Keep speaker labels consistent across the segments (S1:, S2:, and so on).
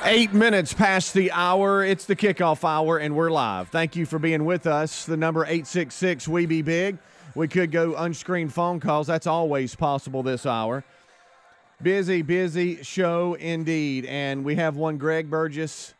S1: 8 minutes past the hour. It's the kickoff hour, and we're live. Thank you for being with us. The number 866-WE-BE-BIG. We could go unscreened phone calls. That's always possible this hour. Busy show indeed. And we have one Greg Burgess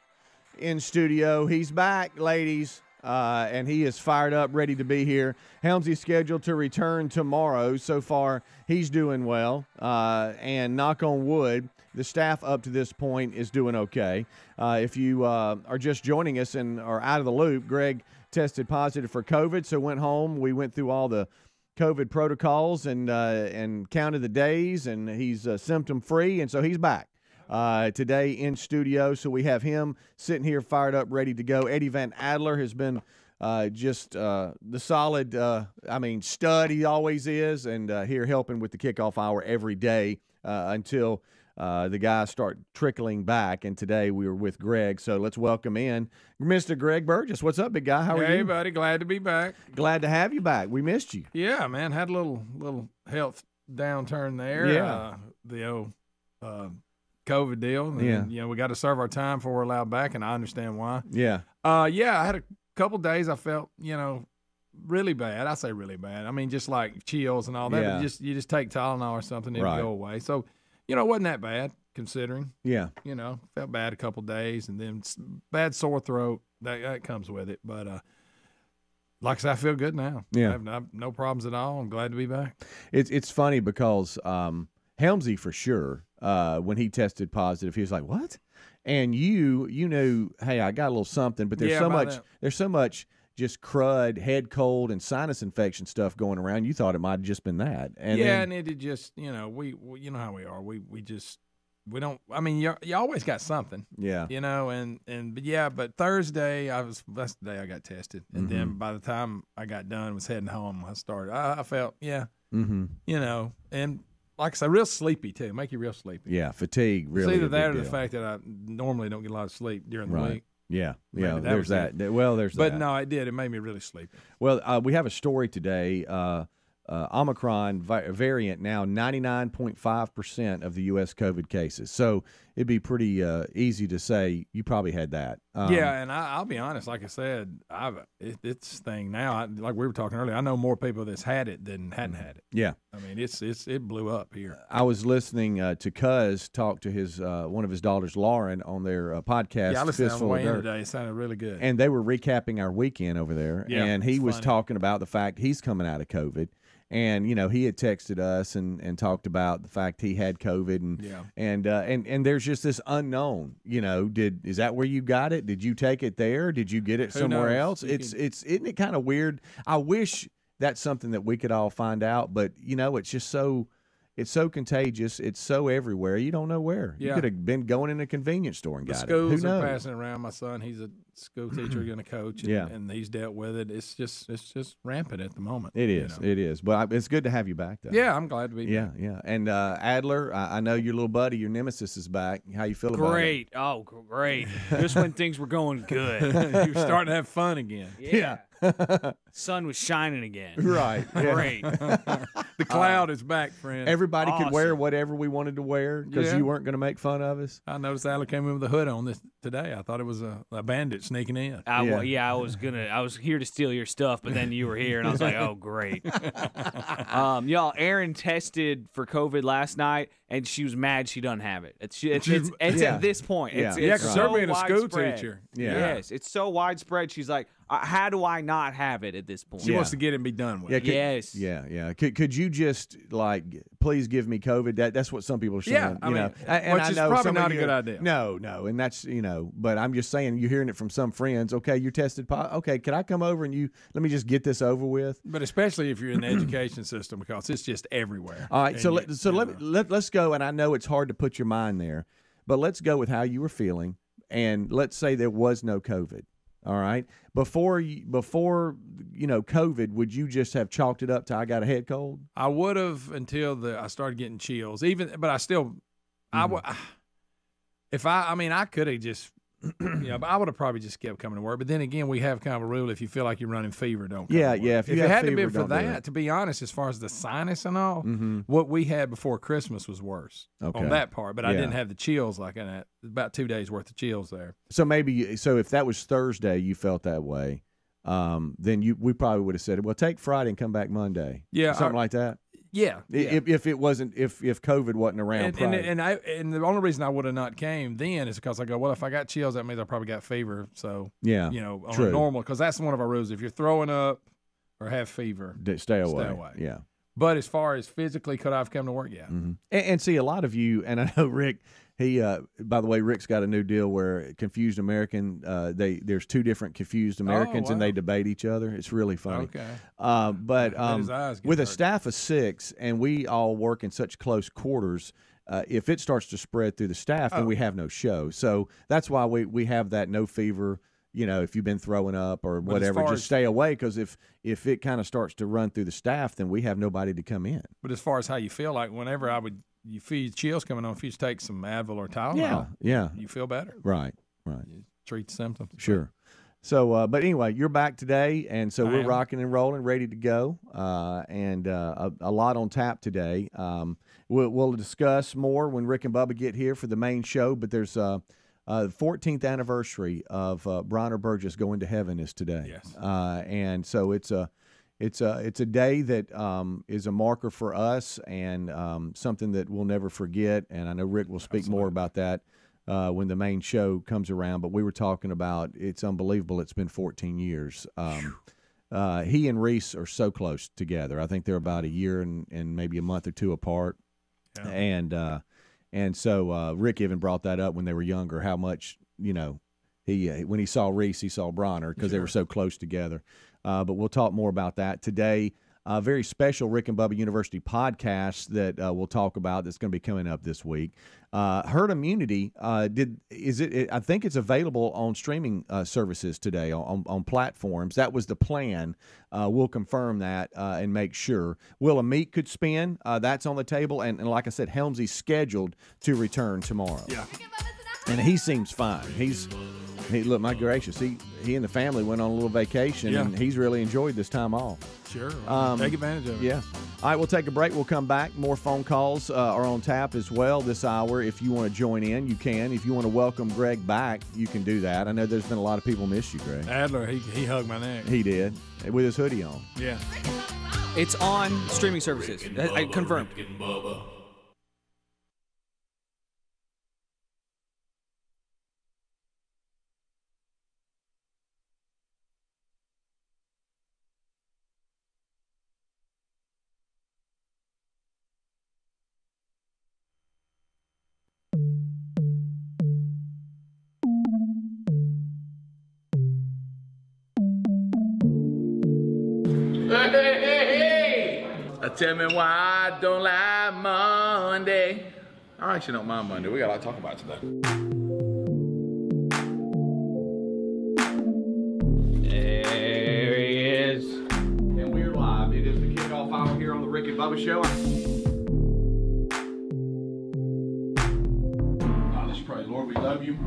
S1: in studio. He's back, ladies, and he is fired up, ready to be here. Helmsy's scheduled to return tomorrow. So far, he's doing well. And knock on wood, the staff up to this point is doing okay. If you are just joining us and are out of the loop, Greg tested positive for COVID, so went home. We went through all the COVID protocols and counted the days, and he's symptom-free, and so he's back today in studio. So we have him sitting here fired up, ready to go. Eddie Van Adler has been just the solid, stud he always is, and here helping with the kickoff hour every day until the guys start trickling back, and today we were with Greg. So let's welcome in Mr. Greg Burgess. What's up, big guy? How are you?
S2: Hey, buddy. Glad to be back.
S1: Glad to have you back. We missed you.
S2: Yeah, man. Had a little health downturn there.
S1: Yeah.
S2: The old COVID deal. And,
S1: Yeah.
S2: we got to serve our time before we're allowed back, and I understand why.
S1: Yeah.
S2: I had a couple days I felt, really bad. I say really bad. I mean, just like chills and all that.
S1: Yeah.
S2: But you just take Tylenol or something, it'll
S1: Right.
S2: go away. So, it wasn't that bad considering.
S1: Yeah.
S2: Felt bad a couple days, and then bad sore throat. That comes with it. But like I said, I feel good now.
S1: Yeah.
S2: I have no problems at all. I'm glad to be back.
S1: It's funny because Helmsy, for sure, when he tested positive, he was like, "What?" And you knew, hey, I got a little something, but there's so much just crud, head cold, and sinus infection stuff going around. You thought it might have just been that. And
S2: and it just, we you know how we are. We don't. I mean, you always got something.
S1: Yeah.
S2: But Thursday that's the day I got tested, and then by the time I got done, was heading home, I started. I felt and like I said, real sleepy too. Make you real sleepy.
S1: Yeah, fatigue really.
S2: It's either that or
S1: deal.
S2: the fact that I normally don't get a lot of sleep during the week.
S1: Yeah,
S2: Maybe
S1: there's that. Well, there's
S2: but
S1: that.
S2: no, it did. It made me really sleepy.
S1: Well, we have a story today. Omicron variant now 99.5% of the U.S. COVID cases. So it'd be pretty easy to say you probably had that.
S2: And I'll be honest. Like I said, it's thing now. Like we were talking earlier, I know more people that's had it than hadn't had it.
S1: Yeah,
S2: I mean it blew up here.
S1: I was listening to Cuz talk to his one of his daughters, Lauren, on their podcast.
S2: Yeah, I listened to
S1: Fistful of
S2: Wayne
S1: Dirt.
S2: today. It sounded really good.
S1: And they were recapping our weekend over there.
S2: Yeah,
S1: and he was
S2: funny.
S1: talking about the fact he's coming out of COVID. And he had texted us and talked about the fact he had COVID and there's just this unknown. Is that where you got it? Did you take it there? Did you get it somewhere else? Isn't it kind of weird? I wish that's something that we could all find out, but it's just so. It's so contagious. It's so everywhere. You don't know where.
S2: Yeah.
S1: You could have been going in a convenience store and got it.
S2: Schools
S1: Who knows?
S2: are passing around. My son, he's a school teacher, going to coach, and he's dealt with it. It's just rampant at the moment.
S1: It is. It is. But it's good to have you back, though.
S2: Yeah, I'm glad to be back.
S1: Yeah. And Adler, I know your little buddy, your nemesis, is back. How you feel about it?
S3: Great. Oh, great. Just when things were going good.
S2: You're starting to have fun again.
S3: Yeah. Sun was shining again.
S1: Right.
S3: Great.
S2: The cloud is back, friend.
S1: Everybody could wear
S3: Awesome.
S1: whatever we wanted to wear because you weren't going to make fun of us.
S2: I noticed Alec came in with a hood on this today. I thought it was a bandit sneaking in.
S3: I was here to steal your stuff, but then you were here, and I was like, oh, great. Y'all, Erin tested for COVID last night, and she was mad she doesn't have it. It's at this point.
S1: Yeah.
S3: It's
S2: because
S3: so
S2: her being a school
S3: widespread.
S2: teacher.
S1: Yeah.
S3: Yes, it's so widespread. She's like, how do I not have it at this point?
S2: She wants to get it and be done with it.
S3: Yes.
S1: Yeah. Could you just please give me COVID? That's what some people are saying.
S2: Yeah, I mean, which is probably not a good idea.
S1: No, and that's but I'm just saying you're hearing it from some friends. Okay, you're tested positive. Okay, can I come over and let me just get this over with?
S2: But especially if you're in the education system, because it's just everywhere.
S1: All right, let's go. And I know it's hard to put your mind there, but let's go with how you were feeling, and let's say there was no COVID. All right. Before COVID, would you just have chalked it up to I got a head cold?
S2: I would have until I started getting chills. But I still, I could have just Yeah, but I would have probably just kept coming to work. But then again, we have kind of a rule: if you feel like you're running fever, don't. Come to work.
S1: Yeah.
S2: If it had to be for that, to be honest, as far as the sinus and all, what we had before Christmas was worse on that part. But I didn't have the chills like in that. About 2 days worth of chills there.
S1: So if that was Thursday, you felt that way, then we probably would have said, well, take Friday and come back Monday.
S2: Yeah,
S1: something like that.
S2: Yeah.
S1: If it wasn't if COVID wasn't around.
S2: And the only reason I would have not came then is because I go, well, if I got chills, that means I probably got fever. So
S1: yeah,
S2: on a normal, because that's one of our rules. If you're throwing up or have fever,
S1: stay away. Yeah.
S2: But as far as physically, could I have come to work? Yeah.
S1: And see, a lot of you, and I know Rick. He, by the way, Rick's got a new deal where Confused American. There's 2 different Confused Americans, and they debate each other. It's really funny.
S2: Okay.
S1: But with a staff of 6, and we all work in such close quarters, if it starts to spread through the staff, then we have no show. So that's why we have that no fever. If you've been throwing up or whatever, just stay away, because if it kind of starts to run through the staff, then we have nobody to come in.
S2: But as far as how you feel, like whenever you feel chills coming on, if you just take some Advil or Tylenol, you feel better.
S1: Right.
S2: You treat the symptoms.
S1: Sure. So, but anyway, you're back today, and so we're rocking and rolling, ready to go, and a lot on tap today. We'll discuss more when Rick and Bubba get here for the main show, but there's the 14th anniversary of Bronner Burgess going to heaven is today.
S2: Yes.
S1: And so it's a day that is a marker for us, and something that we'll never forget. And I know Rick will speak more about that when the main show comes around. But we were talking about, it's unbelievable. It's been 14 years. He and Reese are so close together. I think they're about a year and maybe a month or 2 apart. Yeah. And so Rick even brought that up when they were younger, how much, he when he saw Reese, he saw Bronner, because they were so close together. But we'll talk more about that today. A very special Rick and Bubba University podcast that we'll talk about that's going to be coming up this week. Herd Immunity, I think it's available on streaming services today on platforms. That was the plan. We'll confirm that and make sure. Will a meat could spin? That's on the table. And like I said, Helmsy's scheduled to return tomorrow.
S2: Yeah.
S1: And he seems fine. Look, my gracious, he and the family went on a little vacation, and he's really enjoyed this time off.
S2: Sure. Take advantage of it.
S1: Yeah. All right, we'll take a break. We'll come back. More phone calls are on tap as well this hour. If you want to join in, you can. If you want to welcome Greg back, you can do that. I know there's been a lot of people miss you, Greg.
S2: Adler, he hugged my neck.
S1: He did, with his hoodie on.
S2: Yeah.
S3: It's on streaming services. I confirmed.
S4: Hey. Tell me why I don't like Monday. I actually don't mind Monday. We got a lot to talk about today.
S3: There he is.
S1: And we're live. It is the kickoff hour here on the Rick and Bubba Show.
S4: Let's pray. Lord, we love you.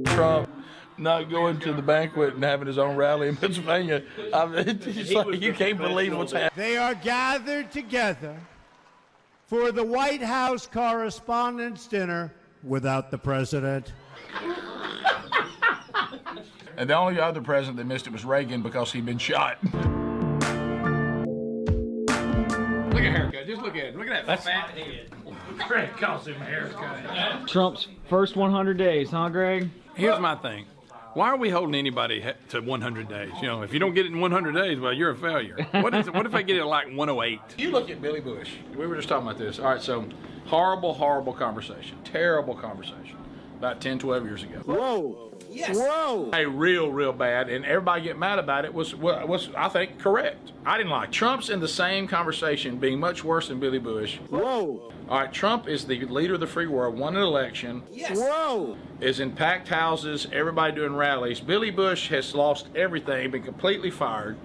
S4: Trump not going to the banquet and having his own rally in Pennsylvania. It's like you can't believe what's happening.
S5: They are gathered together for the White House Correspondents' Dinner without the president.
S4: And the only other president that missed it was Reagan because he'd been shot. Look at haircut. Just look at it. Look at that fat head. Greg calls him a haircut.
S3: Trump's first 100 days, huh, Greg?
S2: Here's my thing. Why are we holding anybody to 100 days? If you don't get it in 100 days, well, you're a failure. What if I get it like 108?
S4: You look at Billy Bush. We were just talking about this. All right, so horrible, horrible conversation. Terrible conversation. about 10, 12 years ago.
S6: Whoa. Yes. Whoa.
S4: Hey, real bad, and everybody get mad about it was I think, correct. I didn't like Trump's in the same conversation being much worse than Billy Bush.
S6: Whoa.
S4: All right, Trump is the leader of the free world, won an election.
S6: Yes. Whoa.
S4: Is in packed houses, everybody doing rallies. Billy Bush has lost everything, been completely fired.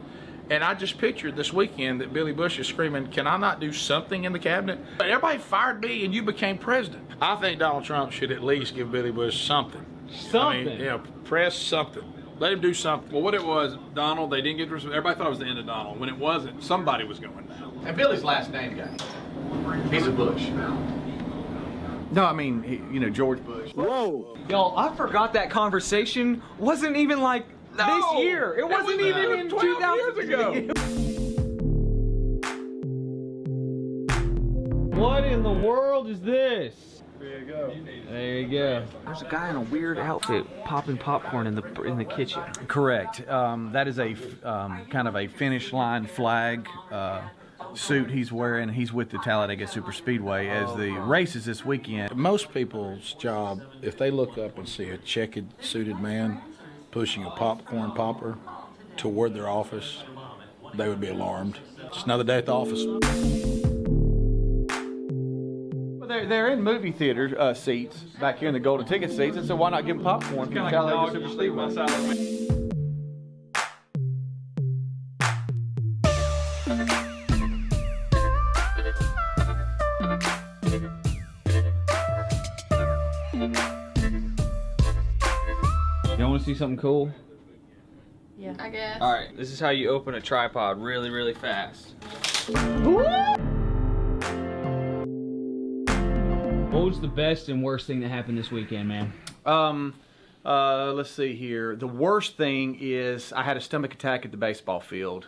S4: And I just pictured this weekend that Billy Bush is screaming, can I not do something in the cabinet? Everybody fired me and you became president. I think Donald Trump should at least give Billy Bush something.
S3: Something?
S4: I mean, press something. Let him do something.
S7: Well, what it was, Donald, they didn't get to, everybody thought it was the end of Donald. When it wasn't, somebody was going down.
S8: And Billy's last name, guy. He's a Bush. No, I mean, George Bush.
S6: Whoa.
S3: Y'all, I forgot that conversation wasn't even like this year. It wasn't even in 2000
S4: years ago.
S3: What in the world is this?
S4: There you go.
S3: There you go. There's a guy in a weird outfit popping popcorn in the kitchen.
S8: Correct. That is a kind of a finish line flag suit he's wearing. He's with the Talladega Super Speedway as the races this weekend.
S4: Most people's job, if they look up and see a checkered suited man pushing a popcorn popper toward their office, they would be alarmed. It's another day at the office.
S8: Well, they're in movie theater seats back here in the golden ticket seats, and so why not give them popcorn?
S7: Kind of like a dog Super Speedway.
S3: Y'all want to see something cool?
S9: Yeah, I guess.
S3: All right, this is how you open a tripod really, really fast. What was the best and worst thing that happened this weekend, man?
S8: Let's see here. The worst thing is I had a stomach attack at the baseball field,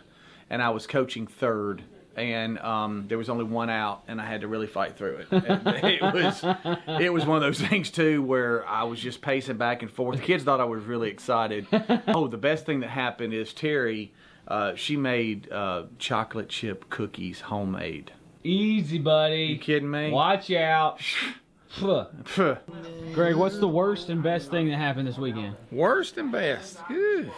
S8: and I was coaching third, and there was only one out, and I had to really fight through it. It was one of those things too where I was just pacing back and forth. The kids thought I was really excited. Oh, the best thing that happened is Terry. She made chocolate chip cookies, homemade.
S3: Easy, buddy.
S8: You kidding me?
S3: Watch out. Greg, what's the worst and best thing that happened this weekend?
S2: Worst and best. Whew.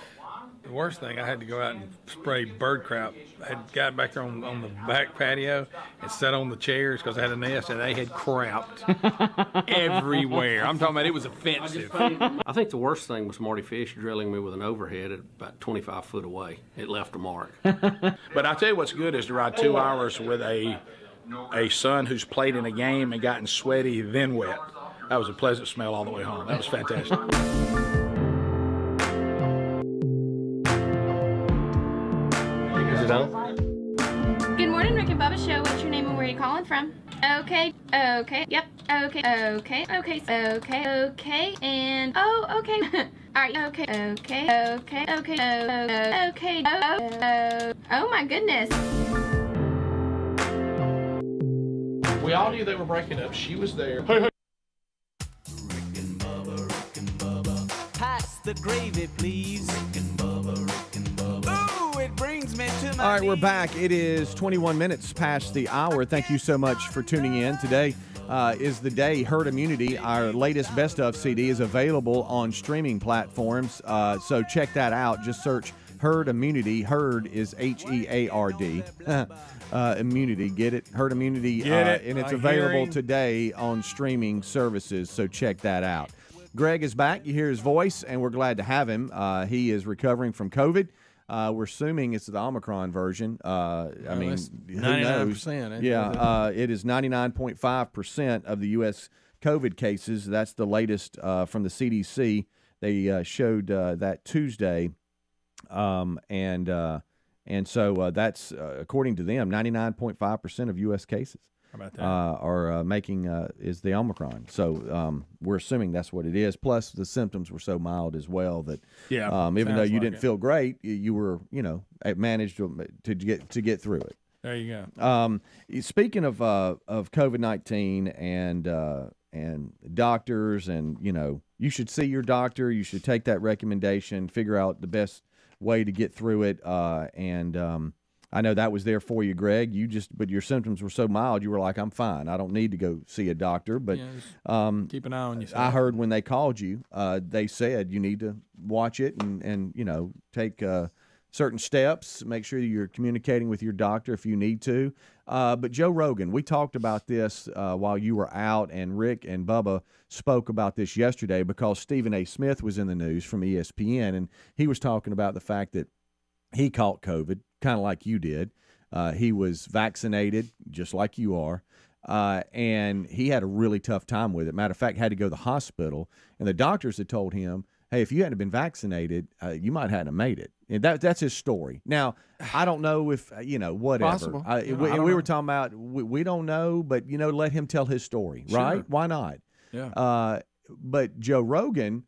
S2: The worst thing, I had to go out and spray bird crap. I had got back there on the back patio and sat on the chairs because I had a nest and they had crapped everywhere. I'm talking about it was offensive.
S10: I think the worst thing was Marty Fish drilling me with an overhead at about 25 foot away. It left a mark.
S4: But I tell you what's good is to ride 2 hours with a son who's played in a game and gotten sweaty, then wet. That was a pleasant smell all the way home. That was fantastic.
S9: Good morning, Rick and Bubba Show. What's your name and where are you calling from? Okay, yep, okay, and okay. All right, okay. Oh my goodness.
S4: We all knew they were breaking up. She was there. Hey.
S11: Pass the gravy, please. Ooh, it brings me to my
S1: All right, we're
S11: knees.
S1: back. It is 21 minutes past the hour. Thank you so much for tuning in. Today is the day Herd Immunity, our latest best of CD, is available on streaming platforms. So check that out. Just search Herd Immunity. Herd is H-E-A-R-D. Immunity, get it? Herd Immunity.
S2: Get it.
S1: And it's
S2: I
S1: available
S2: hear him.
S1: today on streaming services. So check that out. Greg is back. You hear his voice, and we're glad to have him. He is recovering from COVID. We're assuming it's the Omicron version. I mean, who knows?
S2: 99%.
S1: Yeah, it is 99.5% of the U.S. COVID cases. That's the latest from the CDC. They showed that Tuesday, and so that's according to them, 99.5% of U.S. cases.
S2: How about that?
S1: Are making is the Omicron. So we're assuming that's what it is. Plus, the symptoms were so mild as well that even though you didn't feel great, you were managed to get through it.
S2: There you go.
S1: Speaking of COVID-19 and doctors, and you should see your doctor. You should take that recommendation, figure out the best way to get through it, and I know that was there for you, Greg. But your symptoms were so mild, you were like, I'm fine. I don't need to go see a doctor. But
S2: keep an eye on yourself.
S1: I heard when they called you, they said you need to watch it and take certain steps. Make sure that you're communicating with your doctor if you need to. But Joe Rogan, we talked about this while you were out, and Rick and Bubba spoke about this yesterday because Stephen A. Smith was in the news from ESPN, and he was talking about the fact that he caught COVID, kind of like you did. He was vaccinated, just like you are, and he had a really tough time with it. Matter of fact, had to go to the hospital, and the doctors had told him, hey, if you hadn't been vaccinated, you might have made it. And that's his story. Now, I don't know if, whatever.
S2: Possible.
S1: We were talking about, we don't know, but, let him tell his story, right?
S2: Sure.
S1: Why not?
S2: Yeah.
S1: But Joe Rogan,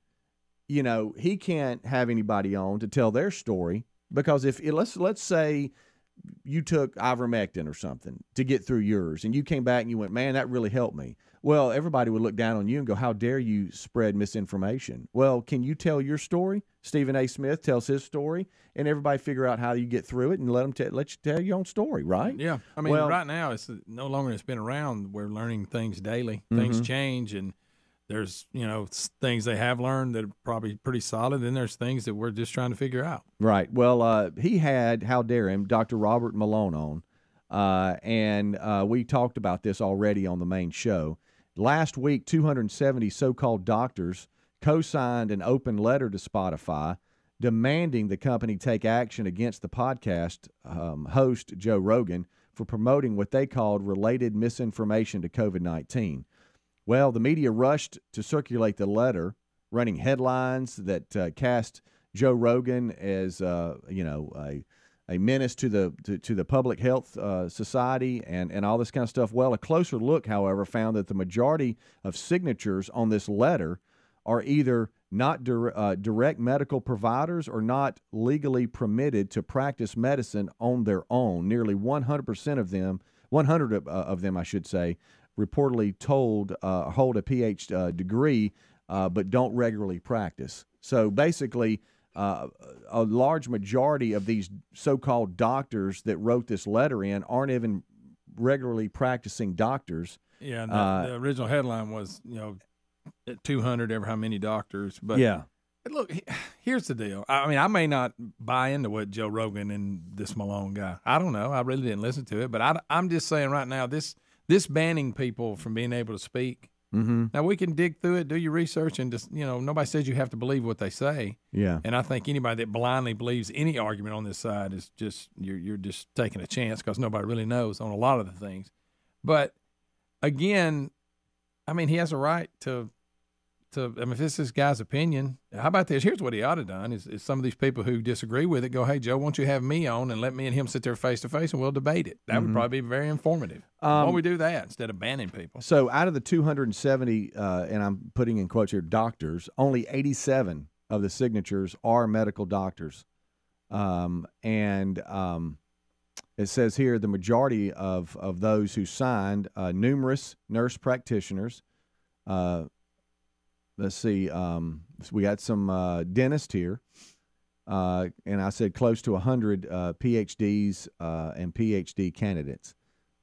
S1: he can't have anybody on to tell their story because let's say you took ivermectin or something to get through yours, and you came back and you went, man, that really helped me. Well, everybody would look down on you and go, how dare you spread misinformation? Well, can you tell your story? Stephen A. Smith tells his story, and everybody figure out how you get through it and let you tell your own story, right?
S2: Yeah. I mean, right now, it's no longer it's been around. We're learning things daily. Things change, and there's, things they have learned that are probably pretty solid, and there's things that we're just trying to figure out.
S1: Right. Well, he had, how dare him, Dr. Robert Malone on, and we talked about this already on the main show. Last week, 270 so-called doctors co-signed an open letter to Spotify demanding the company take action against the podcast host Joe Rogan for promoting what they called related misinformation to COVID-19. Well, the media rushed to circulate the letter, running headlines that cast Joe Rogan as a menace to the public health society and all this kind of stuff. Well, a closer look, however, found that the majority of signatures on this letter are either not direct medical providers or not legally permitted to practice medicine on their own. Nearly 100% of them, 100 of them, I should say, reportedly hold a PhD degree, but don't regularly practice. So basically, a large majority of these so-called doctors that wrote this letter in aren't even regularly practicing doctors.
S2: Yeah, and the original headline was, 200 ever how many doctors. But
S1: yeah.
S2: Look, here's the deal. I mean, I may not buy into what Joe Rogan and this Malone guy. I don't know. I really didn't listen to it. But I'm just saying right now, this banning people from being able to speak.
S1: Mm-hmm.
S2: Now, we can dig through it, do your research, and just, nobody says you have to believe what they say.
S1: Yeah.
S2: And I think anybody that blindly believes any argument on this side is just, you're just taking a chance because nobody really knows on a lot of the things. But, again, I mean, he has a right to if it's this guy's opinion, how about this? Here's what he ought to have done is some of these people who disagree with it go, hey, Joe, won't you have me on and let me and him sit there face to face and we'll debate it. That would probably be very informative. Why don't we do that instead of banning people?
S1: So out of the 270, and I'm putting in quotes here, doctors, only 87 of the signatures are medical doctors. It says here the majority of those who signed, numerous nurse practitioners, let's see, we got some dentists here, and I said close to 100 PhDs and PhD candidates.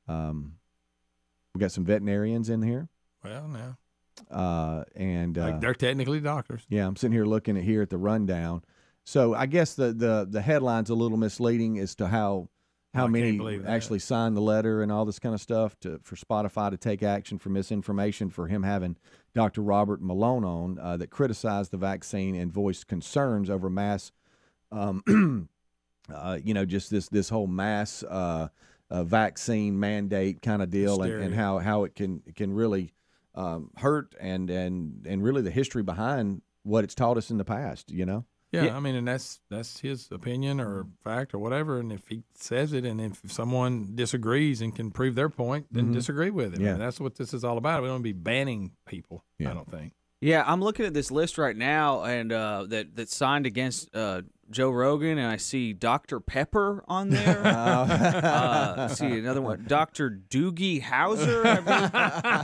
S1: We got some veterinarians in here.
S2: Well, now.
S1: And
S2: they're technically doctors.
S1: Yeah, I'm sitting here looking at the rundown. So I guess the headline's a little misleading as to how many actually signed the letter and all this kind of stuff for Spotify to take action for misinformation for him having Dr. Robert Malone on that criticized the vaccine and voiced concerns over mass, just this whole mass vaccine mandate kind of deal and how it can really hurt and really the history behind what it's taught us in the past,
S2: Yeah, I mean, and that's his opinion or fact or whatever. And if he says it, and if someone disagrees and can prove their point, then disagree with it.
S1: Yeah.
S2: I mean, that's what this is all about. We don't be banning people.
S1: Yeah.
S2: I don't think.
S3: Yeah, I'm looking at this list right now, and that signed against Joe Rogan, and I see Dr. Pepper on there. See another one, Dr. Doogie Howser.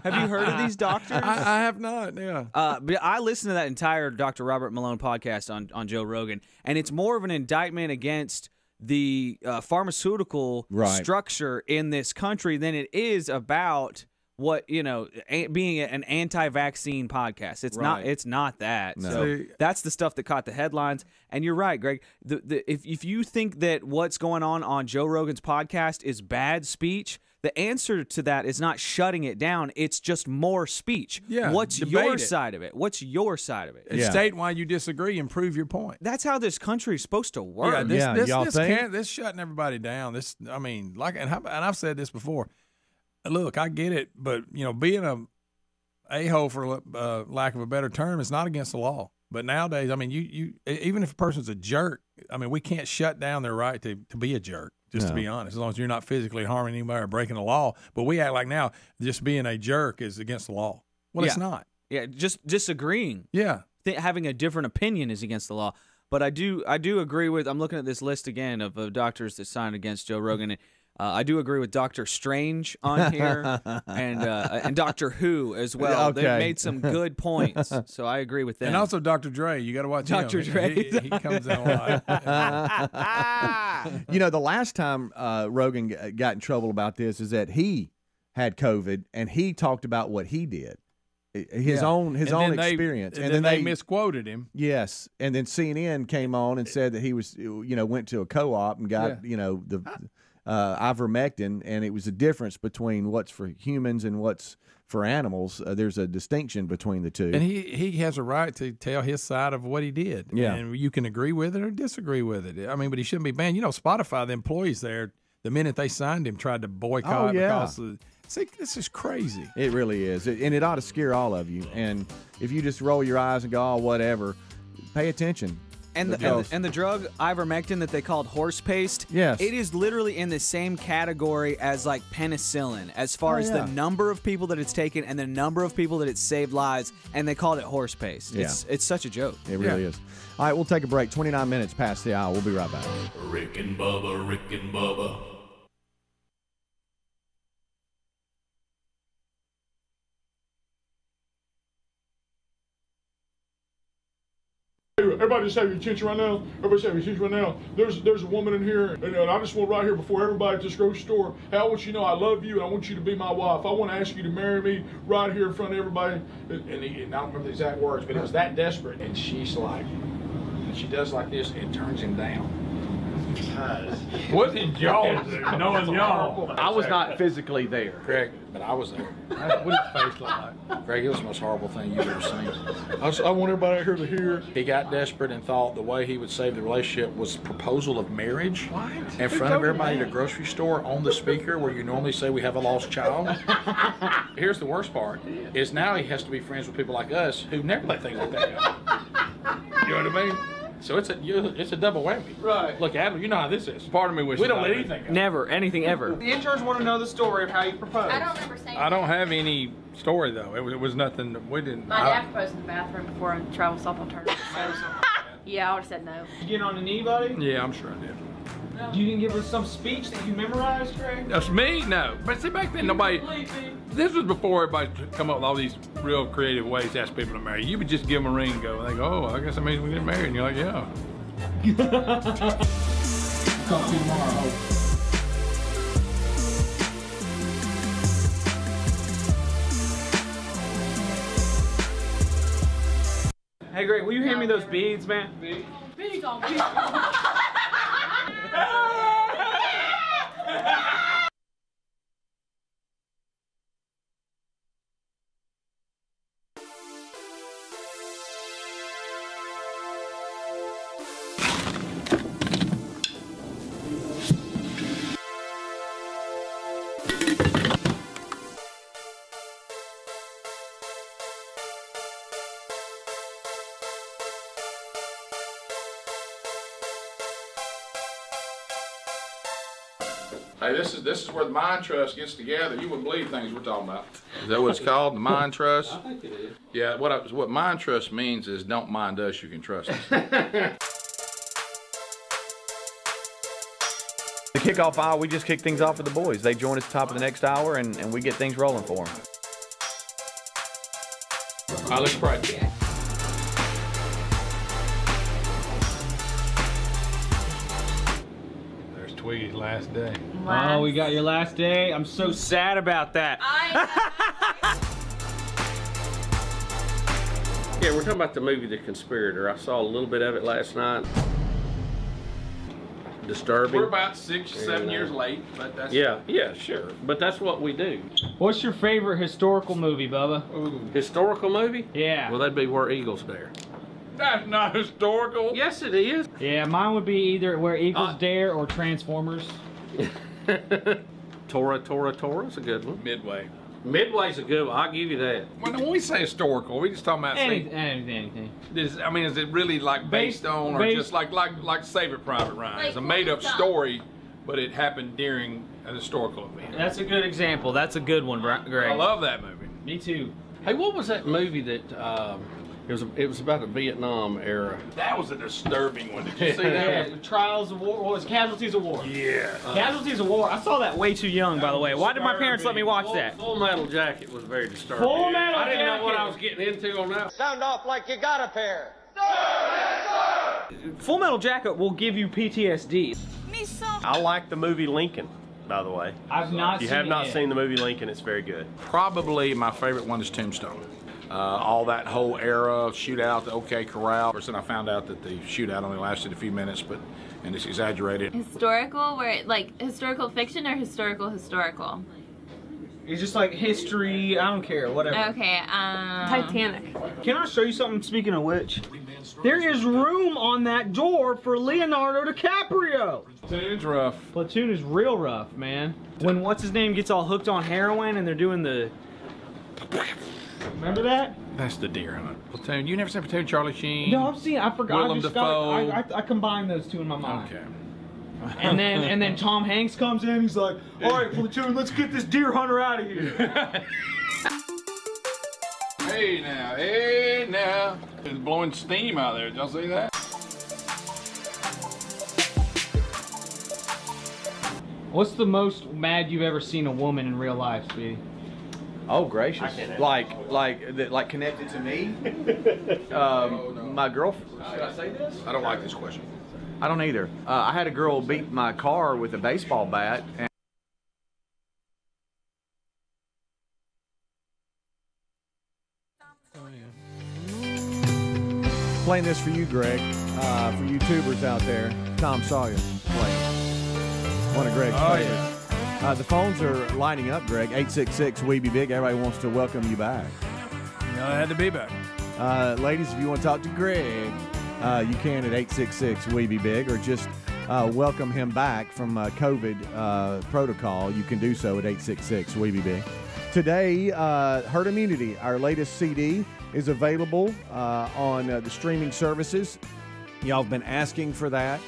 S3: Have you heard of these doctors?
S2: I have not. Yeah.
S3: But I listened to that entire Dr. Robert Malone podcast on Joe Rogan, and it's more of an indictment against the pharmaceutical structure in this country than it is about what, being an anti-vaccine podcast. It's not. It's not that.
S1: No.
S3: So that's the stuff that caught the headlines. And you're right, Greg. If you think that what's going on Joe Rogan's podcast is bad speech, the answer to that is not shutting it down. It's just more speech.
S2: Yeah,
S3: what's your side of it? What's your side of it?
S2: And state why you disagree and prove your point.
S3: That's how this country is supposed to work.
S2: This shutting everybody down. And I've said this before. Look, I get it, but being a hole for lack of a better term is not against the law. But nowadays, you even if a person's a jerk, we can't shut down their right to be a jerk. Just to be honest, as long as you're not physically harming anybody or breaking the law. But we act like now just being a jerk is against the law. Well, it's not.
S3: Yeah, just disagreeing.
S2: Yeah,
S3: having a different opinion is against the law. But I do agree with. I'm looking at this list again of doctors that signed against Joe Rogan. And, I do agree with Dr. Strange on here and Doctor Who as well.
S1: Okay.
S3: They've made some good points, so I agree with them.
S2: And also Dr. Dre. You got to watch
S3: Dr.
S2: him.
S3: Dre.
S2: He comes in a lot.
S1: The last time Rogan got in trouble about this is that he had COVID and he talked about what he did. His own experience,
S2: and then they misquoted him.
S1: Yes, and then CNN came on and said that he was, went to a co-op and got, the ivermectin, and it was a difference between what's for humans and what's for animals. There's a distinction between the two,
S2: and he has a right to tell his side of what he did.
S1: Yeah,
S2: and you can agree with it or disagree with it. But he shouldn't be banned. Spotify, the employees there, the minute they signed him, tried to boycott because of. See, this is crazy.
S1: It really is, and it ought to scare all of you. And if you just roll your eyes and go, "Oh, whatever," pay attention.
S3: And the drug ivermectin that they called horse paste,
S1: yes,
S3: it is literally in the same category as like penicillin as far as the number of people that it's taken and the number of people that it's saved lives, and they called it horse paste.
S1: Yeah.
S3: It's such a joke.
S1: It really is. All right, we'll take a break. 29 minutes past the hour. We'll be right back.
S12: Rick and Bubba, Rick and Bubba.
S13: Everybody just have your attention right now. Everybody just have your attention right now. There's a woman in here, and I just want right here before everybody at this grocery store, hey, I want you to know I love you and I want you to be my wife. I want to ask you to marry me right here in front of everybody.
S4: And I don't remember the exact words, but it was that desperate. And she's like, and she does like this and turns him down.
S7: What did y'all do? Knowing y'all.
S8: I was not physically there.
S4: Greg, but I was there.
S2: What did his face look like?
S4: Greg, it was the most horrible thing you've ever seen. I want everybody out here to hear. He got desperate and thought the way he would save the relationship was proposal of marriage.
S2: What?
S4: In front of everybody at a grocery store on the speaker where you normally say we have a lost child. Here's the worst part, is now he has to be friends with people like us who never let things like that happen. You know what I mean? So it's a double whammy.
S7: Right.
S4: Look, Adam, you know how this is.
S7: Part of me wishes
S4: we don't let anything go.
S3: Never, anything ever.
S8: The interns want to know the story of how you proposed.
S9: I don't remember saying
S7: I don't have any story though. It was nothing. We didn't.
S14: My dad proposed in the bathroom before a travel softball tournament. So, yeah, I would have said no.
S3: You get on a knee, buddy?
S7: Yeah, I'm sure I did.
S3: You didn't give her some speech that you memorized, Greg?
S7: That's me? No. But see, back then nobody. This was before everybody come up with all these real creative ways to ask people to marry. You would just give them a ring and go, and they go, oh, I guess that means we get married. And you're like, yeah.
S4: Talk to you tomorrow.
S3: Hey, Greg, will you hand me those beads, man?
S14: Beads on beads.
S4: Hey, this is where the Mind Trust gets together. You wouldn't believe things we're talking about. Is that what it's called, the Mind Trust?
S10: I think it is.
S4: Yeah, what Mind Trust means is don't mind us, you can trust us.
S15: The kickoff hour, we just kick things off with the boys. They join us at the top of the next hour, and we get things rolling for them.
S4: All right, let's pray.
S7: Twiggy's last day.
S3: Oh, we got your last day. I'm so sad about that.
S10: Yeah, we're talking about the movie The Conspirator. I saw a little bit of it last night. Disturbing.
S7: We're about 6 or 7 years late, but that's
S10: yeah, sure. But that's what we do.
S3: What's your favorite historical movie, Bubba?
S10: Ooh. Historical movie?
S3: Yeah.
S10: Well, that'd be Where Eagles Dare.
S7: That's not historical.
S10: Yes, it is.
S3: Yeah, mine would be either Where Eagles Dare or Transformers.
S10: Tora is a good one.
S7: Midway.
S10: Midway's a good one. I'll give you that.
S7: When we say historical, we just talking about
S3: anything.
S7: Is it really like based on, or just like Save It Private Ryan?
S9: Like,
S7: It's a made-up story, but it happened during an historical event.
S3: That's a good example. That's a good one, Greg.
S7: I love that movie.
S3: Me too.
S10: Hey, what was that movie that it was about the Vietnam era?
S7: That was a disturbing one. Did you see that?
S3: Yeah, Trials of War. What was Casualties of War?
S7: Yeah.
S3: Casualties of War. I saw that way too young, by the way. Why did my parents let me watch that?
S10: Full Metal Jacket was very disturbing.
S3: Full Metal
S10: I didn't know
S3: Jacket.
S10: what I was getting into on that.
S6: Sound off like you got a pair.
S3: Full Metal Jacket will give you PTSD.
S16: I like the movie Lincoln, by the way.
S3: I've not
S16: If you
S3: seen
S16: have
S3: it
S16: not
S3: yet.
S16: seen the movie Lincoln, it's very good.
S7: Probably my favorite one is Tombstone. All that whole era, shootout, the OK Corral. First, then I found out that the shootout only lasted a few minutes, and it's exaggerated.
S9: Historical, like historical fiction or historical?
S3: It's just like history. I don't care. Whatever.
S9: Okay.
S14: Titanic.
S3: Can I show you something? Speaking of which, there is room on that door for Leonardo DiCaprio.
S7: Platoon's rough.
S3: Platoon is real rough, man. When what's his name gets all hooked on heroin and they're doing the. Remember that?
S7: That's the deer hunt. Platoon. You never seen Platoon, Charlie Sheen?
S3: No, I've seen. I forgot.
S7: Willem Dafoe.
S3: I combined those two in my mind.
S7: Okay.
S3: And then Tom Hanks comes in. He's like, "All right, Platoon, let's get this deer hunter out of here."
S7: Hey now. It's blowing steam out there. Did y'all see that?
S3: What's the most mad you've ever seen a woman in real life, Speedy?
S15: Oh gracious! Like connected to me. My girlfriend. Should I say this?
S7: I don't like this question.
S15: I don't either. I had a girl beat my car with a baseball bat. And
S1: Playing this for you, Greg. For YouTubers out there, Tom Sawyer playing. One of Greg's favorites. The phones are lining up, Greg. 866-WE-BE-BIG. Everybody wants to welcome you back.
S2: You know, I had to be back.
S1: Ladies, if you want to talk to Greg, you can at 866-WE-BE-BIG, or just welcome him back from COVID protocol. You can do so at 866-WE-BE-BIG. Today, Herd Immunity, our latest CD, is available on the streaming services. Y'all have been asking for that.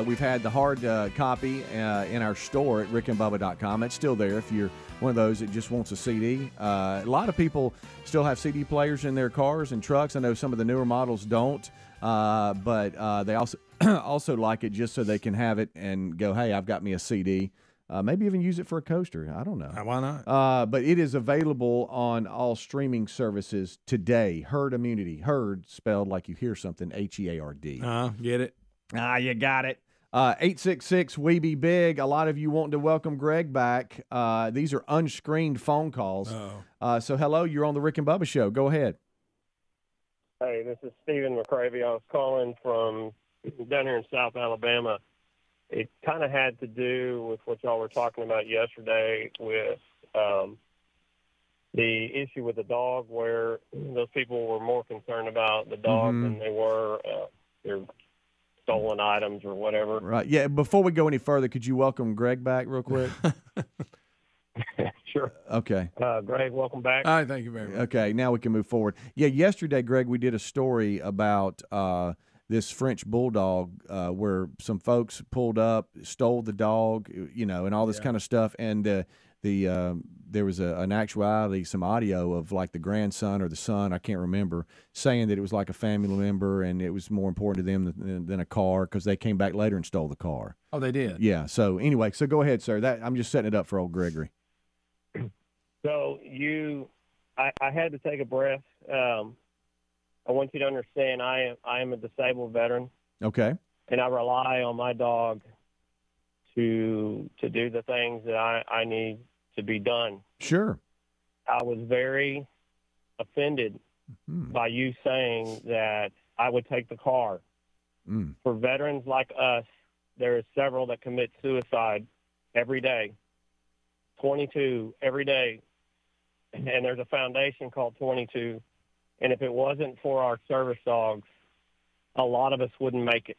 S1: We've had the hard copy in our store at rickandbubba.com. It's still there if you're one of those that just wants a CD. A lot of people still have CD players in their cars and trucks. I know some of the newer models don't, but they also like it just so they can have it and go, hey, I've got me a CD. Maybe even use it for a coaster. I don't know.
S2: Why not?
S1: But it is available on all streaming services today. Herd Immunity. Herd spelled like you hear something, H-E-A-R-D.
S2: Get it?
S1: You got it. 866-WE-BE-BIG. A lot of you wanting to welcome Greg back. These are unscreened phone calls. So hello, you're on the Rick and Bubba Show. Go ahead.
S17: Hey, this is Stephen McCravey. I was calling from down here in South Alabama. It kind of had to do with what y'all were talking about yesterday with the issue with the dog, where those people were more concerned about the dog than they were their stolen items or whatever.
S1: Right. Yeah. Before we go any further, could you welcome Greg back real quick?
S17: Sure.
S1: Okay.
S17: Greg, welcome back.
S2: All right, thank you very much.
S1: Okay, now we can move forward. Yeah, yesterday, Greg, we did a story about this French bulldog where some folks pulled up, stole the dog, and all this kind of stuff. And there was an actuality, some audio of like the grandson or the son, I can't remember, saying that it was like a family member and it was more important to them than a car because they came back later and stole the car.
S2: Oh, they did?
S1: Yeah. So anyway, go ahead, sir. I'm just setting it up for old Gregory.
S17: So I had to take a breath. I want you to understand I am a disabled veteran.
S1: Okay.
S17: And I rely on my dog to do the things that I need to be done.
S1: Sure.
S17: I was very offended by you saying that I would take the car. For veterans like us, there are several that commit suicide every day, 22 every day, and there's a foundation called 22, and if it wasn't for our service dogs, a lot of us wouldn't make it.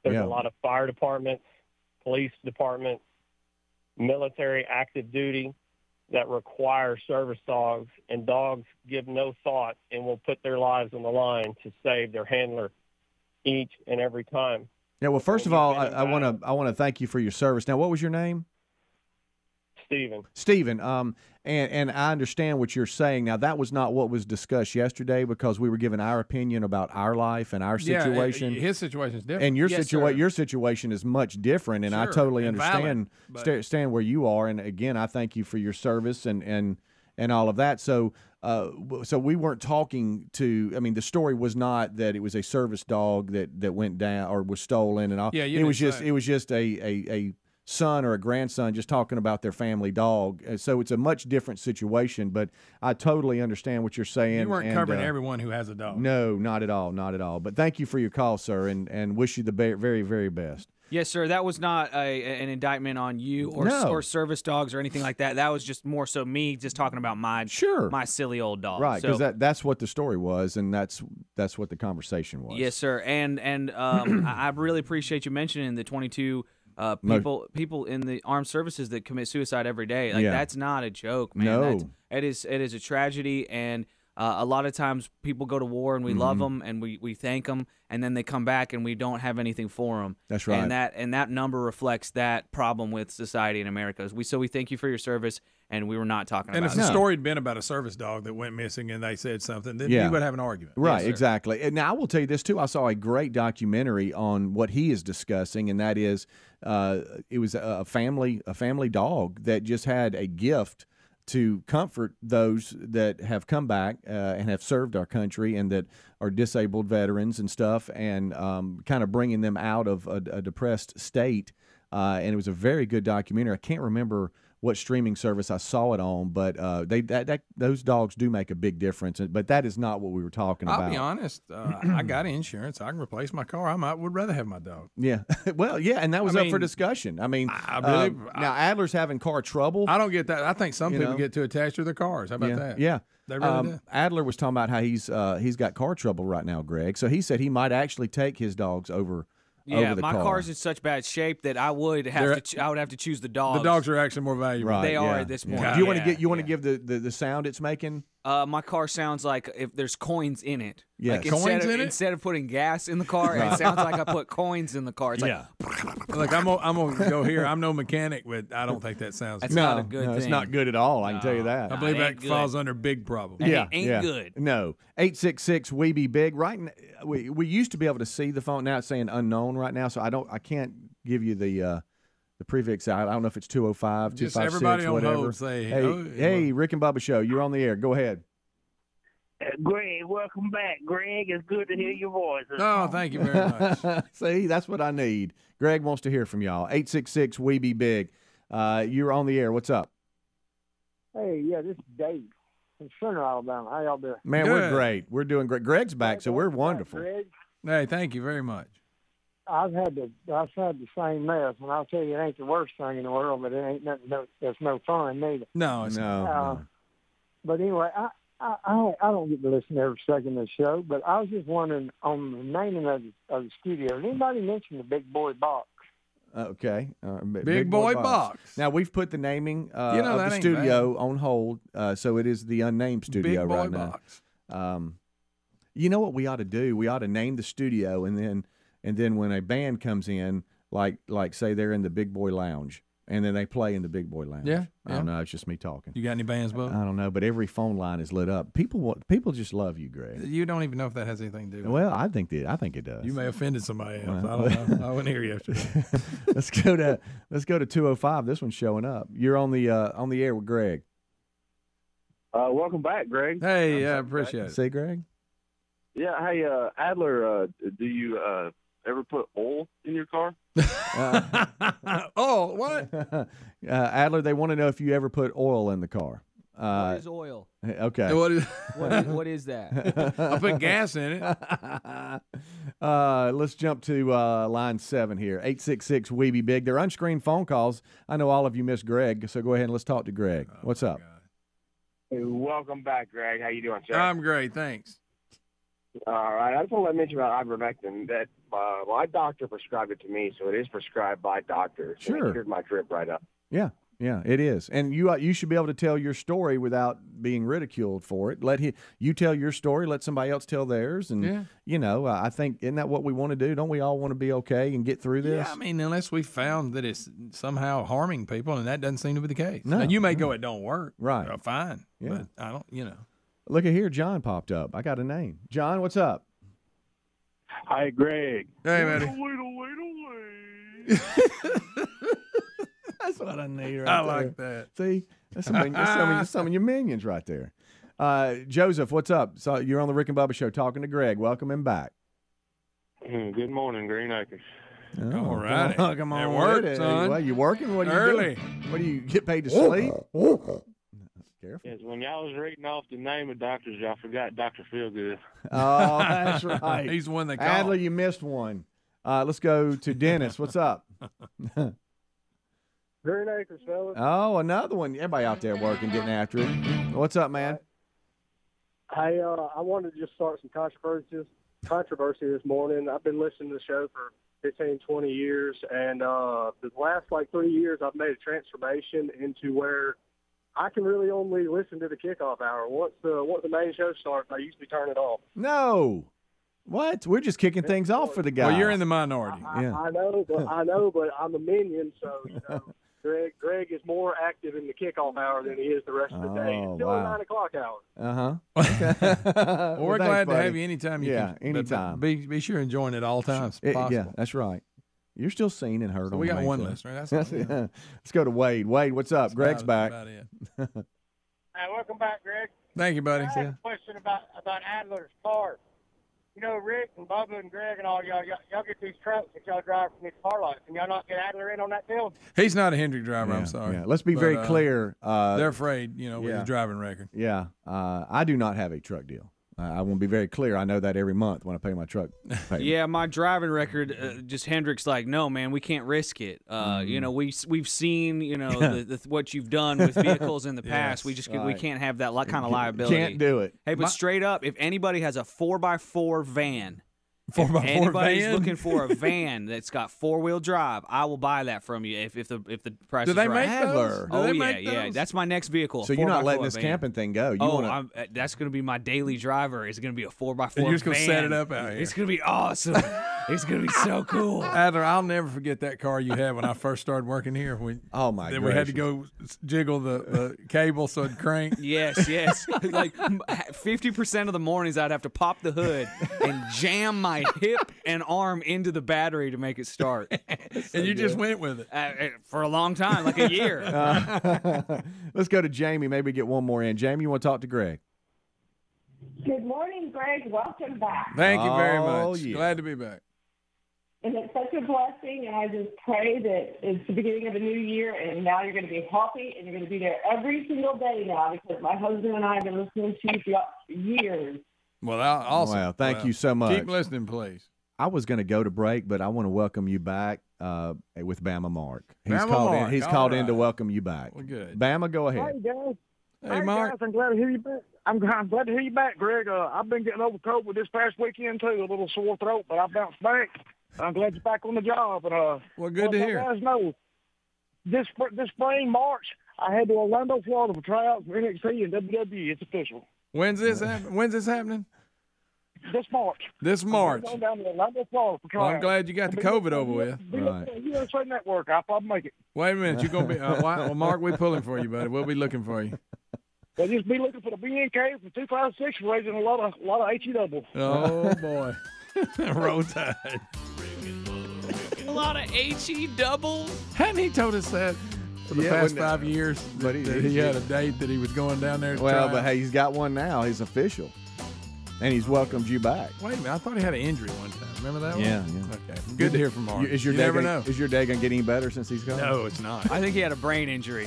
S17: There's a lot of fire departments, police departments, military active duty that require service dogs, and dogs give no thought and will put their lives on the line to save their handler each and every time.
S1: Yeah. Well, first of all, I want to thank you for your service. Now, what was your name?
S17: Stephen.
S1: And I understand what you're saying. Now, that was not what was discussed yesterday because we were giving our opinion about our life and our situation.
S2: Yeah, his situation is different.
S1: And your situation is much different, and I totally understand stand where you are. And again, I thank you for your service and all of that. So we weren't talking to. I mean, the story was not that it was a service dog that went down or was stolen and all.
S2: Yeah,
S1: it was just a son or a grandson just talking about their family dog. So it's a much different situation, but I totally understand what you're saying.
S2: You weren't covering everyone who has a dog.
S1: No, not at all, not at all. But thank you for your call, sir, and wish you the very, very best.
S3: Yes, sir. That was not an indictment on you or service dogs or anything like that. That was just more so me just talking about my silly old dog.
S1: Right, because that's what the story was, and that's what the conversation was.
S3: Yes, sir. And I really appreciate you mentioning the 22 people in the armed services that commit suicide every day. Like that's not a joke, man.
S1: No.
S3: It is a tragedy, and a lot of times people go to war and we love them and we thank them, and then they come back and we don't have anything for them.
S1: That's right.
S3: And that number reflects that problem with society in America. So we thank you for your service, and we were not talking about it.
S2: And if the story had been about a service dog that went missing and they said something, then you would have an argument.
S1: Right,
S3: Yes,
S1: exactly. And now I will tell you this too. I saw a great documentary on what he is discussing, and that is it was a family dog that just had a gift to comfort those that have come back and have served our country and that are disabled veterans and stuff, and kind of bringing them out of a depressed state. And it was a very good documentary. I can't remember what streaming service I saw it on, but those dogs do make a big difference. But that is not what we were talking about.
S2: I'll be honest. I got insurance. I can replace my car. Would rather have my dog.
S1: Yeah. Well, yeah, and that was up for discussion. I mean, now Adler's having car trouble.
S2: I don't get that. I think some people get too attached to their cars. How about that?
S1: Yeah.
S2: They really do.
S1: Adler was talking about how he's got car trouble right now, Greg. So he said he might actually take his dogs over.
S3: Yeah, my car's in such bad shape that I would have to choose the dogs.
S2: The dogs are actually more valuable.
S1: Right,
S3: they are at this point.
S1: Do you want to give the sound it's making?
S3: My car sounds like if there's coins in it.
S1: Yes.
S3: Like
S2: coins in it?
S3: Instead of putting gas in the car, it sounds like I put coins in the car. It's like,
S2: Look, I'm gonna go here. I'm no mechanic, but I don't think that sounds.
S3: That's not a good thing.
S1: It's not good at all. I can tell you that.
S2: I believe that falls under big problem.
S3: It ain't good.
S1: No. 866 we be big. Right. We used to be able to see the phone. Now it's saying unknown right now, so I can't give you the prefix. I don't know if it's 205, 256,
S2: everybody on
S1: whatever.
S2: hold say,
S1: hey, Rick and Bubba show. You're on the air. Go ahead.
S18: Greg, welcome back. Greg, it's good to hear your voice.
S2: Oh, thank you very much.
S1: See, that's what I need. Greg wants to hear from y'all. 866 we be big. You're on the air. What's up?
S19: Hey, yeah, this is Dave from Center, Alabama. How y'all doing?
S1: Man, we're great. We're doing great. Greg's back, so we're wonderful.
S19: Greg,
S2: Hey, thank you very much.
S19: I've had the same mess, and I'll tell you, it ain't the worst thing in the world, but it ain't nothing. There's no fun neither.
S2: No, it's
S1: no.
S19: But anyway, I don't get to listen every second of the show, but I was just wondering on the naming of the studio. Did anybody mention the Big Boy Box?
S1: Okay.
S2: Big Boy Box.
S1: Now, we've put the naming of
S2: that
S1: the
S2: ain't
S1: studio on hold, so it is the unnamed studio
S2: Big Boy
S1: right
S2: Box.
S1: now. You know what we ought to do? We ought to name the studio, and then when a band comes in, like say they're in the Big Boy Lounge, and then they play in the Big Boy Lounge.
S2: Yeah.
S1: I don't know. It's just me talking.
S2: You got any bands, Bubba?
S1: I don't know, but every phone line is lit up. People just love you, Greg.
S2: You don't even know if that has anything to do with it.
S1: Well, I think it does.
S2: You may have offended somebody else.
S1: Well,
S2: I don't know. I wasn't here yesterday.
S1: Let's go to 205. This one's showing up. You're on the air with Greg.
S18: Welcome back, Greg.
S2: Hey, I appreciate it.
S1: Say, Greg.
S18: Yeah, hey, Adler, do you
S20: ever put oil in your car?
S2: Oh, what?
S1: Adler, they want to know if you ever put oil in the car.
S3: What is oil?
S1: Okay.
S3: What is that?
S2: I put gas in it.
S1: Let's jump to line 7 here. 866-WEBE-BIG. They're unscreened phone calls. I know all of you miss Greg, so go ahead and let's talk to Greg. What's up?
S18: Hey, welcome back, Greg. How you doing, sir?
S2: I'm great, thanks.
S18: All right. I just want to mention about ivermectin that my doctor prescribed it to me, so it is prescribed by doctors.
S1: Sure.
S18: And it cleared my trip right up.
S1: Yeah, it is. And you should be able to tell your story without being ridiculed for it. You tell your story, let somebody else tell theirs. And, I think, isn't that what we want to do? Don't we all want to be okay and get through this?
S2: Yeah, I mean, unless we found that it's somehow harming people, and that doesn't seem to be the case.
S1: No.
S2: Now, you may go, it don't work.
S1: Right.
S2: Fine.
S1: Yeah.
S2: But I don't,
S1: Look at here, John popped up. I got a name. John, what's up?
S20: Hi, Greg.
S2: Hey, buddy.
S20: Wait.
S1: That's what I need right
S2: I
S1: there.
S2: like that.
S1: See? That's some of your minions right there. Joseph, what's up? So you're on the Rick and Bubba Show talking to Greg. Welcome him back.
S20: Good morning, Green Acres.
S1: Oh,
S2: all right.
S1: Come on.
S2: It worked, son.
S1: Well, you working? What are you
S2: Early.
S1: doing? What do you get paid to sleep? Careful.
S20: Yes, when y'all was reading off the name of doctors, y'all forgot Dr. Feelgood.
S1: Oh, that's right.
S2: He's the one they call.
S1: Adler, you missed one. Let's go to Dennis. What's up?
S21: Green Acres, fellas.
S1: Oh, another one. Everybody out there working, getting after it. What's up, man?
S21: Hey, I wanted to just start some controversy this morning. I've been listening to the show for 15, 20 years, and the last 3 years I've made a transformation into where I can really only listen to the kickoff hour. Once the main show starts, I usually turn it off.
S1: No. What? We're just kicking things off for the guy.
S2: Well, you're in the minority.
S21: I know, but I'm a minion, so Greg is more active in the kickoff hour than he is the rest of the day. It's still a 9 o'clock hour.
S2: Well, we're
S1: thanks,
S2: glad to
S1: buddy.
S2: have you anytime you can.
S1: Anytime.
S2: Be sure and join at all times possible.
S1: Yeah, that's right. You're still seen and heard
S2: So
S1: on
S2: we
S1: the
S2: got
S1: main
S2: one
S1: show.
S2: listener. That's
S1: Let's go to Wade. Wade, what's up? Greg's back.
S2: About it.
S21: Hey, welcome back, Greg.
S2: Thank you, buddy.
S21: I have a question about Adler's car. You know, Rick and Bubba and Greg and all y'all get these trucks that y'all drive from these car lots, and y'all not get Adler in on that deal?
S2: He's not a Hendrick driver. I'm sorry.
S1: Yeah. Let's be very clear.
S2: They're afraid, with his driving record.
S1: Yeah. I do not have a truck deal. I want to be very clear. I know that every month when I pay my truck payment.
S3: Yeah, my driving record, just Hendrick's like, no, man, we can't risk it. We've seen, what you've done with vehicles in the past.
S1: Yes,
S3: We can't have that kind of liability.
S1: Can't do it.
S3: Hey, but straight up, if anybody has a 4x4 van,
S2: 4x4
S3: anybody's
S2: van?
S3: looking for a van that's got 4-wheel drive, I will buy that from you if the price
S2: Do
S3: is
S2: they
S3: right.
S2: make those?
S3: Oh,
S2: Do they
S3: yeah,
S2: make
S3: yeah.
S2: those?
S3: That's my next vehicle.
S1: So you're not
S3: 4x4
S1: letting this
S3: van.
S1: camping thing go.
S3: That's going to be my daily driver. It's going to be a 4x4
S2: And you're just
S3: van.
S2: gonna set it up out here.
S3: It's going to be awesome. It's going to be so cool.
S2: Adler, I'll never forget that car you had when I first started working here. Then we had to go jiggle the cable so it cranked.
S3: Yes. Like 50% of the mornings, I'd have to pop the hood and jam my hip and arm into the battery to make it start.
S2: And you just went with it
S3: for a long time, like a year.
S1: Let's go to Jamie. Maybe get one more in. Jamie, you want to talk to Greg?
S22: Good morning, Greg. Welcome back.
S2: Thank you very much.
S1: Yeah.
S2: Glad to be back.
S22: And it's such a blessing, and I just pray that it's the beginning of a new year, and now you're going to be healthy, and you're going to be there every single day now, because my husband and I have been listening to you for years.
S2: Well, awesome.
S1: Well, thank you so much.
S2: Keep listening, please.
S1: I was going to go to break, but I want to welcome you back with Bama Mark. He's called in to welcome you back.
S2: Well, good.
S1: Bama, go ahead.
S21: Hey, guys.
S2: Hey, Mark.
S21: Guys, I'm glad to hear you back. I'm glad to hear you back, Greg. I've been getting over COVID this past weekend, too, a little sore throat, but I bounced back. I'm glad you're back on the job. And,
S2: well, good to hear.
S21: Guys know, this spring, March, I head to Orlando, Florida for tryouts for NXT and WWE. It's official.
S2: When's this happening?
S21: This March.
S2: This March.
S21: I'm going down to Orlando, Florida for tryouts.
S2: Well, I'm glad you got the COVID over with.
S21: Right. USA Network. I'll probably make it.
S2: Wait a minute. You're going to be well, Mark, we're pulling for you, buddy. We'll be looking for you.
S21: They'll just be looking for the BNK from 256, raising a lot of HE double.
S2: Oh, boy. Roll Tide.
S3: A lot of HE doubles.
S2: Hadn't he told us that for the past 5 years that he had a date that he was going down there to
S1: Well,
S2: try
S1: but hey, he's got one now. He's official. And he's welcomed you back.
S2: Wait a minute, I thought he had an injury one time. Remember that one?
S1: Yeah.
S2: Okay, good to hear from Mark.
S1: Is your
S2: you
S1: day
S2: never
S1: gonna,
S2: know.
S1: Is your day going to get any better since he's gone?
S2: No, it's not.
S3: I think he had a brain injury.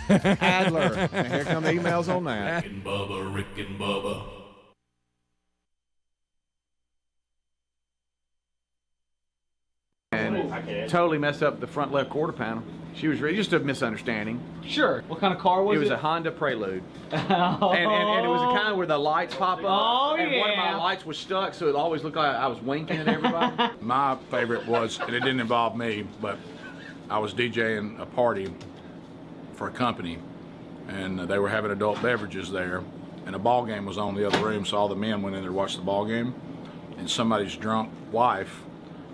S1: Adler. And here come the emails on that.
S12: Rick and Bubba, Rick and Bubba.
S15: And totally messed up the front left quarter panel. She was really just a misunderstanding.
S5: Sure. What kind of car was it?
S15: It was a Honda Prelude. And it was the kind where the lights pop up.
S5: Oh,
S15: and one of
S5: yeah.
S15: my lights was stuck, so it always looked like I was winking at everybody.
S4: My favorite was, and it didn't involve me, but I was DJing a party for a company, and they were having adult beverages there, and a ball game was on in the other room, so all the men went in there to watch the ball game, and somebody's drunk wife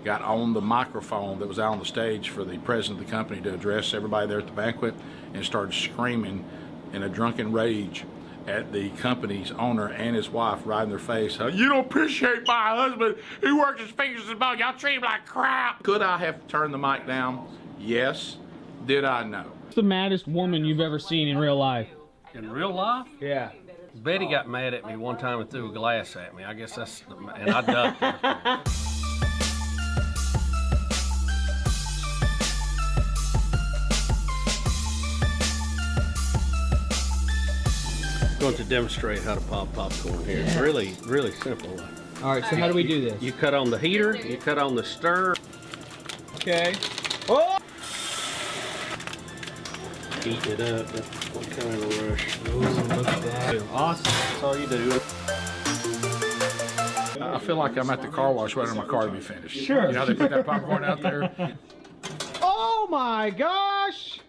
S4: got on the microphone that was out on the stage for the president of the company to address everybody there at the banquet, and started screaming in a drunken rage at the company's owner and his wife right in their face. You don't appreciate my husband. He works his fingers and bones. Y'all treat him like crap. Could I have turned the mic down? Yes. Did I? No.
S5: What's the maddest woman you've ever seen in real life?
S10: In real life?
S5: Yeah.
S10: Betty got mad at me one time and threw a glass at me. I guess that's, and I ducked her. Going to demonstrate how to pop popcorn here. It's really, really simple.
S5: All right, so how do we do this?
S10: You cut on the heater, you cut on the stir.
S5: Okay. Oh!
S10: Heat it up. That's what kind of a rush.
S5: Ooh, look at that. Awesome.
S10: That's all you do.
S4: I feel like I'm at the car wash waiting for my car to be finished.
S5: Sure.
S4: You know how they put that popcorn out there?
S5: Oh my gosh!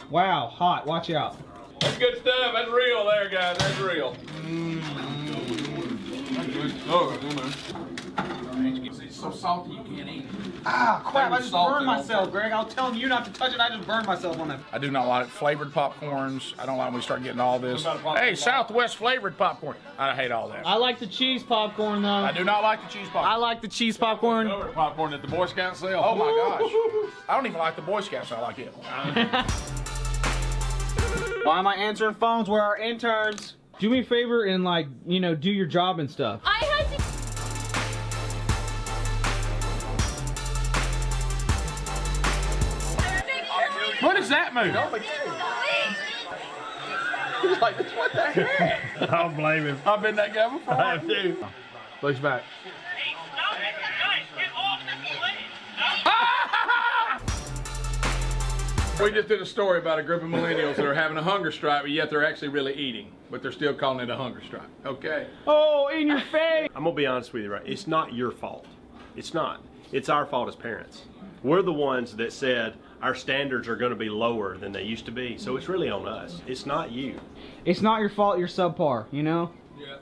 S5: Wow, hot. Watch out.
S7: That's good stuff. That's real there, guys. That's real.
S4: It's so salty you can't eat.
S5: Ah, crap, I just burned myself,
S4: on
S5: Greg. I was telling you not to touch it. I just burned myself on that.
S4: I do not like flavored popcorns. I don't like when we start getting all this. Hey, Southwest flavored popcorn. I hate all that.
S5: I like the cheese popcorn, though.
S4: I do not like the cheese popcorn.
S5: I like the cheese popcorn.
S7: Popcorn that the Boy Scouts sell.
S4: Oh my gosh. I don't even like the Boy Scouts. I like it.
S5: Why am I answering phones? We're our interns. Do me a favor and, like, you know, do your job and stuff.
S9: I had to.
S7: What is that move?
S4: Like, what the heck?
S7: I don't blame him. I've been that guy before. I have too.
S4: Push back.
S7: We just did a story about a group of millennials that are having a hunger strike, but yet they're actually really eating, but they're still calling it a hunger strike. Okay.
S5: Oh, in your face!
S16: I'm gonna be honest with you, right? It's not your fault. It's not. It's our fault as parents. We're the ones that said our standards are gonna be lower than they used to be, so it's really on us. It's not you.
S5: It's not your fault you're subpar, you know?
S7: Yeah,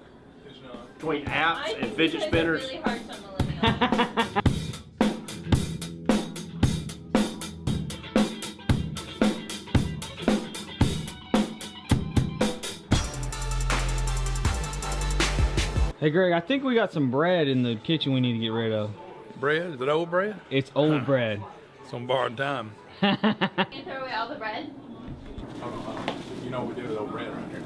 S7: it's not.
S16: Between apps and fidget spinners.
S9: Really hard on millennials.
S5: Hey, Greg, I think we got some bread in the kitchen we need to get rid of.
S7: Bread? Is it old bread?
S5: It's old bread.
S7: It's on borrowed time.
S9: Can you throw away all the bread?
S4: You know what we do with old bread right here.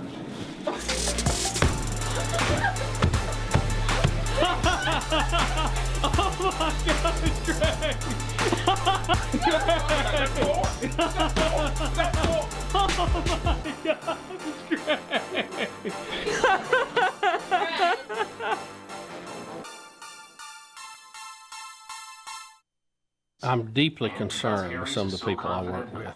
S5: Oh my gosh, Greg! Oh my gosh, Greg!
S10: I'm deeply concerned with some of the people I work with.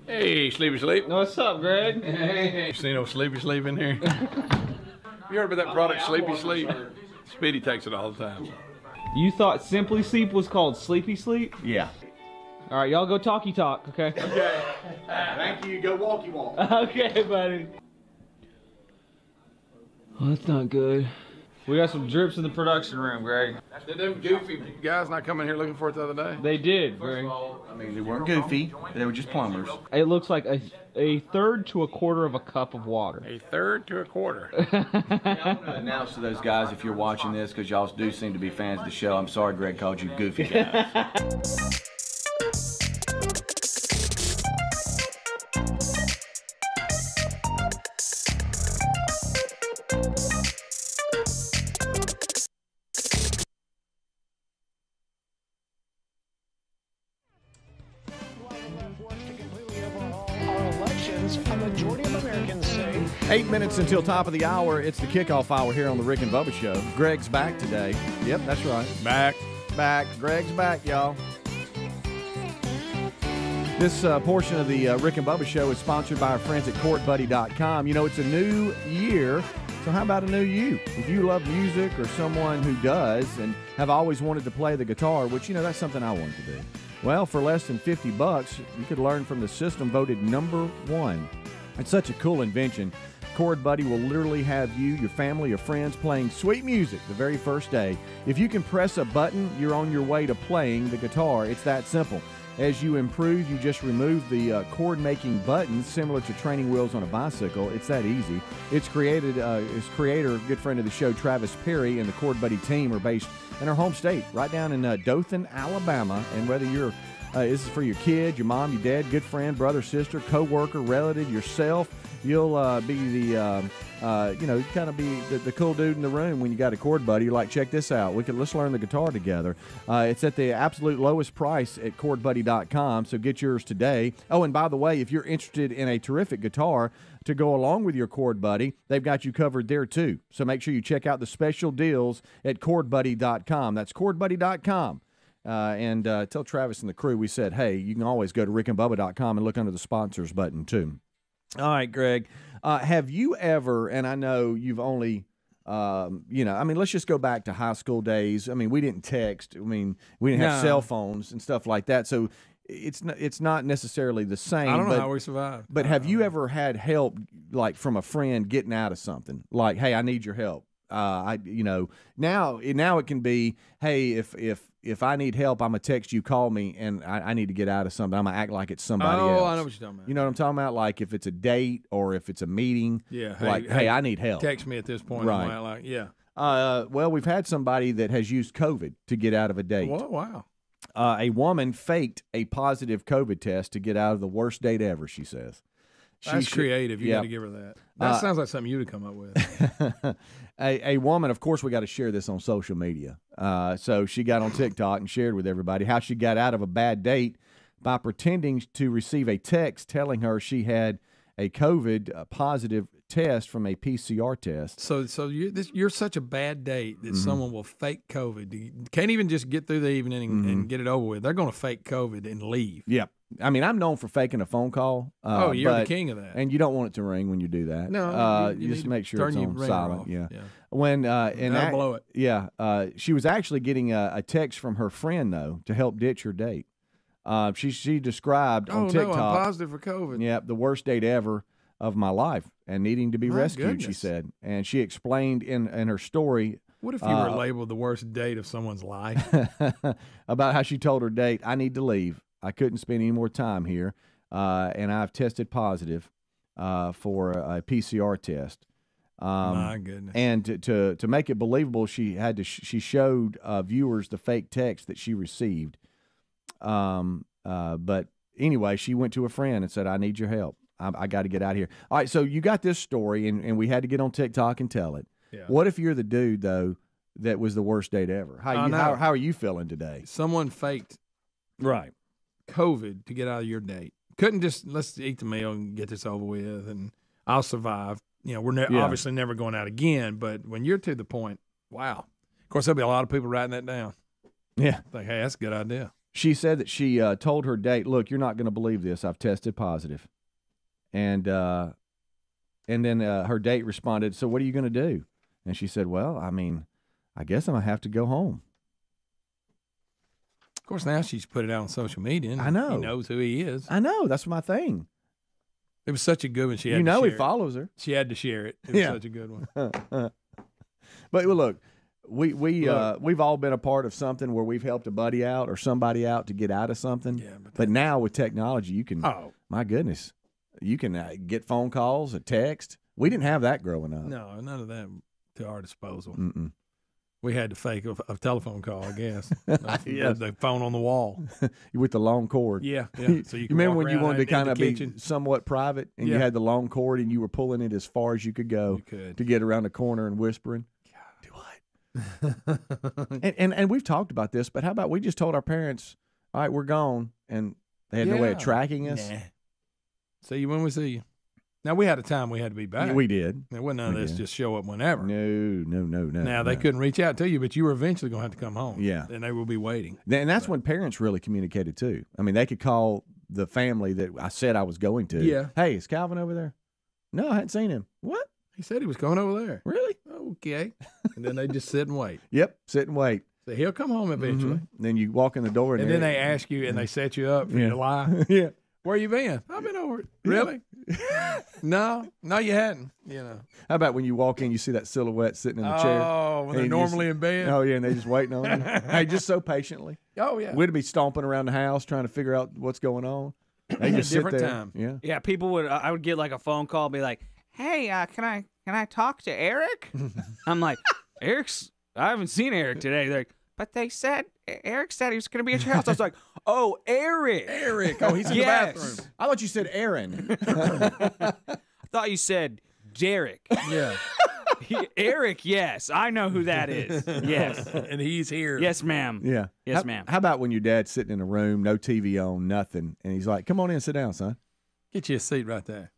S7: Hey, Sleepy Sleep.
S5: What's up, Greg?
S7: Hey. You seen no Sleepy Sleep in here? You heard about that product, Sleepy Sleep? Speedy takes it all the time.
S5: You thought Simply Sleep was called Sleepy Sleep?
S15: Yeah.
S5: All right, y'all go talky talk, okay?
S15: Okay. Thank you. Go walkie walk.
S5: Okay, buddy. Oh, that's not good. We got some drips in the production room, Greg.
S7: Did them goofy guys not come in here looking for it the other day?
S5: They did, Greg.
S15: I mean, they weren't goofy. They were just plumbers.
S5: It looks like a third to a quarter of a cup of water.
S7: A third to a quarter.
S15: I want to announce to those guys, if you're watching this, because y'all do seem to be fans of the show, I'm sorry Greg called you goofy guys.
S11: Our elections, a majority of Americans say
S1: 8 minutes until top of the hour. It's the kickoff hour here on the Rick and Bubba Show. Greg's back today. Yep, that's right.
S2: Back.
S1: Greg's back, y'all. This portion of the Rick and Bubba Show is sponsored by our friends at CourtBuddy.com. You know, it's a new year, so how about a new you? If you love music or someone who does and have always wanted to play the guitar, which, you know, that's something I wanted to do. Well, for less than $50, you could learn from the system voted #1. It's such a cool invention. Chord Buddy will literally have you, your family, or friends playing sweet music the very first day. If you can press a button, you're on your way to playing the guitar. It's that simple. As you improve, you just remove the chord-making buttons, similar to training wheels on a bicycle. It's that easy. It's created, its creator, good friend of the show, Travis Perry, and the Chord Buddy team are based in our home state, right down in Dothan, Alabama. And whether you're, this is for your kid, your mom, your dad, good friend, brother, sister, co-worker, relative, yourself, you'll be the, you know, kind of be the cool dude in the room when you got a Chord Buddy. You're like, check this out. Let's learn the guitar together. It's at the absolute lowest price at ChordBuddy.com, so get yours today. Oh, and by the way, if you're interested in a terrific guitar to go along with your Chord Buddy, they've got you covered there too. So make sure you check out the special deals at ChordBuddy.com. That's ChordBuddy.com. And tell Travis and the crew we said, hey, you can always go to RickandBubba.com and look under the sponsors button too. All right, Greg, have you ever, and I know you've only, you know, I mean, let's just go back to high school days. I mean, we didn't text. I mean, we didn't have cell phones and stuff like that. So it's not necessarily the same.
S2: I don't know how we survived.
S1: But have you ever had help, like from a friend getting out of something? Like, hey, I need your help. You know, now it can be, hey, if I need help, I'm gonna text you, call me, and I need to get out of something. I'm gonna act like it's somebody else.
S2: Oh, I know what you're talking about.
S1: You know what I'm talking about? Like if it's a date or if it's a meeting.
S2: Yeah.
S1: Like, hey, I need help.
S2: Text me at this point.
S1: Right.
S2: Like, yeah.
S1: Well, we've had somebody that has used COVID to get out of a date.
S2: What? Wow.
S1: A woman faked a positive COVID test to get out of the worst date ever, she says.
S2: That's creative. You got to give her that. That sounds like something you'd have come up with.
S1: A woman, of course, we got to share this on social media. So she got on TikTok and shared with everybody how she got out of a bad date by pretending to receive a text telling her she had a COVID positive test from a PCR test.
S2: So you're such a bad date that someone will fake COVID. You can't even just get through the evening and get it over with. They're going to fake COVID and leave.
S1: Yep. I mean, I'm known for faking a phone call.
S2: You're the king of that.
S1: And you don't want it to ring when you do that.
S2: No,
S1: you just make sure it's on silent. Yeah.
S2: When blow it.
S1: Yeah. She was actually getting a text from her friend though to help ditch her date. She described on TikTok.
S2: No, I'm positive for COVID.
S1: Yeah, the worst date ever of my life and needing to be rescued.
S2: Goodness.
S1: She said, and she explained in her story.
S2: What if you were labeled the worst date of someone's life?
S1: About how she told her date, I need to leave. I couldn't spend any more time here, and I've tested positive for a PCR test.
S2: My goodness!
S1: And to make it believable, she showed viewers the fake text that she received. But anyway, she went to a friend and said, "I need your help. I got to get out of here." All right, so you got this story, and we had to get on TikTok and tell it.
S2: Yeah.
S1: What if you're the dude though that was the worst date ever? How are you feeling today?
S2: Someone faked COVID to get out of your date. Couldn't just let's eat the meal and get this over with, and I'll survive. You know, we're obviously never going out again. But when you're to the point, wow. Of course, there'll be a lot of people writing that down.
S1: Yeah,
S2: like, hey, that's a good idea.
S1: She said that she told her date, "Look, you're not going to believe this. I've tested positive," and then her date responded, "So what are you going to do?" And she said, "Well, I mean, I guess I'm gonna have to go home."
S2: Of course, now she's put it out on social media. And
S1: I know.
S2: He knows who he is.
S1: I know. That's my thing.
S2: It was such a good one. She had
S1: he
S2: to share
S1: follows her.
S2: She had to share it. It was such a good one.
S1: But look, we've all been a part of something where we've helped a buddy out or somebody out to get out of something. Yeah, but now with technology, you can. Oh my goodness, you can get phone calls, a text. We didn't have that growing up.
S2: No, none of that to our disposal. We had to fake a telephone call, I guess.
S1: Yes.
S2: The phone on the wall
S1: with the long cord.
S2: Yeah. So you
S1: remember when you wanted to kind of be somewhat private, and you had the long cord, and you were pulling it as far as you could go to get around the corner and whispering. and we've talked about this, but how about we just told our parents, all right, we're gone, and they had no way of tracking us.
S2: Nah. See you when we see you. Now, we had a time we had to be back.
S1: We did.
S2: There wasn't none of this just show up whenever.
S1: No.
S2: Now, they couldn't reach out to you, but you were eventually going to have to come home.
S1: Yeah.
S2: And they will be waiting.
S1: And that's when parents really communicated, too. I mean, they could call the family that I said I was going to.
S2: Yeah.
S1: Hey, is Calvin over there? No, I hadn't seen him. What?
S2: He said he was going over there.
S1: Really?
S2: Okay. And then they just sit and wait.
S1: Yep, sit and wait.
S2: So he'll come home eventually.
S1: Then you walk in the door.
S2: And then they ask you, and they set you up for you to lie.
S1: Yeah.
S2: Where you been? I've been over it. Really? No, you hadn't. You know.
S1: How about when you walk in, you see that silhouette sitting in the chair?
S2: Oh, when they're normally in bed.
S1: Oh, yeah, and they're just waiting on you. Hey, just so patiently.
S2: Oh, yeah.
S1: We'd be stomping around the house trying to figure out what's going on. They just sit
S2: Different
S1: there.
S2: time.
S1: Yeah.
S3: Yeah, people would. I would get like a phone call, and be like, "Hey, can I talk to Eric?" I'm like, "Eric's. I haven't seen Eric today." They're like, "But they said Eric said he was going to be at your house." I was like, "Oh, Eric.
S2: Eric. Oh, he's in the bathroom."
S1: I thought you said Aaron.
S3: I thought you said Derek.
S2: Yeah.
S3: Eric, yes. I know who that is. Yes.
S2: And he's here.
S3: Yes, ma'am.
S1: Yeah.
S3: Yes, ma'am.
S1: How about when your dad's sitting in a room, no TV on, nothing, and he's like, "Come on in, sit down, son."
S2: Get you a seat right there.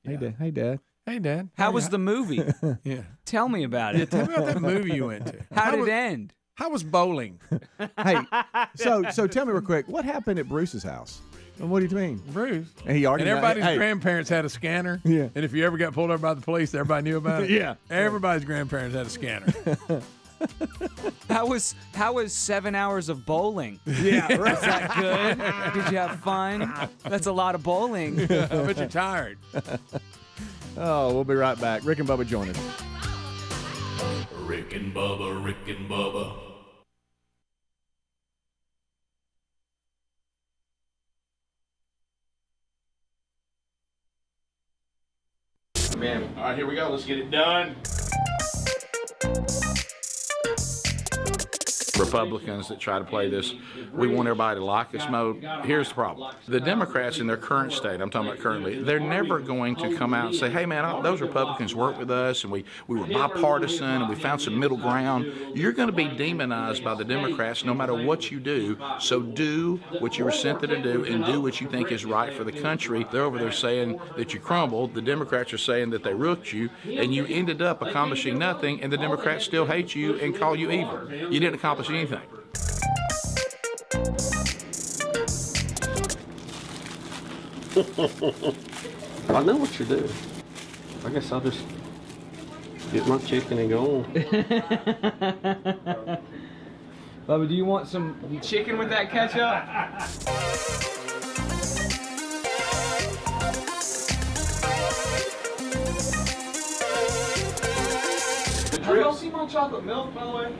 S1: Hey, Dad. Hey, Dad.
S2: Hey, Dad.
S3: How was the movie?
S2: Yeah.
S3: Tell me about it.
S2: Yeah, tell me about that movie you went to.
S3: How did it end?
S2: How was bowling?
S1: Hey, so tell me real quick, what happened at Bruce's house? What do you mean?
S2: Bruce.
S1: And he argued.
S2: And everybody's grandparents had a scanner.
S1: Yeah.
S2: And if you ever got pulled over by the police, everybody knew about it.
S1: Yeah.
S2: Everybody's grandparents had a scanner.
S3: How was 7 hours of bowling?
S1: Yeah, right.
S3: Was that good? Did you have fun? That's a lot of bowling.
S2: I bet you're tired.
S1: Oh, we'll be right back. Rick and Bubba join us.
S12: Rick and Bubba, Rick and Bubba.
S4: Man, all right, here we go. Let's get it done. Republicans that try to play this, we want everybody to like us mode. Here's the problem. The Democrats in their current state, I'm talking about currently, they're never going to come out and say, hey, man, those Republicans worked with us, and we were bipartisan, and we found some middle ground. You're going to be demonized by the Democrats no matter what you do, so do what you were sent there to do and do what you think is right for the country. They're over there saying that you crumbled. The Democrats are saying that they rooked you, and you ended up accomplishing nothing, and the Democrats still hate you and call you evil. You didn't accomplish anything.
S10: I know what you're doing. I guess I'll just get my chicken and go on.
S5: Bubba, do you want some chicken with that ketchup? Have y'all seen my chocolate milk, by the way?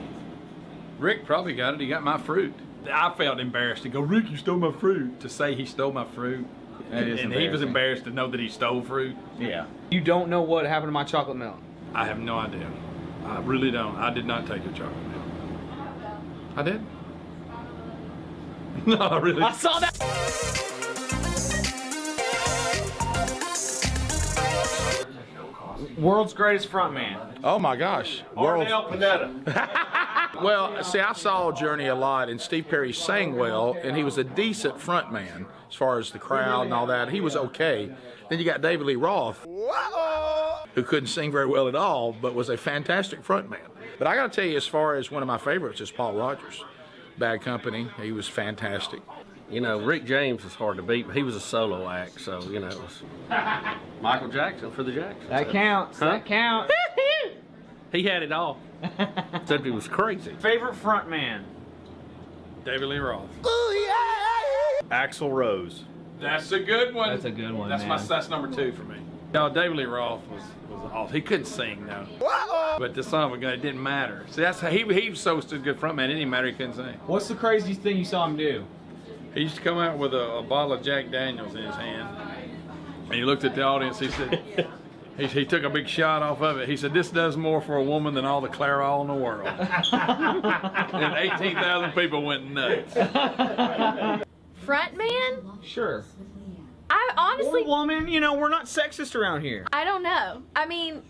S7: Rick probably got it. He got my fruit. I felt embarrassed to go, Rick, you stole my fruit. To say he stole my fruit. And he was embarrassed to know that he stole fruit.
S5: Yeah. You don't know what happened to my chocolate milk?
S7: I have no idea. I really don't. I did not take your chocolate milk. I did? No, I really.
S5: I saw that. World's greatest frontman.
S4: Oh my gosh.
S5: Arnel Pineda.
S4: Well, see, I saw Journey a lot, and Steve Perry sang well, and he was a decent front man as far as the crowd and all that. He was okay. Then you got David Lee Roth, who couldn't sing very well at all, but was a fantastic front man. But I got to tell you, as far as one of my favorites is Paul Rogers. Bad Company. He was fantastic.
S10: You know, Rick James was hard to beat, but he was a solo act, so, you know, it was Michael Jackson for the Jacksons.
S5: That counts. Huh? That counts.
S10: He had it all. Except he was crazy.
S5: Favorite frontman?
S7: David Lee Roth.
S16: Axl Rose.
S7: That's a good one.
S5: That's a good one,
S7: That's
S5: man.
S7: that's number 2 for me. No, David Lee Roth was awesome. He couldn't sing, though. But the son of a gun, it didn't matter. See, that's how he was so good front man. It didn't matter he couldn't sing.
S5: What's the craziest thing you saw him do?
S7: He used to come out with a bottle of Jack Daniels in his hand, and he looked at the audience. He said, he took a big shot off of it. He said, "This does more for a woman than all the Clairol in the world." And 18,000 people went nuts.
S9: Front man?
S5: Sure.
S9: I honestly.
S5: Or woman, you know, we're not sexist around here.
S9: I don't know. I mean,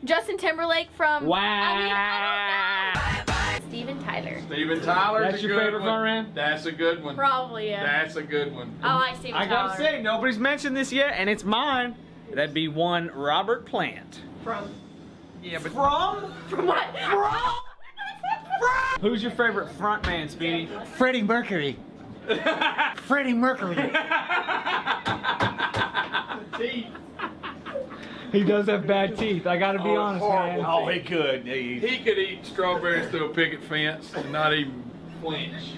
S9: Justin Timberlake from.
S5: Wow.
S9: I don't know. Steven Tyler.
S7: Steven Tyler's
S5: That's
S7: a
S5: your
S7: good
S5: favorite
S7: one.
S5: front man?
S7: That's a good one.
S9: Probably, yeah.
S7: That's a good one.
S9: I like Steven Tyler.
S5: I gotta say, nobody's mentioned this yet, and it's mine. That'd be one Robert Plant.
S9: From.
S7: Yeah, but
S9: From what? From.
S5: Who's your favorite front man, Speedy?
S8: Freddie Mercury. Freddie Mercury.
S5: He does have bad teeth. I gotta be honest, man.
S7: Oh, he could. He could eat strawberries through a picket fence and not even flinch.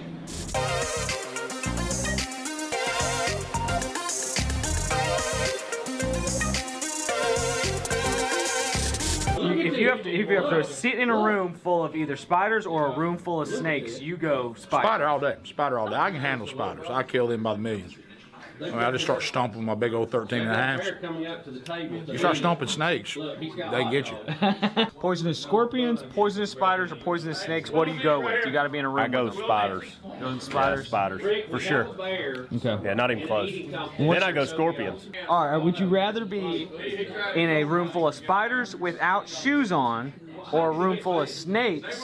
S3: If you have to sit in a room full of either spiders or a room full of snakes, you go spider.
S4: Spider all day. Spider all day. I can handle spiders. I kill them by the millions. I mean, I just start stomping my big old 13 and a half. You start stomping snakes, they get you.
S5: Poisonous scorpions, poisonous spiders, or poisonous snakes, what do you go with? You gotta be in a room.
S13: I go
S5: with them.
S13: spiders.
S5: Go with spiders?
S13: Yeah, spiders, for sure.
S5: Okay.
S13: Yeah, not even close. Then I go scorpions.
S5: All right, would you rather be in a room full of spiders without shoes on, or a room full of snakes,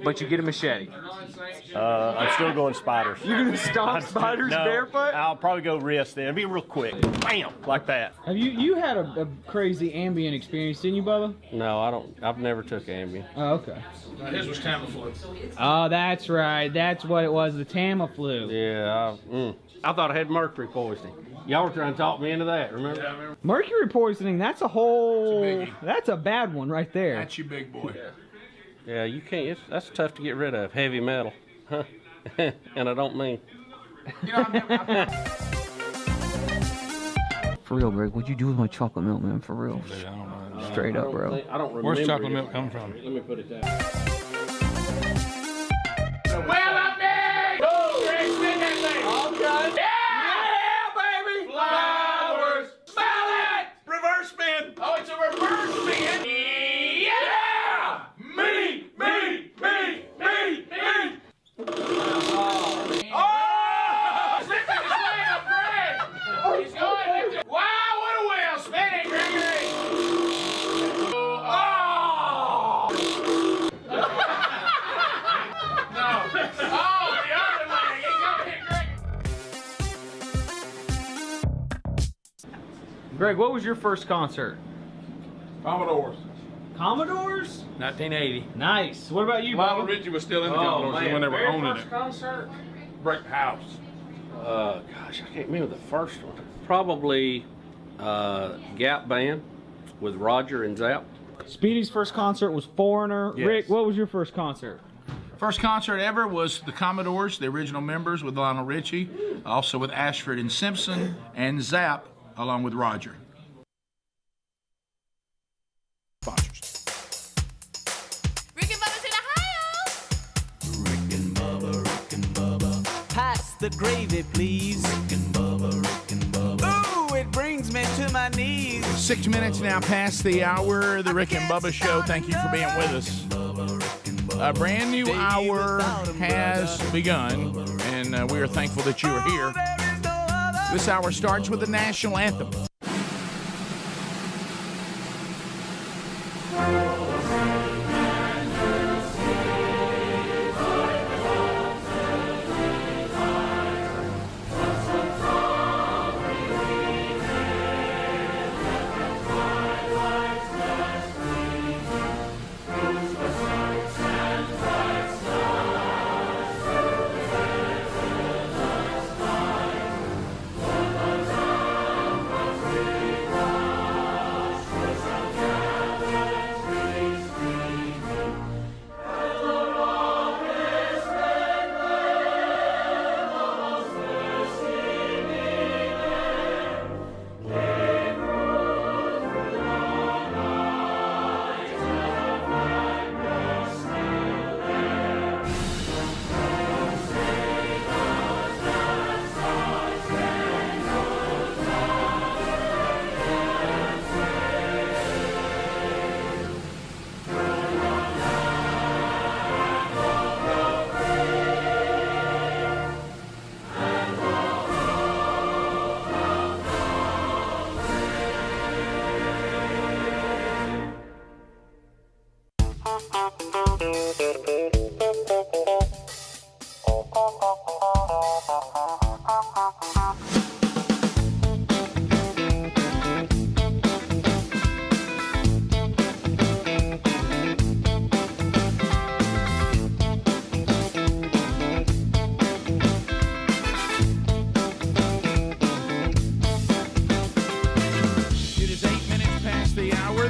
S5: but you get a machete?
S13: I'm still going spiders.
S5: You're gonna stomp spiders barefoot?
S13: I'll probably go wrist then. It'll be real quick. Bam! Like that.
S5: Have you had a crazy Ambien experience, didn't you, Bubba?
S10: No, I don't. I've never took Ambien.
S5: Oh, okay.
S4: His was Tamiflu.
S5: Oh, that's right. That's what it was, the Tamiflu.
S10: Yeah, I thought I had mercury poisoning. Y'all were trying to talk me into that, remember?
S4: Yeah, I remember.
S5: Mercury poisoning, that's a whole... That's a bad one right there.
S4: That's your big boy.
S10: Yeah, you can't. That's tough to get rid of. Heavy metal. Huh. And I don't mean.
S3: For real, Greg, what'd you do with my chocolate milk, man? For real.
S7: Dude, I don't know.
S3: Straight up, bro.
S10: I don't remember.
S7: Where's chocolate milk come from?
S10: Let me put it down.
S4: Well, up there! Go, Greg, spin that thing! All done. Yeah, baby! Flowers! Smell it! Reverse spin! Oh, it's a reverse spin! Yeah! Me! Oh! Slipping his way up, Greg! He's going to... Wow, what a wheel! Spin it, Gregory! Oh! No. Oh, the other leg! He's going to hit Greg!
S5: Greg, what was your first concert?
S7: Commodores.
S5: Commodores?
S7: 1980.
S5: Nice. What about you,
S7: Lionel
S5: Bob?
S7: Richie was still in the Commodores when they were owning it.
S5: Concert?
S7: Break house.
S10: Gosh, I can't remember the first one. Probably Gap Band with Roger and Zapp.
S5: Speedy's first concert was Foreigner.
S4: Yes.
S5: Rick, what was your first concert?
S4: First concert ever was the Commodores, the original members with Lionel Richie, also with Ashford and Simpson and Zapp, along with Roger.
S9: Rick and Bubba's in Ohio.
S12: Rick and Bubba.
S8: Pass the gravy, please.
S12: Rick and Bubba.
S8: Ooh, it brings me to my knees.
S4: 6 minutes now past the hour, the Rick and Bubba Show. Thank you for being with us. A brand new hour has begun, and we are thankful that you are here. This hour starts with the national anthem.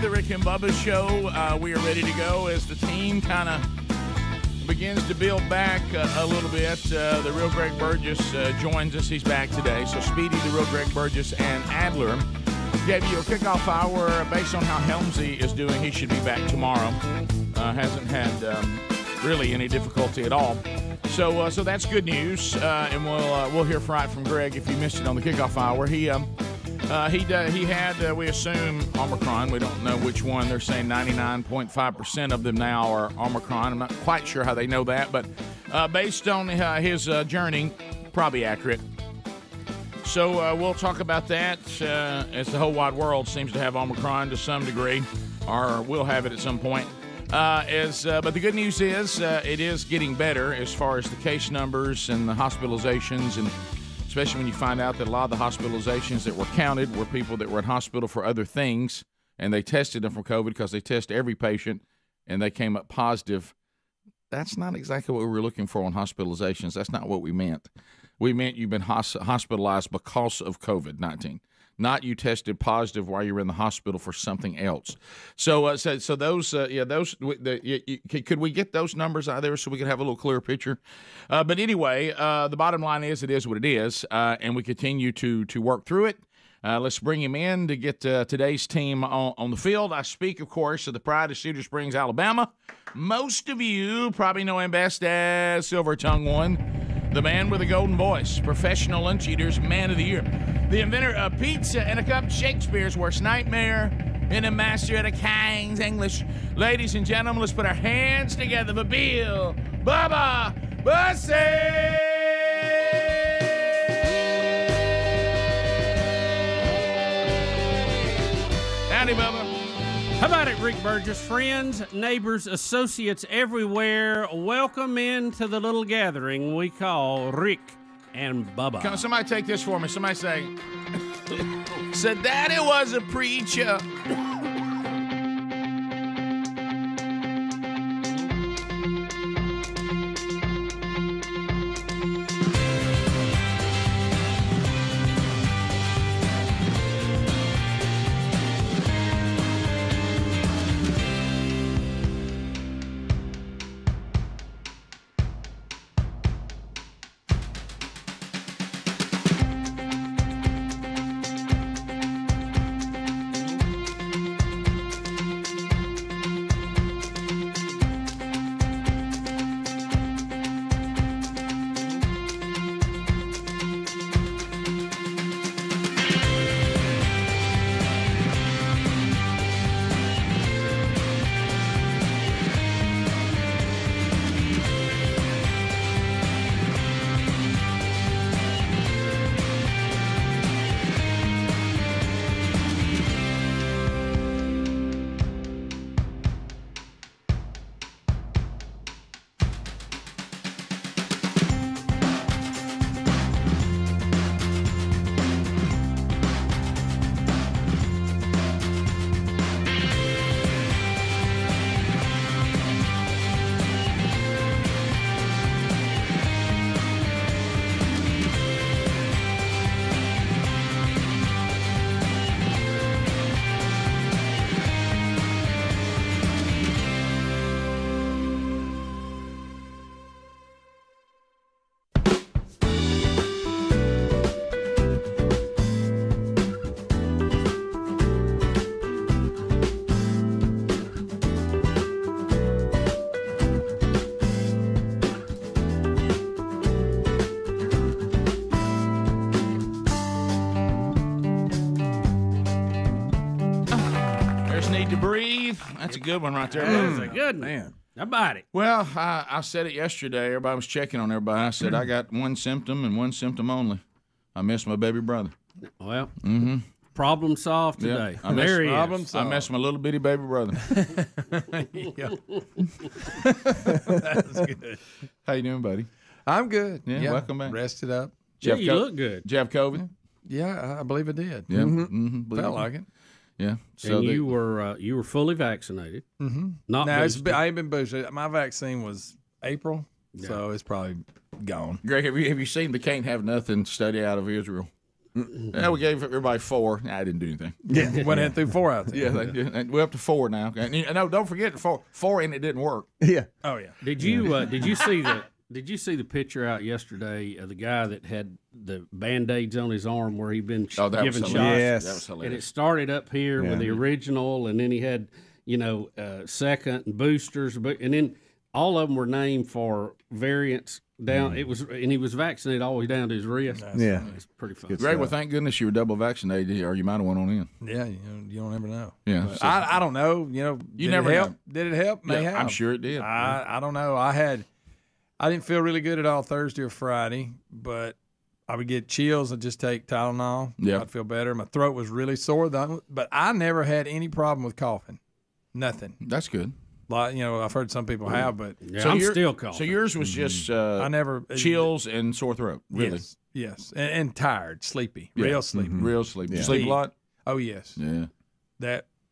S4: the Rick and Bubba Show. We are ready to go as the team kind of begins to build back a little bit. The real Greg Burgess joins us. He's back today. So Speedy, the real Greg Burgess, and Adler gave you a kickoff hour based on how Helmsy is doing. He should be back tomorrow. Hasn't had really any difficulty at all. So that's good news, and we'll hear from Greg if you missed it on the kickoff hour. He had, we assume, Omicron. We don't know which one. They're saying 99.5% of them now are Omicron. I'm not quite sure how they know that, but based on his journey, probably accurate. So we'll talk about that as the whole wide world seems to have Omicron to some degree, or will have it at some point. But the good news is it is getting better as far as the case numbers and the hospitalizations, and especially when you find out that a lot of the hospitalizations that were counted were people that were in hospital for other things, and they tested them for COVID because they test every patient, and they came up positive. That's not exactly what we were looking for on hospitalizations. That's not what we meant. We meant you've been hospitalized because of COVID-19. Not you tested positive while you were in the hospital for something else. So those, could we get those numbers out there so we could have a little clearer picture? But anyway, the bottom line is it is what it is, and we continue to work through it. Let's bring him in to get today's team on the field. I speak, of course, of the pride of Cedar Springs, Alabama. Most of you probably know him best as Silver Tongue One, the man with a golden voice, professional lunch eaters, man of the year, the inventor of pizza and a cup, Shakespeare's worst nightmare, and a master at a King's English. Ladies and gentlemen, let's put our hands together for Bill Bubba Bussey! Howdy, Bubba.
S6: How about it, Rick Burgess? Friends, neighbors, associates everywhere, welcome into the little gathering we call Rick and Bubba.
S4: Come on, somebody take this for me. Somebody say, said Daddy was a preacher. That's a good one right there.
S6: That's a good man. How about it?
S4: Well, I said it yesterday. Everybody was checking on everybody. I said, I got one symptom and one symptom only. I miss my baby brother.
S6: Well, problem solved today.
S4: I miss my little bitty baby brother.
S2: That's good.
S4: How you doing, buddy?
S2: I'm good.
S4: Yeah, welcome back.
S2: Rested up.
S6: Yeah, you look good.
S4: Did you have COVID?
S2: Yeah, I believe I did.
S4: Yeah,
S2: felt like it.
S4: Yeah.
S6: So and you were fully vaccinated. Not boosted.
S2: I ain't been boosted. My vaccine was April, so it's probably gone.
S4: Greg, have you seen the Can't Have Nothing study out of Israel?
S14: Yeah, we gave everybody 4. I didn't do anything.
S2: Yeah, went in through 4 out there.
S14: Yeah, we're up to 4 now. And, no, don't forget 4 and it didn't work.
S1: Yeah.
S2: Oh yeah.
S6: Did you see the picture out yesterday of the guy that had the Band-Aids on his arm where he'd been given shots?
S1: Yes.
S14: That was hilarious.
S6: And it started up here with the original, and then he had, second and boosters, and then all of them were named for variants down. It was, and he was vaccinated all the way down to his wrist.
S1: Yeah,
S6: it's pretty fun.
S14: Greg, well, thank goodness you were double vaccinated, or you might have went on in.
S2: Yeah, you don't ever know.
S14: Yeah,
S2: so, I don't know.
S14: You never
S2: help?
S14: know.
S2: Did it help? May have.
S14: I'm sure it did.
S2: I don't know. I didn't feel really good at all Thursday or Friday, but I would get chills and just take Tylenol.
S14: Yeah,
S2: I'd feel better. My throat was really sore, but I never had any problem with coughing. Nothing.
S14: That's good.
S2: Like, I've heard some people have, but
S6: so I'm still coughing.
S14: So yours was just
S2: I never
S14: chills and sore throat. Really?
S2: Yes, and tired, sleepy, real sleepy,
S14: real sleepy.
S2: Yeah.
S14: You sleep a lot?
S2: Oh yes.
S14: Yeah.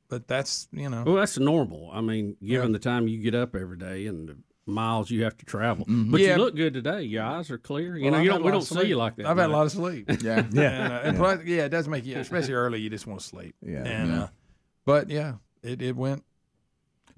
S2: But that's
S6: Well, that's normal. I mean, given the time you get up every day and the miles you have to travel. But you look good today. Your eyes are clear. We don't see you like that.
S2: I've had a lot of sleep.
S14: Yeah.
S2: It does make you, especially early, you just want to sleep.
S1: Yeah.
S2: And but yeah, it went.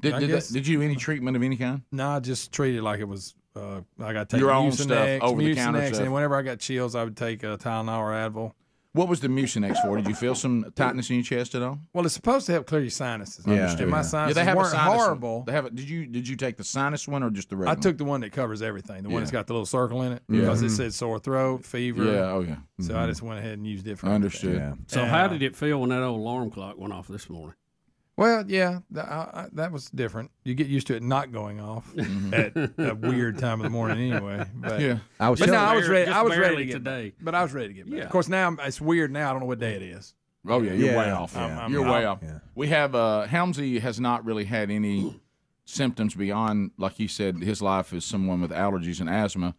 S14: Did you do any treatment of any kind?
S2: No, I just treated it like it was. I got to take
S14: your own
S2: Mucinex,
S14: stuff over the counter
S2: Mucinex,
S14: stuff.
S2: and whenever I got chills, I would take a Tylenol or Advil.
S14: What was the Mucinex for? Did you feel some tightness in your chest at all?
S2: Well, it's supposed to help clear your sinuses. And my sinuses
S14: they have
S2: weren't horrible.
S14: They have. Did you take the sinus one or just the regular?
S2: I took the one that covers everything. The one that's got the little circle in it because it said sore throat, fever.
S14: Yeah. Oh yeah.
S2: So I just went ahead and used it for
S14: Understood.
S2: everything.
S6: Yeah. So how did it feel when that old alarm clock went off this morning?
S2: Well, yeah, that was different. You get used to it not going off at a weird time of the morning, anyway. But
S14: yeah,
S2: I was ready. I was ready to get
S6: today,
S2: but I was ready to get back. Of course, now it's weird. Now I don't know what day it is.
S14: Oh yeah, you're way off. You're way off.
S1: Yeah.
S14: We have Helmsy has not really had any symptoms beyond, like he said, his life is someone with allergies and asthma.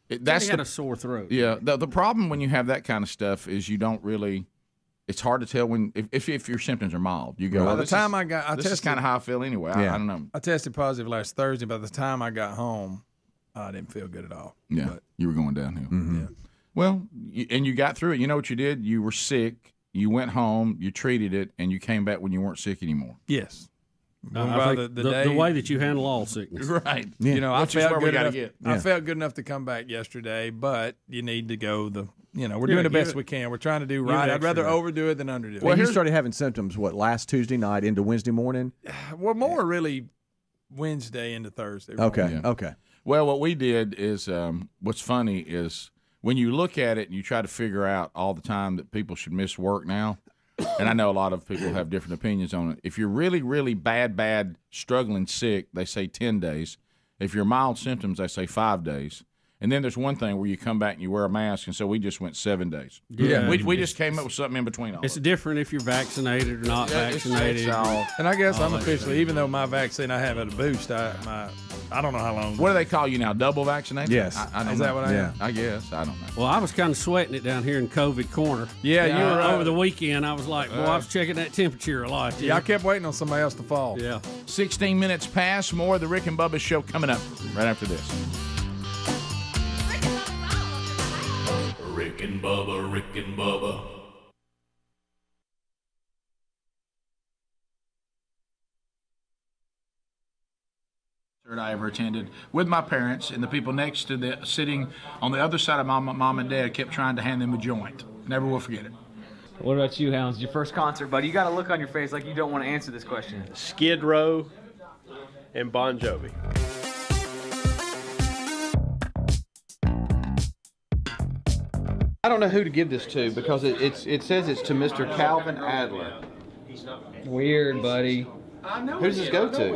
S6: He had a sore throat.
S14: Yeah, the problem when you have that kind of stuff is you don't really. It's hard to tell when if your symptoms are mild. You go.
S2: By the time
S14: I tested, is kind of how I feel anyway. I don't know.
S2: I tested positive last Thursday. By the time I got home, I didn't feel good at all.
S14: Yeah, you were going downhill. Yeah. Well, and you got through it. You know what you did? You were sick. You went home. You treated it, and you came back when you weren't sick anymore.
S2: Yes.
S6: The way that you handle all sickness,
S14: right?
S2: Yeah. I felt good enough.
S14: Yeah.
S2: I felt good enough to come back yesterday, but you need to go we're doing the best we can. We're trying to do right. I'd rather overdo it than underdo it.
S1: Well, you started having symptoms, last Tuesday night into Wednesday morning?
S2: Well, more really Wednesday into Thursday.
S1: Okay,
S14: Yeah.
S1: okay.
S14: Well, what we did is what's funny is when you look at it and you try to figure out all the time that people should miss work now, and I know a lot of people have different opinions on it. If you're really, really bad, struggling sick, they say 10 days. If you're mild symptoms, they say 5 days. And then there's one thing where you come back and you wear a mask, and so we just went 7 days.
S6: Yeah,
S14: we just came up with something in between all.
S6: It's different if you're vaccinated or not vaccinated.
S2: And I guess I'm officially, even though my vaccine I have at a boost, I don't know how long.
S14: What do they call you now? Double vaccinated?
S1: Yes.
S14: I don't
S2: Is
S14: know.
S2: that what I am?
S14: I guess. I don't know.
S6: Well, I was kind of sweating it down here in COVID corner.
S2: Yeah, you were
S6: over the weekend. I was like, I was checking that temperature a lot.
S2: Yeah, I kept waiting on somebody else to fall.
S6: Yeah.
S14: 16 minutes past. More of the Rick and Bubba show coming up right after this.
S12: Rick and Bubba, Rick and Bubba.
S14: I ever attended with my parents, and the people next to the sitting on the other side of my mom and dad kept trying to hand them a joint. Never will forget it.
S5: What about you, Hounds? Your first concert, buddy? You got a look on your face like you don't want to answer this question.
S16: Skid Row and Bon Jovi.
S15: I don't know who to give this to because it says it's to Mr. Calvin Adler.
S5: Weird, buddy.
S15: Who does this go to?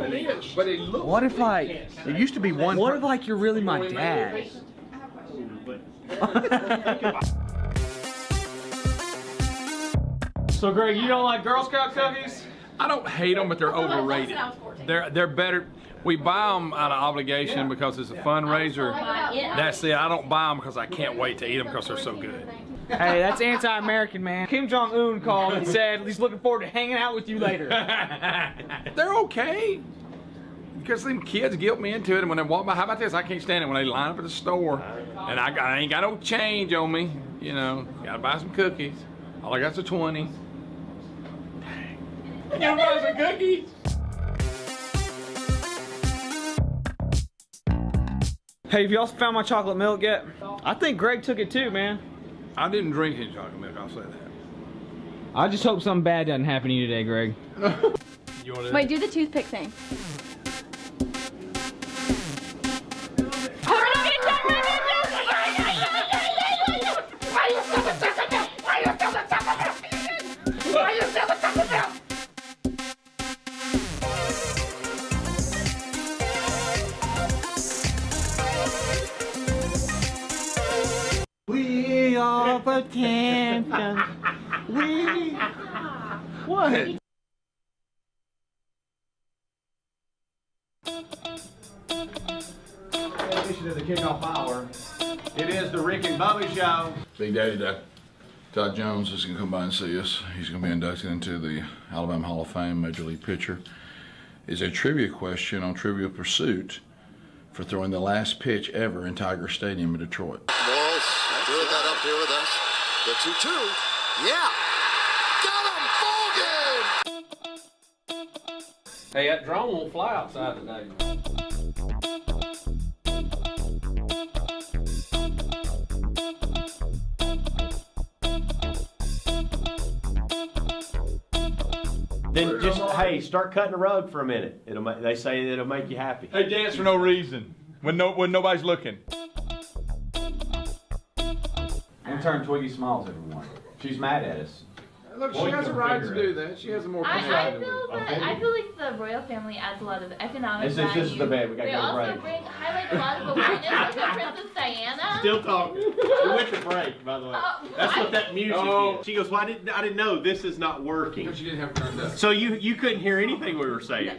S5: What if
S15: It used to be one.
S5: What if like you're really my dad? So, Greg, you don't like Girl Scout cookies?
S7: I don't hate them, but they're overrated. They're better. We buy them out of obligation because it's a fundraiser. That's it. I don't buy them because I can't wait to eat them because they're so good.
S5: Hey, that's anti-American, man. Kim Jong-un called and said he's looking forward to hanging out with you later.
S7: They're okay. Because them kids guilt me into it, and when they walk by, how about this? I can't stand it when they line up at the store, and I ain't got no change on me, You know, gotta buy some cookies. All I got's a 20. Dang. You gotta buy some cookies.
S5: Hey, have y'all found my chocolate milk yet? I think Greg took it too, man.
S7: I didn't drink any chocolate milk, I'll say that.
S5: I just hope something bad doesn't happen to you today, Greg.
S7: You want
S9: Wait, do the toothpick thing.
S8: We are the champions.
S1: What? Edition of the kickoff hour. It is the Rick and Bubba Show.
S14: Big Daddy Todd Jones is going to come by and see us. He's going to be inducted into the Alabama Hall of Fame Major League Pitcher. Is a trivia question on Trivial Pursuit for throwing the last pitch ever in Tiger Stadium in Detroit.
S17: Morals doing that up here with us. The 2-2. Yeah. Got him. Ball game.
S10: Hey, that drone won't fly outside today.
S13: Then just, hey, start cutting the rug for a minute. They say it'll make you happy.
S7: Hey, dance for no reason. When nobody's looking.
S15: And turn Twiggy smiles everyone. She's mad at us.
S7: Look, she has a right to do that. She has a more
S9: I
S7: right
S9: feel like the royal family adds a lot of economic
S13: This
S9: value.
S13: is the bed. We got to
S9: They
S13: go to
S9: also
S13: break.
S9: highlight a lot of awareness of Princess Diana.
S13: Still talking. We went to break, by the way. That's what that music is. She goes, well, I didn't know this is not working.
S7: She didn't have it turned up.
S13: So you couldn't hear anything we were saying.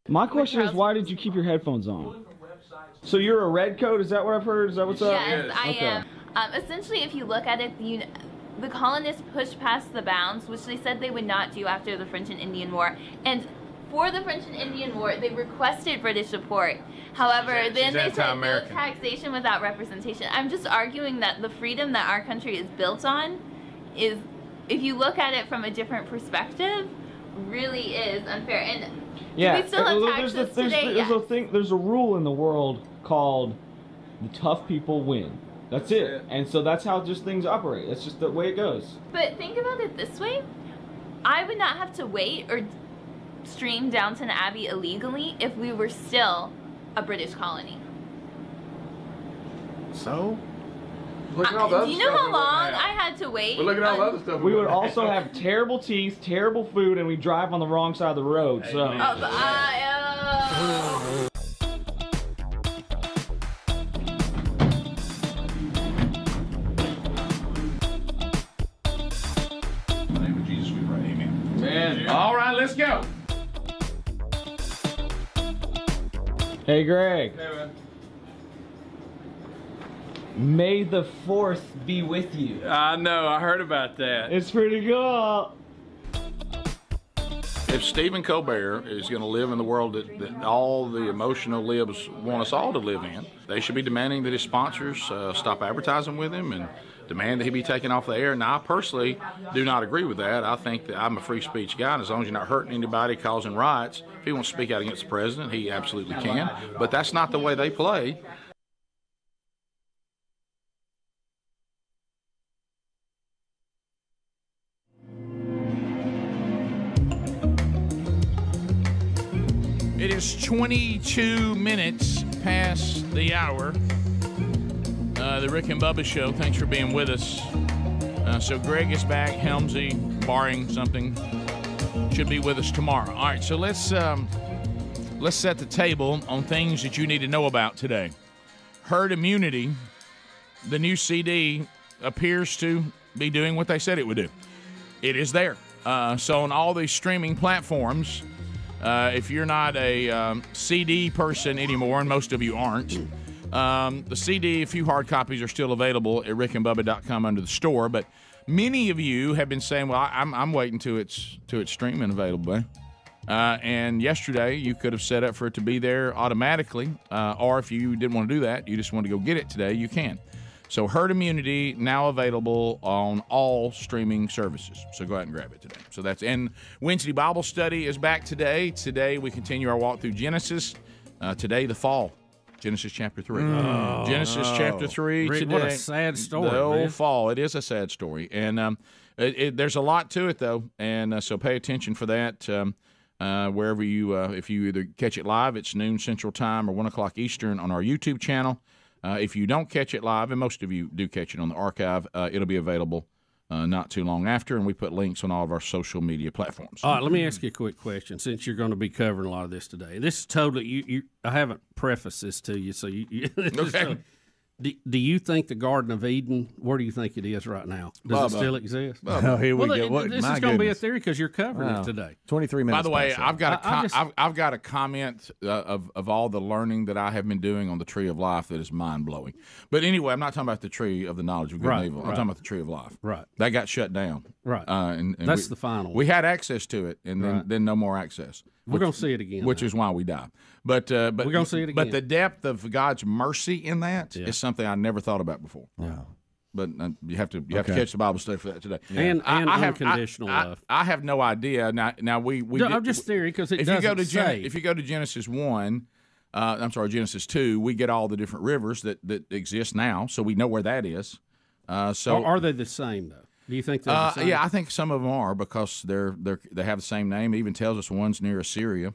S5: My question is, why did you keep your headphones on? So you're a red coat? Is that what I've heard? Is that what's up?
S9: Yes, I am. Essentially, if you look at it, the colonists pushed past the bounds, which they said they would not do after the French and Indian War. And for the French and Indian War, they requested British support. However, then they said no taxation without representation. I'm just arguing that the freedom that our country is built on is, if you look at it from a different perspective, really is unfair. And
S5: yeah,
S9: we still have taxes today.
S5: There's a rule in the world called the tough people win. That's it. And so that's how just things operate. That's just the way it goes.
S9: But think about it this way. I would not have to wait or stream Downton Abbey illegally if we were still a British colony.
S7: So? Look at all the other
S9: do you know
S7: stuff
S9: how
S7: we
S9: long
S7: wouldn't have.
S9: I had to wait?
S7: But look at all the other stuff
S5: We would also have terrible teeth, terrible food, and we drive on the wrong side of the road. So.
S7: All right, let's go.
S5: Hey, Greg.
S7: Hey, man.
S5: May the 4th be with you.
S7: I know. I heard about that.
S5: It's pretty cool.
S14: If Stephen Colbert is going to live in the world that all the emotional libs want us all to live in, they should be demanding that his sponsors stop advertising with him and demand that he be taken off the air. Now, I personally do not agree with that. I think that I'm a free speech guy, and as long as you're not hurting anybody, causing riots, if he wants to speak out against the president, he absolutely can. But that's not the way they play.
S7: It is 22 minutes past the hour. The Rick and Bubba Show. Thanks for being with us. So Greg is back. Helmsy, barring something, should be with us tomorrow. All right, so let's set the table on things that you need to know about today. Herd immunity, the new CD, appears to be doing what they said it would do. It is there. So on all these streaming platforms, if you're not a CD person anymore, and most of you aren't, the CD, a few hard copies are still available at rickandbubba.com under the store, but many of you have been saying, well, I'm waiting till it's streaming available. And yesterday you could have set up for it to be there automatically, or if you didn't want to do that, you just want to go get it today, you can.
S14: So herd immunity now available on all streaming services. So go out and grab it today. So that's and Wednesday Bible study is back today. Today we continue our walk through Genesis. Today the fall. Genesis chapter 3. Genesis chapter 3
S6: Rick,
S14: today.
S6: what a sad story.
S14: The old
S6: man.
S14: fall. It is a sad story. And there's a lot to it, though. And so pay attention for that. Wherever you, if you either catch it live, it's noon Central Time or 1 o'clock Eastern on our YouTube channel. If you don't catch it live, and most of you do catch it on the archive, it'll be available not too long after, and we put links on all of our social media platforms.
S6: All right, let me ask you a quick question, since you're going to be covering a lot of this today. This is totally I haven't prefaced this to you, so you
S14: Okay.
S6: Do you think the Garden of Eden? Where do you think it is right now? Does it still exist?
S1: Oh, here we go. What,
S6: this
S1: my
S6: is going to be a
S1: goodness.
S6: theory because you're covering it today.
S1: 23 minutes.
S14: By the way,
S1: past
S14: I've got
S6: I've
S14: got a comment of all the learning that I have been doing on the Tree of Life that is mind blowing. But anyway, I'm not talking about the Tree of the Knowledge of Good and Evil. I'm talking about the Tree of Life.
S6: Right.
S14: That got shut down.
S6: Right.
S14: And
S6: That's the final one.
S14: We had access to it, and then no more access.
S6: We're going to see it again.
S14: Which is why we die. But we're
S6: going to see it again.
S14: But the depth of God's mercy in that is something I never thought about before.
S1: Yeah.
S14: But you have to catch the Bible study for that today.
S6: Yeah. And unconditional love.
S14: I have no idea. Now we
S6: I'm just theory because it
S14: if
S6: doesn't
S14: you go to
S6: say.
S14: if you go to Genesis 1, Genesis 2, we get all the different rivers that exist now, so we know where that is. So
S6: are they the same though? Do you think they're the same?
S14: Yeah, I think some of them are because they have the same name. It even tells us one's near Assyria.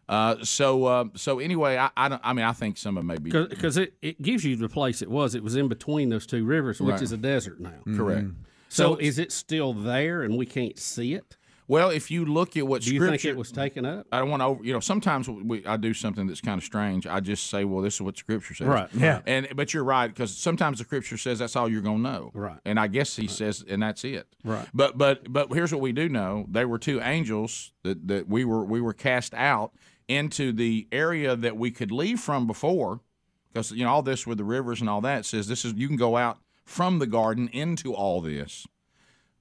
S14: So anyway, I think some of them may be
S6: because it gives you the place it was. It was in between those two rivers, which is a desert now.
S14: Correct.
S6: So is it still there and we can't see it?
S14: Well, if you look at what
S6: do you
S14: Scripture,
S6: think it was taken up?
S14: I don't want to sometimes I do something that's kind of strange. I just say, well, this is what Scripture says.
S6: Right. Yeah.
S14: But you're right because sometimes the Scripture says that's all you're going to know.
S6: Right.
S14: And I guess he says, and that's it.
S6: Right.
S14: But here's what we do know: they were two angels that we were cast out into the area that we could leave from before, because all this with the rivers and all that says you can go out from the garden into all this.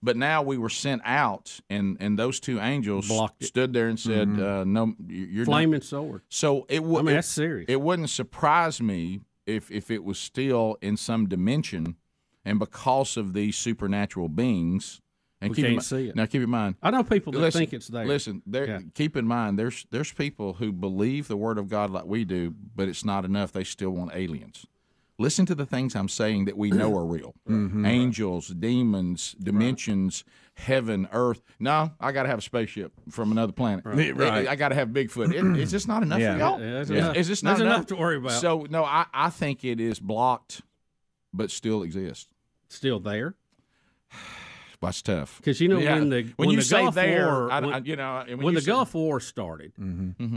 S14: But now we were sent out, and those two angels stood there and said, "No, you're
S6: flaming
S14: not.
S6: Sword."
S14: So
S6: that's serious.
S14: It wouldn't surprise me if it was still in some dimension, and because of these supernatural beings. And
S6: we can't see it.
S14: Now, keep in mind.
S6: I know people that think it's there.
S14: Listen, keep in mind, there's people who believe the Word of God like we do, but it's not enough. They still want aliens. Listen to the things I'm saying that we know are real. Angels, demons, dimensions, heaven, earth. No, I got to have a spaceship from another planet.
S6: Right.
S14: I got to have Bigfoot. It's just not enough for y'all. It's just not
S6: enough to worry about.
S14: So, no, I think it is blocked, but still exists.
S6: Still there?
S14: That's tough.
S6: Because when the Gulf War, when the Gulf War started,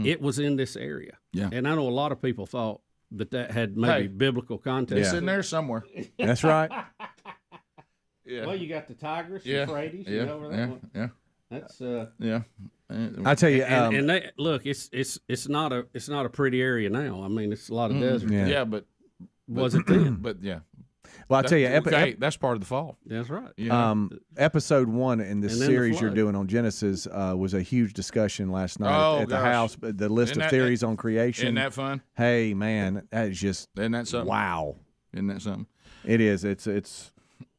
S6: it was in this area.
S14: Yeah.
S6: And I know a lot of people thought that had maybe biblical context.
S14: It's in there somewhere.
S1: That's right.
S14: Yeah.
S6: Well, you got the Tigris, Euphrates, over that one.
S14: Yeah.
S6: That's
S1: I tell you,
S6: and they, look, it's not a pretty area now. I mean, it's a lot of desert.
S14: Yeah, but
S6: was it then?
S14: But yeah.
S1: Well, I tell you,
S14: that's part of the fall.
S6: That's right.
S14: Yeah.
S1: Episode 1 in this series you're doing on Genesis was a huge discussion last night at the house. The list of theories on creation.
S14: Isn't that fun?
S1: Hey, man, that is just
S14: isn't that something?
S1: Wow.
S14: Isn't that something?
S1: It is. It's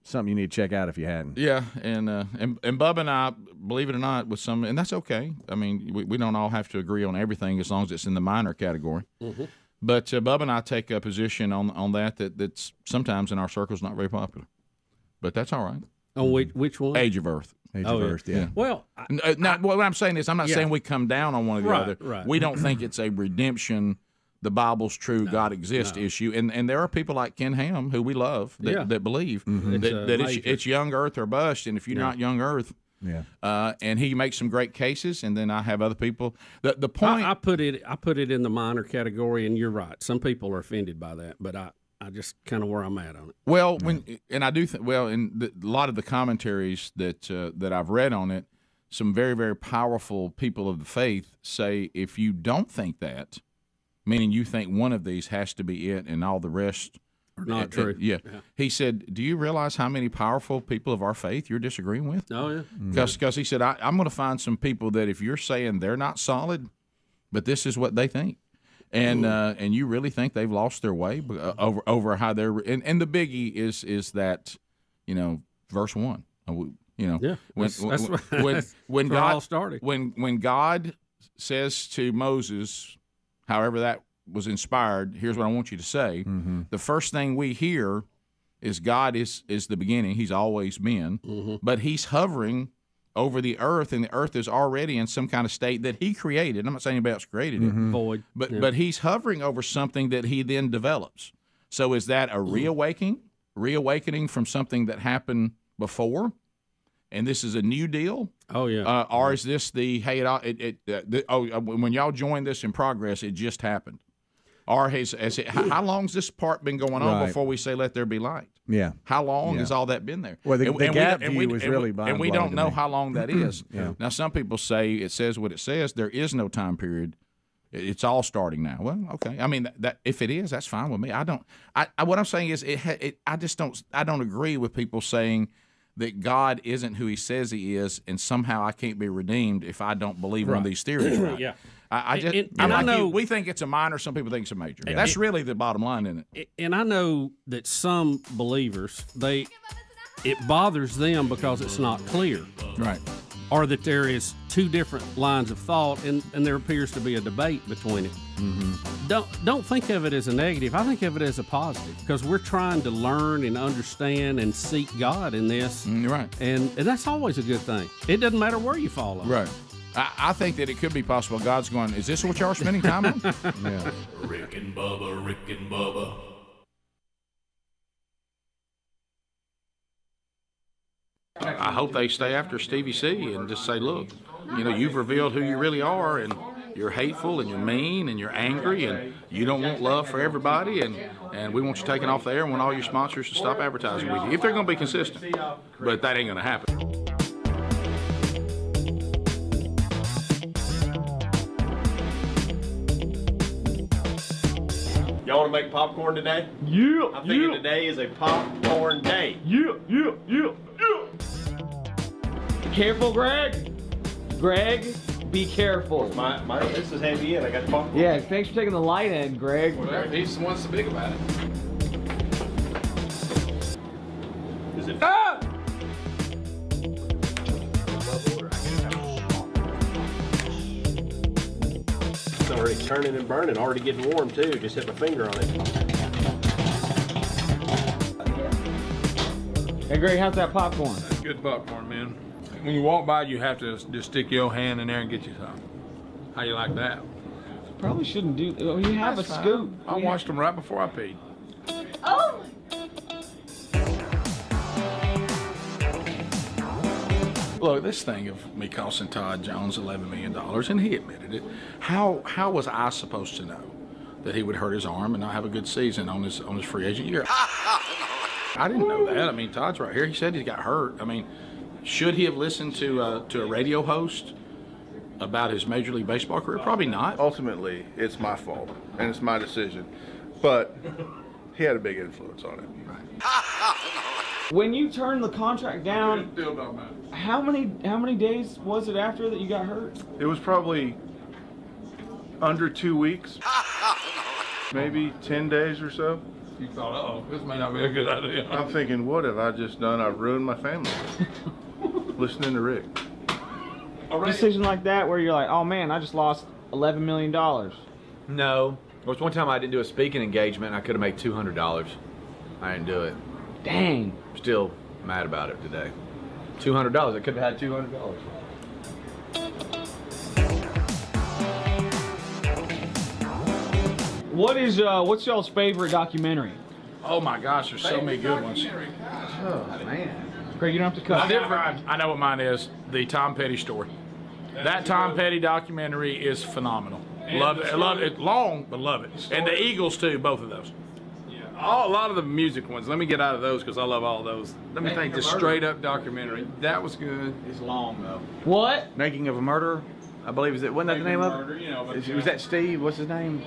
S1: something you need to check out if you hadn't.
S14: Yeah, and Bubba and I, believe it or not, with some, and that's okay. I mean, we don't all have to agree on everything as long as it's in the minor category.
S6: Mm-hmm.
S14: But Bubba and I take a position on that's sometimes in our circles not very popular. But that's all right.
S6: On which one?
S14: Age of Earth.
S1: Age of Earth, yeah.
S6: Well,
S14: what I'm saying is I'm not saying we come down on one or the other.
S6: Right.
S14: We don't think it's a redemption, the Bible's true, God exists issue. And there are people like Ken Ham, who we love, that believe that it's young Earth or bust. And if you're not young Earth, and he makes some great cases, and then I have other people. The point
S6: I put it in the minor category, and you're right. Some people are offended by that, but I just kind of where I'm at on it.
S14: Well, I do think in a lot of the commentaries that I've read on it, some very, very powerful people of the faith say if you don't think that, meaning you think one of these has to be it, and all the rest.
S6: Not true.
S14: Yeah. He said, do you realize how many powerful people of our faith you're disagreeing with?
S6: Oh, yeah.
S14: Because he said, I'm going to find some people that if you're saying they're not solid, but this is what they think. And you really think they've lost their way over how they're and the biggie is that, verse 1. When God
S6: all started.
S14: When God says to Moses, however that was inspired, here's what I want you to say.
S1: Mm-hmm.
S14: The first thing we hear is God is the beginning. He's always been, but He's hovering over the earth, and the earth is already in some kind of state that He created. I'm not saying anybody else created it,
S6: void,
S14: but He's hovering over something that He then develops. So is that a reawakening from something that happened before, and this is a new deal?
S6: Oh yeah.
S14: Or is this the when y'all joined this in progress, it just happened? Or how long's this part been going on before we say let there be light?
S1: Yeah.
S14: How long has all that been there?
S1: Well, the gap view was really
S14: and we don't know how long that is.
S1: Yeah.
S14: Now, some people say it says what it says. There is no time period. It's all starting now. Well, okay. I mean, that if it is, that's fine with me. What I'm saying is, I don't agree with people saying that God isn't who He says He is, and somehow I can't be redeemed if I don't believe on these theories. Right?
S6: Yeah.
S14: I know we think it's a minor. Some people think it's a major. Yeah. That's really the bottom line, isn't it?
S6: And I know that some believers, it bothers them because it's not clear,
S14: right?
S6: Or that there is two different lines of thought, and there appears to be a debate between it.
S14: Mm-hmm.
S6: Don't think of it as a negative. I think of it as a positive, because we're trying to learn and understand and seek God in this.
S14: Right.
S6: And that's always a good thing. It doesn't matter where you fall on.
S14: Right. I think that it could be possible God's going, is this what y'all are spending time on? Yeah.
S12: Rick and Bubba.
S4: I hope they stay after Stevie C and just say, look, you've revealed who you really are, and you're hateful, and you're mean, and you're angry, and you don't want love for everybody, and we want you taken off the air and want all your sponsors to stop advertising with you, if they're going to be consistent. But that ain't going to happen.
S13: Y'all want to make popcorn today?
S2: Yeah.
S13: I'm thinking today is a popcorn day.
S2: Yeah. Be careful, Greg. Greg, be careful.
S13: This is handy in. I got popcorn.
S2: Yeah, thanks for taking the light end, Greg.
S7: Well, he's the one so big about it.
S13: Is it?
S2: Ah!
S13: It's already turning and burning, already getting warm too. Just hit my finger on it.
S2: Hey, Greg, how's that popcorn?
S7: That's good popcorn, man. When you walk by, you have to just stick your hand in there and get you some. How you like that?
S2: Probably shouldn't do. Oh, you have
S7: That's
S2: a
S7: fine.
S2: scoop.
S7: I washed them right before I peed.
S9: Oh!
S4: Look, this thing of me costing Todd Jones $11 million, and he admitted it. How was I supposed to know that he would hurt his arm and not have a good season on his free agent year? I didn't know that. I mean, Todd's right here. He said he got hurt. I mean, should he have listened to a radio host about his Major League Baseball career? Probably not.
S18: Ultimately, it's my fault, and it's my decision. But he had a big influence on it.
S2: When you turned the contract down, how many days was it after that you got hurt?
S18: It was probably under 2 weeks, maybe 10 days or so.
S7: You thought, uh-oh, this may not be a good idea.
S18: I'm thinking, what have I just done? I've ruined my family. Listening to Rick.
S2: A decision like that where you're like, oh man, I just lost $11 million.
S15: No. There was one time I didn't do a speaking engagement and I could have made $200. I didn't do it.
S2: Dang.
S15: Still mad about it today. $200. I could have had $200.
S2: What's y'all's favorite documentary?
S4: Oh my gosh, there's so many good ones.
S2: Oh man. Greg, you don't have to cut.
S4: I know what mine is. The Tom Petty story. That Tom Petty documentary is phenomenal. Love it. Love it. Long, but love it. And the Eagles too. Both of those.
S7: A lot of the music ones. Let me get out of those because I love all those. Let me think. The straight up documentary. That was good.
S15: It's long though.
S2: What?
S15: Making of a Murderer. I believe wasn't that the name of it? Was that Steve? What's his name?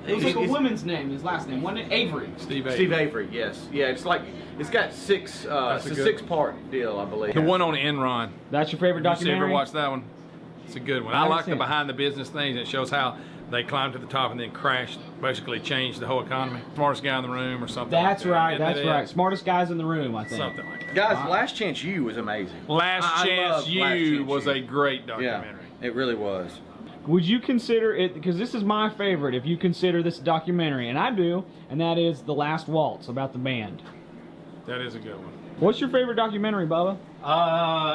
S2: It was like a woman's name, his last name, wasn't it? Avery.
S7: Steve Avery.
S15: Steve Avery, yes. Yeah, it's got six. It's a 6-part deal, I believe.
S7: The one on Enron.
S2: That's your favorite documentary?
S7: You ever watch that one? It's a good one. I like the behind the business things. It shows how they climbed to the top and then crashed, basically changed the whole economy. Smartest guy in the room or something.
S5: That's
S7: like
S5: right.
S7: that.
S5: That's right. Smartest guys in the room, I think.
S7: Something like that.
S15: Guys, Last Chance U was amazing.
S7: Last Chance
S15: loved Last
S7: U
S15: Chance
S7: was
S15: U.
S7: a great documentary.
S15: Yeah, it really was.
S5: Would you consider it, because this is my favorite, if you consider this documentary, and I do, and that is The Last Waltz, about the band.
S7: That is a good one.
S5: What's your favorite documentary, Bubba?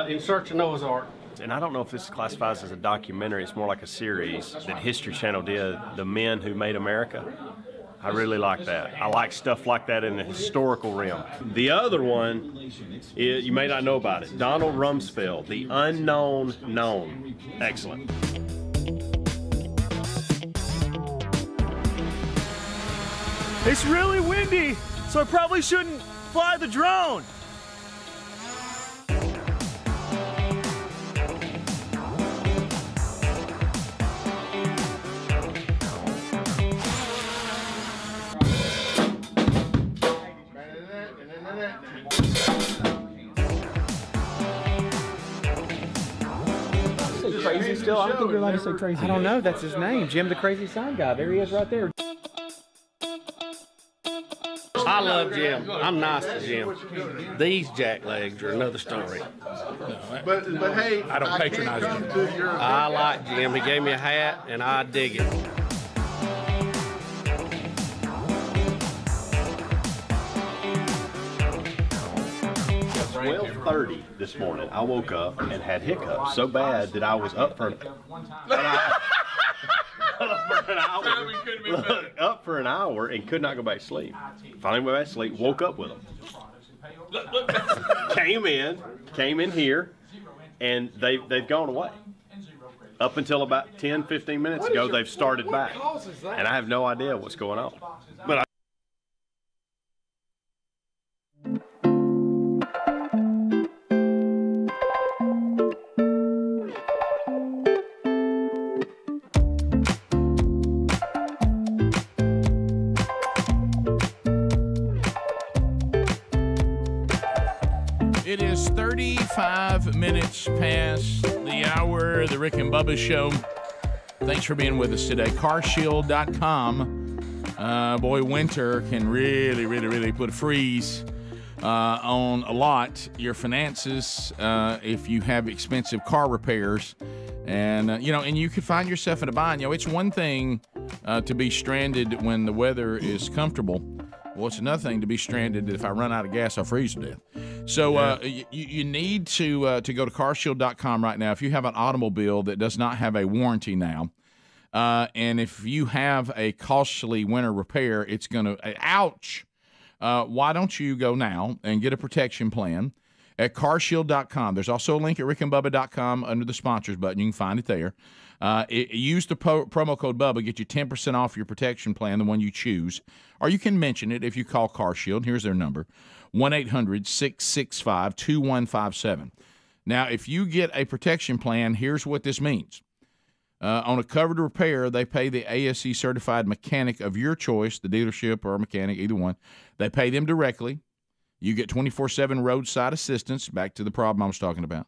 S6: In Search of Noah's Ark.
S16: And I don't know if this classifies as a documentary. It's more like a series that History Channel did, The Men Who Made America. I really like that. I like stuff like that in the historical realm. The other one, you may not know about it, Donald Rumsfeld, The Unknown Known. Excellent.
S19: It's really windy, so I probably shouldn't fly the drone.
S5: Crazy still? I don't think you're allowed to say crazy.
S15: I don't know. That's his name. Jim the Crazy Sign Guy. There he is right there.
S6: I love Jim. I'm nice to Jim. These jacklegs are another story.
S18: But hey,
S7: I don't patronize him.
S6: I like Jim. He gave me a hat, and I dig it.
S16: At 12:30 this morning, I woke up and had hiccups so bad that I was up for up for an hour and could not go back to sleep. Finally went back to sleep, woke up with them. Came in here, and they've gone away. Up until about 10, 15 minutes ago, they've started back. And I have no idea what's going on. But
S14: It is 35 minutes past the hour of the Rick and Bubba Show. Thanks for being with us today. CarShield.com. Boy, winter can really put a freeze on a lot. Your finances, if you have expensive car repairs. And, and you could find yourself in a bind. It's one thing to be stranded when the weather is comfortable. Well, it's another thing to be stranded if I run out of gas, I'll freeze to death. So you need to go to carshield.com right now. If you have an automobile that does not have a warranty now, and if you have a costly winter repair, it's going to, ouch. Why don't you go now and get a protection plan at carshield.com. There's also a link at rickandbubba.com under the sponsors button. You can find it there. Use the promo code Bubba, get you 10% off your protection plan, the one you choose. Or you can mention it if you call CarShield. Here's their number, 1-800-665-2157. Now, if you get a protection plan, here's what this means. On a covered repair, they pay the ASE certified mechanic of your choice, the dealership or mechanic, either one. They pay them directly. You get 24/7 roadside assistance, back to the problem I was talking about.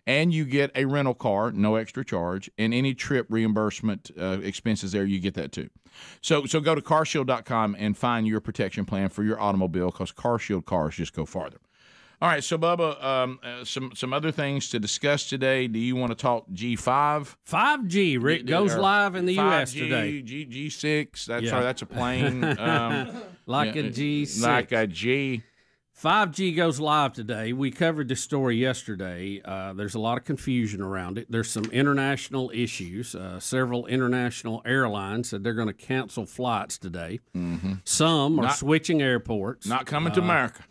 S14: And you get a rental car, no extra charge, and any trip reimbursement expenses there, you get that too. So go to carshield.com and find your protection plan for your automobile, because CarShield cars just go farther. All right, so Bubba, some other things to discuss today. Do you want to talk G5?
S6: 5G, Rick, goes live in the U.S. today.
S14: G6, that's a plane.
S6: Like a G6.
S14: Like a G.
S6: 5G goes live today. We covered this story yesterday. There's a lot of confusion around it. There's some international issues. Several international airlines said they're going to cancel flights today.
S14: Mm-hmm.
S6: Some are switching airports.
S14: Not coming to America.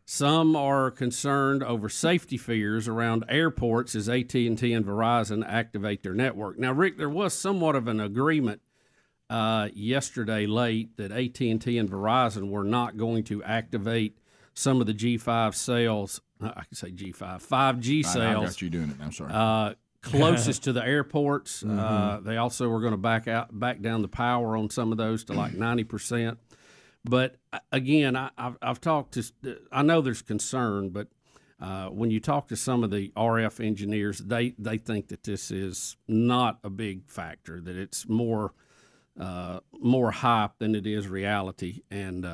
S6: Some are concerned over safety fears around airports as AT&T and Verizon activate their network. Now, Rick, there was somewhat of an agreement yesterday late that AT&T and Verizon were not going to activate some of the G5 sales. I can say G5, 5G sales.
S14: I got you doing it. I'm sorry.
S6: Closest to the airports. They also were going to back down the power on some of those to like 90%. But again, I've talked to. I know there's concern, but when you talk to some of the RF engineers, they think that this is not a big factor. That it's more more hype than it is reality. And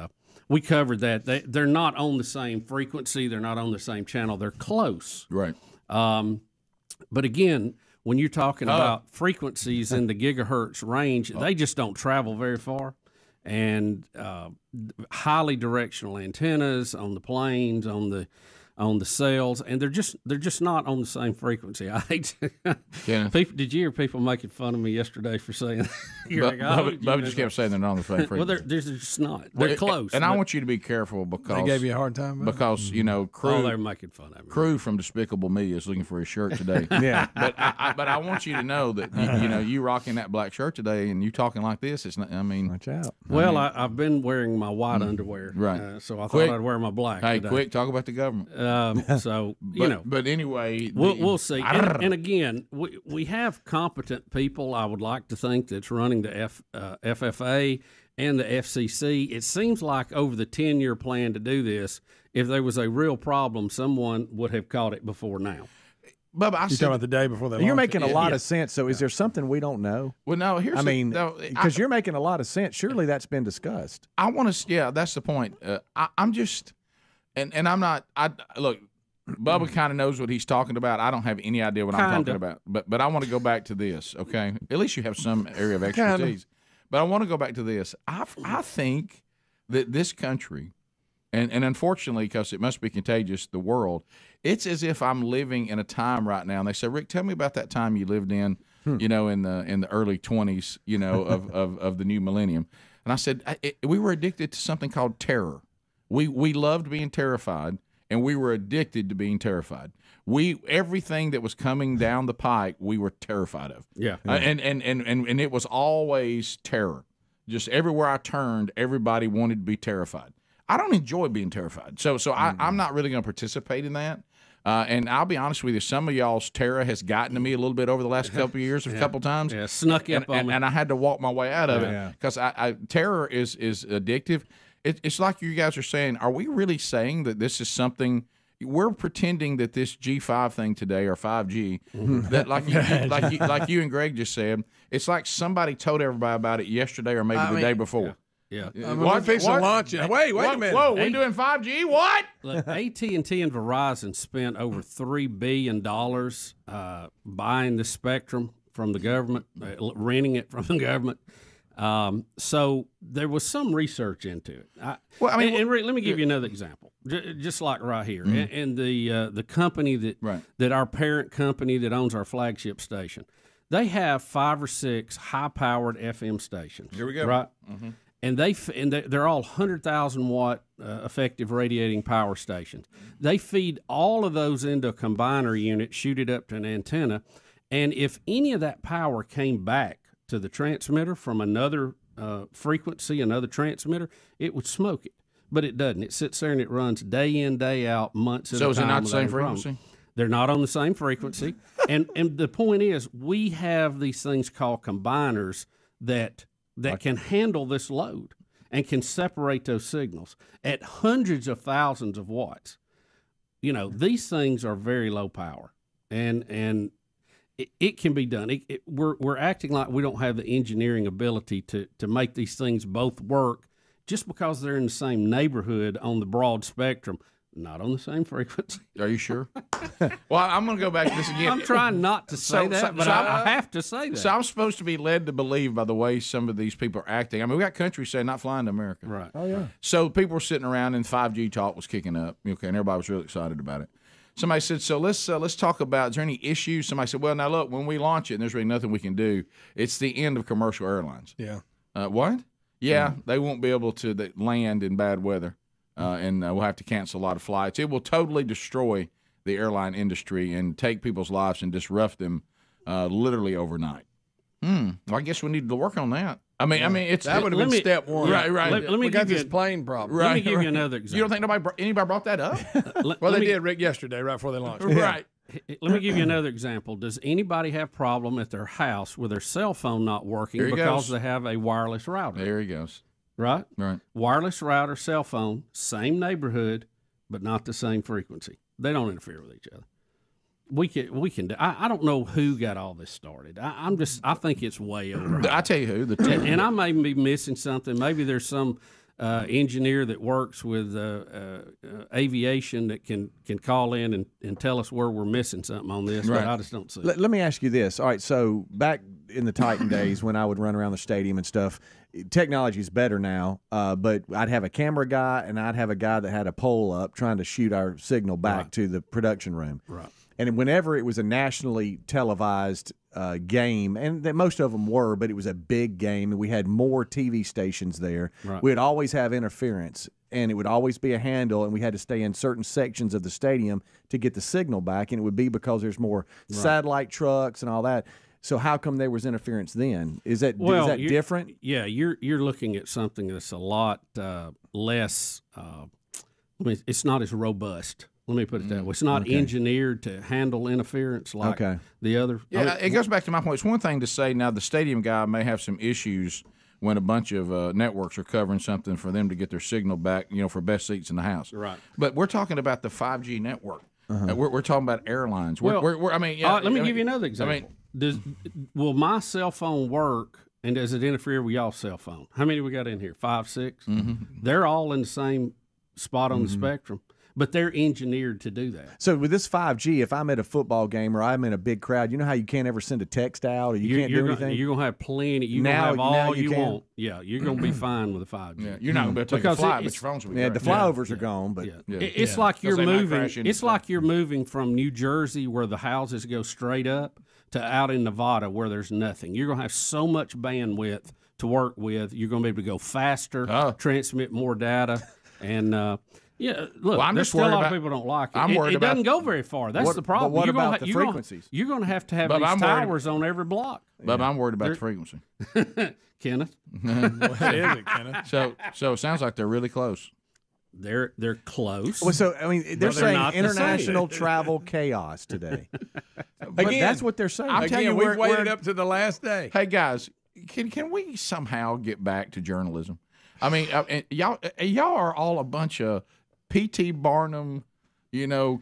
S6: we covered that. They're not on the same frequency. They're not on the same channel. They're close.
S14: Right.
S6: But again, when you're talking about frequencies in the gigahertz range, they just don't travel very far. And highly directional antennas on the planes, on the cells, and they're just not on the same frequency. I hate people. Did you hear people making fun of me yesterday for saying that?
S14: Bubba just kept saying they're not on the same frequency.
S6: Well, they're just not. They're close.
S14: And I want you to be careful because
S2: they gave you a hard time
S14: because Crew.
S6: They're making fun of me.
S14: Crew from Despicable Me is looking for his shirt today.
S1: Yeah,
S14: but I want you to know that you rocking that black shirt today and you talking like this. It's not. I mean,
S1: watch out.
S6: Well, I've been wearing my white underwear,
S14: right?
S6: So I thought I'd wear my black.
S14: Hey,
S6: today.
S14: quick, talk about the government.
S6: But
S14: anyway,
S6: we'll see. And again, we have competent people. I would like to think that's running the FFA and the FCC. It seems like over the 10-year plan to do this, if there was a real problem, someone would have caught it before now.
S14: Bubba,
S2: you're talking about the day before they
S1: You're
S2: launched
S1: making a lot of sense. So, is there something we don't know?
S14: Well, no.
S1: Because you're making a lot of sense. Surely that's been discussed.
S14: I want to. Yeah, that's the point. I'm just, and I'm not. Look. Bubba kind of knows what he's talking about. I don't have any idea what I'm talking about. But I want to go back to this, okay? At least you have some area of expertise. But I want to go back to this. I think that this country, and unfortunately, because it must be contagious, the world, it's as if I'm living in a time right now. And they say, Rick, tell me about that time you lived in, in the early 20s, of the new millennium. And I said, we were addicted to something called terror. We loved being terrified. And we were addicted to being terrified. Everything that was coming down the pike, we were terrified of.
S6: Yeah.
S14: And it was always terror. Just everywhere I turned, everybody wanted to be terrified. I don't enjoy being terrified. So I'm not really going to participate in that. And I'll be honest with you, some of y'all's terror has gotten to me a little bit over the last couple of years, a couple times.
S6: Yeah, snuck up on me.
S14: And I had to walk my way out of it because terror is addictive. It's like you guys are saying, are we really saying that this is something we're pretending that this G5 thing today or 5G that like you and Greg just said, it's like somebody told everybody about it yesterday or maybe the day before.
S6: Yeah.
S2: We're fixing to launch it. Wait a minute.
S14: Whoa, we're doing 5G? What?
S6: Look, AT&T and Verizon spent over $3 billion buying the spectrum from the government, renting it from the government. So there was some research into it. Let me give you another example, just like right here, and the company that our parent company that owns our flagship station, they have 5 or 6 high-powered FM stations.
S14: Here we go.
S6: Right, and they're all 100,000 watt effective radiating power stations. They feed all of those into a combiner unit, shoot it up to an antenna, and if any of that power came back to the transmitter from another frequency, another transmitter, it would smoke it. But it doesn't. It sits there and it runs day in, day out, months at a time.
S14: So is it not the same frequency?
S6: They're not on the same frequency. and the point is, we have these things called combiners that can handle this load and can separate those signals at hundreds of thousands of watts. These things are very low power. And it can be done. We're acting like we don't have the engineering ability to make these things both work just because they're in the same neighborhood on the broad spectrum, not on the same frequency.
S14: Are you sure? Well, I'm going to go back to this again.
S6: I'm trying not to say that, but I have to say that.
S14: So I'm supposed to be led to believe by the way some of these people are acting. I mean, we got countries saying not flying to America.
S6: Right.
S1: Oh, yeah.
S14: So people were sitting around and 5G talk was kicking up, and everybody was really excited about it. Somebody said, so let's talk about, is there any issues? Somebody said, well, now look, when we launch it and there's really nothing we can do, it's the end of commercial airlines.
S2: Yeah.
S14: What? Yeah, they won't be able to land in bad weather, and we'll have to cancel a lot of flights. It will totally destroy the airline industry and take people's lives and disrupt them literally overnight. Well, I guess we need to work on that. I mean,
S2: that would have been step one.
S14: Right.
S6: Let me
S2: got
S6: give
S2: this plane problem.
S6: Let me give you another example.
S14: You don't think anybody brought that up?
S2: Well, they did, Rick, yesterday, right before they launched.
S14: Right.
S6: Let me give you another example. Does anybody have problem at their house with their cell phone not working because they have a wireless router?
S14: There he goes.
S6: Right?
S14: Right.
S6: Wireless router, cell phone, same neighborhood, but not the same frequency. They don't interfere with each other. we can. I don't know who got all this started. I think it's way over.
S14: I tell you who.
S6: And I may be missing something. Maybe there's some engineer that works with aviation that can call in and tell us where we're missing something on this.
S1: Right.
S6: But I just don't see.
S1: Let me ask you this. All right, so back in the Titan days when I would run around the stadium and stuff, technology is better now, but I'd have a camera guy and I'd have a guy that had a pole up trying to shoot our signal back to the production room.
S6: Right.
S1: And whenever it was a nationally televised game, and that most of them were, but it was a big game, and we had more TV stations there,
S6: Right.
S1: we'd always have interference, and it would always be a handle, and we had to stay in certain sections of the stadium to get the signal back, and it would be because there's more satellite trucks and all that. So how come there was interference then? Is that different?
S6: Yeah, you're looking at something that's a lot less. It's not as robust. Let me put it that way. It's not engineered to handle interference like the other.
S14: Yeah, it goes back to my point. It's one thing to say now the stadium guy may have some issues when a bunch of networks are covering something for them to get their signal back, for best seats in the house.
S6: Right.
S14: But we're talking about the 5G network. We're talking about airlines.
S6: Well,
S14: let me
S6: give you another example. Will my cell phone work, and does it interfere with y'all's cell phone? How many we got in here? 5, 6? They're all in the same spot on the spectrum. But they're engineered to do that.
S1: So with this 5G, if I'm at a football game or I'm in a big crowd, you know how you can't ever send a text out or you can't do anything?
S6: You're going to have plenty. You're going to have all you want. Yeah, you're going to be fine with the 5G.
S14: Yeah, you're not going to be able to take a flight, but your phones will be great.
S1: The flyovers are gone. But
S6: it's like you're moving. It's like you're moving from New Jersey, where the houses go straight up, to out in Nevada, where there's nothing. You're going to have so much bandwidth to work with. You're going to be able to go faster, transmit more data, and yeah, look, there's still a lot of people don't like it. It doesn't go very far. That's the problem.
S1: But what about the frequencies?
S6: You're going to have these towers on every block.
S14: But I'm worried about the frequency.
S6: Kenneth?
S2: What is it, Kenneth?
S14: So it sounds like they're really close.
S6: They're close.
S1: Well, so I mean, they're saying international travel chaos today. But that's what they're saying.
S14: I'll tell you,
S2: we've waited up to the last day.
S14: Hey guys, can we somehow get back to journalism? I mean, y'all are all a bunch of P.T. Barnum,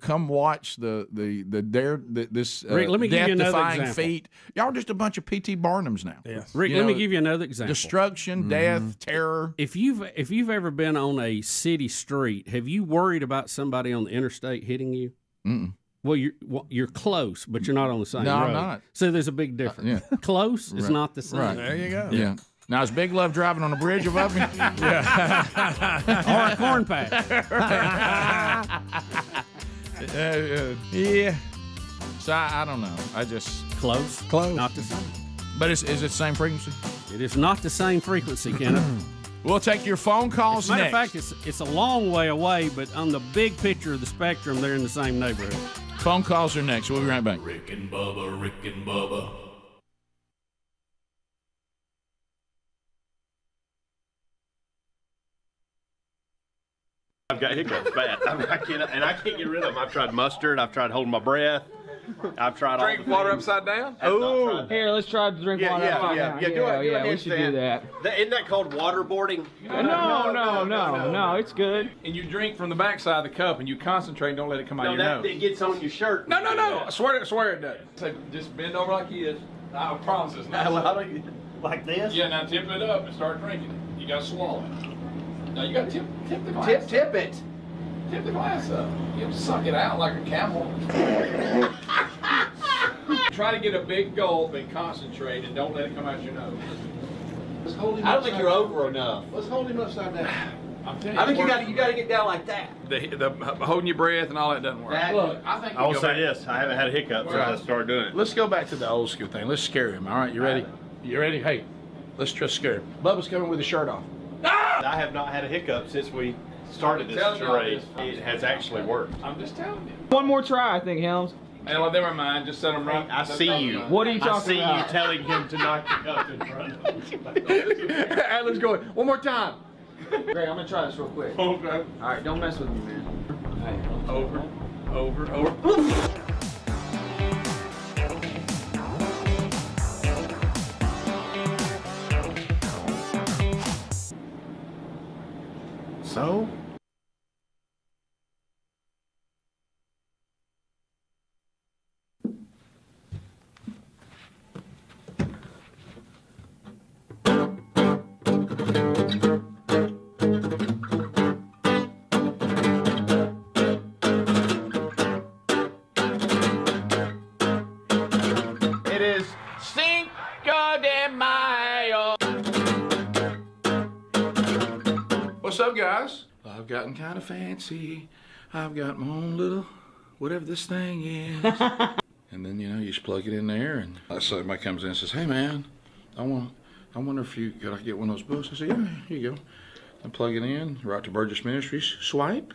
S14: come watch this
S6: Rick, let me give you another
S14: death-defying
S6: example.
S14: feat. Y'all are just a bunch of P.T. Barnums now.
S2: Yes.
S6: Rick, let me give you another example.
S14: Destruction, death, terror.
S6: If you've ever been on a city street, have you worried about somebody on the interstate hitting you?
S14: Mm-mm.
S6: Well, you're close, but you're not on the same
S14: No,
S6: road.
S14: I'm not.
S6: So there's a big difference. Close is not the same.
S14: Right.
S2: There you go.
S14: Yeah. Now, is Big Love driving on a bridge above me?
S6: Or a corn patch.
S14: Yeah. So I don't know. I just
S6: close, not the same.
S14: But is it the same frequency?
S6: It is not the same frequency, Kenneth.
S14: We'll take your phone calls
S6: As a matter
S14: next.
S6: of fact, it's a long way away, but on the big picture of the spectrum, they're in the same neighborhood.
S14: Phone calls are next. We'll be right back.
S12: Rick and Bubba.
S13: I've got hiccups bad. I can't get rid of them. I've tried mustard. I've tried holding my breath. I've tried
S2: Drink
S13: all
S2: water upside down?
S13: Oh,
S5: Here, let's try to drink water.
S13: Yeah.
S5: We should do that.
S13: Isn't that called waterboarding?
S5: No, it's good.
S2: And you drink from the backside of the cup and you concentrate and don't let it come out of your nose.
S13: It gets on your shirt.
S2: No. I swear it does. So just bend over like he is. I promise it's not.
S13: Like this?
S2: Yeah, now tip it up and start drinking it. You got to swallow it. Now you got to tip the glass.
S13: Tip it.
S2: Tip the glass up. You have to suck it out like a camel. Try to get a big gulp and concentrate and don't let it come out your nose. Let's hold him
S13: I don't think you're over enough.
S2: Let's hold him upside down.
S13: I think you got to get down like that.
S2: The holding your breath and all that doesn't work.
S13: Look, I will say this: I haven't had a hiccup since I started doing it.
S14: Let's go back to the old school thing. Let's scare him. All right, you ready? You ready? Hey, let's just scare him. Bubba's coming with his shirt off.
S13: I have not had a hiccup since we started this charade. It has actually worked.
S2: I'm just telling you.
S5: One more try, I think, Helms.
S2: Hey, well, never mind. Just set him right.
S13: I see you.
S5: What are you talking about?
S13: I see you telling him to knock the cup in front of him.
S1: Let's go. One more time.
S5: Greg, I'm going to try this real quick.
S2: Okay.
S5: All right, don't mess with me, man.
S2: Over.
S13: So?
S14: Mayo. What's up, guys? I've gotten kind of fancy. I've got my own little, whatever this thing is. And then, you just plug it in there, and somebody comes in and says, hey, man, I wonder if could I get one of those books? I say, yeah, here you go. I plug it in, right to Burgess Ministries, swipe.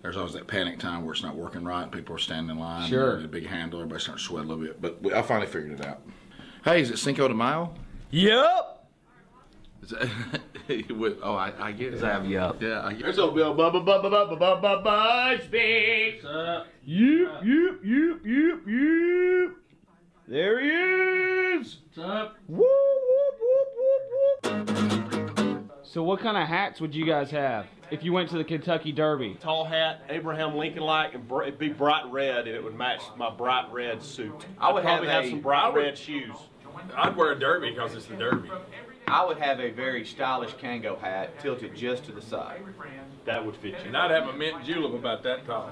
S14: There's always that panic time where it's not working right. People are standing in line.
S3: Sure.
S14: The big handle, everybody starts to sweat a little bit. But I finally figured it out. Hey, is it Cinco de Mayo?
S3: Yup.
S14: I get it.
S3: Yup.
S14: Yeah, I get it.
S13: There's a Bill Bubba speaks.
S3: Yup. There he is.
S10: What's up?
S3: Woo, whoop, whoop, whoop, whoop. So what kind of hats would you guys have if you went to the Kentucky Derby?
S13: Tall hat, Abraham Lincoln-like, and it'd be bright red, and it would match my bright red suit.
S15: I would
S13: probably
S15: have
S13: have some bright red shoes.
S7: I'd wear a derby because it's the derby.
S15: I would have a very stylish Kango hat tilted just to the side.
S13: That would fit you.
S7: And I'd have a mint julep about that tall.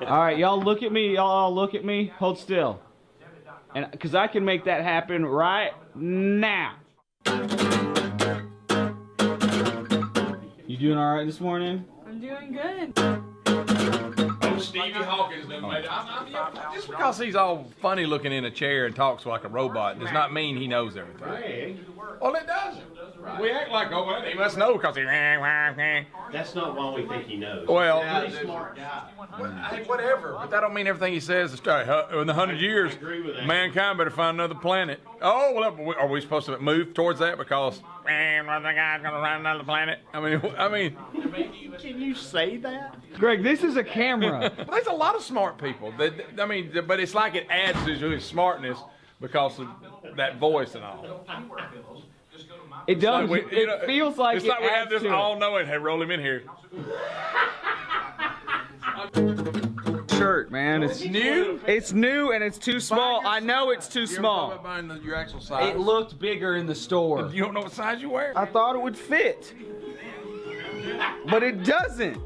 S3: All right, y'all look at me. Y'all all look at me. Hold still. And because I can make that happen right now. You doing all right this morning?
S20: I'm doing good.
S7: Stevie Hawkins done made it. Just because he's all funny looking in a chair and talks like a robot does not mean he knows everything. Well, it doesn't. We act like, oh, well, he must know because he...
S10: That's not why we think he knows.
S7: Well,
S10: he's a smart guy.
S7: Hey, whatever. But that don't mean everything he says is straight. In the 100 years, mankind better find another planet. Oh, well, are we supposed to move towards that because another guy's going to find another planet? I mean,
S13: can you say that?
S3: Greg, this is a camera.
S7: There's a lot of smart people. But it's like it adds to his smartness because of that voice and all.
S3: It does.
S7: Like
S3: it feels like
S7: it's like we have this
S3: to
S7: all-knowing. Hey, roll him in here.
S3: Shirt, man. It's
S7: new.
S3: It's new and it's too small. I know it's too small.
S7: Your actual size.
S3: It looked bigger in the store.
S7: You don't know what size you wear?
S3: I thought it would fit, but it doesn't.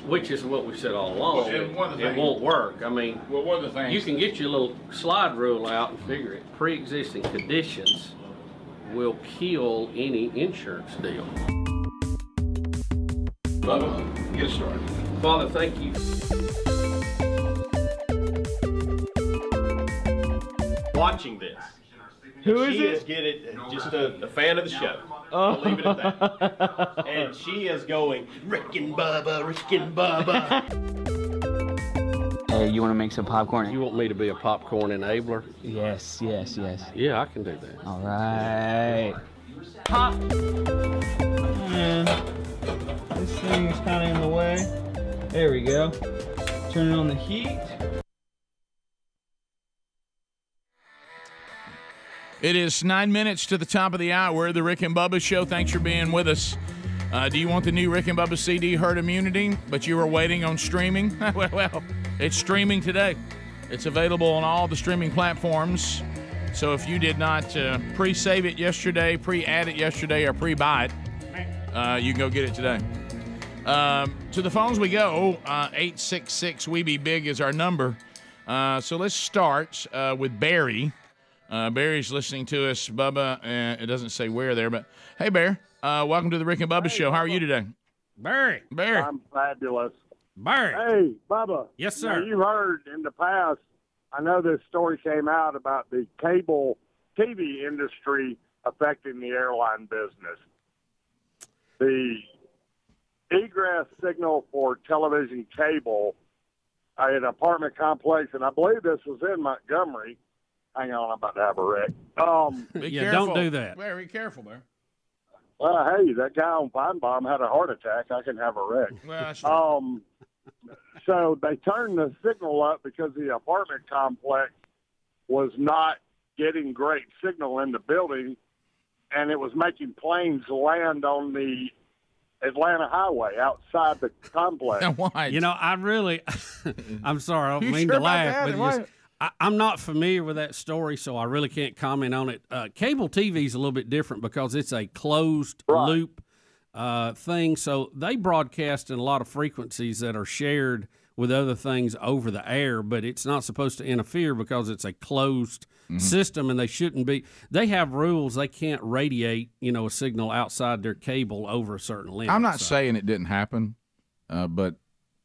S10: Which is what we've said all along. It won't work. I mean,
S14: one of the things
S10: you can get your little slide rule out and figure it. Pre-existing conditions will kill any insurance deal.
S14: Bubba, get started.
S10: Father, thank you.
S13: Watching this.
S3: Who is
S13: she
S3: it?
S13: Just a fan of the show. I'll leave it at that. And she is going, Rick and Bubba, Rick and Bubba.
S5: Hey, you want to make some popcorn?
S10: You want me to be a popcorn enabler?
S5: Yes.
S10: Yeah, I can do that.
S5: All right.
S19: Pop. Man, this thing is kind of in the way. There we go. Turning on the heat.
S14: It is 9 minutes to the top of the hour. The Rick and Bubba Show. Thanks for being with us. Do you want the new Rick and Bubba CD, Herd Immunity, but you were waiting on streaming? well, it's streaming today. It's available on all the streaming platforms. So if you did not pre-save it yesterday, pre-add it yesterday, or pre-buy it, you can go get it today. To the phones we go. 866-WE-BE-BIG is our number. So let's start with Barry. Barry's listening to us, Bubba. It doesn't say where there, but hey, Bear. Welcome to the Rick and Bubba Show. How are you today?
S6: Barry.
S21: I'm fabulous.
S6: Barry.
S21: Hey, Bubba.
S6: Yes, sir.
S21: Now, you heard in the past, I know this story came out about the cable TV industry affecting the airline business. The egress signal for television cable at an apartment complex, and I believe this was in Montgomery. Hang on, I'm about to have a wreck.
S6: Don't do that.
S14: Very careful there.
S21: Well, hey, that guy on Feinbaum had a heart attack. I can have a wreck.
S14: Well, that's true.
S21: So they turned the signal up because the apartment complex was not getting great signal in the building, and it was making planes land on the Atlanta Highway outside the complex.
S14: Why?
S6: You know, I really, I'm sorry, I don't mean to laugh, but I'm not familiar with that story, so I really can't comment on it. Cable TV is a little bit different because it's a closed loop thing, so they broadcast in a lot of frequencies that are shared with other things over the air, but it's not supposed to interfere because it's a closed system, and they shouldn't be. They have rules. They can't radiate, a signal outside their cable over a certain limit.
S14: I'm not saying it didn't happen, but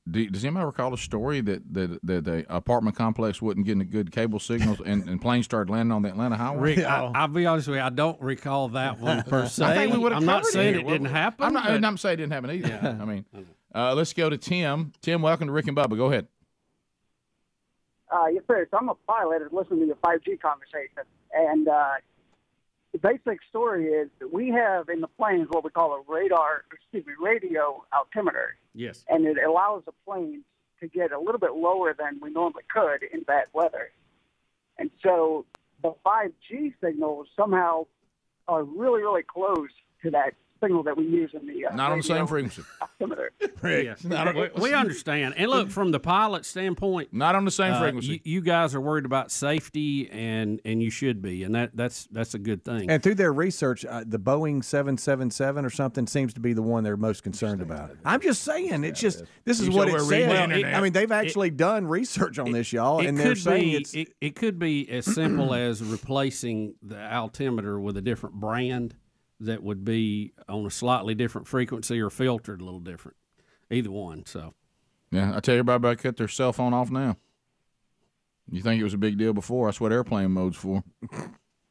S14: does anybody recall a story that the apartment complex wasn't getting a good cable signals and planes started landing on the Atlanta highway?
S6: Rick, I'll be honest with you, I don't recall that one per se.
S14: I think we would have
S6: I'm not
S14: covered
S6: saying
S14: it.
S6: it didn't happen.
S14: I'm not saying it didn't happen either.
S6: Yeah.
S14: I mean, let's go to Tim. Tim, welcome to Rick and Bubba. Go ahead.
S20: Yes, sir. So I'm a pilot and listening to your 5G conversation. And the basic story is that we have in the planes what we call a radio altimeter.
S6: Yes.
S20: And it allows the planes to get a little bit lower than we normally could in bad weather. And so the 5G signals somehow are really, really close to that signal that we use in the
S14: not on the same frequency.
S20: Altimeter.
S6: Yes. We understand. And look, from the pilot standpoint,
S14: not on the same frequency.
S6: You guys are worried about safety, and you should be, and that's a good thing.
S1: And through their research, the Boeing 777 or something seems to be the one they're most concerned about. I'm just saying, it's just this is what it says. I mean, they've actually done research on this, y'all, and they're saying
S6: it could be as simple as replacing the altimeter with a different brand that would be on a slightly different frequency or filtered a little different. Either one. So,
S14: yeah, I tell you, everybody cut their cell phone off now. You think it was a big deal before? That's what airplane mode's for.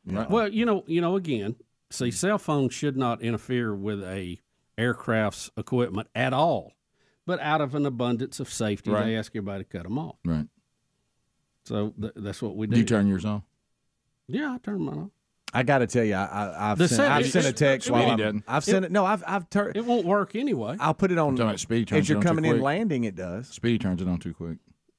S6: Right. Well, again, see, cell phones should not interfere with a aircraft's equipment at all. But out of an abundance of safety, they ask everybody to cut them off.
S14: Right.
S6: So that's what we do.
S14: Do you turn yours on?
S6: Yeah, I turn mine on.
S1: I got to tell you, I've sent a text while I've sent it. No, I've turned.
S6: It won't work anyway.
S1: I'll put it on.
S14: Speedy turns
S1: as you're
S14: it on
S1: coming
S14: too
S1: in
S14: quick.
S1: landing, it does.
S14: Speedy turns it on too quick.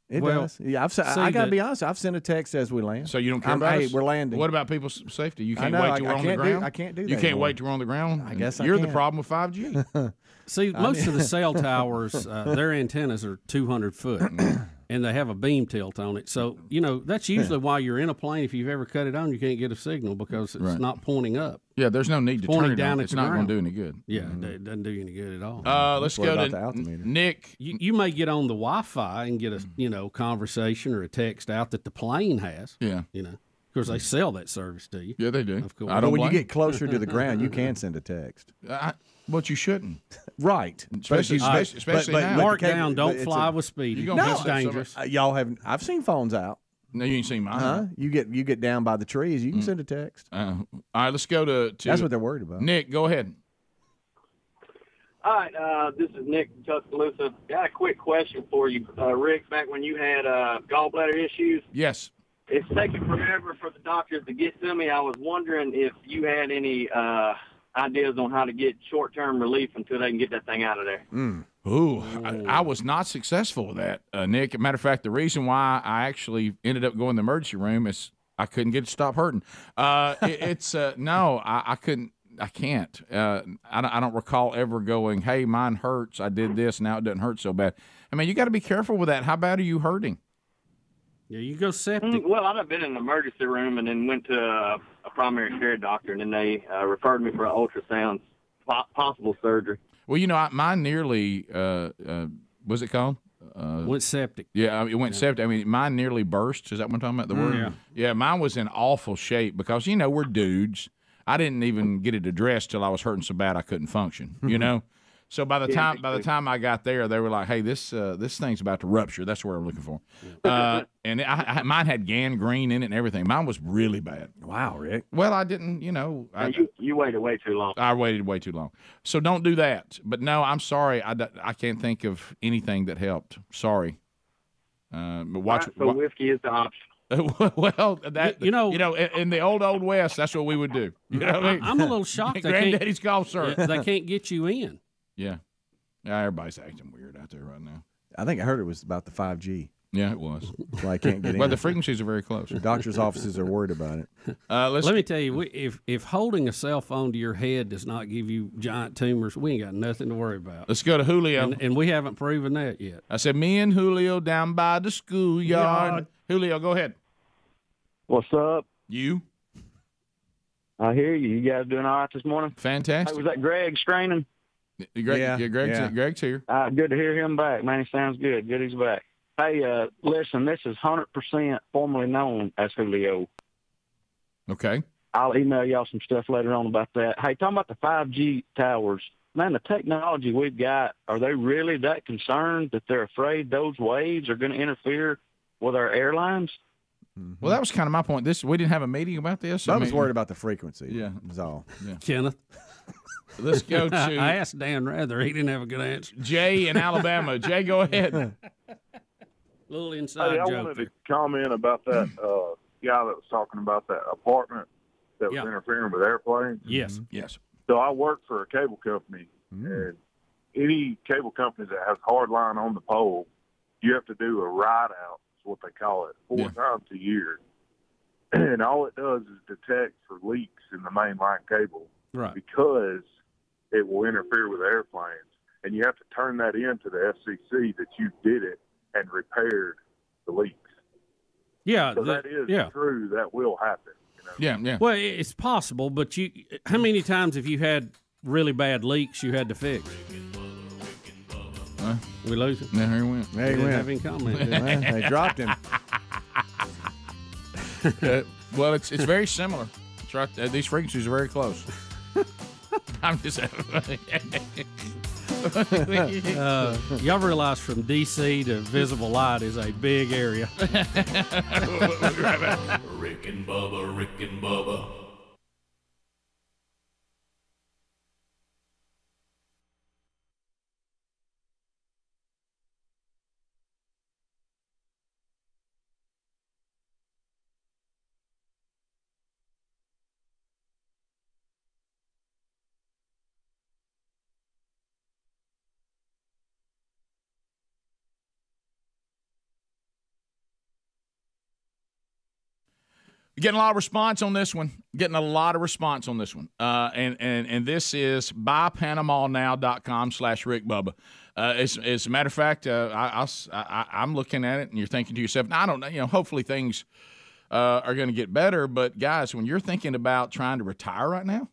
S1: It does. Yeah, I got to be honest. I've sent a text as we land.
S14: So you don't care about
S1: hey,
S14: us?
S1: we're landing.
S14: What about people's safety? You can't
S1: I know,
S14: wait till we're on the ground.
S1: I can't do that.
S14: You can't
S1: anymore.
S14: wait till we're on the ground.
S1: I guess
S14: you're
S1: I
S14: the problem with 5G.
S6: See, most of the cell towers, their antennas are 200 foot, and they have a beam tilt on it. So, that's usually why you're in a plane. If you've ever cut it on, you can't get a signal because it's not pointing up.
S14: Yeah, there's no need to turn it
S6: down
S14: on. It's not going to do any good.
S6: Yeah, it doesn't do any good at all.
S14: Let's go to Nick.
S6: You may get on the Wi-Fi and get a conversation or a text out that the plane has.
S14: Yeah.
S6: Of course, they sell that service to you.
S14: Yeah, they do.
S6: Of course.
S1: But when you get closer to the ground, you can send a text.
S14: But you shouldn't.
S1: Right.
S14: Especially now.
S6: Mark down, don't fly with Speedy.
S1: It's
S6: dangerous.
S1: Y'all haven't. I've seen phones out.
S14: No, you ain't seen mine.
S1: You get down by the trees. You can send a text.
S14: All right, let's go to.
S1: That's what they're worried about.
S14: Nick, go ahead.
S22: All right, this is Nick from Tuscaloosa. Got a quick question for you, Rick. Back when you had gallbladder issues,
S14: yes,
S22: it's taken forever for the doctors to get to me. I was wondering if you had any ideas on how to get short-term relief until they can get that thing out of there.
S14: I was not successful with that, Nick. Matter of fact, the reason why I actually ended up going to the emergency room is I couldn't get it to stop hurting. No, I couldn't. I can't. I don't recall ever going, hey, mine hurts. I did this. Now it doesn't hurt so bad. I mean, you got to be careful with that. How bad are you hurting?
S6: Yeah, you go septic.
S22: Well, I've been in the emergency room and then went to a primary care doctor, and then they referred me for an ultrasound, possible surgery.
S14: Well, mine nearly, what's it called?
S6: Went septic.
S14: Yeah, it went septic. I mean, mine nearly burst. Is that what I'm talking about, the word?
S6: Yeah.
S14: Yeah, mine was in awful shape because, we're dudes. I didn't even get it addressed till I was hurting so bad I couldn't function, So by the time I got there, they were like, "Hey, this thing's about to rupture." That's what I'm looking for. And mine had gangrene in it and everything. Mine was really bad.
S1: Wow, Rick.
S14: Well, I didn't,
S22: you waited way too long.
S14: I waited way too long. So don't do that. But no, I'm sorry. I can't think of anything that helped. Sorry. But watch.
S22: So whiskey is the option.
S14: Well, that in the old West, that's what we would do. You know what I mean?
S6: I'm a little shocked.
S14: Granddaddy's golf shirt.
S6: They can't get you in.
S14: Yeah, everybody's acting weird out there right now.
S1: I think I heard it was about the 5G.
S14: Yeah, it was.
S1: So I can't get in.
S14: Well, the frequencies are very close.
S1: The doctor's offices are worried about it.
S6: Let me tell you, if holding a cell phone to your head does not give you giant tumors, we ain't got nothing to worry about.
S14: Let's go to Julio.
S6: And we haven't proven that yet.
S14: I said, me and Julio down by the schoolyard. Julio, go ahead.
S22: What's up?
S14: You?
S22: I hear you. You guys doing all right this morning?
S14: Fantastic.
S22: Hey, was that Greg straining?
S14: Greg's here.
S22: Good to hear him back, man. He sounds good. Good he's back. Hey, listen, this is 100% formerly known as Julio.
S14: Okay.
S22: I'll email y'all some stuff later on about that. Hey, talking about the 5G towers, man, the technology we've got, are they really that concerned that they're afraid those waves are going to interfere with our airlines?
S14: Well, that was kind of my point. We didn't have a meeting about this.
S1: I was worried about the frequency.
S14: Yeah.
S1: Is all.
S14: Yeah.
S6: Kenneth.
S14: Let's go to.
S6: I asked Dan Rather. He didn't have a good answer.
S14: Jay in Alabama. Jay, go ahead.
S6: Little inside
S18: Hey, I
S6: joke.
S18: wanted to comment about that guy that was talking about that apartment that was interfering with airplanes.
S6: Yes.
S14: Yes.
S18: So I work for a cable company, and any cable company that has hard line on the pole, you have to do a ride out, is what they call it, 4 times a year. And all it does is detect for leaks in the main line cable,
S6: right?
S18: Because it will interfere with airplanes. And you have to turn that in to the FCC that you did it and repaired the leaks.
S6: Yeah,
S18: so that is true. That will happen.
S14: Yeah.
S6: Well, it's possible, but how many times have you had really bad leaks you had to fix? We lose it.
S14: There he went.
S6: There he went. Have any comment?
S1: They dropped him.
S14: Well, it's very similar. It's right. These frequencies are very close. I'm just.
S6: Y'all realize from D.C. to visible light is a big area.
S12: Rick and Bubba, Rick and Bubba.
S14: Getting a lot of response on this one. And this is buypanamanow.com/RickBubba. As a matter of fact, I'm looking at it, and you're thinking to yourself, I don't know, hopefully things are going to get better. But, guys, when you're thinking about trying to retire right now,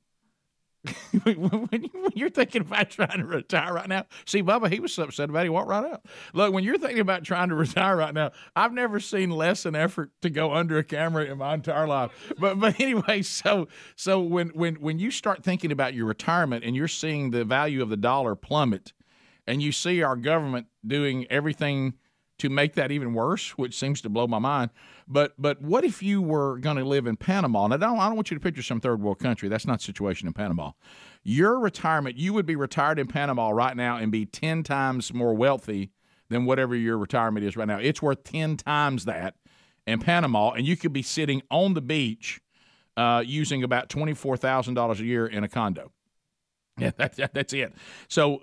S14: when you're thinking about trying to retire right now, see, Bubba, he was so upset about it, he walked right out. Look, when you're thinking about trying to retire right now, I've never seen less an effort to go under a camera in my entire life. But anyway, so when you start thinking about your retirement and you're seeing the value of the dollar plummet, and you see our government doing everything to make that even worse, which seems to blow my mind. But what if you were going to live in Panama? And I don't want you to picture some third world country. That's not the situation in Panama. Your retirement, you would be retired in Panama right now and be 10 times more wealthy than whatever your retirement is right now. It's worth 10 times that in Panama, and you could be sitting on the beach using about $24,000 a year in a condo. Yeah, that's it. So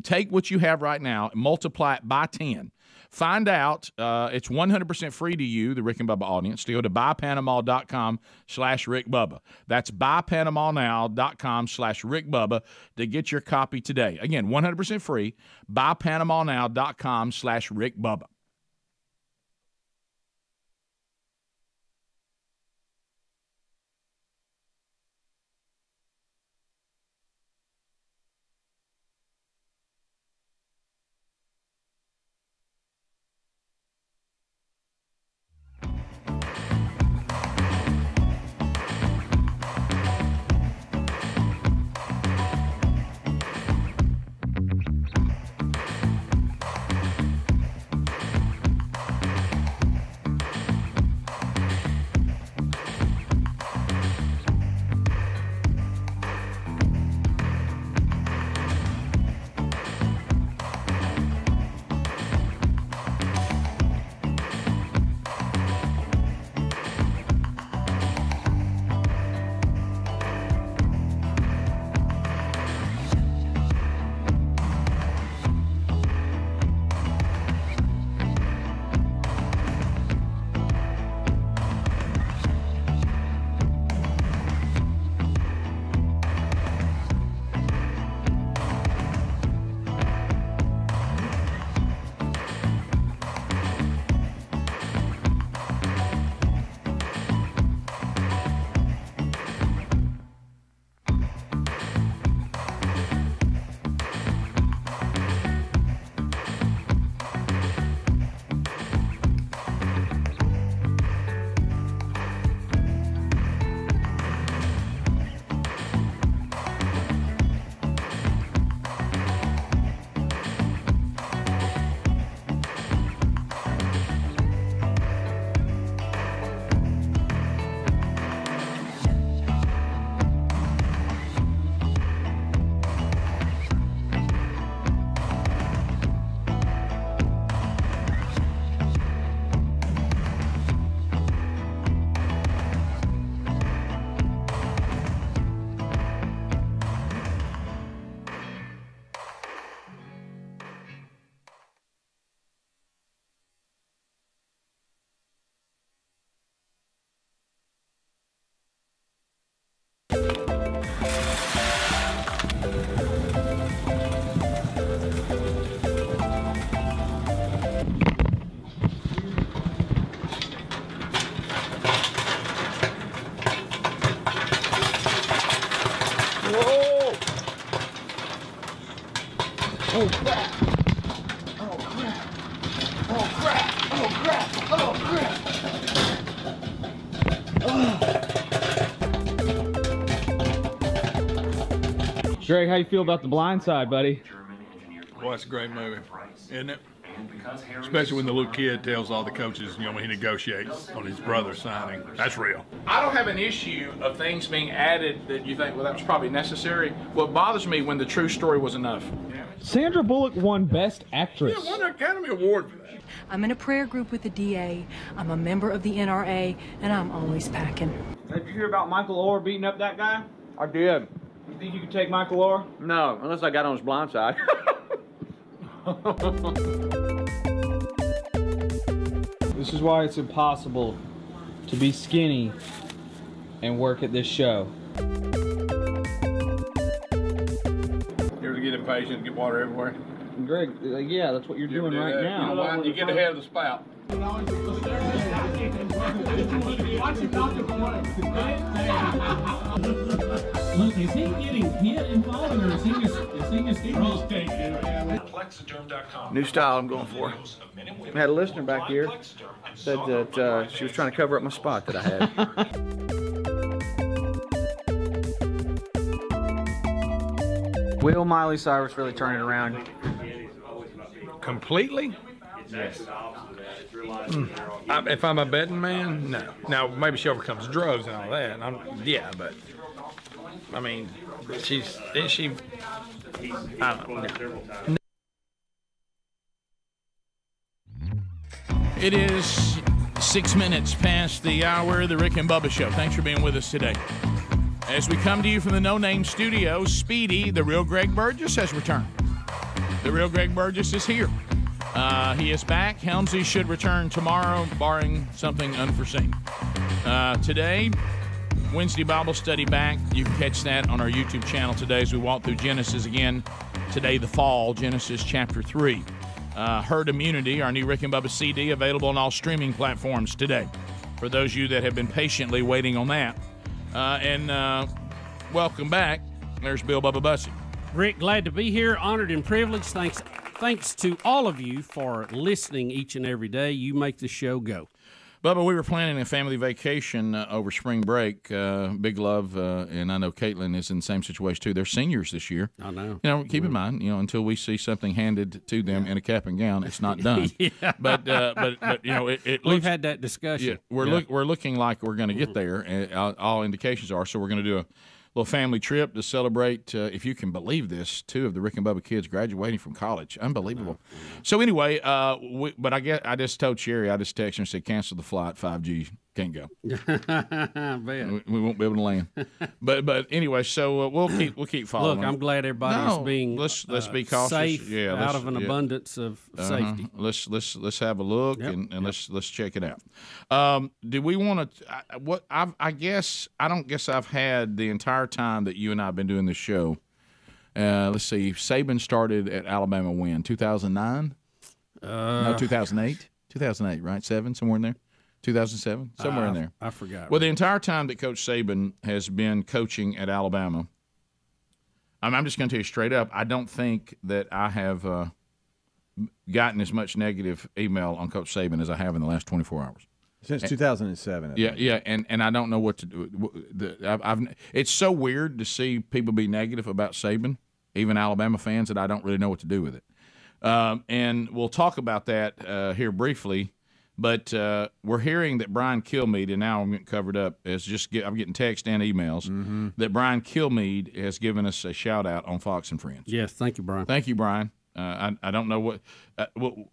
S14: take what you have right now and multiply it by 10. Find out. It's 100% free to you, the Rick and Bubba audience, to go to buypanama.com/RickBubba. That's buypanamanow.com/RickBubba to get your copy today. Again, 100% free, buypanamanow.com/RickBubba.
S17: Oh crap! Oh crap! Oh crap! Oh crap! Oh crap!
S5: Greg, how you feel about The Blind Side, buddy?
S7: Boy, it's a great movie, isn't it? Especially when the little kid tells all the coaches, when he negotiates on his brother signing. That's real.
S4: I don't have an issue of things being added that you think, well, that was probably necessary. What bothers me when the true story was enough.
S5: Sandra Bullock won Best Actress.
S7: Yeah, won an Academy Award for that.
S8: I'm in a prayer group with the DA. I'm a member of the NRA, and I'm always packing.
S5: Did you hear about Michael Orr beating up that guy?
S15: I did.
S5: You think you could take Michael Orr?
S15: No, unless I got on his blind side.
S5: This is why it's impossible to be skinny and work at this show.
S7: You ever get impatient and get water everywhere?
S5: Greg, yeah, that's what you're doing right now.
S7: You know why? You get ahead of the spout.
S11: Look, is he getting hit and falling, or is he just
S15: New style I'm going for. I had a listener back here said that she was trying to cover up my spot that I had.
S5: Will Miley Cyrus really turn it around?
S7: Completely?
S5: Yes.
S7: If I'm a betting man, no. Now, maybe she overcomes drugs and all that. Yeah, but I mean, isn't she? I don't know.
S14: It is 6 minutes past the hour of the Rick and Bubba Show. Thanks for being with us today. As we come to you from the No Name Studio, Speedy, the real Greg Burgess, has returned. The real Greg Burgess is here. He is back. Helmsy should return tomorrow, barring something unforeseen. Today, Wednesday Bible study back. You can catch that on our YouTube channel today as we walk through Genesis again. Today, the fall, Genesis chapter 3. Herd Immunity, our new Rick and Bubba CD, available on all streaming platforms today. For those of you that have been patiently waiting on that. Welcome back. There's Bill Bubba Bussey.
S6: Rick, glad to be here. Honored and privileged. Thanks to all of you for listening each and every day. You make the show go.
S14: Bubba, we were planning a family vacation over spring break. Big love, and I know Caitlin is in the same situation too. They're seniors this year.
S6: I know.
S14: Keep in mind, until we see something handed to them in a cap and gown, it's not done.
S6: Yeah.
S14: But
S6: we've had that discussion.
S14: Yeah, we're looking like we're going to get there. And all indications are. So we're going to do a little family trip to celebrate, if you can believe this, 2 of the Rick and Bubba kids graduating from college. Unbelievable. So anyway, but I guess I just told Sherry, I just texted her and said, cancel the flight, 5G, can't go. We won't be able to land. But anyway, so we'll keep following.
S6: Look, I'm glad everybody's being
S14: let's be cautious.
S6: Safe out of an abundance of safety.
S14: Let's have a look and let's check it out. Do we want to? I don't guess I've had the entire time that you and I have been doing this show. Let's see. Saban started at Alabama when 2009. No, 2008. 2008, right? 7, somewhere in there. 2007, somewhere in there.
S6: I forgot.
S14: Well, the entire time that Coach Saban has been coaching at Alabama, I'm just going to tell you straight up, I don't think that I have gotten as much negative email on Coach Saban as I have in the last 24 hours.
S1: Since 2007.
S14: Yeah, and I don't know what to do. It's so weird to see people be negative about Saban, even Alabama fans, that I don't really know what to do with it. And we'll talk about that here briefly. But we're hearing that Brian Kilmeade, and now I'm getting covered up, I'm getting text and emails, that Brian Kilmeade has given us a shout-out on Fox and Friends.
S6: Yes, thank you, Brian.
S14: Thank you, Brian. I don't know what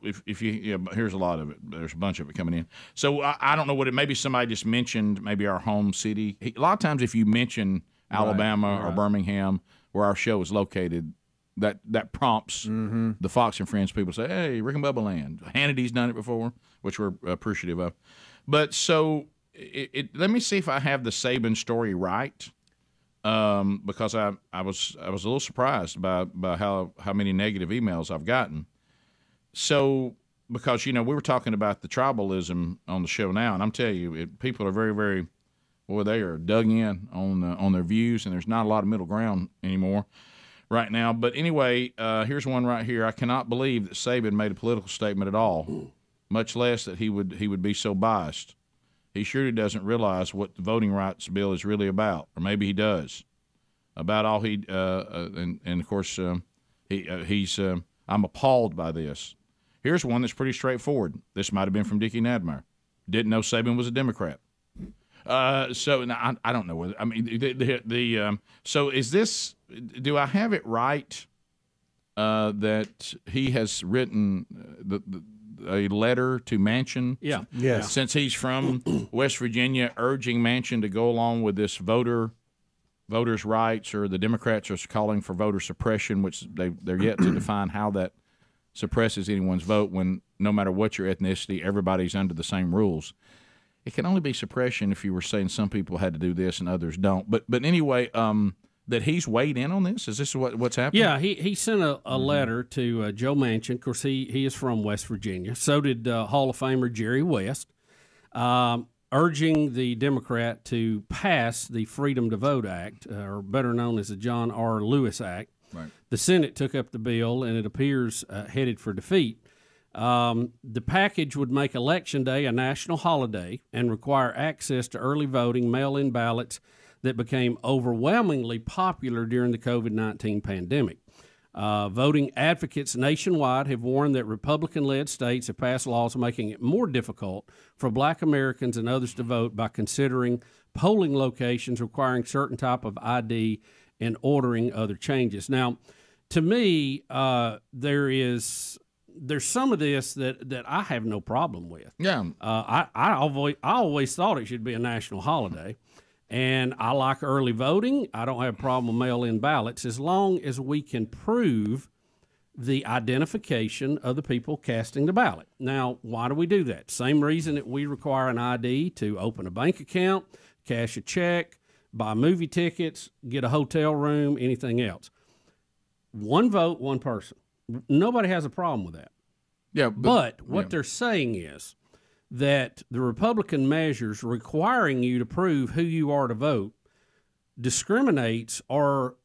S14: if you here's a lot of it. There's a bunch of it coming in. So I don't know what it. Maybe somebody just mentioned maybe our home city. A lot of times, if you mention Alabama or Birmingham, where our show is located, that prompts the Fox and Friends people to say, "Hey, Rick and Bubba Land." Hannity's done it before, which we're appreciative of. But so let me see if I have the Saban story right. Because I was a little surprised by how many negative emails I've gotten. So because we were talking about the tribalism on the show now, and I'm telling you, people are very, very they are dug in on their views, and there's not a lot of middle ground anymore. right now. But anyway, here's one right here. I cannot believe that Saban made a political statement at all, much less that he would be so biased. He surely doesn't realize what the voting rights bill is really about, or maybe he does. About all he and of course he's I'm appalled by this. Here's one that's pretty straightforward. This might have been from Dickie Nadmeyer. Didn't know Saban was a Democrat. So now, I don't know whether I mean so is this? Do I have it right that he has written a letter to Manchin?
S6: Yeah.
S1: Yes.
S14: Since he's from West Virginia, urging Manchin to go along with this voters' rights, or the Democrats are calling for voter suppression, which they're yet to define how that suppresses anyone's vote when no matter what your ethnicity, everybody's under the same rules. It can only be suppression if you were saying some people had to do this and others don't. But anyway, that he's weighed in on this? Is this what's happening?
S6: Yeah, he sent a letter to Joe Manchin. Of course, he is from West Virginia. So did Hall of Famer Jerry West, urging the Democrat to pass the Freedom to Vote Act, or better known as the John R. Lewis Act.
S14: Right.
S6: The Senate took up the bill, and it appears headed for defeat. The package would make Election Day a national holiday and require access to early voting, mail-in ballots that became overwhelmingly popular during the COVID-19 pandemic. Voting advocates nationwide have warned that Republican-led states have passed laws making it more difficult for Black Americans and others to vote by considering polling locations requiring certain type of ID and ordering other changes. Now, to me, there's some of this that I have no problem with.
S14: Yeah.
S6: I always thought it should be a national holiday. And I like early voting. I don't have a problem with mail-in ballots as long as we can prove the identification of the people casting the ballot. Now, why do we do that? Same reason that we require an ID to open a bank account, cash a check, buy movie tickets, get a hotel room, anything else. One vote, one person. Nobody has a problem with that.
S14: Yeah,
S6: but what they're saying is that the Republican measures requiring you to prove who you are to vote discriminates, or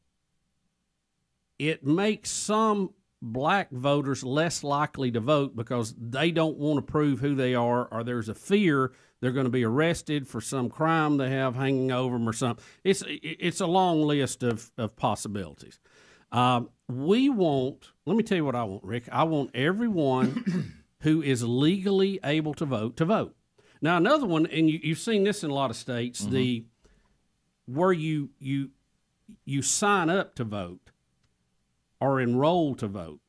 S6: it makes some Black voters less likely to vote because they don't want to prove who they are, or there's a fear they're going to be arrested for some crime they have hanging over them or something. It's a long list of possibilities. Let me tell you what I want, Rick. I want everyone who is legally able to vote to vote. Now, another one, and you've seen this in a lot of states, where you sign up to vote or enroll to vote,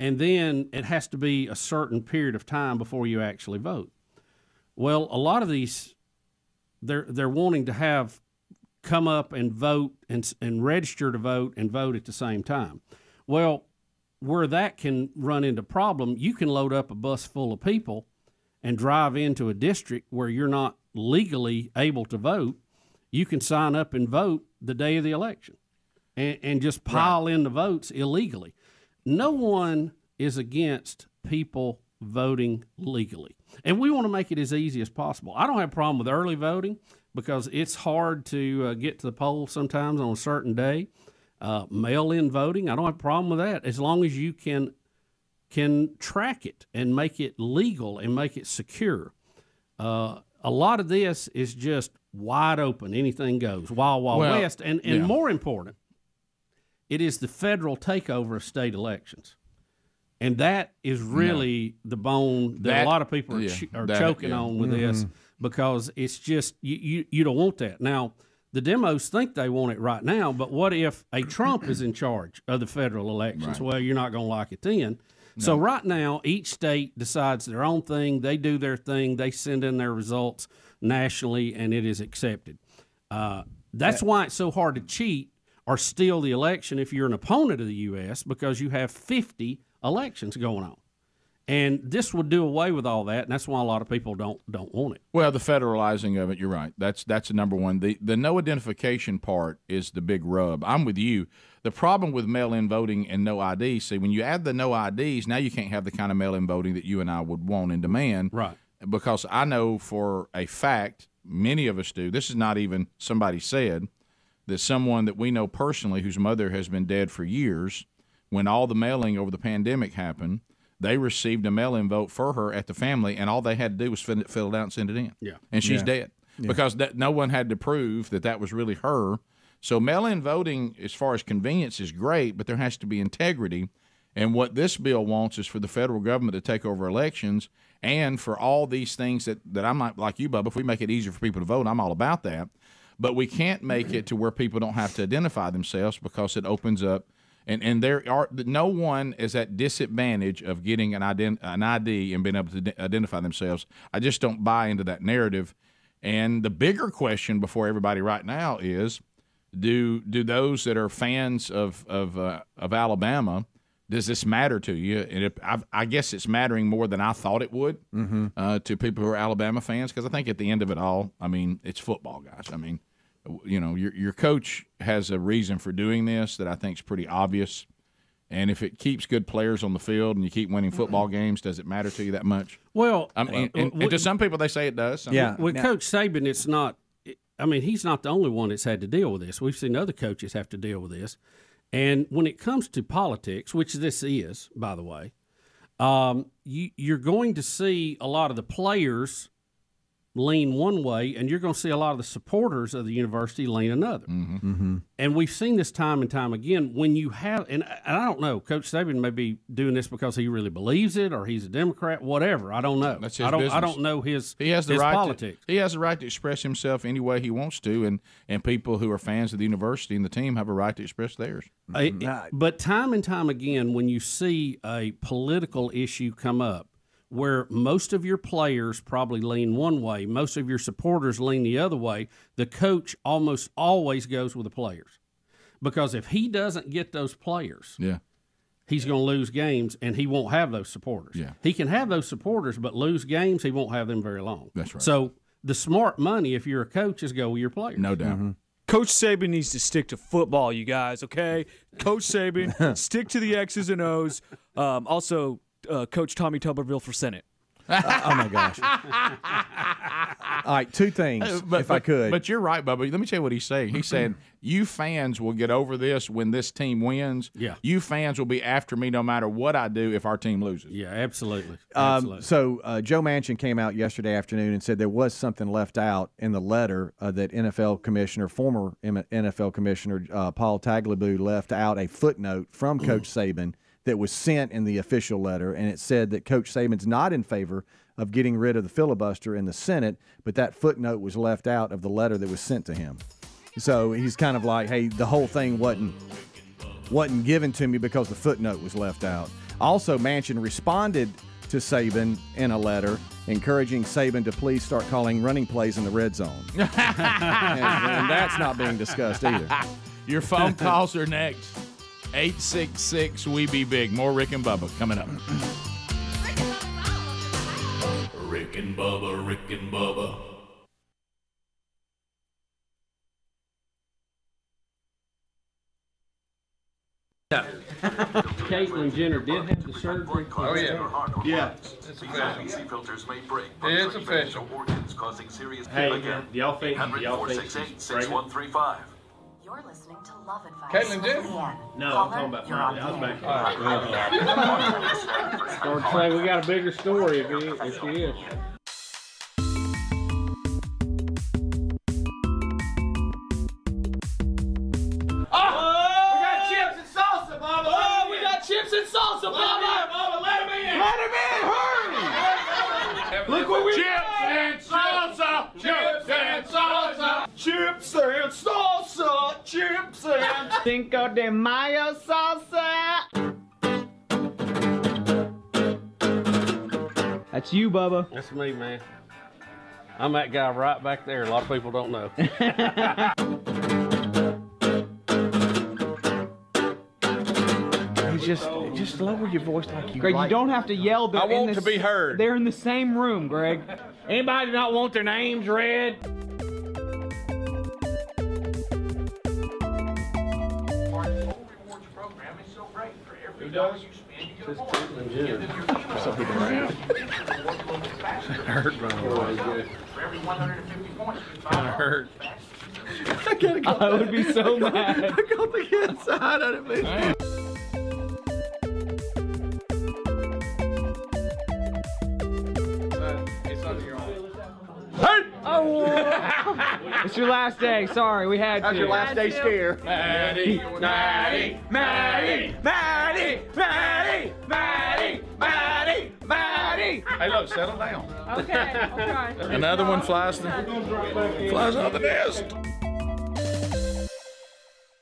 S6: and then it has to be a certain period of time before you actually vote. Well, a lot of these, they're wanting to come up and vote and register to vote and vote at the same time. Well, where that can run into problem, you can load up a bus full of people and drive into a district where you're not legally able to vote. You can sign up and vote the day of the election and just pile in the votes illegally. No one is against people voting legally. And we want to make it as easy as possible. I don't have a problem with early voting because it's hard to get to the polls sometimes on a certain day. Mail-in voting, I don't have a problem with that as long as you can track it and make it legal and make it secure. A lot of this is just wide open. Anything goes. Wild West. And more important, it is the federal takeover of state elections. And that is really the bone that a lot of people are choking on with this, because it's just you don't want that. Now, the Demos think they want it right now, but what if a Trump is in charge of the federal elections? Right. Well, you're not going to like it then. No. So right now, each state decides their own thing. They do their thing. They send in their results nationally, and it is accepted. That's why it's so hard to cheat or steal the election if you're an opponent of the U.S., because you have 50 elections going on. And this would do away with all that, and that's why a lot of people don't want it.
S14: Well, the federalizing of it, you're right. That's the number one. The no identification part is the big rub. I'm with you. The problem with mail-in voting and no ID, see, when you add the no IDs, now you can't have the kind of mail-in voting that you and I would want and demand.
S6: Right.
S14: Because I know for a fact, many of us do, this is not even somebody said, that someone that we know personally whose mother has been dead for years, when all the mailing over the pandemic happened, they received a mail-in vote for her at the family, and all they had to do was fill it out and send it in.
S6: Yeah.
S14: And she's dead because no one had to prove that was really her. So mail-in voting, as far as convenience, is great, but there has to be integrity. And what this bill wants is for the federal government to take over elections and for all these things that I'm not like you, Bubba. If we make it easier for people to vote, I'm all about that. But we can't make it to where people don't have to identify themselves because it opens up. And no one is at disadvantage of getting an ID and being able to identify themselves. I just don't buy into that narrative. And the bigger question before everybody right now is, do those that are fans of Alabama, does this matter to you? And I guess it's mattering more than I thought it would to people who are Alabama fans, because I think at the end of it all, I mean, it's football, guys. I mean, you know, your coach has a reason for doing this that I think is pretty obvious. And if it keeps good players on the field and you keep winning football games, does it matter to you that much?
S6: Well,
S14: I mean, and to some people, they say it does.
S6: With Coach Saban, it's not. I mean, he's not the only one that's had to deal with this. We've seen other coaches have to deal with this. And when it comes to politics, which this is, by the way, you're going to see a lot of the players lean one way, and you're going to see a lot of the supporters of the university lean another. And we've seen this time and time again. When you have, and I don't know, Coach Saban may be doing this because he really believes it, or he's a Democrat, whatever. I don't know.
S14: That's his
S6: business. I
S14: business.
S6: don't know his
S14: politics.
S6: To,
S14: he has the right to express himself any way he wants to, and people who are fans of the university and the team have a right to express theirs.
S6: But time and time again, when you see a political issue come up, where most of your players probably lean one way, most of your supporters lean the other way, the coach almost always goes with the players. Because if he doesn't get those players, he's going to lose games, and he won't have those supporters. He can have those supporters, but lose games, he won't have them very long.
S14: That's right.
S6: So the smart money, if you're a coach, is go with your players.
S14: No doubt.
S3: Coach Saban needs to stick to football, you guys, okay? Coach Saban, stick to the X's and O's. Also, Coach Tommy Tuberville for Senate.
S1: Oh, my gosh. All right, two things, if I could.
S14: But you're right, Bubba. Let me tell you what he's saying. He's saying, you fans will get over this when this team wins.
S6: Yeah.
S14: You fans will be after me no matter what I do if our team loses.
S6: Yeah, absolutely.
S1: So Joe Manchin came out yesterday afternoon and said there was something left out in the letter that former NFL Commissioner Paul Tagliabue left out a footnote from Coach Saban that was sent in the official letter, and it said that Coach Saban's not in favor of getting rid of the filibuster in the Senate, but that footnote was left out of the letter that was sent to him. So he's kind of like, hey, the whole thing wasn't given to me because the footnote was left out. Also, Manchin responded to Saban in a letter encouraging Saban to please start calling running plays in the red zone. and that's not being discussed either.
S14: Your phone calls are next. 866 We Be Big. More Rick and Bubba coming up.
S12: Rick and Bubba, Rick and Bubba.
S6: Caitlyn Jenner did have the surgery.
S7: Oh, yeah.
S12: It's official. Filters may break.
S7: It's official.
S12: Organs causing serious
S9: Hey,
S12: again.
S9: do y'all think she's
S12: 6135.
S16: You're listening to Love Advice.
S7: Caitlyn Jenner?
S9: No, I'm talking about Friday. I was back here.
S6: Or say we got a bigger story if she is.
S12: Chips and salsa, Bubba! Let him in!
S7: Let him in! Hurry!
S12: Look what we
S7: Chips and salsa! Chips and salsa! Chips and salsa! Chips and
S5: Cinco de Mayo salsa. That's you, Bubba.
S6: That's me, man. I'm that guy right back there. A lot of people don't know.
S15: Just lower your voice like you
S5: Greg,
S15: like.
S5: you don't have to yell.
S15: I want to be heard.
S5: They're in the same room, Greg.
S9: Anybody not want their names read?
S7: Who does?
S10: Just Caitlyn Jenner.
S7: Hurt, by the way. Kind of hurt.
S5: I would be so mad.
S15: I got the inside of it, man.
S7: It's under your arm.
S5: Oh, it's your last day. Sorry, we had to.
S15: That's your last day scare.
S7: Maddie, Maddie, Maddie, Maddie, Maddie, Maddie, Maddie, Maddie. Hey, look, settle down.
S8: Okay, okay.
S14: Another one flies off the nest.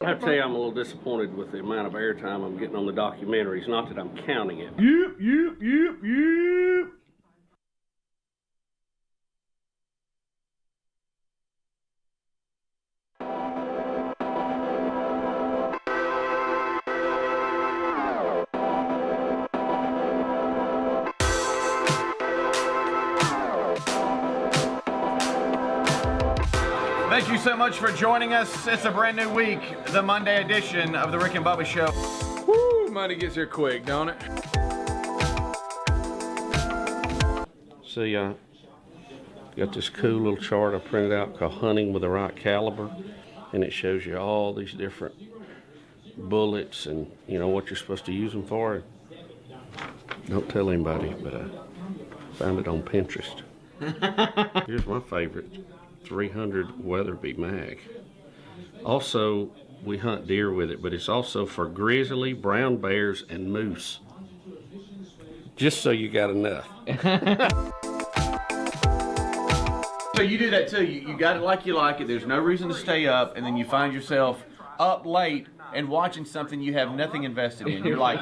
S10: I have to tell you, I'm a little disappointed with the amount of airtime I'm getting on the documentaries. Not that I'm counting it.
S5: Yep.
S1: Thank you so much for joining us. It's a brand new week, the Monday edition of the Rick and Bubba Show.
S7: Woo, money gets here quick, don't it?
S10: See, got this cool little chart I printed out called Hunting with the Right Caliber, and it shows you all these different bullets and, you know, what you're supposed to use them for. Don't tell anybody, but I found it on Pinterest. Here's my favorite. 300 Weatherby mag. Also, we hunt deer with it, but it's also for grizzly, brown bears, and moose. Just so you got enough.
S15: So you do that too. You got it like you like it. There's no reason to stay up, and then you find yourself up late and watching something you have nothing invested in. You're like,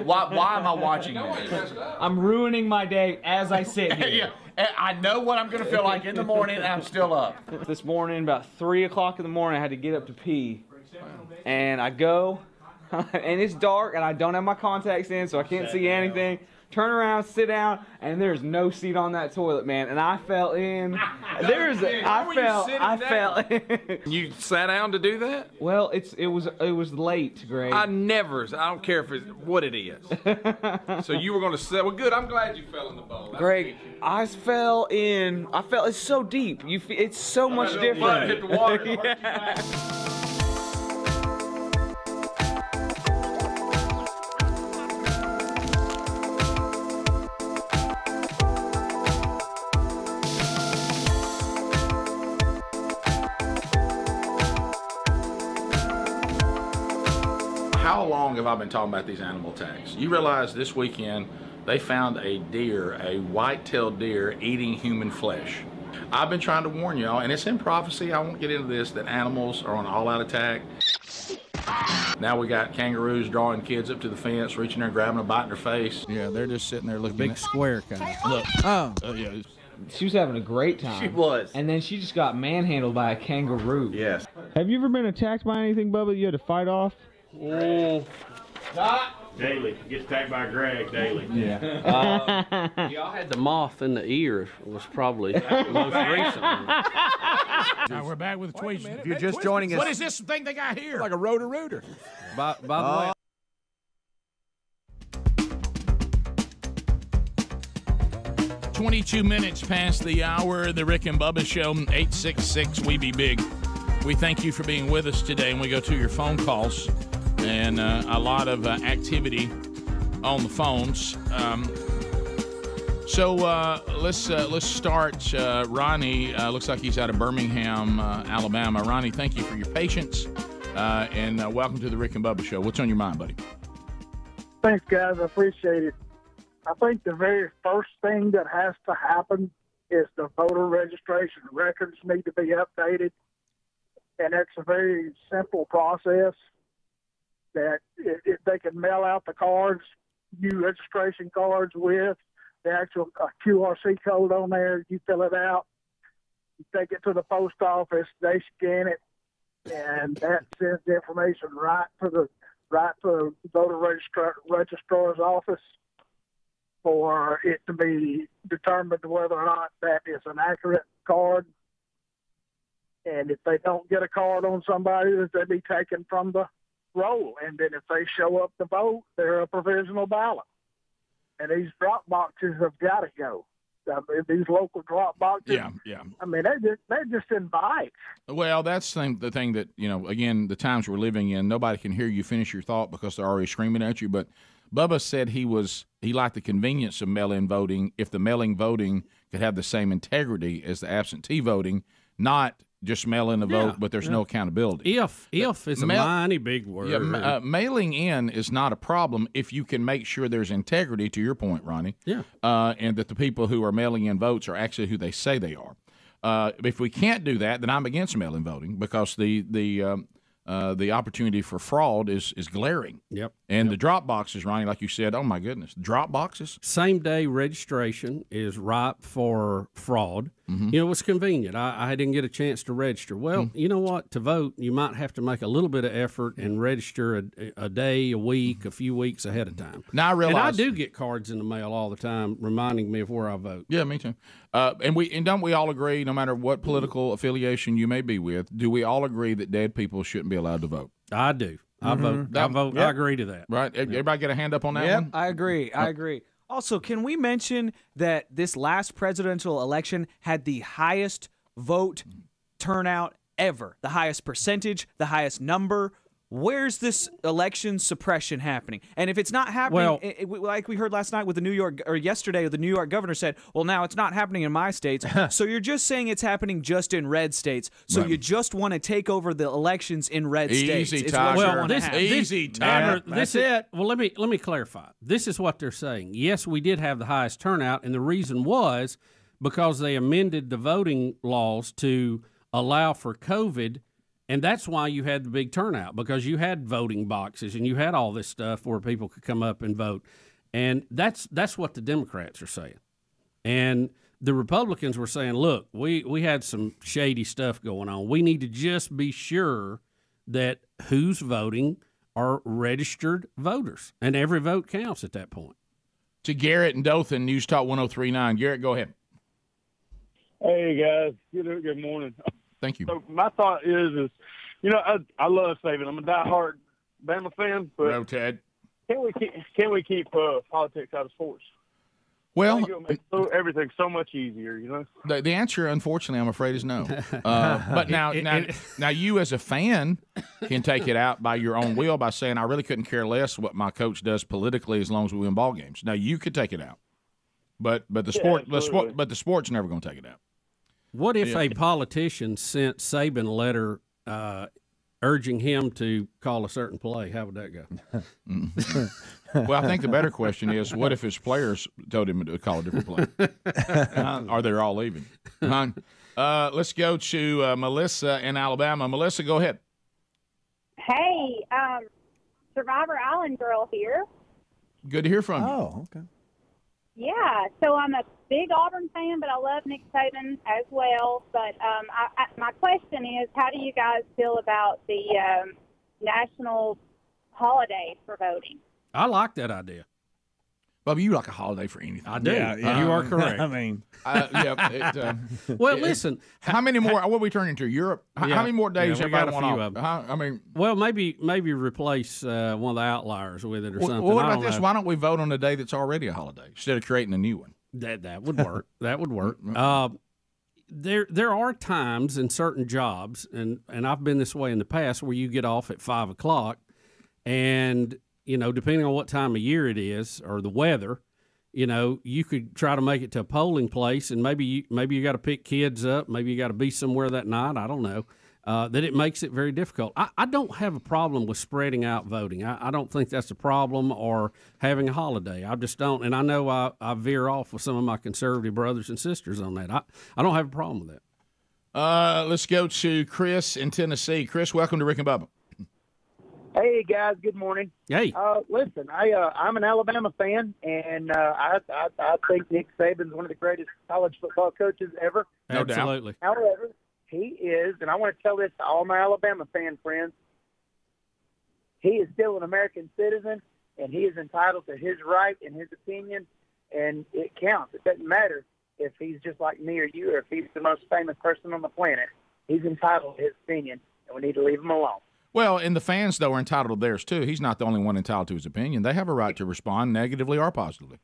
S15: why am I watching this?
S5: I'm ruining my day as I sit here.
S15: Yeah. I know what I'm going to feel like in the morning, and I'm still up.
S5: This morning, about 3 o'clock in the morning, I had to get up to pee. And I go, and it's dark, and I don't have my contacts in, so I can't see anything. Turn around, sit down, and there's no seat on that toilet, man. And I fell in. I fell in.
S7: You sat down to do that?
S5: Well, it was late, Greg.
S7: I don't care if it's what it is. So you were going to say, well, good. I'm glad you fell in the bowl.
S5: Greg, I fell in. It's so deep. It's so much different.
S7: Hit the water.
S5: Yeah.
S14: How long have I been talking about these animal attacks? You realize this weekend they found a deer, a white-tailed deer, eating human flesh. I've been trying to warn y'all, and it's in prophecy, I won't get into this, that animals are on all-out attack. Now we got kangaroos drawing kids up to the fence, reaching there, grabbing a bite in their face.
S2: Yeah, they're just sitting there looking
S6: Big square kind of.
S14: Look.
S2: Oh.
S14: Yeah.
S5: She was having a great time.
S15: She was.
S5: And then she just got manhandled by a kangaroo.
S15: Yes.
S19: Have you ever been attacked by anything, Bubba, you had to fight off?
S9: Daily. Gets attacked by Greg daily.
S5: Yeah.
S10: Y'all had the moth in the ear was probably most recent.
S2: Now we're back with tweets.
S1: If you're just joining us,
S2: What is this thing they got here? Like a rotor-rooter.
S6: By the way,
S14: 22 minutes past the hour, the Rick and Bubba Show, 866 We Be Big. We thank you for being with us today, and we go to your phone calls, and a lot of activity on the phones. So let's start. Ronnie looks like he's out of Birmingham, Alabama. Ronnie, thank you for your patience, and welcome to the Rick and Bubba Show. What's on your mind, buddy?
S21: Thanks, guys. I appreciate it. I think the very first thing that has to happen is the voter registration records need to be updated. And it's a very simple process that if they can mail out the cards, new registration cards with the actual QRC code on there, you fill it out, you take it to the post office, they scan it, and that sends the information right to the voter registrar's office for it to be determined whether or not that is an accurate card. And if they don't get a card on somebody, they'll be taken from the roll. And then if they show up to vote, they're a provisional ballot. and these drop boxes have got to go. I mean, these local drop boxes.
S14: Yeah.
S21: I mean, they just invite.
S14: Well, that's the thing that, again, the times we're living in, nobody can hear you finish your thought because they're already screaming at you. But Bubba said he liked the convenience of mail-in voting if the mail-in voting could have the same integrity as the absentee voting, not just mail in a vote, but there's no accountability.
S6: If is a mighty big word.
S14: Yeah, mailing in is not a problem if you can make sure there's integrity, to your point, Ronnie.
S6: Yeah.
S14: And that the people who are mailing in votes are actually who they say they are. If we can't do that, then I'm against mail-in voting because the opportunity for fraud is glaring.
S6: Yep.
S14: And the drop boxes, Ronnie, like you said, oh my goodness, drop boxes.
S6: Same day registration is ripe for fraud. Mm-hmm. It's convenient. I didn't get a chance to register. Well, you know what? To vote, you might have to make a little bit of effort and register a day, a week, a few weeks ahead of time.
S14: Now I realize,
S6: and I do get cards in the mail all the time reminding me of where I vote.
S14: Yeah, me too. And don't we all agree, no matter what political affiliation you may be with, do we all agree that dead people shouldn't be allowed to vote?
S6: I do. I vote.
S14: Yep.
S6: I agree to that.
S14: Right?
S6: Yep.
S14: Everybody get a hand up on that one?
S3: I agree. Also, can we mention that this last presidential election had the highest vote turnout ever, the highest percentage, the highest number? Where's this election suppression happening? And if it's not happening, like we heard last night with yesterday, the New York governor said, well, now it's not happening in my states. So you're just saying it's happening just in red states. So you just want to take over the elections in red states.
S14: Easy, Tiger.
S6: Easy, Tiger. That's it. Well, let me clarify. This is what they're saying. Yes, we did have the highest turnout, and the reason was because they amended the voting laws to allow for COVID. And that's why you had the big turnout, because you had voting boxes and you had all this stuff where people could come up and vote. And that's what the Democrats are saying. And the Republicans were saying, look, we had some shady stuff going on. We need to just be sure that who's voting are registered voters. And every vote counts at that point.
S14: To Garrett and Dothan, News Talk 103.9. Garrett, go ahead.
S21: Hey, guys. Good morning.
S14: Thank you.
S21: So my thought is I love saving. I'm a diehard Bama fan, but
S14: no, Ted.
S21: Can we keep politics out of sports?
S14: Well,
S21: it'll make everything so much easier,
S14: The answer, unfortunately, I'm afraid, is no. But now, you as a fan can take it out by your own will by saying, I really couldn't care less what my coach does politically as long as we win ball games. Now you could take it out, but the sport's never going to take it out.
S6: What if a politician sent Saban a letter urging him to call a certain play? How would that go?
S14: Well, I think the better question is, what if his players told him to call a different play? Or they're all leaving? Let's go to Melissa in Alabama. Melissa, go ahead.
S13: Hey, Survivor Island girl here.
S14: Good to hear from you.
S1: Oh, okay.
S13: Yeah, so I'm a big Auburn fan, but I love Nick Saban as well. But my question is, how do you guys feel about the national holiday for voting?
S6: I like that idea.
S14: Bubba, you like a holiday for anything.
S6: I do. Yeah, you are correct.
S1: I mean,
S6: well, listen.
S14: How many more? What are we turning to? Europe? How many more days?
S6: We got a few of them.
S14: I mean,
S6: well, maybe replace one of the outliers with it or something.
S14: Well, what about this? Why don't we vote on a day that's already a holiday instead of creating a new one?
S6: That would work. That would work. There are times in certain jobs, and I've been this way in the past, where you get off at 5 o'clock, and depending on what time of year it is or the weather, you could try to make it to a polling place, and maybe you got to pick kids up, maybe you got to be somewhere that night. I don't know. That it makes it very difficult. I don't have a problem with spreading out voting. I don't think that's a problem, or having a holiday. I just don't. And I know I veer off with some of my conservative brothers and sisters on that. I don't have a problem with
S14: that. Let's go to Chris in Tennessee. Chris, welcome to Rick and Bubba.
S21: Hey, guys. Good morning.
S6: Hey.
S21: Listen, I'm an Alabama fan, and I think Nick Saban's one of the greatest college football coaches ever.
S14: No
S6: Absolutely.
S21: Doubt. However, he is, and I want to tell this to all my Alabama fan friends, he is still an American citizen, and he is entitled to his right and his opinion, and it counts. It doesn't matter if he's just like me or you, or if he's the most famous person on the planet. He's entitled to his opinion, and we need to leave him alone.
S14: Well, and the fans, though, are entitled to theirs, too. He's not the only one entitled to his opinion. They have a right to respond negatively or positively.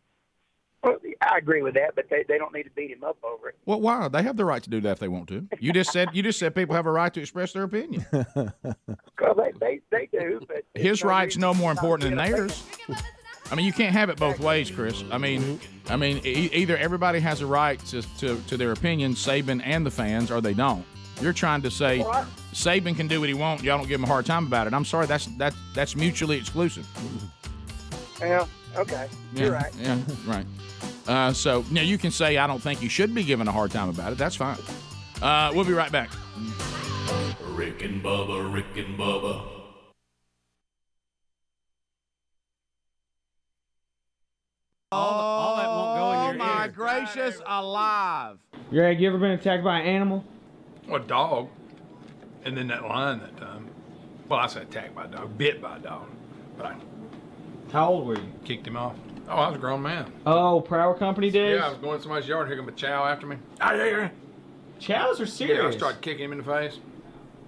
S20: I agree with that, but they don't need to beat him up over it.
S14: Well, why? They have the right to do that if they want to. You just said people have a right to express their opinion.
S20: Well, they do, but
S14: his right's no more important than theirs. I mean, you can't have it both ways, Chris. I mean, either everybody has a right to their opinion, Saban and the fans, or they don't. You're trying to say Saban can do what he wants. Y'all don't give him a hard time about it. I'm sorry, that's mutually exclusive.
S20: Yeah. Okay.
S14: Yeah,
S20: You're right.
S14: Yeah. Right. So now you can say I don't think you should be given a hard time about it. That's fine. We'll be right back.
S12: Rick and Bubba, Rick and Bubba.
S5: All that won't go in your
S1: Oh, my
S5: ear.
S1: gracious alive.
S5: Greg, you ever been attacked by an animal?
S7: A dog. And then that lion that time. Well, I said attacked by a dog, bit by a dog. But I
S5: How old were you?
S7: kicked him off. Oh, I was a grown man.
S5: Oh, Prower Company days?
S7: Yeah, I was going to somebody's yard, here come a chow after me.
S5: Chows are
S7: Yeah, I
S5: serious.
S7: started kicking him in the face.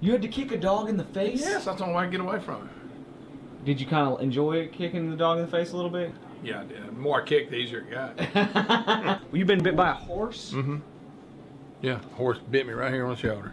S5: You had to kick a dog in the face?
S7: Yes, that's the only way I could get away from him.
S5: Did you kind of enjoy kicking the dog in the face a little bit?
S7: Yeah, I did. The more I kicked, the easier it got.
S5: Well, you been bit by a horse?
S7: Mm-hmm. Yeah, horse bit me right here on the shoulder.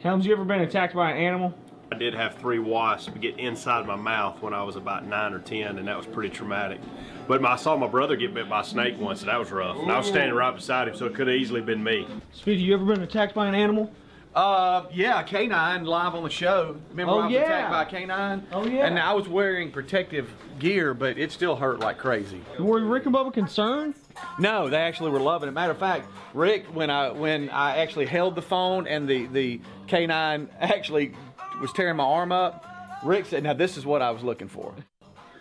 S5: Helms, you ever been attacked by an animal?
S9: I did have 3 wasps get inside my mouth when I was about 9 or 10, and that was pretty traumatic. But I saw my brother get bit by a snake once, and that was rough. And I was standing right beside him, so it could have easily been me.
S5: Speedy, you ever been attacked by an animal?
S15: Yeah, canine live on the show. Remember when I was attacked by a canine?
S5: Oh, yeah.
S15: And I was wearing protective gear, but it still hurt like crazy.
S5: Were Rick and Bubba concerned?
S15: No, they actually were loving it. Matter of fact, Rick, when I actually held the phone and the canine actually was tearing my arm up, Rick said, now this is what I was looking for.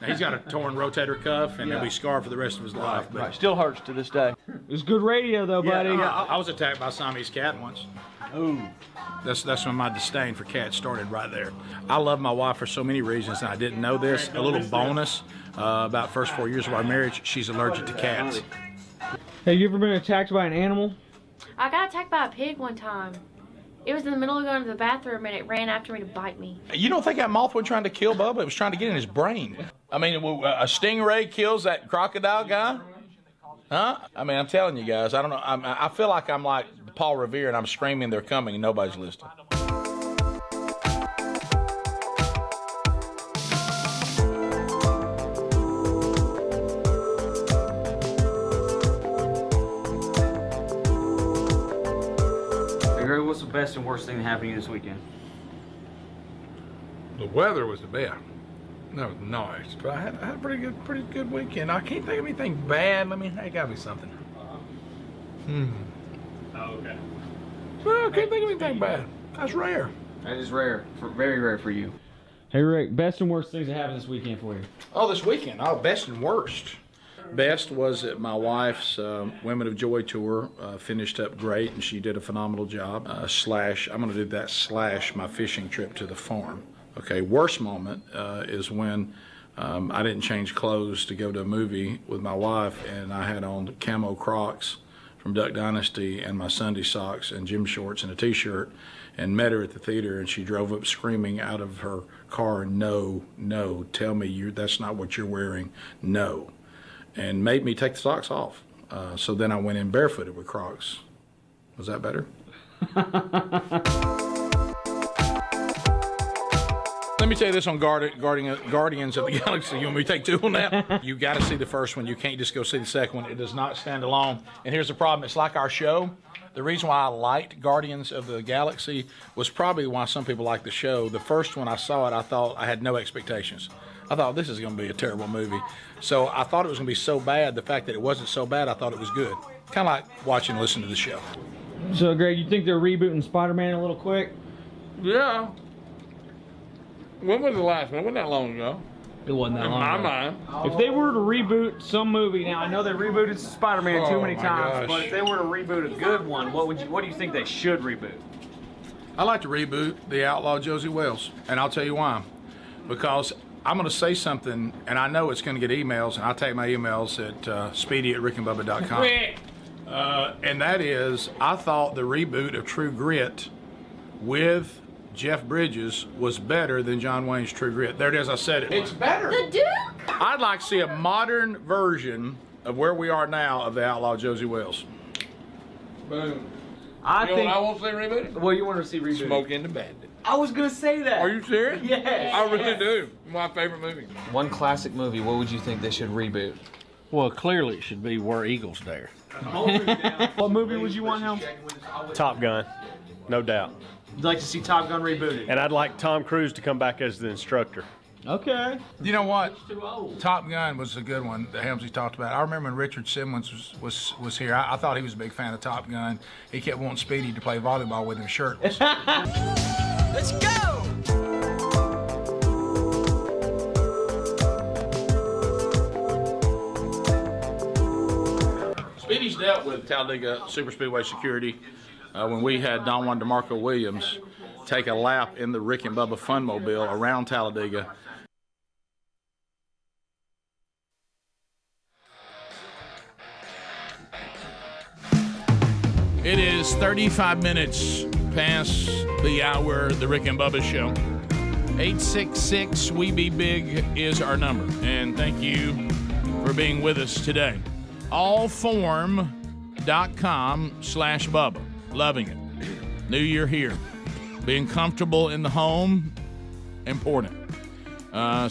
S4: Now, he's got a torn rotator cuff, and he'll be scarred for the rest of his life. But
S15: Right, still hurts to this day.
S5: It was good radio, though, buddy.
S4: Yeah, I was attacked by a Siamese cat once.
S15: Ooh.
S4: That's when my disdain for cats started right there. I love my wife for so many reasons, and I didn't know this. A little bonus, about first 4 years of our marriage, she's allergic to cats.
S5: Have you ever been attacked by an animal?
S22: I got attacked by a pig one time. It was in the middle of going to the bathroom, and it ran after me to bite me.
S14: You don't think that moth was trying to kill Bubba? It was trying to get in his brain. I mean, a stingray kills that crocodile guy? Huh? I mean, I'm telling you guys, I don't know. I feel like I'm like Paul Revere, and I'm screaming they're coming, and nobody's listening.
S5: Greg, what's the best and worst thing that happened to you this weekend?
S7: The weather was the best. That was nice, but I had a pretty good weekend. I can't think of anything bad. I mean, there gotta be something.
S9: Oh, okay.
S7: Well, I can't think of anything bad. That's rare.
S5: That is rare. Very rare for you. Hey, Rick, best and worst things that happened this weekend for you?
S4: Oh, this weekend. Oh, best and worst. Best was that my wife's Women of Joy tour finished up great, and she did a phenomenal job. I'm going to do that / my fishing trip to the farm. Okay, worst moment is when I didn't change clothes to go to a movie with my wife, and I had on camo Crocs from Duck Dynasty and my Sunday socks and gym shorts and a t-shirt, and met her at the theater, and she drove up screaming out of her car, no, tell me that's not what you're wearing, no. And made me take the socks off. So then I went in barefooted with Crocs. Was that better? Let me tell you this on Guardians of the Galaxy. You want me to take 2 on that? You got to see the first one. You can't just go see the second one. It does not stand alone. And here's the problem. It's like our show. The reason why I liked Guardians of the Galaxy was probably why some people like the show. The first one I saw it, I thought I had no expectations. I thought this is going to be a terrible movie. So I thought it was going to be so bad. The fact that it wasn't so bad, I thought it was good. Kind of like watching and listening to the show.
S5: So, Greg, you think they're rebooting Spider-Man a little quick?
S7: Yeah. When was the last one? It wasn't that long ago.
S5: It wasn't that long ago.
S7: In my mind.
S5: If they were to reboot some movie, now I know they rebooted Spider-Man too many
S7: my
S5: times,
S7: gosh.
S5: but if they were to reboot a good one, what do you think they should reboot?
S4: I like to reboot The Outlaw Josie Wells, and I'll tell you why. Because I'm going to say something, and I know it's going to get emails, and I take my emails at speedy@rickandbubba.com. And that is, I thought the reboot of True Grit with Jeff Bridges was better than John Wayne's True Grit. There it is, I said it. It's better.
S22: The Duke?
S4: I'd like to see a modern version of where we are now of the outlaw Josie Wells. Boom.
S5: I
S4: You know
S5: think
S4: what I want to see rebooted?
S5: Well, you want to see rebooted?
S4: Smoking the Bandit.
S5: I was gonna say that.
S4: Are you serious?
S5: Yes.
S4: I really do. My favorite movie.
S5: One classic movie. What would you think they should reboot?
S6: Well, clearly it should be Where Eagles Dare.
S5: What movie would you want, Helm?
S17: Top Gun, no doubt.
S5: You'd like to see Top Gun rebooted?
S17: And I'd like Tom Cruise to come back as the instructor.
S5: Okay.
S4: You know what? Top Gun was a good one that Helmsley talked about. I remember when Richard Simmons was here. I thought he was a big fan of Top Gun. He kept wanting Speedy to play volleyball with him shirtless.
S18: Let's go!
S4: Speedy's dealt with Talladega Super Speedway security when we had Don Juan DeMarco Williams take a lap in the Rick and Bubba Funmobile around Talladega. It is 35 minutes past the hour, the Rick and Bubba Show. 866-WE-BE-BIG is our number. And thank you for being with us today. Allform.com/Bubba. Loving it. New year here. Being comfortable in the home, important.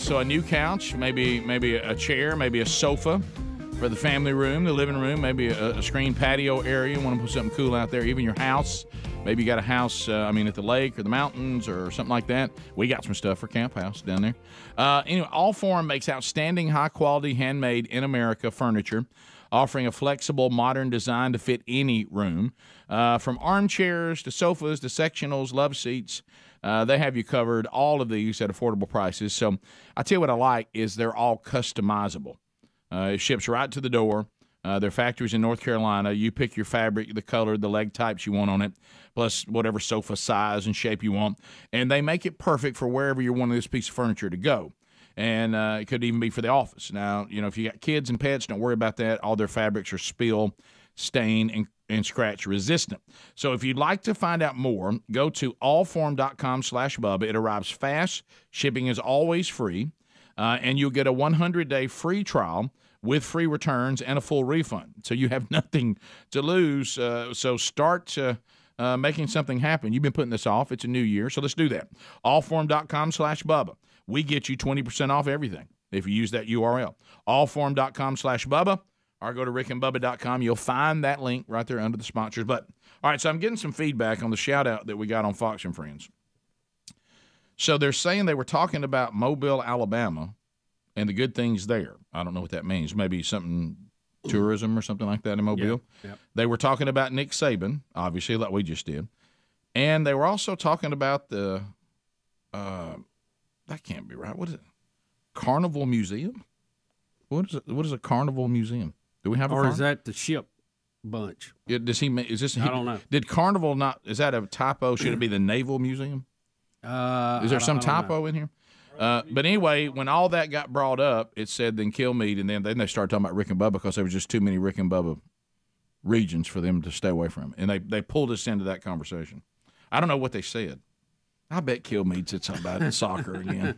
S4: So a new couch, maybe a chair, maybe a sofa for the family room, the living room, maybe a screen patio area. You want to put something cool out there. Even your house. Maybe you got a house, at the lake or the mountains or something like that. We got some stuff for Camp House down there. Anyway, Allform makes outstanding, high-quality, handmade, in-America furniture, offering a flexible, modern design to fit any room. From armchairs to sofas to sectionals, love seats, they have you covered, all of these at affordable prices. So I tell you what I like is they're all customizable. It ships right to the door. Their factories in North Carolina. You pick your fabric, the color, the leg types you want on it, plus whatever sofa size and shape you want. And they make it perfect for wherever you want this piece of furniture to go. And it could even be for the office. Now, if you got kids and pets, don't worry about that. All their fabrics are spill, stain, and scratch resistant. So if you'd like to find out more, go to allform.com/Bubba. It arrives fast. Shipping is always free. And you'll get a 100-day free trial with free returns and a full refund. So you have nothing to lose. So start making something happen. You've been putting this off. It's a new year, so let's do that. Allform.com/Bubba. We get you 20% off everything if you use that URL. Allform.com/Bubba, or go to rickandbubba.com. You'll find that link right there under the sponsors button. All right, so I'm getting some feedback on the shout-out that we got on Fox and Friends. So they're saying they were talking about Mobile, Alabama, and the good things there. I don't know what that means. Maybe something tourism or something like that in Mobile.
S6: Yep.
S4: They were talking about Nick Saban, obviously, like we just did. And they were also talking about the that can't be right. What is it? Carnival Museum? What is it? What is a Carnival Museum? Do we have a
S6: Or is that the ship bunch?
S4: Does he? Is this?
S6: I don't know.
S4: Did Carnival not? Is that a typo? Should it be the Naval Museum? Is there some typo in here? But anyway, when all that got brought up, it said then kill meat, and then they started talking about Rick and Bubba because there was just too many Rick and Bubba regions for them to stay away from. And they pulled us into that conversation. I don't know what they said. I bet kill meat said something about soccer again.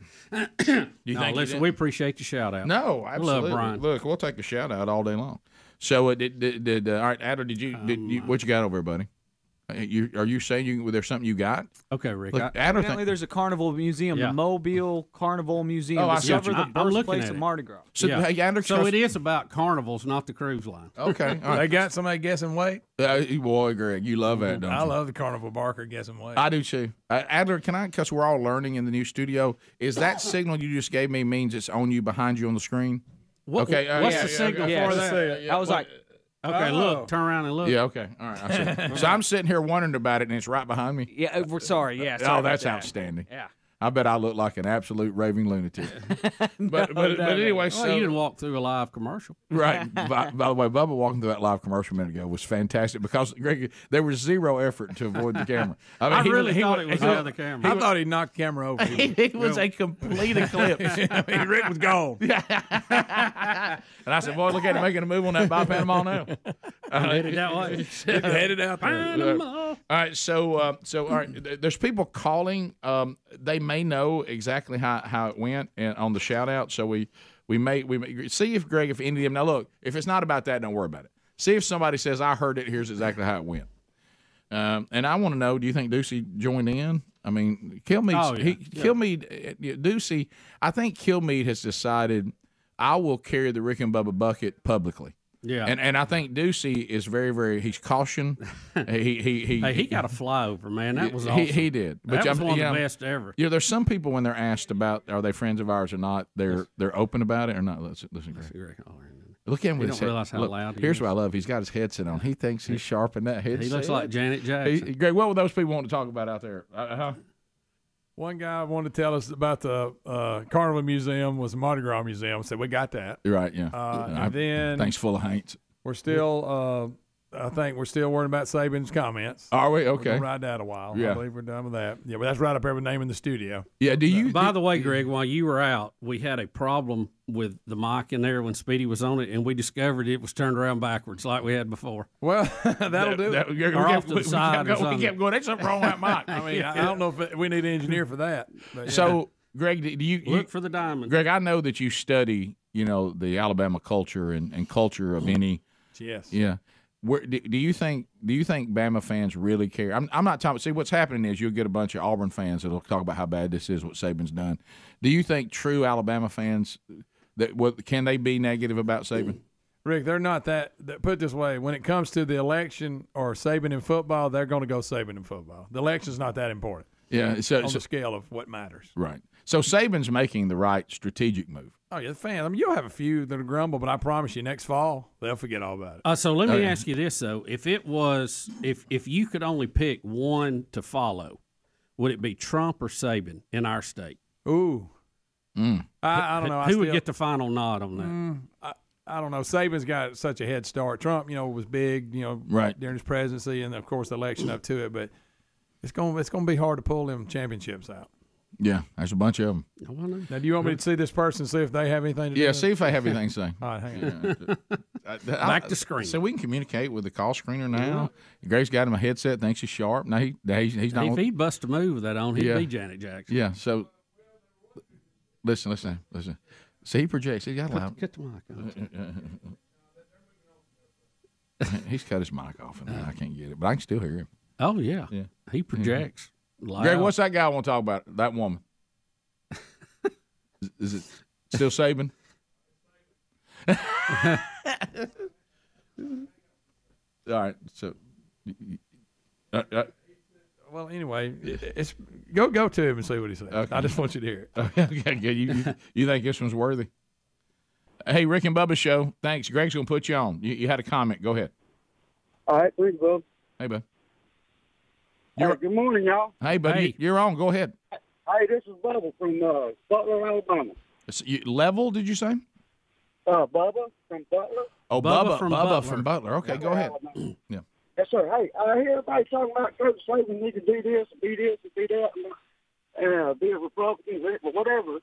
S4: You think
S6: listen, we appreciate the shout out.
S4: No, absolutely.
S6: Love Brian.
S4: Look, we'll take a shout out all day long. So all right, Adler, did you what you got over here, buddy? Are you saying there's something you got?
S6: Okay, Rick.
S4: Look,
S3: Apparently there's a carnival museum, the Mobile Carnival Museum.
S4: Oh, I see.
S3: Discover the
S6: I'm looking
S3: birthplace
S6: at
S3: of
S6: it.
S3: Mardi Gras.
S4: So,
S6: so it is about carnivals, not the cruise line.
S4: Okay. All right.
S2: They got somebody guessing weight.
S4: Boy, Greg, you love that, don't you?
S2: I love the Carnival Barker guessing weight.
S4: I do too. Adler, can I, because we're all learning in the new studio, is that signal you just gave me means it's on you, behind you on the screen?
S6: Okay. What's the signal for that?
S3: I was like,
S6: okay, look, turn around and look.
S4: Yeah, okay. All right. I see. So I'm sitting here wondering about it, and it's right behind me.
S3: yeah, we're sorry. Yeah. Sorry
S4: Oh, that's
S3: about that.
S4: outstanding.
S3: Yeah.
S4: I bet I look like an absolute raving lunatic. But anyway,
S6: Well, you didn't walk through a live commercial.
S4: Right. by the way, Bubba walking through that live commercial a minute ago was fantastic because, Greg, there was zero effort to avoid the camera. I mean,
S6: I really thought it was the other camera.
S2: I thought he knocked the camera over.
S4: It was a complete eclipse.
S2: I mean, Rick was gone.
S4: And I said, boy, look at him making a move on that by Panama now.
S6: Headed that way.
S2: Headed out there.
S6: Panama.
S4: All right, so all right, there's people calling. They may know exactly how it went and on the shout out, so we
S14: We may see if Greg, if any of them. Now look, if it's not about that, don't worry about it. See if somebody says I heard it. Here's exactly how it went. And I want to know: do you think Ducey joined in? I mean, Kilmeade. Kilmeade, Ducey. I think Kilmeade has decided I will carry the Rick and Bubba bucket publicly.
S6: Yeah,
S14: and I think Ducey is very, very. He's caution.
S6: He got a flyover, man. That was awesome.
S14: He did.
S6: That was one of the best ever.
S14: Yeah, there's some people when they're asked about are they friends of ours or not, they're open about it or not. Listen, Greg. Look at him with his head.
S6: Realize how loud he
S14: Here's
S6: is.
S14: what I love. He's got his headset on. He thinks he's sharp in that headset.
S6: He looks like Janet Jackson.
S14: Greg, what would those people want to talk about out there?
S2: One guy wanted to tell us about the Carnival Museum was the Mardi Gras Museum. Said we got that.
S14: Right, yeah.
S2: And then
S14: thanks full of haints.
S2: We're still, I think we're still worried about Saban's comments.
S14: Are we? Okay.
S2: We're gonna ride that a while.
S14: Yeah.
S2: I believe we're done with that. Yeah, but that's right up every name in the studio.
S14: Yeah. Do you?
S6: By the way, Greg, while you were out, we had a problem with the mic in there when Speedy was on it, and we discovered it was turned around backwards like we had before.
S2: Well, that'll do it.
S6: Or off to the side or something.
S14: We kept going. There's something wrong with that mic.
S2: I mean, I don't know if we need an engineer for that. But, yeah.
S14: So, Greg, do you
S6: look for the diamond?
S14: Greg, I know that you study, the Alabama culture and culture of any.
S2: Yes.
S14: Yeah. Where do you think Bama fans really care? I'm not talking. See, what's happening is you'll get a bunch of Auburn fans that'll talk about how bad this is, what Saban's done. Do you think true Alabama fans can they be negative about Saban?
S2: Rick, they're not that. Put it this way: when it comes to the election or Saban in football, they're going to go Saban in football. The election's not that important.
S14: Yeah,
S2: so on the scale of what matters.
S14: Right. So Saban's making the right strategic move.
S2: Oh yeah, the fans. I mean, you'll have a few that'll grumble, but I promise you, next fall they'll forget all about it.
S6: So let me ask you this though: if you could only pick one to follow, would it be Trump or Saban in our state?
S2: Ooh, I don't know.
S6: Who would get the final nod on that?
S2: I don't know. Saban's got such a head start. Trump, was big,
S14: right
S2: during his presidency, and of course the election up to it. But it's going to be hard to pull them championships out.
S14: Yeah, there's a bunch of them.
S2: Now, do you want me to see this person, see if they have anything to do?
S14: Yeah, see if they have anything to say.
S2: All right, hang on.
S6: Back to screen.
S14: So we can communicate with the call screener now. Yeah. Greg's got him a headset, thinks he's sharp. Now he's not.
S6: If he'd bust a move with that on, he'd be Janet Jackson.
S14: Yeah. So listen. See, he projects. He got loud.
S6: Cut the mic on.
S14: He's cut his mic off, and I can't get it, but I can still hear him.
S6: Oh yeah. He projects. Loud.
S14: Greg, what's that guy I want to talk about? That woman. Is it still Saban? All right. So,
S2: well, anyway, it's go to him and see what he says. Okay. I just want you to hear it.
S14: Okay, good. You think this one's worthy? Hey, Rick and Bubba show. Thanks. Greg's gonna put you on. You had a comment. Go ahead.
S20: All right, thanks, Bub.
S14: Hey, bud.
S20: Good morning, y'all.
S14: Hey, buddy, you're on. Go ahead.
S20: Hey, this is Bubba from Butler, Alabama.
S14: Level, did you say?
S20: Bubba from Butler.
S14: Oh, Bubba from Butler. Okay, go ahead. Yeah.
S20: Yes, sir. Hey, I hear everybody talking about Coach Saban need to do this, and do this, and do that, and be a Republican, but whatever.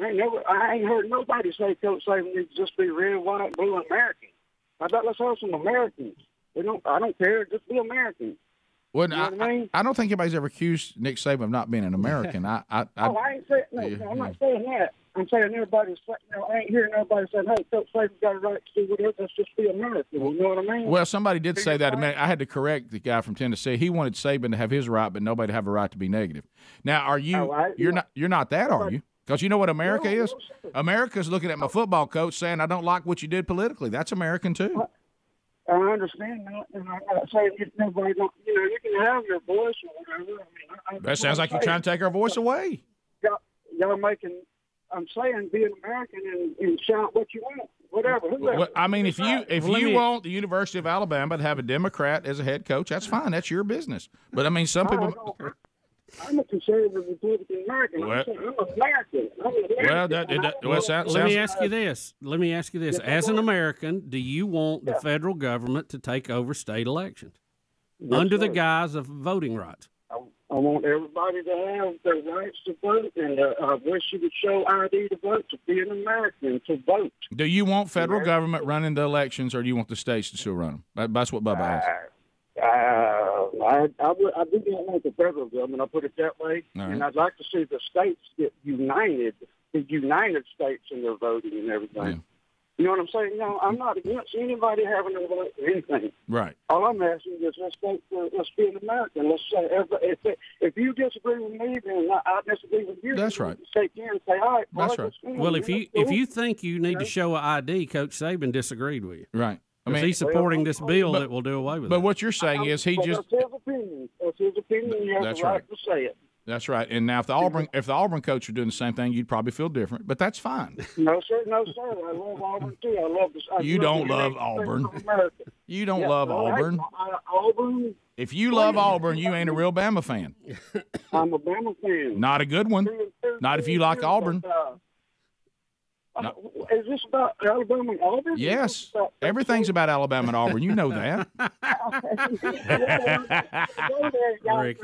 S20: I ain't heard nobody say Coach Saban needs to just be red, white, blue, and American. I bet let's have some Americans. I don't care. Just be American.
S14: Well, you know what I mean? I don't think anybody's ever accused Nick Saban of not being an American. I
S20: ain't saying no. I'm not saying that. I'm saying everybody's. I ain't hearing everybody saying, "Hey, Coach Saban's got a right to do whatever. Let's just be American." You know what I mean?
S14: Well, somebody did say that a minute. I had to correct the guy from Tennessee. He wanted Saban to have his right, but nobody to have a right to be negative. Now, are you? You're not that, are you? Because you know what America is? America's looking at my football coach saying, "I don't like what you did politically." That's American too.
S20: I understand that, and I'm not saying nobody don't. You can have your voice or whatever. I mean,
S14: that sounds like you're trying to take our voice away.
S20: Y'all making. I'm saying be an American and shout what you want, whatever.
S14: Well, I mean, if you want the University of Alabama to have a Democrat as a head coach, that's fine. That's your business. But I mean, some people.
S20: I'm a conservative Republican American. I'm an American.
S6: Let me ask you this. As an American, do you want the federal government to take over state elections under the guise of voting rights?
S20: I want everybody to have their rights to vote, and I wish you would show ID to vote, to be an American, to vote.
S14: Do you want federal government running the elections, or do you want the states to still run them? That's what Bubba asked.
S20: I do not want the federal government. I'll put it that way.
S14: Right.
S20: And I'd like to see the states get united the United States in their voting and everything. You know what I'm saying? No, I'm not against anybody having a vote for anything.
S14: Right.
S20: All I'm asking is let's be an American. Let's say if you disagree with me, then I disagree with you.
S14: That's right.
S20: Say and say, all right.
S14: That's right.
S6: Well, if you think you need to show an ID, Coach Saban disagreed with you.
S14: Right.
S6: I mean, he's supporting this bill that will do away with it.
S14: But what you're saying is he just.
S20: That's his opinion. That's his opinion. You have the right to say it.
S14: That's right. And now, if the Auburn coach were doing the same thing, you'd probably feel different. But that's fine.
S20: No, sir. No, sir. I love Auburn too. I love this.
S14: You don't love Auburn. You don't love Auburn.
S20: Auburn.
S14: If you love Auburn, you ain't a real Bama fan.
S20: I'm a Bama fan.
S14: Not a good one. Not if you like Auburn.
S20: Is this about Alabama and Auburn?
S14: Yes. Everything's about Alabama and Auburn. You know that.
S6: Rick,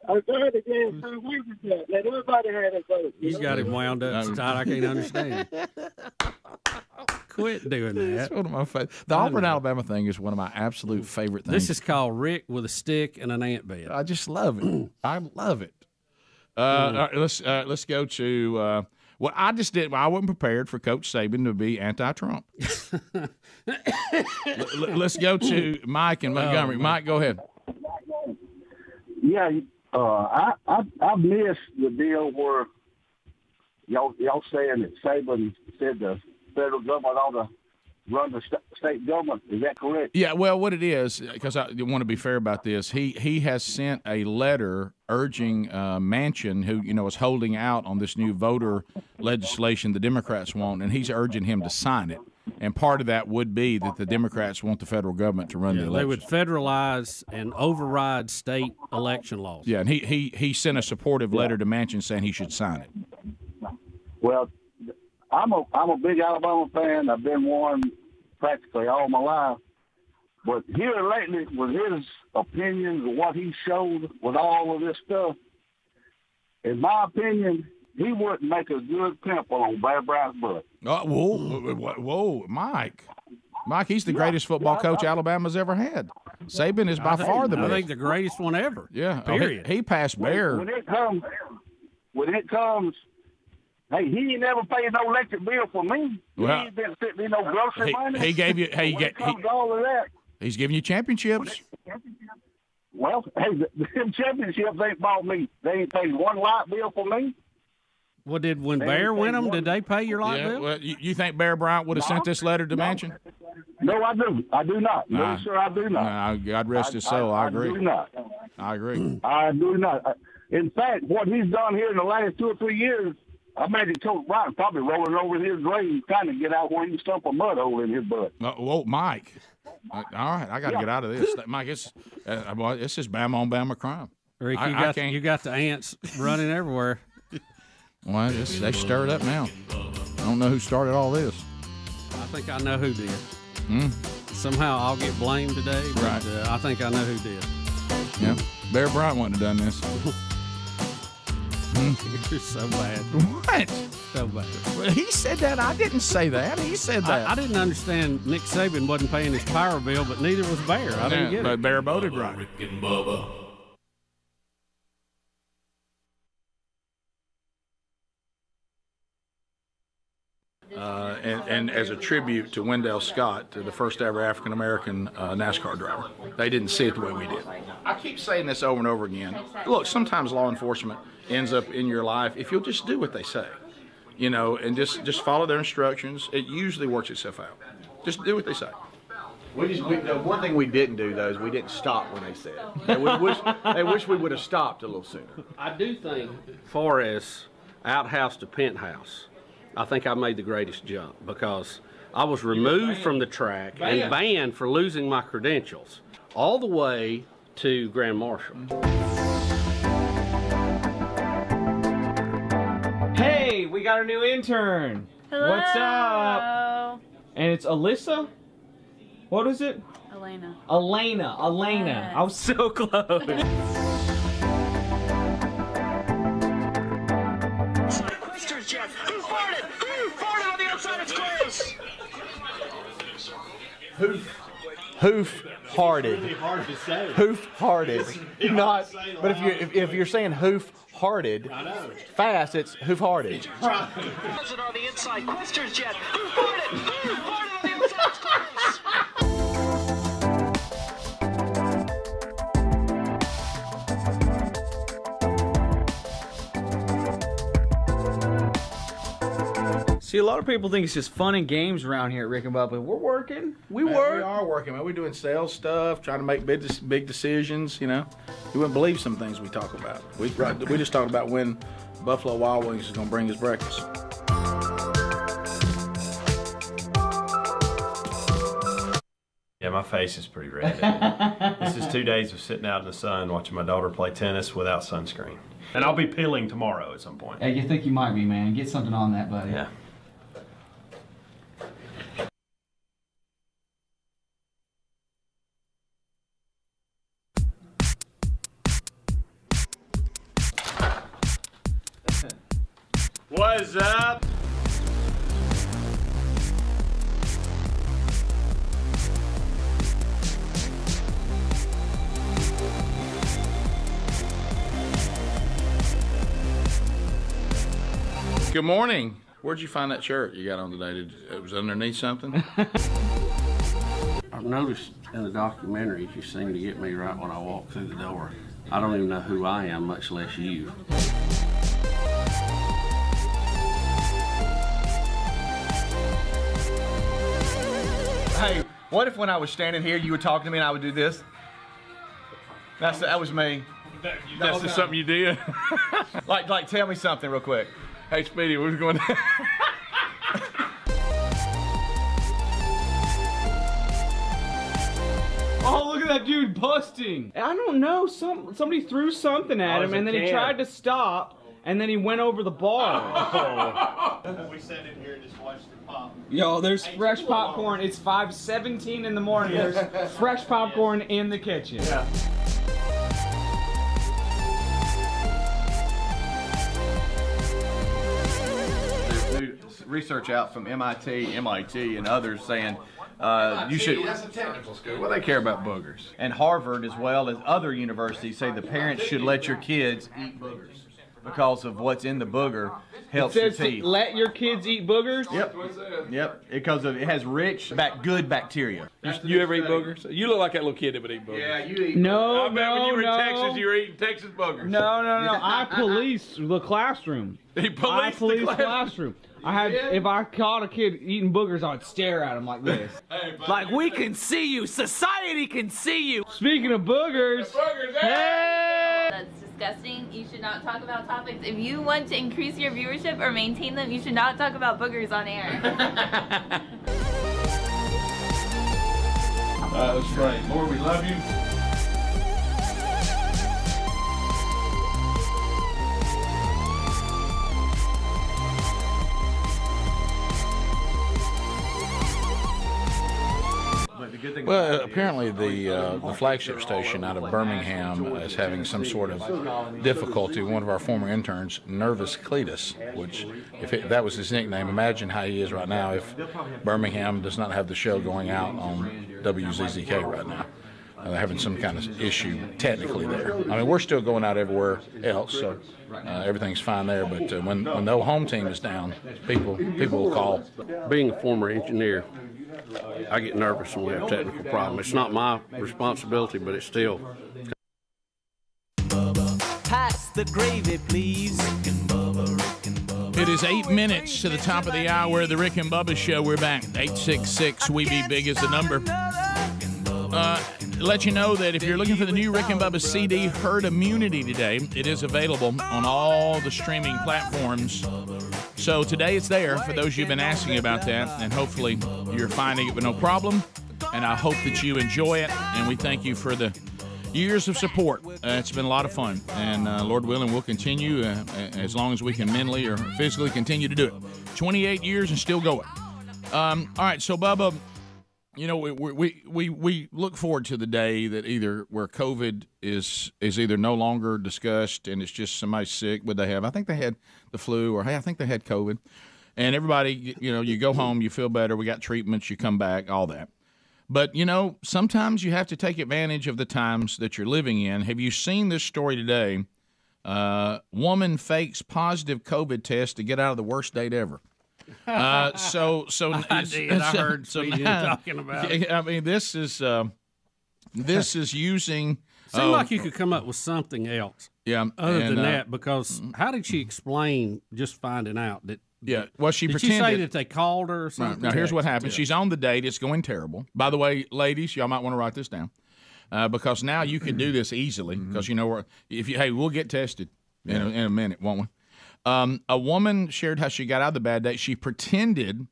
S20: I tried to get him 3 weeks ago. Let everybody have a vote.
S6: He's got him wound up so tight I can't understand. Quit doing that.
S14: That's one of my favorite. The Auburn-Alabama thing is one of my absolute favorite things.
S6: This is called Rick with a stick and an ant bed.
S14: I just love it. I love it. All right, let's go to well, I just didn't. I wasn't prepared for Coach Saban to be anti-Trump. Let's go to Mike in Montgomery. Mike, go ahead.
S20: Yeah, I missed the deal where y'all saying that Saban said the federal government ought to run the state government. Is that correct?
S14: Yeah, well, what it is, because I want to be fair about this, he has sent a letter urging Manchin, who is holding out on this new voter legislation the Democrats want, and he's urging him to sign it. And part of that would be that the Democrats want the federal government to run the election.
S6: They would federalize and override state election laws.
S14: Yeah, and he sent a supportive letter to Manchin saying he should sign it.
S20: Well, I'm a big Alabama fan. I've been one practically all my life. But here lately, with his opinions and what he showed with all of this stuff, in my opinion, he wouldn't make a good pimple on Bear Bryant's butt.
S14: Whoa, Mike. Mike, he's the greatest football coach Alabama's ever had. Saban is by far the best.
S6: I think the greatest one ever.
S14: Yeah.
S6: Period.
S14: He passed Bear.
S20: When it comes, hey, he ain't never paid no electric bill for me.
S14: Well,
S20: he ain't been sitting me no grocery money.
S14: He gave you.
S20: All of that.
S14: He's giving you championships.
S20: Well, hey, them championships ain't bought me. They ain't paid one light bill for me.
S6: Well, when Bear win them, did they pay your light bill?
S14: Well, you think Bear Bryant would have sent this letter to Manchin?
S20: No, I do. I do not. No, sir, I do not.
S14: God rest his soul. I agree.
S20: I do not.
S14: I agree.
S20: I do not. In fact, what he's done here in the last 2 or 3 years, I imagine Coach Bryant probably rolling over his grave trying to get out where he can stump a mud hole in his butt.
S14: Whoa, Mike. All right, I got to get out of this. Mike, it's just Bama on Bama crime.
S6: Rick, you got the ants running everywhere.
S14: Well, they stirred up now. I don't know who started all this.
S6: I think I know who did. Somehow I'll get blamed today, but
S14: right.
S6: I think I know who did.
S14: Yeah, Bear Bryant wouldn't have done this.
S6: You're so bad.
S14: What?
S6: So bad.
S14: Well, he said that. I didn't say that. He said that.
S6: I didn't understand Nick Saban wasn't paying his power bill, but neither was Bear. I didn't get it.
S14: But Bear voted right.
S12: Rick and Bubba.
S4: And as a tribute to Wendell Scott, the first ever African-American NASCAR driver. They didn't see it the way we did. I keep saying this over and over again. Look, sometimes law enforcement ends up in your life if you'll just do what they say, and just follow their instructions. It usually works itself out. Just do what they say.
S15: The one thing we didn't do, though, is we didn't stop when they said it. They wish we would have stopped a little sooner.
S6: I do think, far as outhouse to penthouse, I think I made the greatest jump because I was removed from the track and banned for losing my credentials all the way to Grand Marshal.
S5: Hey, we got a new intern.
S11: Hello.
S5: What's up? And it's Alyssa? What is it?
S11: Elena.
S5: Yes. I was so close.
S15: hoof-hearted.
S10: It's really hard to say.
S15: Hoof-hearted. Not. But if you're saying hoof-hearted, fast, it's hoof-hearted.
S18: Wasn't on the inside. Questions yet. Who farted? Who farted on the inside?
S5: See, a lot of people think it's just fun and games around here at Rick and Bubba. We're working. We
S4: Man,
S5: work.
S4: We are working, man. We're doing sales stuff, trying to make big decisions, you know. You wouldn't believe some things we talk about. We just talked about when Buffalo Wild Wings is going to bring us breakfast.
S9: Yeah, my face is pretty red. This is 2 days of sitting out in the sun watching my daughter play tennis without sunscreen. And I'll be peeling tomorrow at some point.
S5: Hey, you think you might be, man. Get something on that, buddy.
S9: Yeah.
S14: What's up? Good morning. Where'd you find that shirt you got on today? It was underneath something?
S10: I've noticed in the documentaries you seem to get me right when I walk through the door. I don't even know who I am, much less you.
S15: Hey, what if when I was standing here, you were talking to me and I would do this? That was me.
S7: That's just something you did?
S15: like, tell me something real quick.
S7: Hey, Speedy, what's going on?
S5: Oh, look at that dude busting. I don't know. Somebody threw something at him, and then he tried to stop, and then he went over the bar.
S10: We sat in here and just watched it pop.
S5: Yo, there's fresh popcorn. It's 5:17 in the morning. There's fresh popcorn in the kitchen.
S15: Yeah. Research out from MIT, and others saying you should.
S4: That's a technical school. Well, they care about boogers.
S15: And Harvard, as well as other universities, say the parents should let your kids eat boogers because of what's in the booger helps your teeth.
S5: Let your kids eat boogers?
S15: Yep, because it has rich, good bacteria.
S7: You ever eat boogers? You look like that little kid that would eat boogers.
S4: Yeah, you eat.
S5: No,
S7: I bet when you were
S5: no.
S7: in Texas, you were eating Texas boogers.
S5: No. I police the classroom.
S7: He policed the
S5: classroom. If I caught a kid eating boogers, I'd stare at him like this.
S3: Like, we can see you. Society can see you.
S5: Speaking of boogers, hey!
S11: That's disgusting. You should not talk about topics. If you want to increase your viewership or maintain them, you should not talk about boogers on air.
S7: Let's pray. Lord, we love you.
S14: Well, apparently the flagship station out of Birmingham is having some sort of difficulty. One of our former interns, Nervous Cletus, which that was his nickname, imagine how he is right now if Birmingham does not have the show going out on WZZK right now. They're having some kind of issue technically there. I mean, we're still going out everywhere else, so everything's fine there. But when the home team is down, people will call.
S10: Being a former engineer, I get nervous when we have technical problems. It's not my responsibility, but it's still.
S18: Pass the gravy, please.
S14: It is 8 minutes to the top of the hour of the Rick and Bubba Show. We're back. 866-WE-BE-BIG is the number. Let you know that if you're looking for the new Rick and Bubba CD, Herd Immunity today, it is available on all the streaming platforms. So today it's there for those you've been asking about that, and hopefully you're finding it with no problem. And I hope that you enjoy it, and we thank you for the years of support. It's been a lot of fun, and Lord willing, we'll continue as long as we can mentally or physically continue to do it. 28 years and still going. All right, so Bubba, you know, we look forward to the day that either where COVID is either no longer discussed and it's just somebody sick. Would they have? I think they had the flu, or hey, I think they had COVID. And everybody, you know, you go home, you feel better. We got treatments, you come back, all that. But, you know, sometimes you have to take advantage of the times that you're living in. Have you seen this story today? Woman fakes positive COVID test to get out of the worst date ever. I heard Speedy
S6: talking about it.
S14: I mean, this is using.
S6: Seemed like you could come up with something else.
S14: Yeah,
S6: other than that, because how did she explain just finding out that?
S14: Yeah, well, she
S6: did
S14: pretended.
S6: She say that they called her or something?
S14: Now, here's what happened. She's on the date. It's going terrible. By the way, ladies, y'all might want to write this down because now you can do this easily because you know we'll get tested in a minute, won't we? A woman shared how she got out of the bad date. She pretended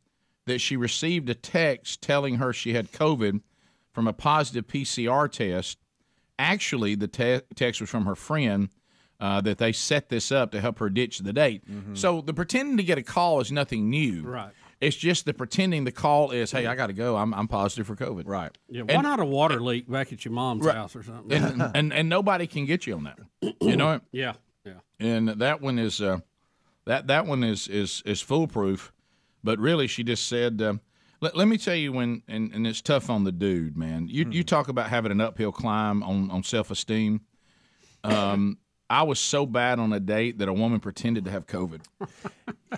S14: that she received a text telling her she had COVID from a positive PCR test. Actually, the text was from her friend. That they set this up to help her ditch the date. So the pretending to get a call is nothing new.
S6: Right.
S14: It's just the pretending the call is, hey, I got to go. I'm positive for COVID.
S1: Right.
S6: Yeah. Why not a water leak back at your mom's house or something?
S14: And nobody can get you on that one. You know it?
S6: Yeah.
S14: And that one is that one is foolproof. But really, she just said. Let me tell you when, and it's tough on the dude, man. You talk about having an uphill climb on self-esteem. I was so bad on a date that a woman pretended to have COVID.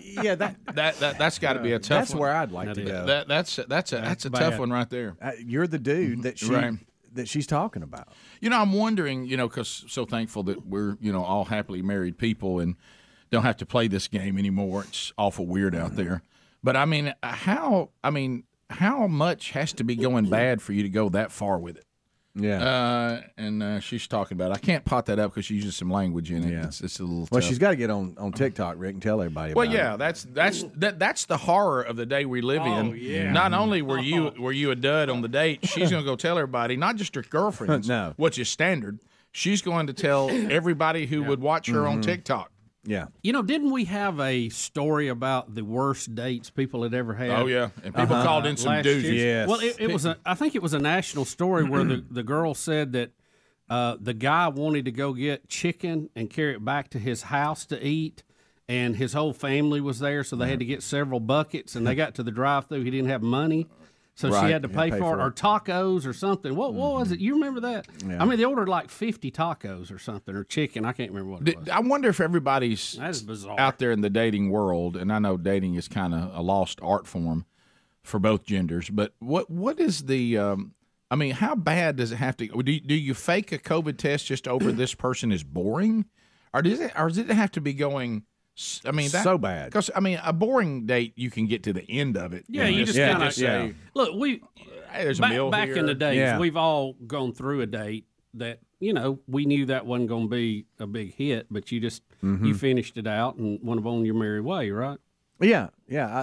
S1: Yeah,
S14: that's got to be a tough.
S1: That's
S14: one.
S1: where I'd like to go.
S14: That's a tough one right there.
S1: You're the dude that she's talking about.
S14: You know, I'm wondering. You know, because so thankful that we're all happily married people and don't have to play this game anymore. It's awful weird out there. But I mean, how much has to be going bad for you to go that far with it?
S1: Yeah,
S14: and she's talking about it. I can't pot that up because she uses some language in it.
S1: Yeah.
S14: It's a little.
S1: Well,
S14: tough.
S1: she's got to get on TikTok, Rick, and tell everybody.
S14: Well,
S1: about
S14: yeah,
S1: it.
S14: that's the horror of the day we live in.
S6: Yeah.
S14: Not only were you a dud on the date, she's going to go tell everybody, not just her girlfriends,
S1: No.
S14: which is standard. She's going to tell everybody who would watch her on TikTok.
S1: Yeah.
S6: You know, didn't we have a story about the worst dates people had ever had?
S14: Oh yeah, and people called in some
S6: last
S14: doozies.
S6: year? Well, it was I think it was a national story where the girl said that the guy wanted to go get chicken and carry it back to his house to eat, and his whole family was there, so they had to get several buckets, and they got to the drive-thru. He didn't have money. So
S1: Right.
S6: she had to pay for it, or tacos or something. What was it? You remember that?
S1: Yeah.
S6: I mean, they ordered like 50 tacos or something, or chicken. I can't remember what it was.
S14: I wonder if everybody's
S6: That is bizarre.
S14: out there in the dating world, and I know dating is kind of a lost art form for both genders. But what is the? I mean, how bad does it have to? Do you fake a COVID test just over this person is boring, or does it have to be going? I mean,
S1: so bad.
S14: Because I mean, a boring date you can get to the end of it.
S6: Yeah, you just kind of
S14: say,
S6: look.
S14: Hey, there's a meal
S6: back
S14: here.
S6: in the days,
S1: Yeah.
S6: we've all gone through a date that we knew that wasn't going to be a big hit, but you just you finished it out and went on your merry way, right?
S1: Yeah,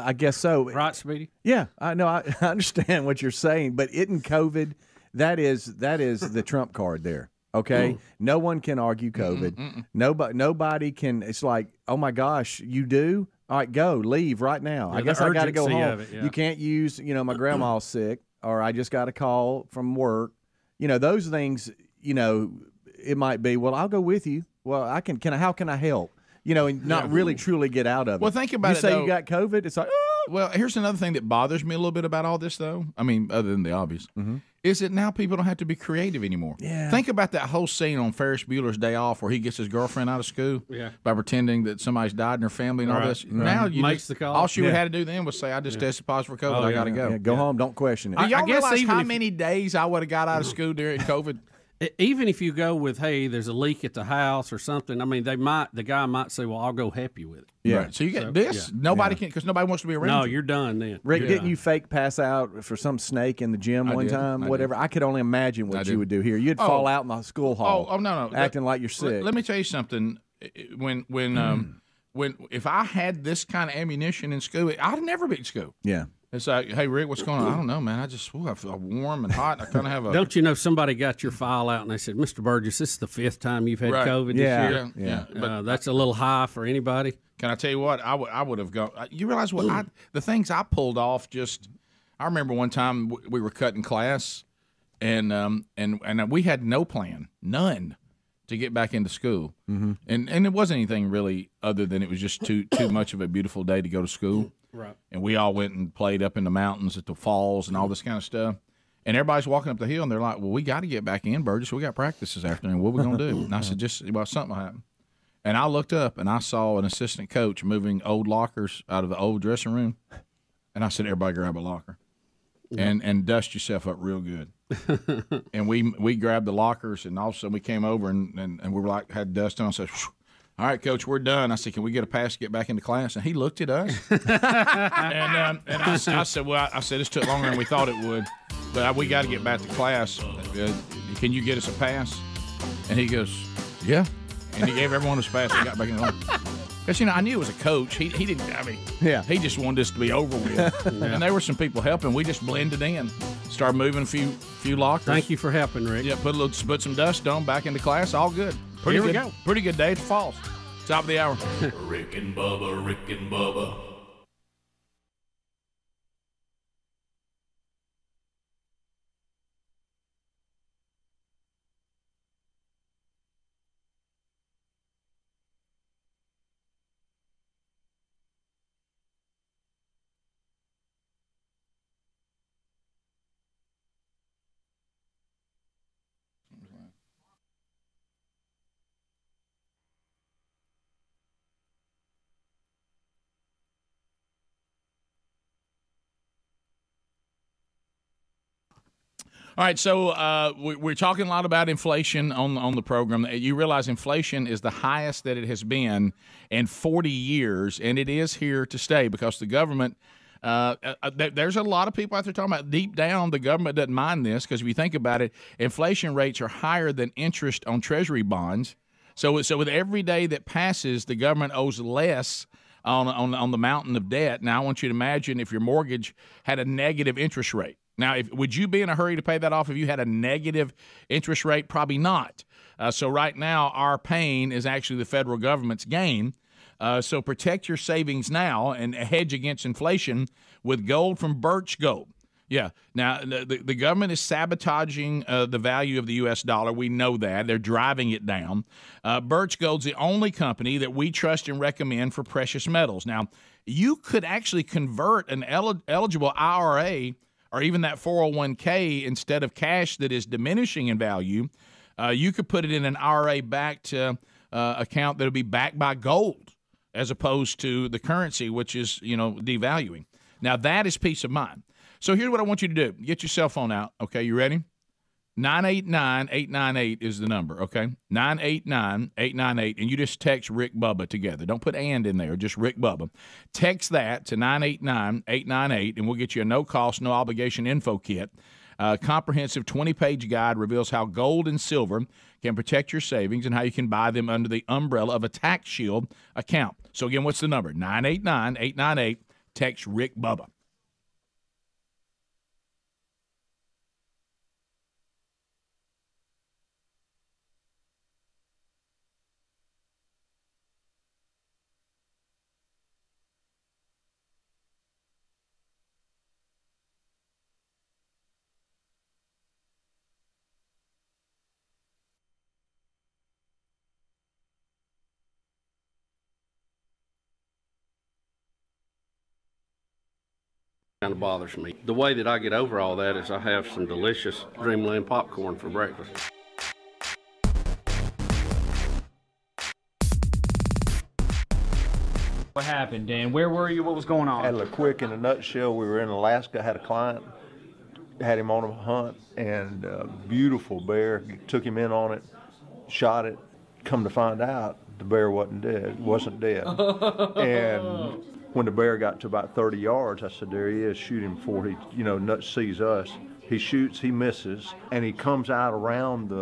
S1: I guess so.
S6: Right, Speedy?
S1: Yeah, I know. I understand what you're saying, but isn't COVID? That is the trump card there. Okay, no one can argue COVID. Nobody can. It's like, oh my gosh, you do. All right, go, leave right now. I
S6: Yeah,
S1: guess
S6: the
S1: I got to go
S6: urgency
S1: home.
S6: of it, yeah.
S1: You can't use, my grandma's sick, or I just got a call from work. Those things. It might be. Well, I'll go with you. Well, I can. How can I help? And not really truly get out of it.
S14: Well, think about
S1: you
S14: it.
S1: say
S14: though.
S1: you got COVID. It's like,
S14: Well, here's another thing that bothers me a little bit about all this, though. I mean, other than the obvious, is that now people don't have to be creative anymore.
S1: Yeah.
S14: Think about that whole scene on Ferris Bueller's Day Off where he gets his girlfriend out of school by pretending that somebody's died in her family and all this. Now you
S6: Makes
S14: just,
S6: the call.
S14: all she would have to do then was say, I just tested positive for COVID. I got to go.
S1: yeah, go home. Don't question it.
S14: Do y'all
S6: I guess
S14: realize
S6: even
S14: how
S6: if-
S14: many days I would have got out of school during COVID?
S6: Even if you go with, hey, there's a leak at the house or something, I mean, the guy might say, well, I'll go help you with it.
S1: Yeah.
S14: Right. So you get this. Nobody can, because nobody wants to be around
S6: No,
S14: you.
S6: you're done then.
S1: Rick,
S6: You're
S1: didn't
S6: done.
S1: you fake pass out for some snake in the gym
S14: I
S1: one
S14: did.
S1: time?
S14: I did.
S1: Whatever. I could only imagine
S14: I
S1: what
S14: did.
S1: you would do here. You'd fall out in the school hall.
S14: Oh, no.
S1: Acting like you're sick.
S14: Let me tell you something. When if I had this kind of ammunition in school, I'd never be in school.
S1: Yeah.
S14: It's like, hey, Rick, what's going on? I don't know, man. I feel warm and hot. I kind of have a.
S6: Don't you know somebody got your file out and they said, Mr. Burgess, this is the 5th time you've had
S14: Right.
S6: COVID
S1: Yeah.
S6: this year?
S14: Yeah. But
S6: That's a little high for anybody.
S14: can I tell you what? I would have gone. You realize what the things I pulled off? I remember one time we were cutting class, and we had no plan, none, to get back into school, and it wasn't anything really other than it was just too much of a beautiful day to go to school.
S6: Right.
S14: And we all went and played up in the mountains at the falls and all this kind of stuff. And everybody's walking up the hill, and they're like, well, we got to get back in, Burgess. We got practice this afternoon. What are we going to do? And I said, something will happen. And I looked up, and I saw an assistant coach moving old lockers out of the old dressing room. And I said, everybody grab a locker and dust yourself up real good. And we grabbed the lockers, and all of a sudden we came over, and we were like, had dust on. I said, all right, Coach, we're done. I said, can we get a pass to get back into class? And he looked at us. and I said, this took longer than we thought it would. But we got to get back to class. Can you get us a pass? And he goes, yeah. And he gave everyone his pass and got back in the line. Because, I knew it was a coach. He didn't, he just wanted this to be over with. Yeah. And there were some people helping. We just blended in, started moving a few lockers.
S6: Thank you for helping, Rick.
S14: Yeah, put some dust on, back into class, all good. Here we go. Pretty good day at the Falls. Top of the hour.
S12: Rick and Bubba, Rick and Bubba.
S14: All right, so we're talking a lot about inflation on the program. You realize inflation is the highest that it has been in 40 years, and it is here to stay because the government there's a lot of people out there talking about deep down the government doesn't mind this because if you think about it, inflation rates are higher than interest on Treasury bonds. So with every day that passes, the government owes less on the mountain of debt. Now, I want you to imagine if your mortgage had a negative interest rate. Now, would you be in a hurry to pay that off if you had a negative interest rate? Probably not. So right now, our pain is actually the federal government's gain. So protect your savings now and hedge against inflation with gold from Birch Gold. Yeah. Now, the government is sabotaging the value of the U.S. dollar. We know that. They're driving it down. Birch Gold's the only company that we trust and recommend for precious metals. Now, you could actually convert an eligible IRA or even that 401k, instead of cash that is diminishing in value, you could put it in an IRA-backed account that would be backed by gold as opposed to the currency, which is, devaluing. Now, that is peace of mind. So here's what I want you to do. Get your cell phone out. Okay, you ready? 989-898 is the number, okay? 989-898, and you just text Rick Bubba together. Don't put and in there, just Rick Bubba. Text that to 989-898, and we'll get you a no-cost, no-obligation info kit. Comprehensive 20-page guide reveals how gold and silver can protect your savings and how you can buy them under the umbrella of a tax shield account. So, again, what's the number? 989-898, text Rick Bubba.
S10: Kind of bothers me. The way that I get over all that is I have some delicious Dreamland popcorn for breakfast.
S5: What happened, Dan? Where were you? What was going on?
S8: Had a quick in a nutshell. We were in Alaska, had a client, had him on a hunt, and a beautiful bear. Took him in on it, shot it. Come to find out, the bear wasn't dead. And when the bear got to about 30 yards, I said, there he is, shoot him before he, sees us. He shoots, he misses, and he comes out around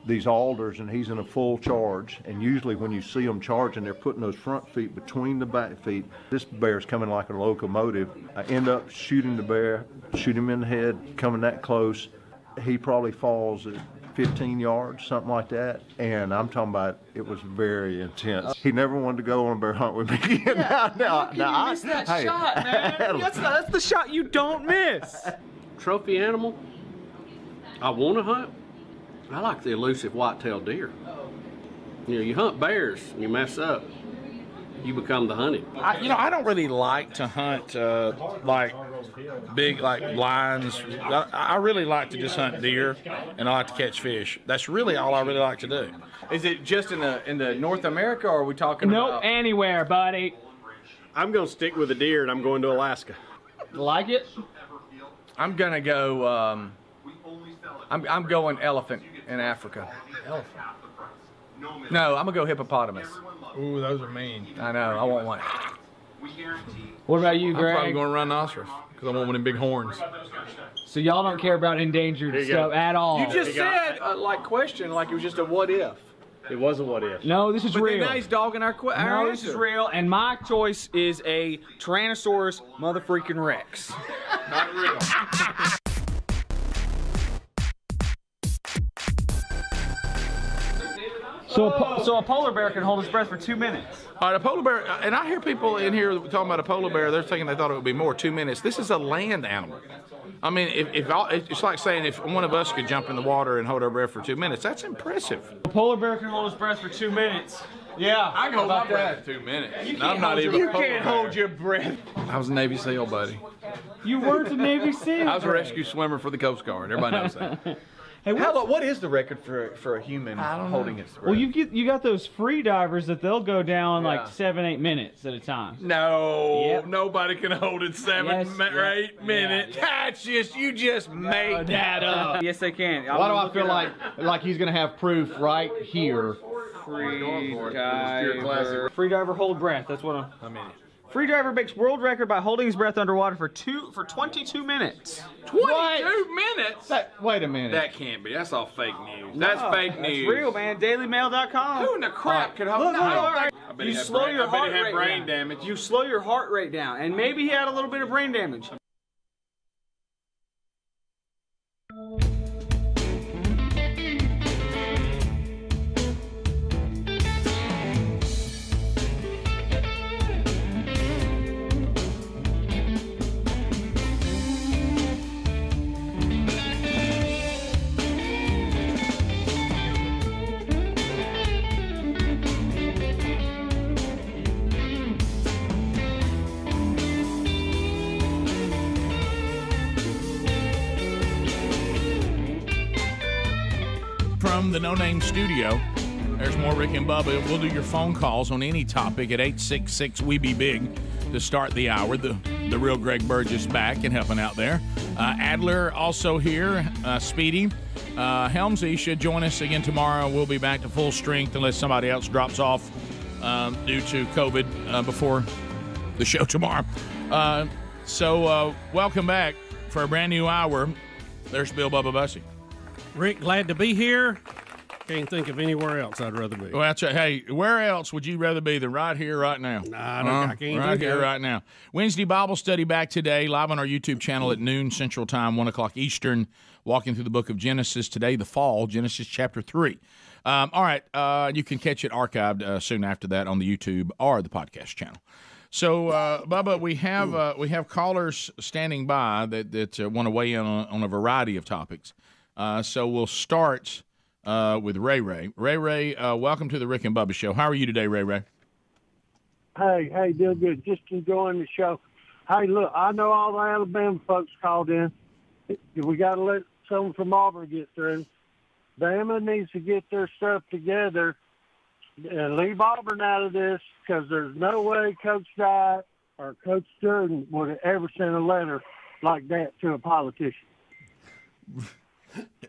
S8: these alders, and he's in a full charge. And usually when you see them charging, they're putting those front feet between the back feet. This bear's coming like a locomotive. I end up shooting the bear, shoot him in the head, coming that close. He probably falls at 15 yards, something like that, and I'm talking about it was very intense. He never wanted to go on a bear hunt with me again.
S5: You miss that shot, man. That's the shot you don't miss.
S10: Trophy animal I want to hunt, I like the elusive white-tailed deer. You hunt bears and you mess up, you become the hunted.
S14: I don't really like to hunt like
S4: big like lions. I really like to just hunt deer, and I like to catch fish. That's really all I really like to do.
S15: Is it just in the North America, or are we talking about?
S5: Anywhere, buddy.
S17: I'm going to stick with the deer, and I'm going to Alaska.
S5: Like it?
S15: I'm gonna go. I'm going elephant in Africa.
S4: Elephant.
S15: No, I'm gonna go hippopotamus.
S4: Ooh, those are mean.
S15: I know. I want one.
S5: What about you, Greg?
S4: I'm probably going rhinoceros because I want one of them big horns.
S5: So y'all don't care about endangered stuff at all.
S15: You just said question like it was just a what if.
S17: It was a what if.
S5: No, this is
S15: But
S5: real.
S15: then now he's dogging our
S5: No, this is real, and my choice is a Tyrannosaurus motherfreaking Rex.
S4: Not real.
S5: So a polar bear can hold his breath for 2 minutes.
S4: All right, a polar bear, and I hear people in here talking about a polar bear. They're thinking they thought it would be more 2 minutes. This is a land animal. I mean, it's like saying if one of us could jump in the water and hold our breath for 2 minutes, that's impressive.
S5: A polar bear can hold his breath for 2 minutes. Yeah,
S4: I can hold my breath for 2 minutes. I'm not even.
S5: You can't hold your breath.
S4: I was a Navy SEAL, buddy.
S5: You weren't a Navy SEAL.
S4: I was a rescue swimmer for the Coast Guard. Everybody knows that.
S5: Hey,
S15: what is the record for a human holding its breath?
S5: Well, you got those free divers that they'll go down like 7-8 minutes at a time.
S4: No, nobody can hold it 7 or 8 minutes. That's just you just made that up.
S5: Yes, they can.
S15: Why do I feel like he's gonna have proof right here?
S5: Free diver hold breath. That's what I mean. Free diver makes world record by holding his breath underwater for 22 minutes.
S4: 22 minutes?
S15: Wait a minute.
S4: That can't be. That's all fake news. That's fake news.
S5: That's real, man. DailyMail.com.
S4: Who in the crap could hold?
S5: You slow your heart rate
S4: brain
S5: down.
S4: damage.
S5: You slow your heart rate down, and maybe he had a little bit of brain damage.
S14: From the No Name Studio, there's more Rick and Bubba. We'll do your phone calls on any topic at 866-WE-BE-BIG to start the hour. The real Greg Burgess back and helping out there. Adler also here. Speedy. Helmsy should join us again tomorrow. We'll be back to full strength unless somebody else drops off due to COVID before the show tomorrow. So welcome back for a brand new hour. There's Bill Bubba Bussey.
S6: Rick, glad to be here. Can't think of anywhere else I'd rather be.
S14: Well, that's right. Hey, where else would you rather be than right here, right now?
S6: Nah, I can't.
S14: Right here, right now. Wednesday Bible study back today, live on our YouTube channel at noon Central Time, 1 o'clock Eastern. Walking through the book of Genesis today, the fall, Genesis chapter 3. All right, you can catch it archived soon after that on the YouTube or the podcast channel. So, Bubba, we have callers standing by that want to weigh in on a variety of topics. So we'll start with Ray Ray. Ray Ray, welcome to the Rick and Bubba Show. How are you today, Ray Ray?
S20: Hey, doing good. Just enjoying the show. Hey, look, I know all the Alabama folks called in. We got to let someone from Auburn get through. Bama needs to get their stuff together and leave Auburn out of this because there's no way Coach Dye or Coach Jordan would have ever sent a letter like that to a politician.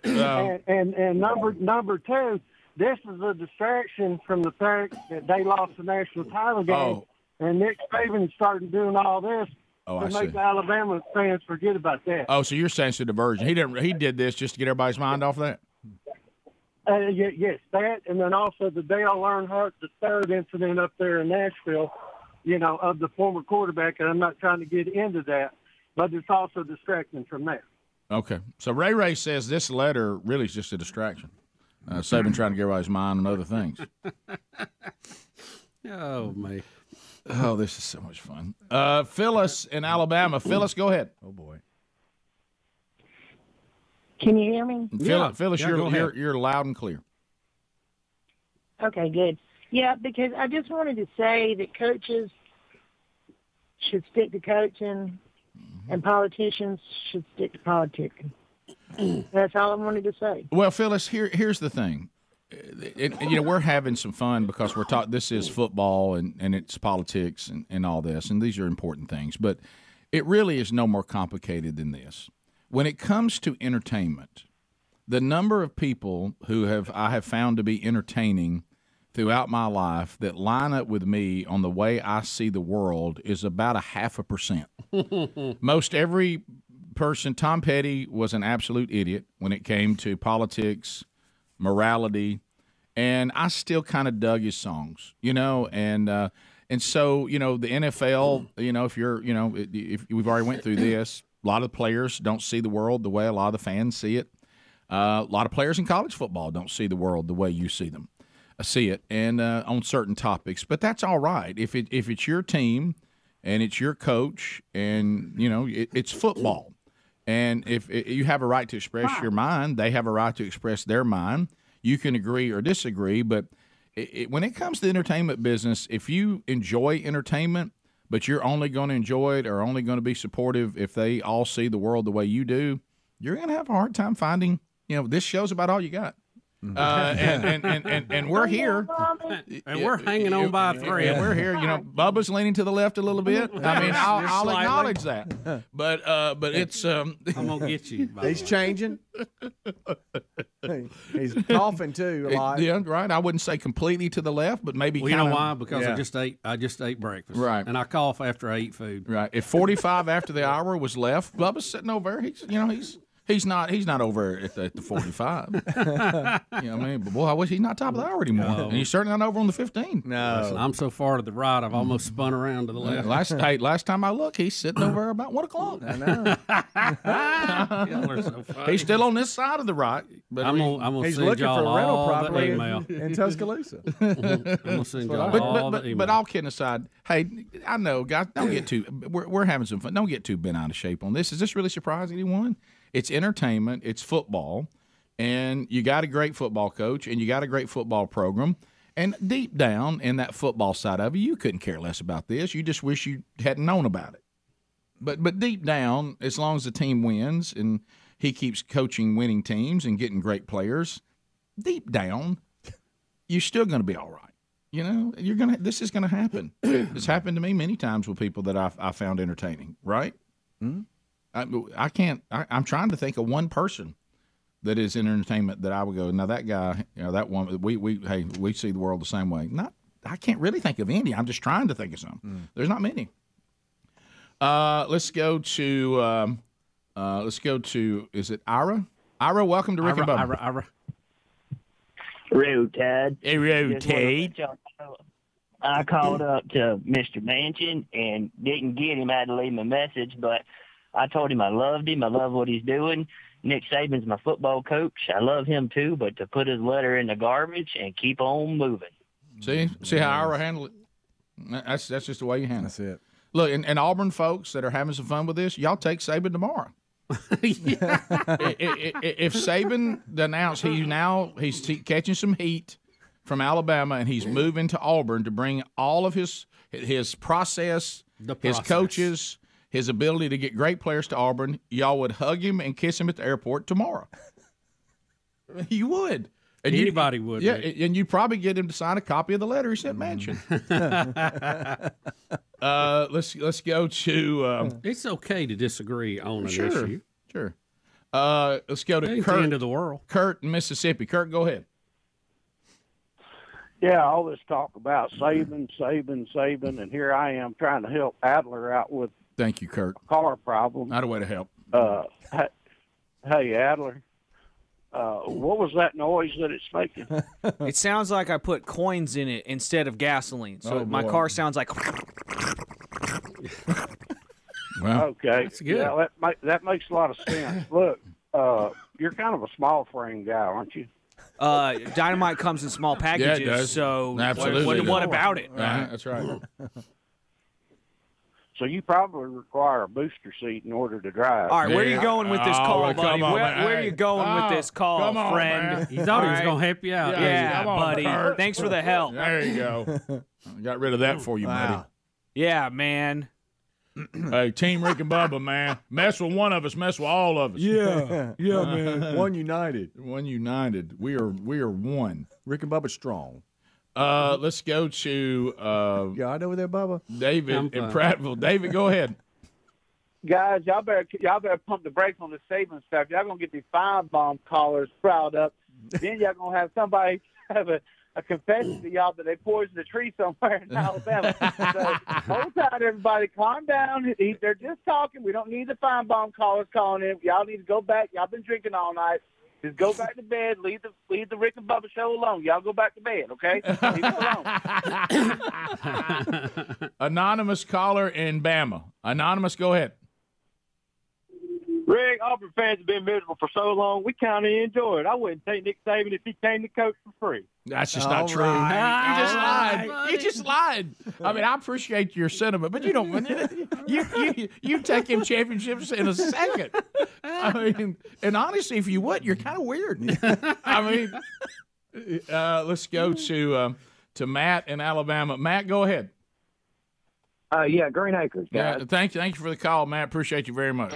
S20: And number two, this is a distraction from the fact that they lost the national title game, and Nick Saban's starting doing all this to make the Alabama fans forget about that.
S14: Oh, so you're saying it's a diversion? He did this just to get everybody's mind off that.
S20: Yes, that, and then also the Dale Earnhardt, the third incident up there in Nashville, of the former quarterback, and I'm not trying to get into that, but it's also distracting from that.
S14: Okay. So Ray Ray says this letter really is just a distraction. Saban trying to get everybody's mind on other things.
S6: Oh, man.
S14: Oh, this is so much fun. Phyllis in Alabama. Phyllis, go ahead. Oh, boy.
S16: Can you hear me?
S14: Phyllis, you're loud and clear.
S16: Okay, good. Yeah, because I just wanted to say that coaches should stick to coaching and politicians should stick to politicking. That's all I wanted to say.
S14: Well, Phyllis, here's the thing. We're having some fun because we're talking. This is football and it's politics and all this, and these are important things. But it really is no more complicated than this. When it comes to entertainment, the number of people who I have found to be entertaining throughout my life that line up with me on the way I see the world is about 0.5%. Most every person. Tom Petty was an absolute idiot when it came to politics, morality, and I still kind of dug his songs, and so the NFL, if we've already went through this, a lot of the players don't see the world the way a lot of the fans see it. A lot of players in college football don't see the world the way you see it, and on certain topics. But that's all right if it's your team and it's your coach, and it's football. And if you have a right to express your mind, they have a right to express their mind. You can agree or disagree, but when it comes to the entertainment business, if you enjoy entertainment, but you're only going to enjoy it or only going to be supportive if they all see the world the way you do, you're going to have a hard time finding, this show's about all you got. And we're here,
S6: and we're hanging on by a thread.
S14: And we're here. Bubba's leaning to the left a little bit. I mean, I'll acknowledge that. But it's
S6: I'm gonna get you.
S1: He's changing. He's coughing too a lot.
S14: Yeah, right. I wouldn't say completely to the left, but maybe.
S6: Well, you know why? Because I just ate breakfast.
S14: Right.
S6: And I cough after I eat food.
S14: Right. If 45 after the hour was left, Bubba's sitting over there. He's not over at the 45. But boy, I wish he's not top of the hour anymore. No. And he's certainly not over on the 15.
S1: No.
S6: Listen, I'm so far to the right, I've almost spun around to the left.
S14: Last time I looked, he's sitting over about 1 o'clock.
S1: I know.
S14: Y'all are so funny. He's still on this side of the right. But
S6: I'm gonna
S1: he's
S6: send
S1: looking
S6: y'all
S1: for a rental
S6: all
S1: property
S6: the email.
S1: in Tuscaloosa.
S6: I'm gonna send y'all all the email.
S14: But all kidding aside, hey, I know, guys, don't get too. We're having some fun. Don't get too bent out of shape on this. Is this really surprising anyone? It's entertainment, it's football, and you got a great football coach, and you got a great football program. And deep down in that football side of you couldn't care less about this. You just wish you hadn't known about it. But deep down, as long as the team wins and he keeps coaching winning teams and getting great players, deep down, you're still going to be all right. This is going to happen. It's happened to me many times with people that I found entertaining, right? Mm-hmm. I can't. I'm trying to think of one person that is in entertainment that I would go. Now that guy, that one. We see the world the same way. I can't really think of any. I'm just trying to think of some. There's not many. Let's go to. Is it Ira? Ira, welcome to Rick and Bubba.
S6: Ira.
S13: Ted.
S14: Hey, Ted.
S13: I called up to Mr. Manchin and didn't get him. I had to leave him a message, but I told him I loved him. I love what he's doing. Nick Saban's my football coach. I love him too, but to put his letter in the garbage and keep on moving.
S14: See how Ira handled it? That's just the way you handle it.
S1: That's it.
S14: Look, and Auburn folks that are having some fun with this, y'all take Saban tomorrow. If Saban announced he's catching some heat from Alabama and he's moving to Auburn to bring all of his process, his coaches, his ability to get great players to Auburn, y'all would hug him and kiss him at the airport tomorrow. You would. And
S6: anybody would.
S14: Yeah, and you'd probably get him to sign a copy of the letter he sent Manchin. Let's go to.
S6: It's okay to disagree on an issue.
S14: Sure. Let's go to Kurt.
S6: The end of the world.
S14: Kurt in Mississippi. Kurt, go ahead.
S20: Yeah, all this talk about Saban, and here I am trying to help Adler out with.
S14: Thank you, Kurt.
S20: Car problem.
S14: Not a way to help.
S20: Hey, Adler. What was that noise that it's making?
S3: It sounds like I put coins in it instead of gasoline. So my car sounds like.
S14: Well,
S20: okay.
S6: That's good.
S20: Yeah, that makes a lot of sense. Look, you're kind of a small frame guy, aren't you?
S3: Dynamite comes in small packages.
S14: Yeah, it does.
S3: So
S14: absolutely.
S3: What about it?
S14: That's right.
S20: So you probably require a booster seat in order to drive.
S3: All right, where are you going with this call, buddy? Where are you going with this call, friend?
S6: He thought he was going to help you out.
S3: Yeah, buddy. Thanks for the help.
S14: There you go. Got rid of that for you, buddy.
S3: Yeah, man.
S14: Hey, Team Rick and Bubba, man. Mess with one of us, mess with all of us.
S1: Yeah, man. One united.
S14: One united. We are one.
S1: Rick and Bubba strong.
S14: Let's go to
S1: you all right over there, Bubba?
S14: David in Prattville. David, go ahead.
S19: Guys, y'all better pump the brakes on the savings stuff. Y'all gonna get these fine bomb callers riled up. Then y'all gonna have somebody have a confession to y'all that they poisoned a tree somewhere in Alabama. So hold tight, everybody. Calm down. They're just talking. We don't need the fine bomb callers calling in. Y'all need to go back. Y'all been drinking all night. Just go back to bed. Leave the Rick and Bubba show alone. Y'all go back to bed, okay? Leave it alone.
S14: Anonymous caller in Bama. Anonymous, go ahead.
S21: Rick, Auburn fans have been miserable for so long. We kind of enjoy it. I wouldn't take Nick Saban if he came to coach for free.
S14: That's just not true. You just lied. You just lied. I mean, I appreciate your sentiment, but you don't. You take him championships in a second. I mean, and honestly, if you would, you're kind of weird. I mean, let's go to Matt in Alabama. Matt, go ahead.
S23: Yeah, Green Acres, guys.
S14: Yeah, thank you for the call, Matt. Appreciate you very much.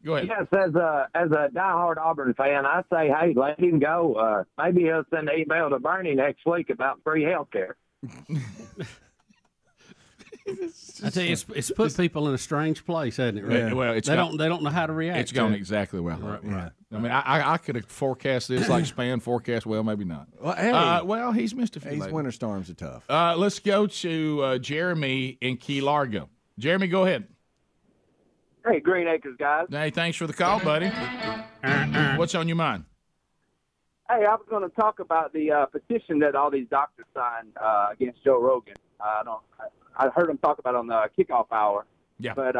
S14: Go ahead.
S23: Yes, as a diehard Auburn fan, I say, hey, let him go. Maybe he'll send an email to Bernie next week about free health care.
S6: I tell you, it's put people in a strange place, hasn't it? Right?
S14: Yeah. Well,
S6: they don't know how to react.
S14: It's going exactly well. Right. I mean, I could have forecast this like Span forecast. Well, maybe not.
S1: Well, hey,
S14: well, he's missed a few.
S1: These winter storms are tough.
S14: Let's go to Jeremy in Key Largo. Jeremy, go ahead.
S23: Hey, Green Acres, guys.
S14: Hey, thanks for the call, buddy. What's on your mind?
S23: Hey, I was going to talk about the petition that all these doctors signed against Joe Rogan. I heard them talk about it on the kickoff hour.
S14: Yeah.
S23: But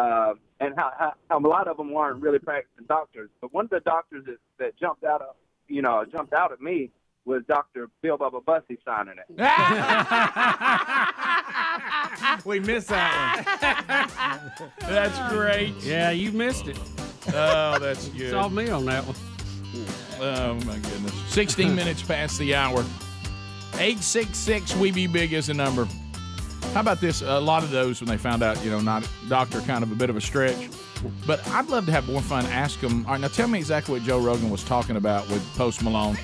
S23: and how a lot of them weren't really practicing doctors. But one of the doctors that jumped out at me was Dr. Bill Bubba Bussey signing it.
S1: We missed that one.
S14: That's great.
S6: Yeah, you missed it.
S14: Oh, that's good.
S6: Saw me on that one.
S14: Oh, my goodness. 16 minutes past the hour. 866 We Be Big is the number. How about this? A lot of those, when they found out, not doctor, kind of a bit of a stretch. But I'd love to have more fun. Ask them. All right, now tell me exactly what Joe Rogan was talking about with Post Malone.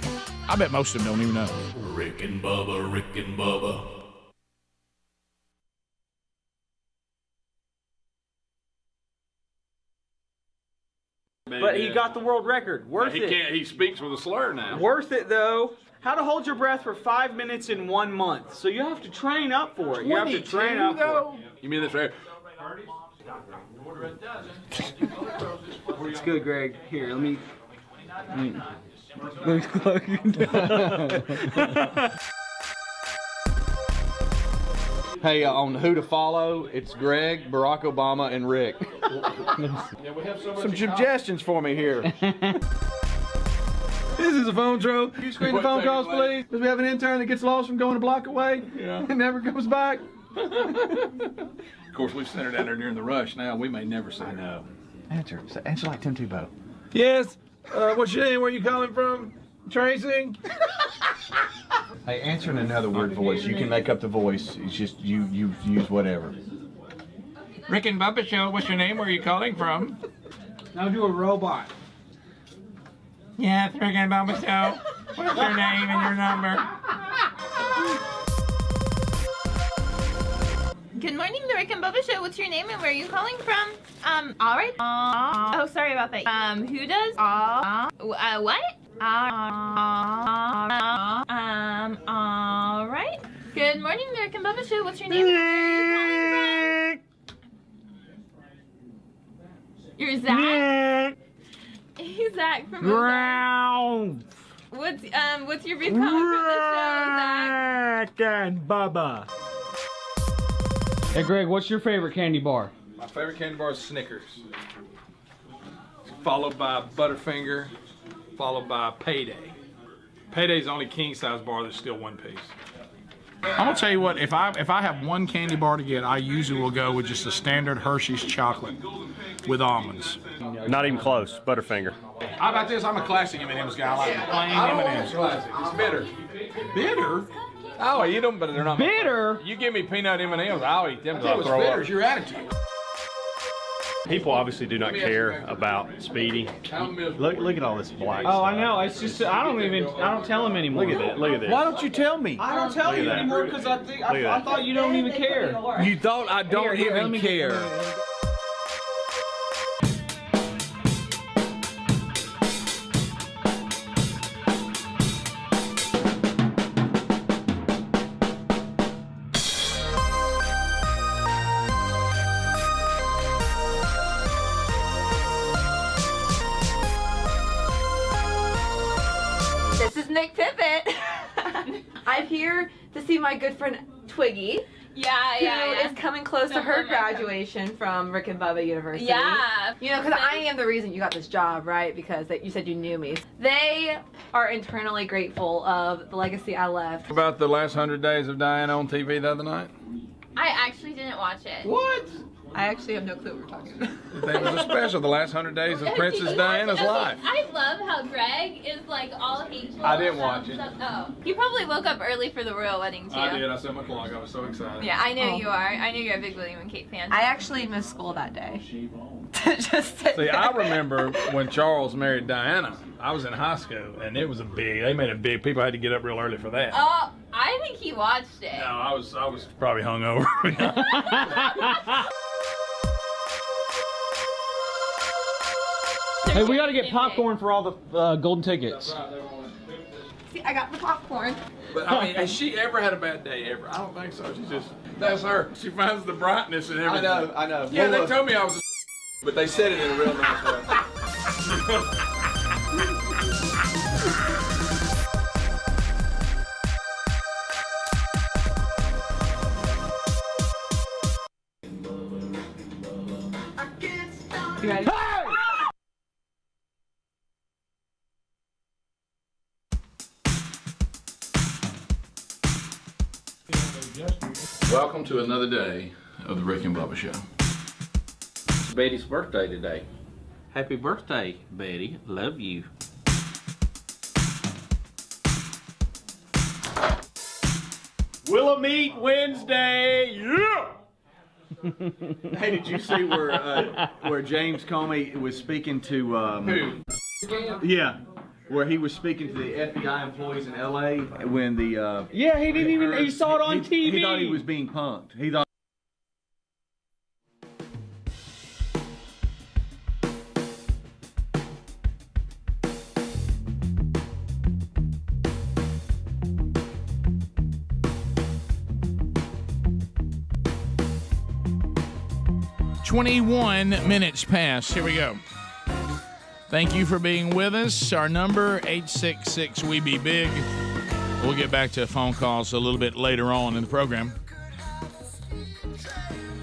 S14: I bet most of them don't even know.
S12: Rick and Bubba, Rick and Bubba.
S5: But he got the world record. Worth it.
S7: He speaks with a slur now.
S5: Worth it, though. How to hold your breath for 5 minutes in 1 month. So you have to train up for it. You have to train up for it.
S7: You mean this right?
S5: It's good, Greg. Here, let me Hey, on Who to Follow, it's Greg, Barack Obama, and Rick.
S7: Yeah, we have
S5: Some suggestions for me here. This is a phone show. Can you screen the phone calls, please? Because we have an intern that gets lost from going a block away and never comes back.
S7: Of course, we've sent her down there during the rush. Now we may never see her.
S5: Answer like Tim Tebow.
S7: Yes. What's your name? Where you calling from? Tracy?
S5: Hey, answer in another weird voice. You can make up the voice. It's just you use whatever.
S7: Rick and Bubba Show. What's your name? Where are you calling from?
S5: Now do a robot.
S7: Yeah, it's Rick and Bubba Show. What's your name and your number?
S11: Good morning, the Rick and Bubba Show. What's your name and where are you calling from? All right. Oh, sorry about that. Who does? What? All right. Good morning, the Rick and Bubba Show. What's your name and where are you calling from? You're Zach? He's Zach from
S5: Ground.
S11: What's your big comment for the show, Zach?
S5: Rick and Bubba. Hey, Greg, what's your favorite candy bar?
S7: My favorite candy bar is Snickers. Followed by Butterfinger, followed by Payday. Payday's the only king size bar that's still one piece.
S14: I'm gonna tell you what. If I have one candy bar to get, I usually will go with just a standard Hershey's chocolate with almonds.
S9: Not even close. Butterfinger.
S14: How about this? I'm a classic M&M's guy. I like plain M&M's.
S7: Classic. It's bitter.
S14: Bitter?
S7: I'll eat them, but they're not
S5: bitter.
S7: You give me peanut M&Ms, I'll eat them.
S4: I think what's bitter is your attitude.
S17: People obviously do not care about Speedy. Look at all this black
S5: Oh,
S17: stuff.
S5: I know. It's just I don't tell him anymore.
S17: Look at that. Look at this.
S4: Why don't you tell me?
S5: I don't tell you anymore because I thought you don't even care.
S4: You thought I don't
S5: Here, let
S4: even
S5: me
S4: care.
S2: This is Nick Pippett. I'm here to see my good friend Twiggy.
S11: Yeah.
S2: Who is coming close to her graduation from Rick and Bubba University.
S11: Yeah.
S2: You know, because I am the reason you got this job, right? Because you said you knew me. They are internally grateful of the legacy I left.
S7: About the last 100 days of Diana on TV the other night?
S11: I actually didn't watch it.
S7: What?
S2: I actually have no clue what we're talking about.
S7: It was a special, the last 100 days of Princess Diana's life.
S11: I love how Greg is like all hateful.
S7: I didn't watch it.
S11: Oh, you probably woke up early for the royal wedding too.
S7: I did. I set my clock. I was so excited.
S11: Yeah, I know you are. I know you're a big William and Kate fan.
S2: I actually missed school that day.
S7: See, I remember when Charles married Diana. I was in high school, and it was they made it big. People had to get up real early for that.
S11: Oh, I think he watched it.
S7: No, I was probably hungover.
S5: Hey, we got to get popcorn for all the golden tickets.
S2: See, I got the popcorn.
S7: But I mean, has she ever had a bad day ever? I don't think so. That's her. She finds the brightness and everything.
S4: I know.
S7: Yeah, they told me I was
S4: but they said it in a real nice way.
S2: You ready?
S14: Welcome to another day of the Rick and Bubba Show.
S10: It's Betty's birthday today. Happy birthday, Betty. Love you.
S17: We'll meet Wednesday. Yeah.
S15: Hey, did you see where James Comey was speaking to
S7: Who?
S15: Yeah, where he was speaking to the FBI employees in LA when the
S5: Yeah, he didn't even. He saw it on TV.
S15: He thought he was being punked. He thought.
S14: Minutes past. Here we go. Thank you for being with us. Our number, 866-WE-BE-BIG. We'll get back to phone calls a little bit later on in the program.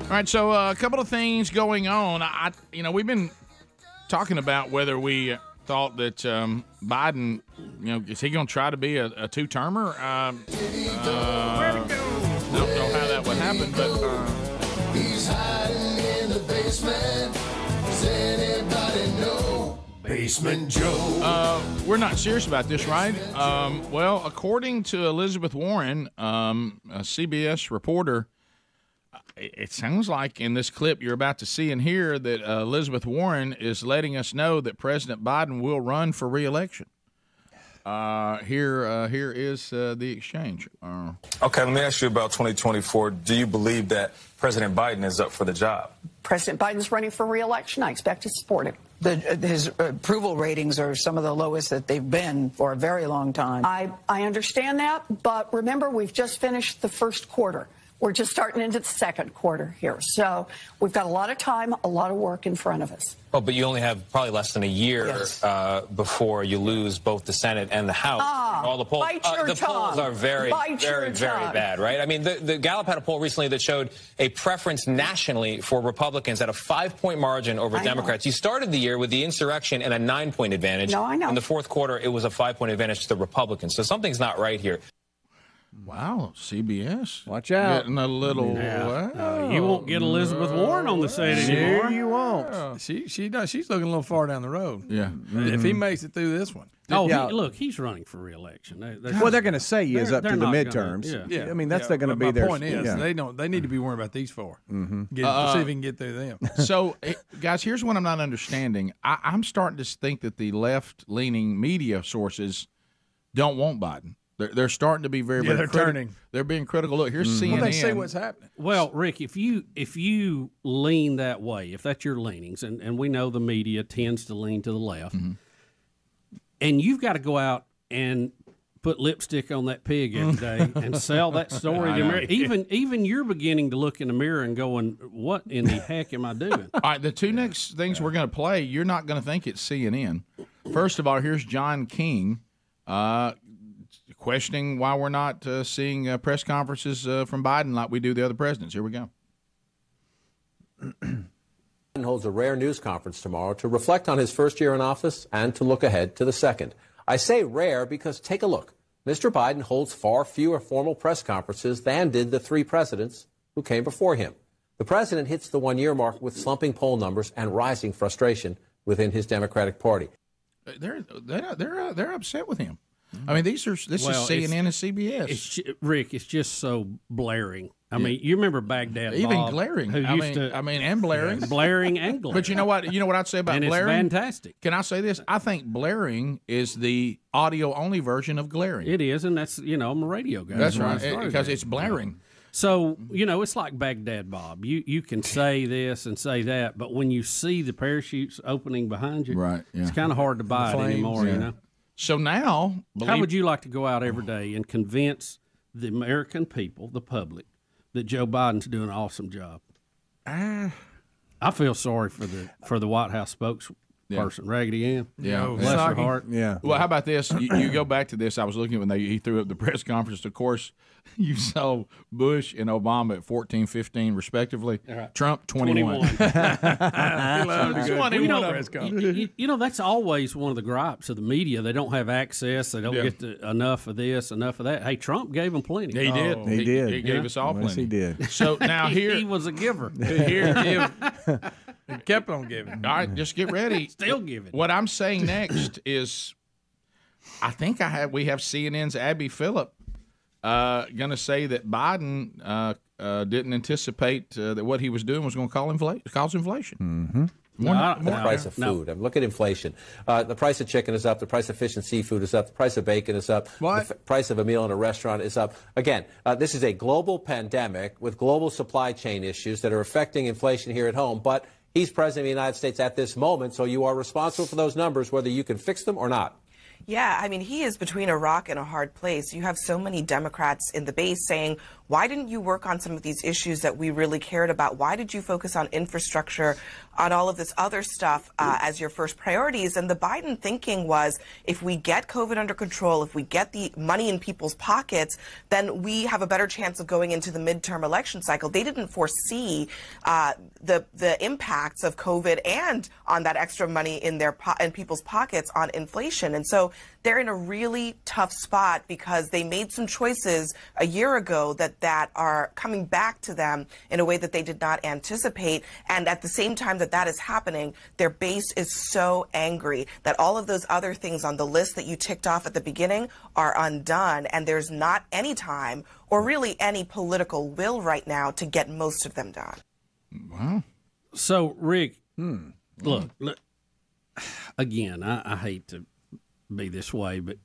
S14: All right, so a couple of things going on. We've been talking about whether we thought that Biden, is he going to try to be a two-termer? I don't know how that would happen, but...
S12: He's hiding in the basement. Does anybody know Basement Joe?
S14: We're not serious about this, right? Well, according to Elizabeth Warren, a CBS reporter, it sounds like in this clip you're about to see and hear that Elizabeth Warren is letting us know that President Biden will run for re-election. Here is the exchange.
S18: Okay, let me ask you about 2024. Do you believe that President Biden is up for the job?
S22: President Biden's running for re-election. I expect to support him. His approval ratings are some of the lowest that they've been for a very long time. I understand that, but remember, we've just finished the first quarter. We're just starting into the second quarter here. So we've got a lot of time, a lot of work in front of us.
S24: Oh, but you only have probably less than a year before you lose both the Senate and the House. All the polls, the polls are very bad, right? I mean, the Gallup had a poll recently that showed a preference nationally for Republicans at a 5-point margin over Democrats. You started the year with the insurrection and a 9-point advantage.
S22: No, I know.
S24: In the fourth quarter, it was a 5-point advantage to the Republicans. So something's not right here.
S14: Wow, CBS.
S1: Watch out.
S14: Getting a little.
S6: You won't get Elizabeth Warren on the set anymore.
S1: You won't.
S8: She does. She's looking a little far down the road.
S14: Yeah.
S8: If he makes it through this one.
S6: Oh, look, he's running for re-election.
S1: Well, they're going to say he is up to the midterms.
S8: Yeah.
S1: I mean, that's they're going to be
S8: my
S1: there.
S8: point is, they need to be worried about these four.
S1: Mm-hmm.
S8: See if he can get through them.
S14: So, guys, here's what I'm not understanding. I'm starting to think that the left-leaning media sources don't want Biden. They're starting to be very
S8: they're turning.
S14: They're being critical. Look, here's CNN.
S8: Well, they say what's happening.
S6: Well, Rick, if you lean that way, if that's your leanings, and we know the media tends to lean to the left, and you've got to go out and put lipstick on that pig every day and sell that story to America. Even you're beginning to look in the mirror and going, what in the heck am I doing?
S14: All right, the two next things we're going to play, you're not going to think it's CNN. First of all, here's John King questioning why we're not seeing press conferences from Biden like we do the other presidents. Here we go.
S13: Biden holds a rare news conference tomorrow to reflect on his first year in office and to look ahead to the second. I say rare because take a look. Mr. Biden holds far fewer formal press conferences than did the three presidents who came before him. The president hits the one-year mark with slumping poll numbers and rising frustration within his Democratic Party.
S14: They're upset with him. I mean, this is CNN and CBS.
S6: Rick, it's just so blaring. I mean, you remember Baghdad
S14: even
S6: Bob,
S14: glaring.
S6: who used to,
S14: and blaring,
S6: blaring and glaring.
S14: But you know what? I'd say about
S6: and
S14: blaring.
S6: It's fantastic.
S14: Can I say this? I think blaring is the audio only version of glaring.
S6: It is, and that's I'm a radio guy.
S14: That's right, because it's blaring.
S6: So it's like Baghdad Bob. You can say this and say that, but when you see the parachutes opening behind you,
S14: right? Yeah.
S6: It's kind of hard to buy it anymore.
S14: Yeah. So now,
S6: how would you like to go out every day and convince the American people, the public, that Joe Biden's doing an awesome job? I feel sorry for the White House spokesperson, Raggedy Ann.
S14: Yeah,
S6: bless her heart.
S1: Yeah.
S14: Well, how about this? You go back to this. I was looking when he threw up the press conference. Of course, you saw Bush and Obama at 14, 15, respectively.
S6: Right.
S14: Trump 21.
S6: 21 press conference. That's always one of the gripes of the media. They don't have access. They don't get enough of this, enough of that. Hey, Trump gave them plenty.
S14: He did.
S1: He did.
S14: He gave us all plenty.
S1: Yes, he did.
S14: So now here
S6: he was a giver.
S14: Here.
S8: He kept on giving.
S14: All right, just get ready.
S6: Still giving.
S14: What I'm saying next is, I think we have CNN's Abby Phillip going to say that Biden didn't anticipate that what he was doing was going to cause inflation.
S1: Mm-hmm.
S13: The price of food. I mean, look at inflation. The price of chicken is up. The price of fish and seafood is up. The price of bacon is up.
S8: What?
S13: The price of a meal in a restaurant is up. Again, this is a global pandemic with global supply chain issues that are affecting inflation here at home. But he's president of the United States at this moment, so you are responsible for those numbers, whether you can fix them or not.
S16: Yeah, I mean, he is between a rock and a hard place. You have so many Democrats in the base saying, why didn't you work on some of these issues that we really cared about? Why did you focus on infrastructure, on all of this other stuff as your first priorities? And the Biden thinking was, if we get COVID under control, if we get the money in people's pockets, then we have a better chance of going into the midterm election cycle. They didn't foresee the impacts of COVID and on that extra money in people's pockets on inflation. And so they're in a really tough spot because they made some choices a year ago that are coming back to them in a way that they did not anticipate. And at the same time that is happening, their base is so angry that all of those other things on the list that you ticked off at the beginning are undone. And there's not any time or really any political will right now to get most of them done.
S14: Wow.
S6: So, Rick, look, again, I hate to be this way, but,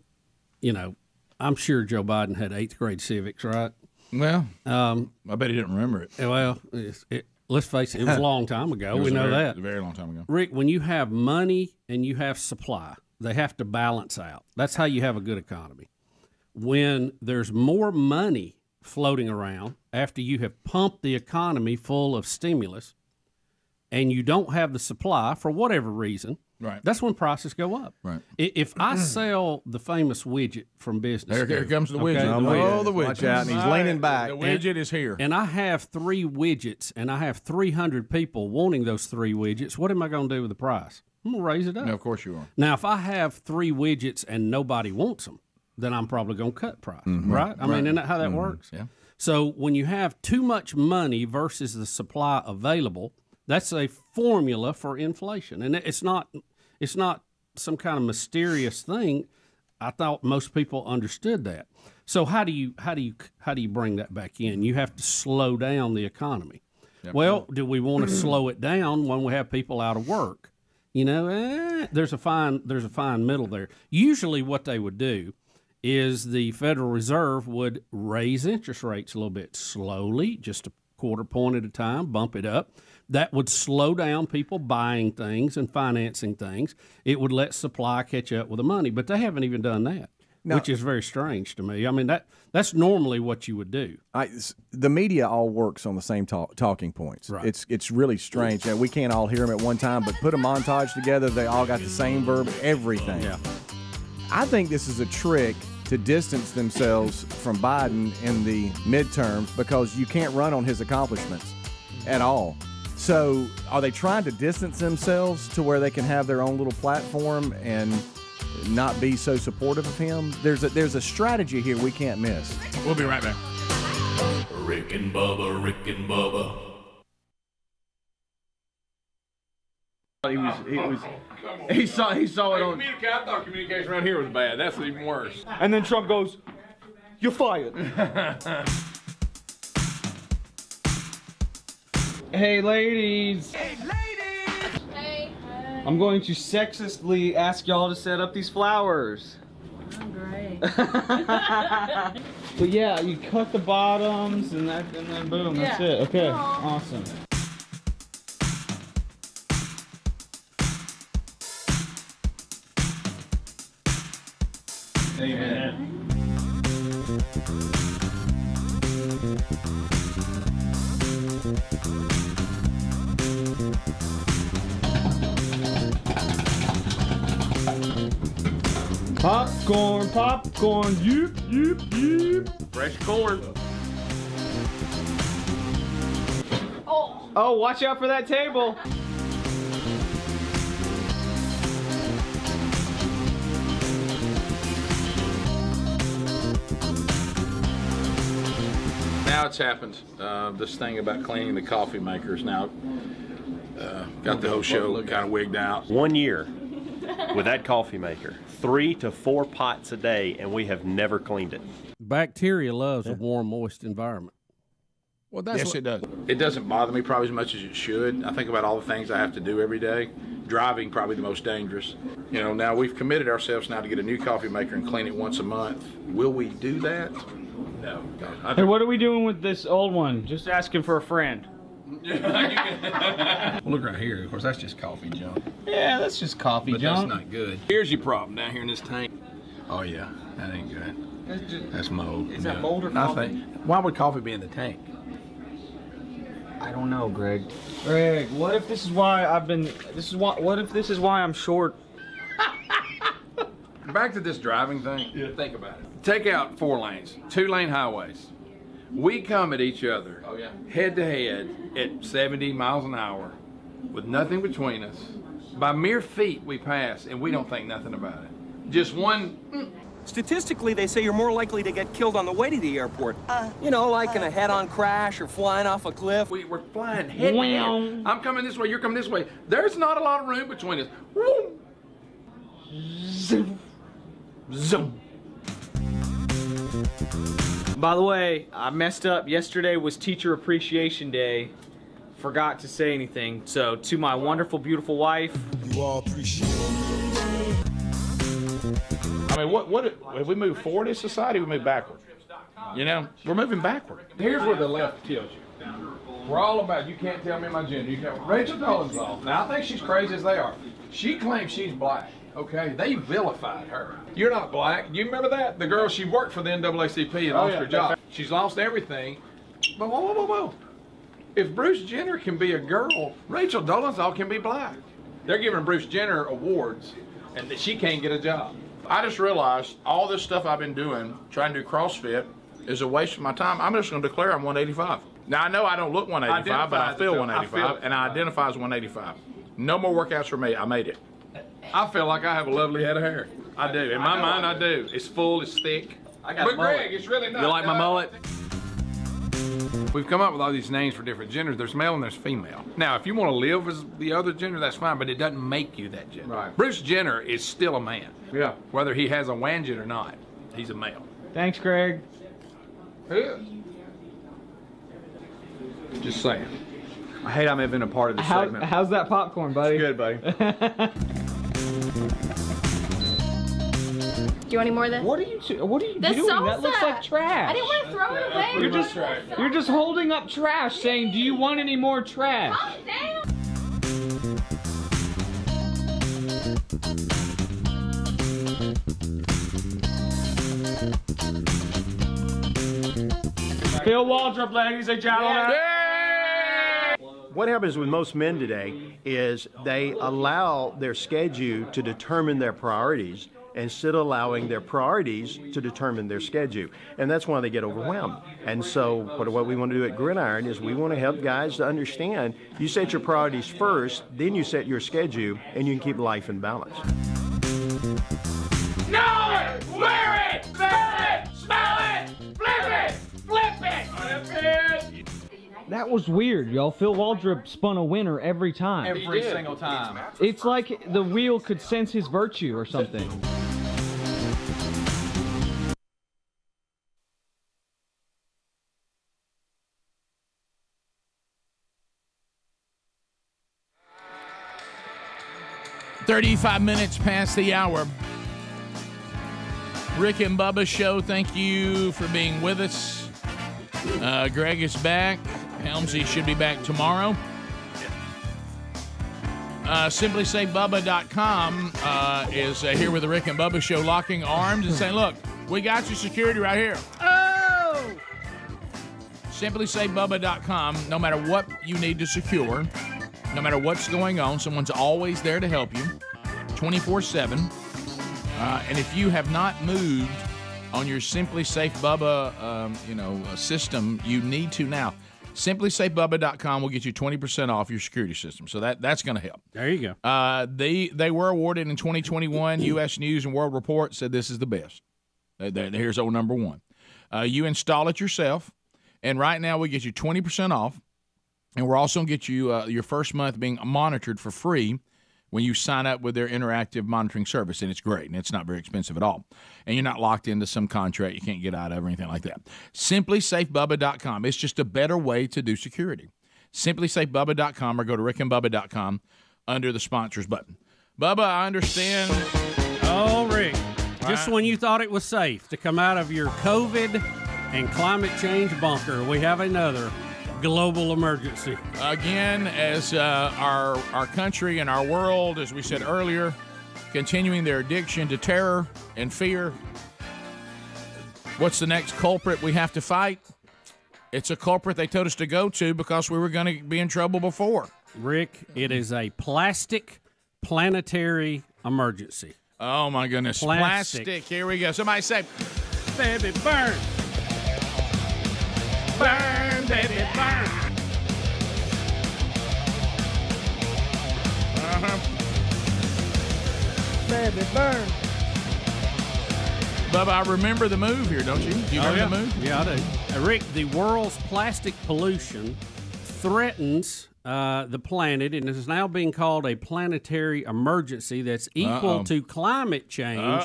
S6: I'm sure Joe Biden had 8th grade civics, right?
S14: Well, I bet he didn't remember it.
S6: Well, let's face it, it was a long time ago. We know that.
S14: A very long time ago.
S6: Rick, when you have money and you have supply, they have to balance out. That's how you have a good economy. When there's more money floating around after you have pumped the economy full of stimulus and you don't have the supply for whatever reason,
S14: right,
S6: that's when prices go up.
S14: Right.
S6: If I sell the famous widget from Business
S14: Here comes the widget.
S6: Okay?
S14: The widget.
S1: Watch out, and he's leaning back.
S14: The widget is here.
S6: And I have 3 widgets, and I have 300 people wanting those 3 widgets. What am I going to do with the price? I'm going to raise it up.
S14: No, of course you are.
S6: Now, if I have 3 widgets and nobody wants them, then I'm probably going to cut price,
S14: Mhm.
S6: right? I mean, isn't that how that
S14: Mhm.
S6: works?
S14: Yeah.
S6: So when you have too much money versus the supply available, that's a formula for inflation, and it's not some kind of mysterious thing. I thought most people understood that. So how do you bring that back in? You have to slow down the economy.
S14: Yep.
S6: Well, do we want to slow it down when we have people out of work? You know, there's a fine middle there. Usually, what they would do is the Federal Reserve would raise interest rates a little bit slowly, just a quarter point at a time, bump it up. That would slow down people buying things and financing things. It would let supply catch up with the money, but they haven't even done that, which is very strange to me. I mean, that's normally what you would do.
S1: The media all works on the same talking points.
S6: Right.
S1: It's really strange. Now, we can't all hear them at one time, but put a montage together, they all got the same verb, everything.
S6: Yeah.
S1: I think this is a trick to distance themselves from Biden in the midterms because you can't run on his accomplishments at all. So are they trying to distance themselves to where they can have their own little platform and not be so supportive of him? There's a strategy here we can't miss.
S14: We'll be right back.
S12: Rick and Bubba, Rick and Bubba.
S5: He saw it on.
S7: I thought communication around here was bad. That's even worse.
S5: And then Trump goes, "You're fired." Hey, ladies.
S11: Hey.
S5: I'm going to sexistly ask y'all to set up these flowers.
S11: Great.
S5: But yeah, you cut the bottoms and then boom, that's it. Okay, awesome. Amen. Popcorn, popcorn, yoop, yoop, yoop.
S7: Fresh corn.
S5: Oh, watch out for that table.
S7: Now it's happened. This thing about cleaning the coffee makers. Now, got the whole show kind of wigged out.
S9: 1 year with that coffee maker, 3 to 4 pots a day, and we have never cleaned it.
S6: Bacteria loves a warm, moist environment.
S7: Well, yes, it does. It doesn't bother me probably as much as it should. I think about all the things I have to do every day. Driving probably the most dangerous. You know, now we've committed ourselves now to get a new coffee maker and clean it once a month. Will we do that? No.
S5: Hey, what are we doing with this old one? Just asking for a friend.
S7: Well, look right here. Of course, that's just coffee junk.
S5: Yeah, that's just coffee
S7: But
S5: junk.
S7: that's not good. Here's your problem down here in this tank. Oh yeah, that ain't good. That's mold.
S5: Is that mold or
S7: Nothing. Why would coffee be in the tank?
S5: I don't know, Greg. Greg, what if this is why I've been? What if this is why I'm short?
S7: Back to this driving thing. Yeah. Think about it. Take out 4 lanes, 2-lane highways. We come at each other, head to head at 70 miles an hour, with nothing between us. By mere feet, we pass, and we don't think nothing about it. Just one.
S3: Statistically, they say you're more likely to get killed on the way to the airport. You know, like in a head-on crash or flying off a cliff.
S7: We're flying head to head. I'm coming this way, you're coming this way. There's not a lot of room between us. Woo! Zoom. Zoom.
S5: By the way, I messed up. Yesterday was Teacher Appreciation Day. Forgot to say anything. So, to my wonderful, beautiful wife. You all appreciate it.
S7: I mean, what if we move forward in society, we move backward. You know, we're moving backward. Here's where the left kills you. We're all about, you can't tell me my gender. You can't. Rachel Dolezal. Now, I think she's crazy as they are. She claims she's black. Okay, they vilified her. You're not black. You remember that? The girl, she worked for the NAACP and lost her job. She's lost everything. But whoa. If Bruce Jenner can be a girl, Rachel Dolezal can be black. They're giving Bruce Jenner awards, and that she can't get a job. I just realized all this stuff I've been doing, trying to do CrossFit, is a waste of my time. I'm just going to declare I'm 185. Now, I know I don't look 185, but I feel 185, and I identify as 185. No more workouts for me. I made it. I feel like I have a lovely head of hair. I do. In my mind, I do. It's full, it's thick.
S5: I got
S7: But
S5: a mullet.
S7: Greg, it's really not.
S5: You like my mullet?
S7: We've come up with all these names for different genders. There's male and there's female. Now, if you want to live as the other gender, that's fine, but it doesn't make you that gender.
S5: Right.
S7: Bruce Jenner is still a man.
S5: Yeah.
S7: Whether he has a wangit or not, he's a male.
S5: Thanks, Greg.
S7: He is. Just saying.
S5: I hate I'm even a part of this segment. How's that popcorn, buddy? It's good, buddy.
S11: Do you want any more of this?
S5: What are you doing?
S11: The
S5: That
S11: salsa.
S5: looks like trash.
S11: I didn't want to throw it away.
S5: You're just holding up trash saying, do you want any more trash?
S11: Calm down.
S5: Phil Waldrop, ladies and gentlemen.
S19: What happens with most men today is they allow their schedule to determine their priorities instead of allowing their priorities to determine their schedule. And that's why they get overwhelmed. And so what we want to do at Gridiron is we want to help guys to understand you set your priorities first, then you set your schedule, and you can keep life in balance.
S12: Know it! Wear it! Smell it! Smell it! Flip it! Flip it!
S5: That was weird, y'all. Phil Waldrop spun a winner every time.
S7: Every single time.
S5: It's like the wheel could sense his virtue or something.
S14: $35 minutes past the hour. Rick and Bubba show. Thank you for being with us. Greg is back. Helmsy should be back tomorrow. SimplySafeBubba.com is here with the Rick and Bubba show, locking arms and saying, look, we got your security right here.
S12: Oh!
S14: SimplySafeBubba.com. No matter what you need to secure, no matter what's going on, someone's always there to help you 24/7. And if you have not moved on your Simply Safe Bubba system, you need to now. SimplySafeBubba.com will get you 20% off your security system. So that's going to help.
S6: There you go.
S14: They were awarded in 2021. U.S. News and World Report said this is the best. Here's old number one. You install it yourself, and right now we get you 20% off. And we're also going to get you your first month being monitored for free when you sign up with their interactive monitoring service. And it's great, and it's not very expensive at all. And you're not locked into some contract you can't get out of or anything like that. SimplySafeBubba.com. It's just a better way to do security. SimplySafeBubba.com or go to RickandBubba.com under the sponsors button. Bubba, I understand.
S6: Oh, Rick. Just when you thought it was safe to come out of your COVID and climate change bunker, we have another global emergency.
S14: Again, as our country and our world, as we said earlier, continuing their addiction to terror and fear. What's the next culprit we have to fight? It's a culprit they told us to go to because we were going to be in trouble before.
S6: Rick, it is a plastic planetary emergency.
S14: Oh, my goodness. Plastic. Here we go. Somebody say, baby, burn. Burn, baby, burn.
S12: Baby, burn.
S14: Bubba, I remember the move here, don't you? Do you remember the move?
S6: Yeah, I do. Rick, the world's plastic pollution threatens the planet, and it is now being called a planetary emergency that's equal to climate change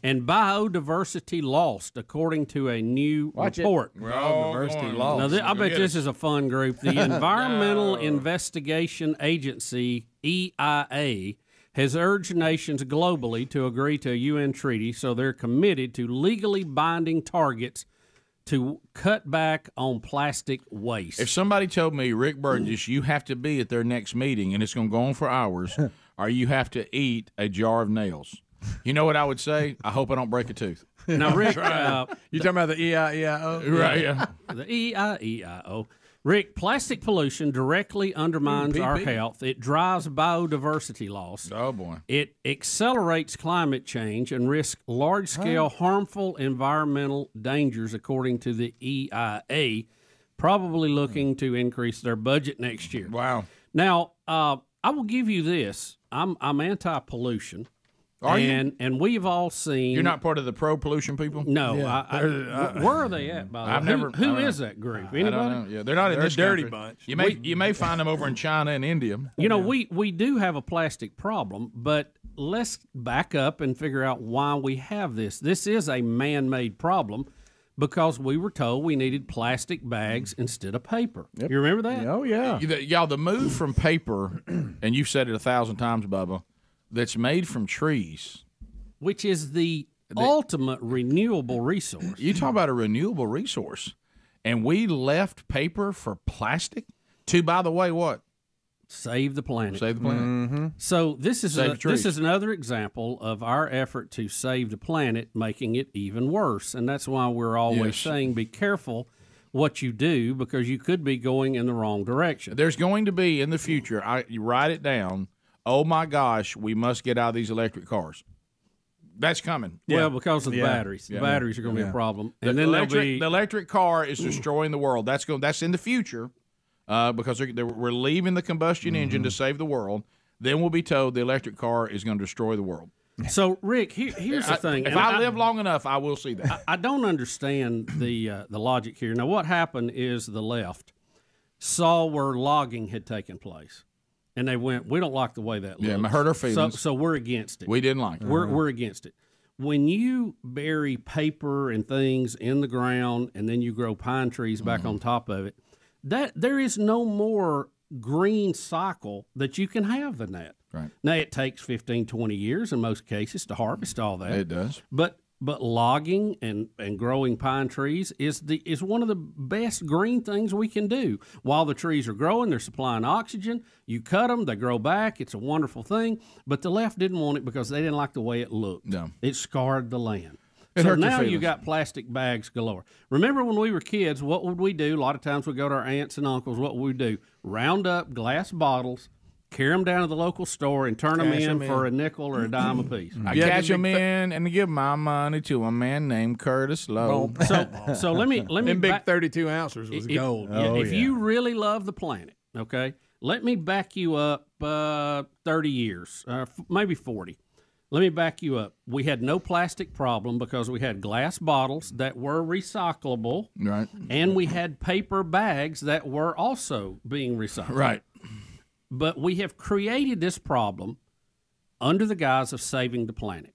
S6: and biodiversity lost, according to a new report.
S8: Biodiversity lost.
S6: Now, I bet this is a fun group. The Environmental Investigation Agency, EIA, has urged nations globally to agree to a UN treaty, so they're committed to legally binding targets to cut back on plastic waste.
S14: If somebody told me, Rick Burgess, you have to be at their next meeting, and it's going to go on for hours, or you have to eat a jar of nails, you know what I would say? I hope I don't break a tooth.
S6: Now, Rick,
S8: you talking about the EIEIO?
S14: Right, yeah.
S6: The EIEIO. Rick, plastic pollution directly undermines our health. It drives biodiversity loss.
S14: Oh, boy.
S6: It accelerates climate change and risks large-scale harmful environmental dangers, according to the EIA, probably looking to increase their budget next year.
S14: Wow.
S6: Now, I will give you this. I'm anti-pollution.
S14: Are you?
S6: And we've all seen.
S14: You're not part of the pro pollution people?
S6: No. Where are they at, by the way? Who is that group? Anybody?
S14: I don't know. Yeah, they're not in this
S8: dirty
S14: country.
S8: bunch.
S14: You may find them over in China and India.
S6: You know, we do have a plastic problem, but let's back up and figure out why we have this. This is a man-made problem because we were told we needed plastic bags instead of paper.
S1: Yep.
S6: You remember that?
S1: Oh, yeah.
S14: Y'all, the move from paper, and you've said it 1,000 times, Bubba, that's made from trees.
S6: Which is the ultimate renewable resource.
S14: You talk about a renewable resource. And we left paper for plastic to, by the way, what?
S6: Save the planet.
S14: Save the planet.
S1: Mm-hmm.
S6: So this is another example of our effort to save the planet, making it even worse. And that's why we're always saying be careful what you do, because you could be going in the wrong direction.
S14: There's going to be in the future, you write it down, oh my gosh, we must get out of these electric cars. That's coming.
S6: Well, because of the batteries. The batteries are going to be a problem. And then
S14: the electric car is destroying the world. That's in the future. Because we're leaving the combustion engine to save the world, then we'll be told the electric car is going to destroy the world.
S6: So, Rick, here's the thing.
S14: If I live long enough, I will see that.
S6: I don't understand the logic here. Now, what happened is the left saw where logging had taken place, and they went, we don't like the way that looks.
S14: Yeah, hurt our feelings.
S6: So we're against it.
S14: We didn't like it.
S6: We're against it. When you bury paper and things in the ground and then you grow pine trees back on top of it, that there is no more green cycle that you can have than that.
S14: Right.
S6: Now, it takes 15, 20 years in most cases to harvest all that.
S14: It does.
S6: But logging and growing pine trees is one of the best green things we can do. While the trees are growing, they're supplying oxygen. You cut them, they grow back. It's a wonderful thing. But the left didn't want it because they didn't like the way it looked.
S14: No.
S6: It scarred the land.
S14: It
S6: So
S14: hurt their
S6: now you
S14: feelings.
S6: got plastic bags galore. Remember when we were kids, what would we do? A lot of times we go to our aunts and uncles. What would we do? Round up glass bottles, carry them down to the local store, and turn them in for a nickel or a dime apiece.
S14: I catch them in and give my money to a man named Curtis Lowe.
S6: So let me
S8: Them big 32 ounces was gold.
S6: If you really love the planet, okay, let me back you up 30 years, maybe 40. Let me back you up. We had no plastic problem because we had glass bottles that were recyclable.
S14: Right.
S6: And we had paper bags that were also being recycled.
S14: Right.
S6: But we have created this problem under the guise of saving the planet.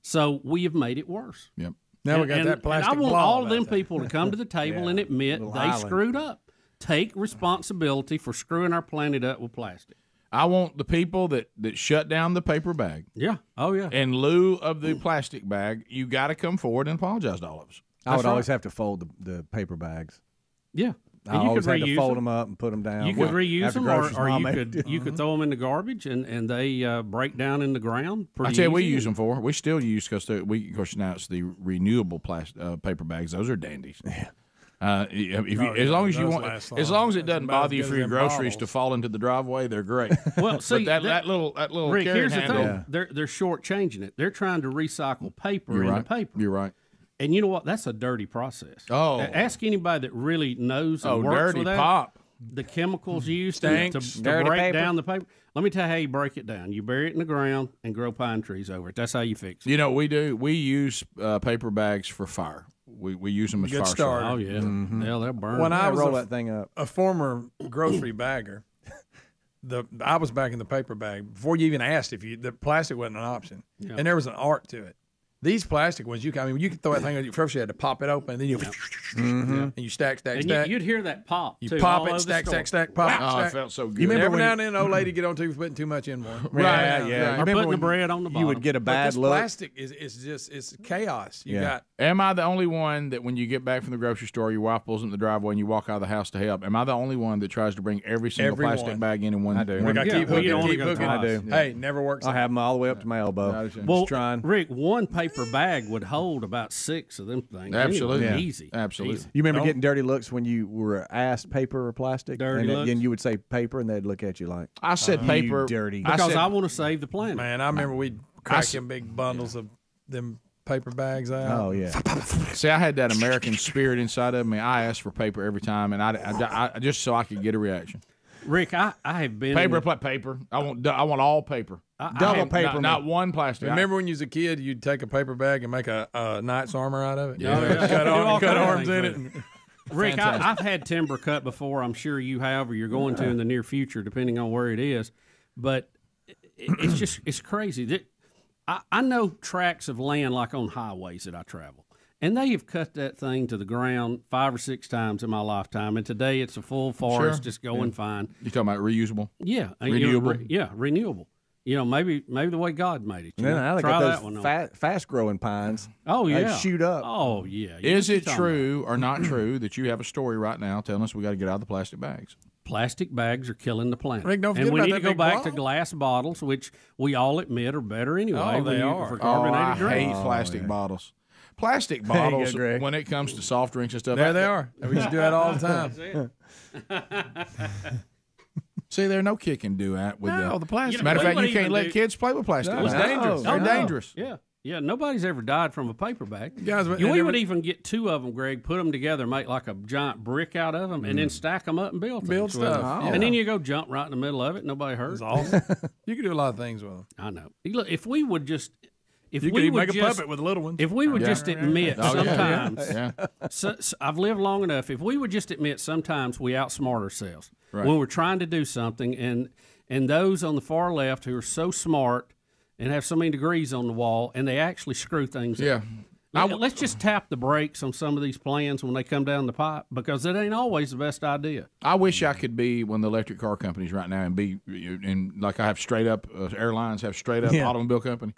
S6: So we have made it worse.
S14: Yep.
S8: Now we got that plastic
S6: And I want
S8: blob
S6: all of them
S8: out there.
S6: people to come to the table and admit
S8: Little
S6: they
S8: island.
S6: screwed up. Take responsibility for screwing our planet up with plastic.
S14: I want the people that shut down the paper bag.
S6: Yeah. Oh, yeah.
S14: In lieu of the plastic bag, you got to come forward and apologize to all of us.
S1: I would always have to fold the paper bags.
S6: Yeah.
S1: I always had to fold them up and put them down.
S6: You could reuse
S1: After
S6: them,
S1: groceries,
S6: or
S1: Mom
S6: you
S1: made
S6: could
S1: it.
S6: you could throw them in the garbage, and they break down in the ground.
S14: I tell you, we use them for. We still use because of course now it's the renewable paper bags. Those are dandies. Yeah. As long as you want, as long as it doesn't bother you for your groceries to fall into the driveway, they're great.
S6: Well, see,
S14: but that little
S6: Rick,
S14: carrot
S6: here's the
S14: handle,
S6: thing: they're shortchanging it. They're trying to recycle paper
S14: You're
S6: into
S14: right.
S6: paper.
S14: You're right.
S6: And you know what? That's a dirty process.
S14: Oh.
S6: Ask anybody that really knows and works
S14: dirty
S6: with that.
S14: pop.
S6: The chemicals used to
S14: Stinks.
S6: break
S14: Dirty paper.
S6: down the paper. Let me tell you how you break it down. You bury it in the ground and grow pine trees over it. That's how you fix it.
S14: You know what we do? We use paper bags for fire. We use them as
S8: Good
S14: fire
S8: start.
S14: starters.
S6: Oh, yeah.
S14: Mhm.
S6: Yeah, they'll burn.
S8: When I was
S1: roll that thing up.
S8: a former grocery bagger, I was back in the paper bag before you even asked if the plastic wasn't an option,
S6: Yeah.
S8: and there was an art to it. These plastic ones, you could throw that thing. First, you had to pop it open, and then you and you stack.
S6: And
S8: stack.
S6: you'd hear that pop.
S8: You
S6: too,
S8: pop
S6: all
S8: it,
S6: over the store.
S8: stack, pop.
S14: Oh,
S8: stack.
S14: it felt so good.
S8: You remember
S1: Every
S8: now
S1: now
S8: and then, an old lady get on to putting too much in more.
S1: Yeah, yeah.
S6: Or putting the bread on the bottom.
S1: You would get a
S8: But
S1: bad
S8: this
S1: look.
S8: plastic is chaos. You got.
S14: Am I the only one that when you get back from the grocery store, your wife pulls in the driveway and you walk out of the house to help? Am I the only one that tries to bring every single plastic
S8: Everyone.
S14: bag in one?
S1: I do.
S8: We got to keep
S6: well, you don't
S8: hooking,
S6: wanna
S8: keep
S6: go
S8: hooking.
S6: toss.
S1: I do.
S8: Hey, never works.
S1: I have them all the way up to my elbow.
S6: Well,
S1: Just trying.
S6: Rick, one paper bag would hold about 6 of them things.
S14: Absolutely.
S6: Anyway,
S14: Yeah.
S6: Easy.
S14: Absolutely.
S6: Easy.
S1: You remember getting dirty looks when you were asked paper or plastic?
S6: Dirty
S1: and
S6: looks?
S1: then you would say paper, and they'd look at you like,
S14: I said
S1: "You
S14: paper.
S1: dirty."
S6: Because I want to save the planet.
S8: Man, I remember we'd crack them big bundles of them paper bags out.
S1: Oh yeah.
S14: See, I had that American spirit inside of me. I asked for paper every time, and I just so I could get a reaction.
S6: Rick, I have been
S14: paper. I want all paper.
S1: Double paper.
S14: Not one plastic.
S8: Remember when you was a kid, you'd take a paper bag and make a knight's armor out of it?
S6: Yeah.
S8: Cut arms in it.
S6: Rick, I've had timber cut before. I'm sure you have, or you're going to in the near future, depending on where it is. But it's crazy. I know tracts of land like on highways that I travel. And they have cut that thing to the ground 5 or 6 times in my lifetime, and today it's a full forest, just going fine.
S14: You talking about reusable?
S6: Yeah,
S14: renewable.
S6: Renewable. Maybe the way God made it.
S1: Now they
S6: Try
S1: got
S6: that one on.
S1: fast growing pines.
S6: Oh yeah,
S1: they shoot up.
S6: Oh yeah.
S14: Is it true or not true that you have a story right now telling us we got to get out of the plastic bags?
S6: Plastic bags are killing the planet.
S8: Rick, don't forget
S6: and we
S8: about
S6: need
S8: that
S6: to go
S8: big
S6: back
S8: bottle.
S6: to glass bottles, which we all admit are better anyway.
S8: Oh, they are.
S6: For carbonated
S14: I
S6: drinks.
S14: hate plastic bottles. Plastic bottles, when it comes to soft drinks and stuff.
S8: There they are. We used to do that all the time.
S14: See, there's no kick and do that with
S8: the plastic.
S14: Matter of fact, you can't let kids play with plastic.
S8: No, it's dangerous.
S14: They're dangerous.
S6: Yeah, nobody's ever died from a paper bag.
S8: Guys,
S6: we would even get 2 of them, Greg, put them together, make like a giant brick out of them, and then stack them up and build
S8: Build
S6: things with
S8: stuff.
S6: them. And then you go jump right in the middle of it, nobody hurt.
S8: It's awesome. You can do a lot of things with them.
S6: I know. Look, if we would just... If
S8: you
S6: we
S8: could
S6: would
S8: make a
S6: just,
S8: puppet with little ones.
S6: If we would just admit sometimes,
S14: Yeah.
S6: So I've lived long enough. If we would just admit sometimes we outsmart ourselves when we're trying to do something, and those on the far left who are so smart and have so many degrees on the wall, and they actually screw things up. Let's just tap the brakes on some of these plans when they come down the pipe, because it ain't always the best idea.
S14: I wish I could be one of the electric car companies right now and be like I have straight up airlines have straight up automobile company.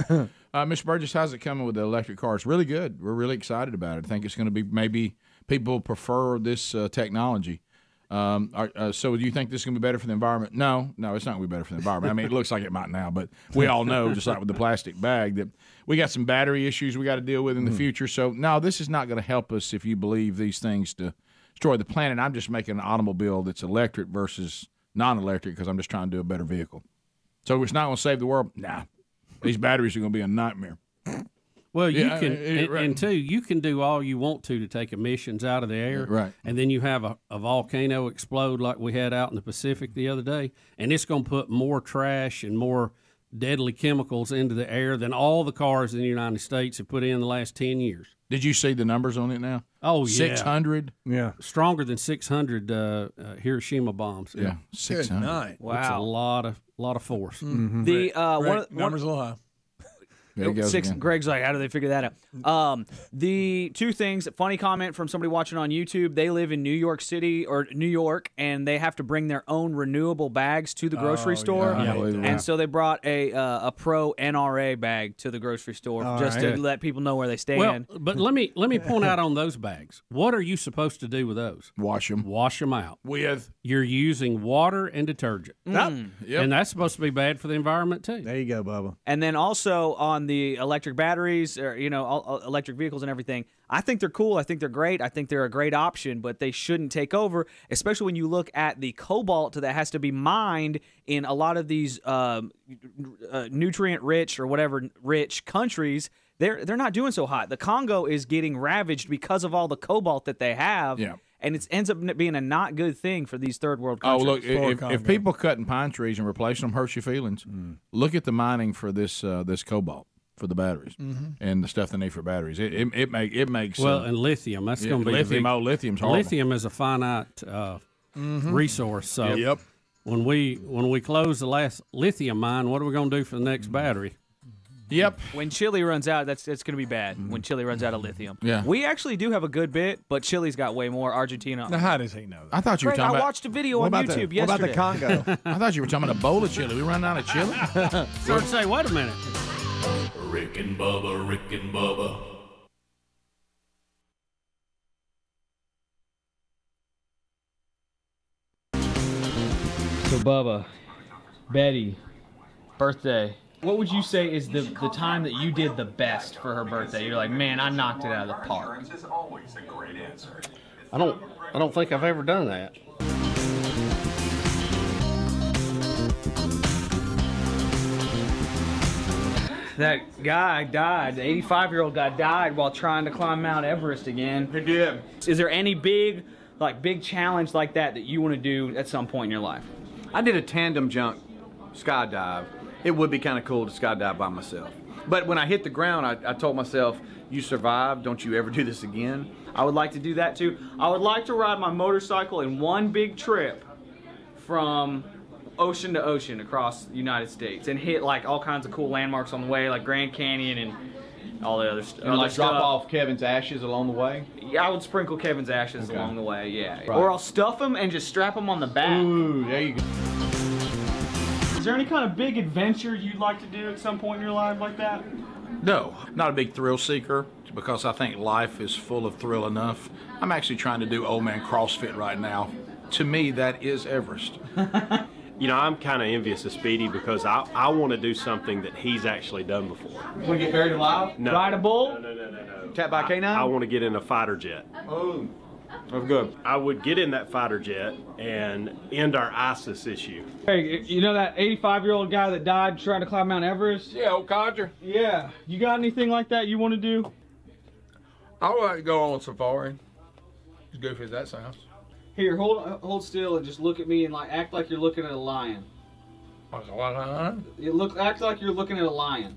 S14: Mr. Burgess, how's it coming with the electric cars? Really good. We're really excited about it. I think it's going to be maybe people prefer this technology. So do you think this is going to be better for the environment? No, it's not going to be better for the environment. I mean, it looks like it might now, but we all know, just like with the plastic bag, that we got some battery issues we got to deal with in the future. So, no, this is not going to help us if you believe these things to destroy the planet. I'm just making an automobile that's electric versus non-electric because I'm just trying to do a better vehicle. So it's not going to save the world? Nah. These batteries are going to be a nightmare.
S6: Well, you can, and two, you can do all you want to take emissions out of the air,
S14: right?
S6: And then you have a volcano explode like we had out in the Pacific the other day, and it's going to put more trash and more deadly chemicals into the air than all the cars in the United States have put in the last 10 years.
S14: Did you see the numbers on it now?
S6: Oh, yeah.
S14: 600?
S1: Yeah.
S6: Stronger than 600 Hiroshima bombs.
S14: Yeah, 600.
S6: Wow. That's a lot of force.
S4: Mm-hmm. The
S8: numbers a little high.
S4: Greg's like, how do they figure that out? The 2 things, funny comment from somebody watching on YouTube. They live in New York City or New York, and they have to bring their own renewable bags to the grocery store. And so they brought a pro NRA bag to the grocery store to let people know where they stand.
S6: Well, but let me point out on those bags. What are you supposed to do with those?
S14: Wash them.
S6: Wash them out.
S14: You're
S6: using water and detergent. And that's supposed to be bad for the environment too.
S1: There you go, Bubba.
S4: And then also on the electric batteries, or electric vehicles and everything, I think they're cool. I think they're great. I think they're a great option, but they shouldn't take over, especially when you look at the cobalt that has to be mined in a lot of these nutrient-rich or whatever rich countries. They're not doing so hot. The Congo is getting ravaged because of all the cobalt that they have.
S14: Yeah.
S4: And it ends up being a not good thing for these third world countries.
S14: Oh, look, if people cutting pine trees and replacing them hurts your feelings, look at the mining for this cobalt for the batteries and the stuff they need for batteries. It makes
S6: and lithium. That's going to be
S14: lithium. Lithium's horrible.
S6: Lithium is a finite resource. So when we close the last lithium mine, what are we going to do for the next battery?
S14: Yep.
S4: When Chile runs out, it's going to be bad. When Chile runs out of lithium.
S14: Yeah.
S4: We actually do have a good bit, but Chile's got way more. Argentina.
S8: Now, how does he know that?
S14: I thought you were
S4: Greg,
S14: talking about.
S4: I watched a video on YouTube yesterday.
S1: What about the Congo?
S14: I thought you were talking about a bowl of chili. We run out of chili.
S6: So I'd say, wait a minute.
S12: Rick and Bubba, Rick and Bubba.
S4: So Bubba, Betty, birthday. What would you say is the time that you did the best for her birthday? You're like, man, I knocked it out of the park.
S6: I don't think I've ever done that.
S4: That guy died. The 85-year-old guy died while trying to climb Mount Everest again.
S8: He did.
S4: Is there any big challenge like that you want to do at some point in your life?
S15: I did a tandem jump skydive. It would be kind of cool to skydive by myself. But when I hit the ground, I told myself, you survived, don't you ever do this again.
S4: I would like to do that too. I would like to ride my motorcycle in one big trip from ocean to ocean across the United States and hit like all kinds of cool landmarks on the way, like Grand Canyon and all the other stuff.
S15: And like drop off Kevin's ashes along the way?
S4: Yeah, I would sprinkle Kevin's ashes along the way, yeah.
S15: Right.
S4: Or I'll stuff them and just strap them on the back.
S15: Ooh, there you go.
S4: Is there any kind of big adventure you'd like to do at some point in your life like that?
S14: No, not a big thrill seeker because I think life is full of thrill enough. I'm actually trying to do old man CrossFit right now. To me, that is Everest.
S9: You know, I'm kind of envious of Speedy because I want to do something that he's actually done before.
S15: You want to get buried alive?
S9: No.
S15: Ride a bull?
S9: No.
S15: Tap by K9?
S9: I want to get in a fighter jet.
S15: Oh, that's good.
S9: I would get in that fighter jet and end our ISIS issue.
S5: Hey, you know that 85-year-old guy that died trying to climb Mount Everest?
S8: Yeah, old codger.
S5: Yeah. You got anything like that you want to do?
S8: I would like to go on safari. As goofy as that sounds.
S5: Here, hold still and just look at me and like act like you're looking at a lion.
S8: What's a lion?
S5: Act like you're looking at a lion.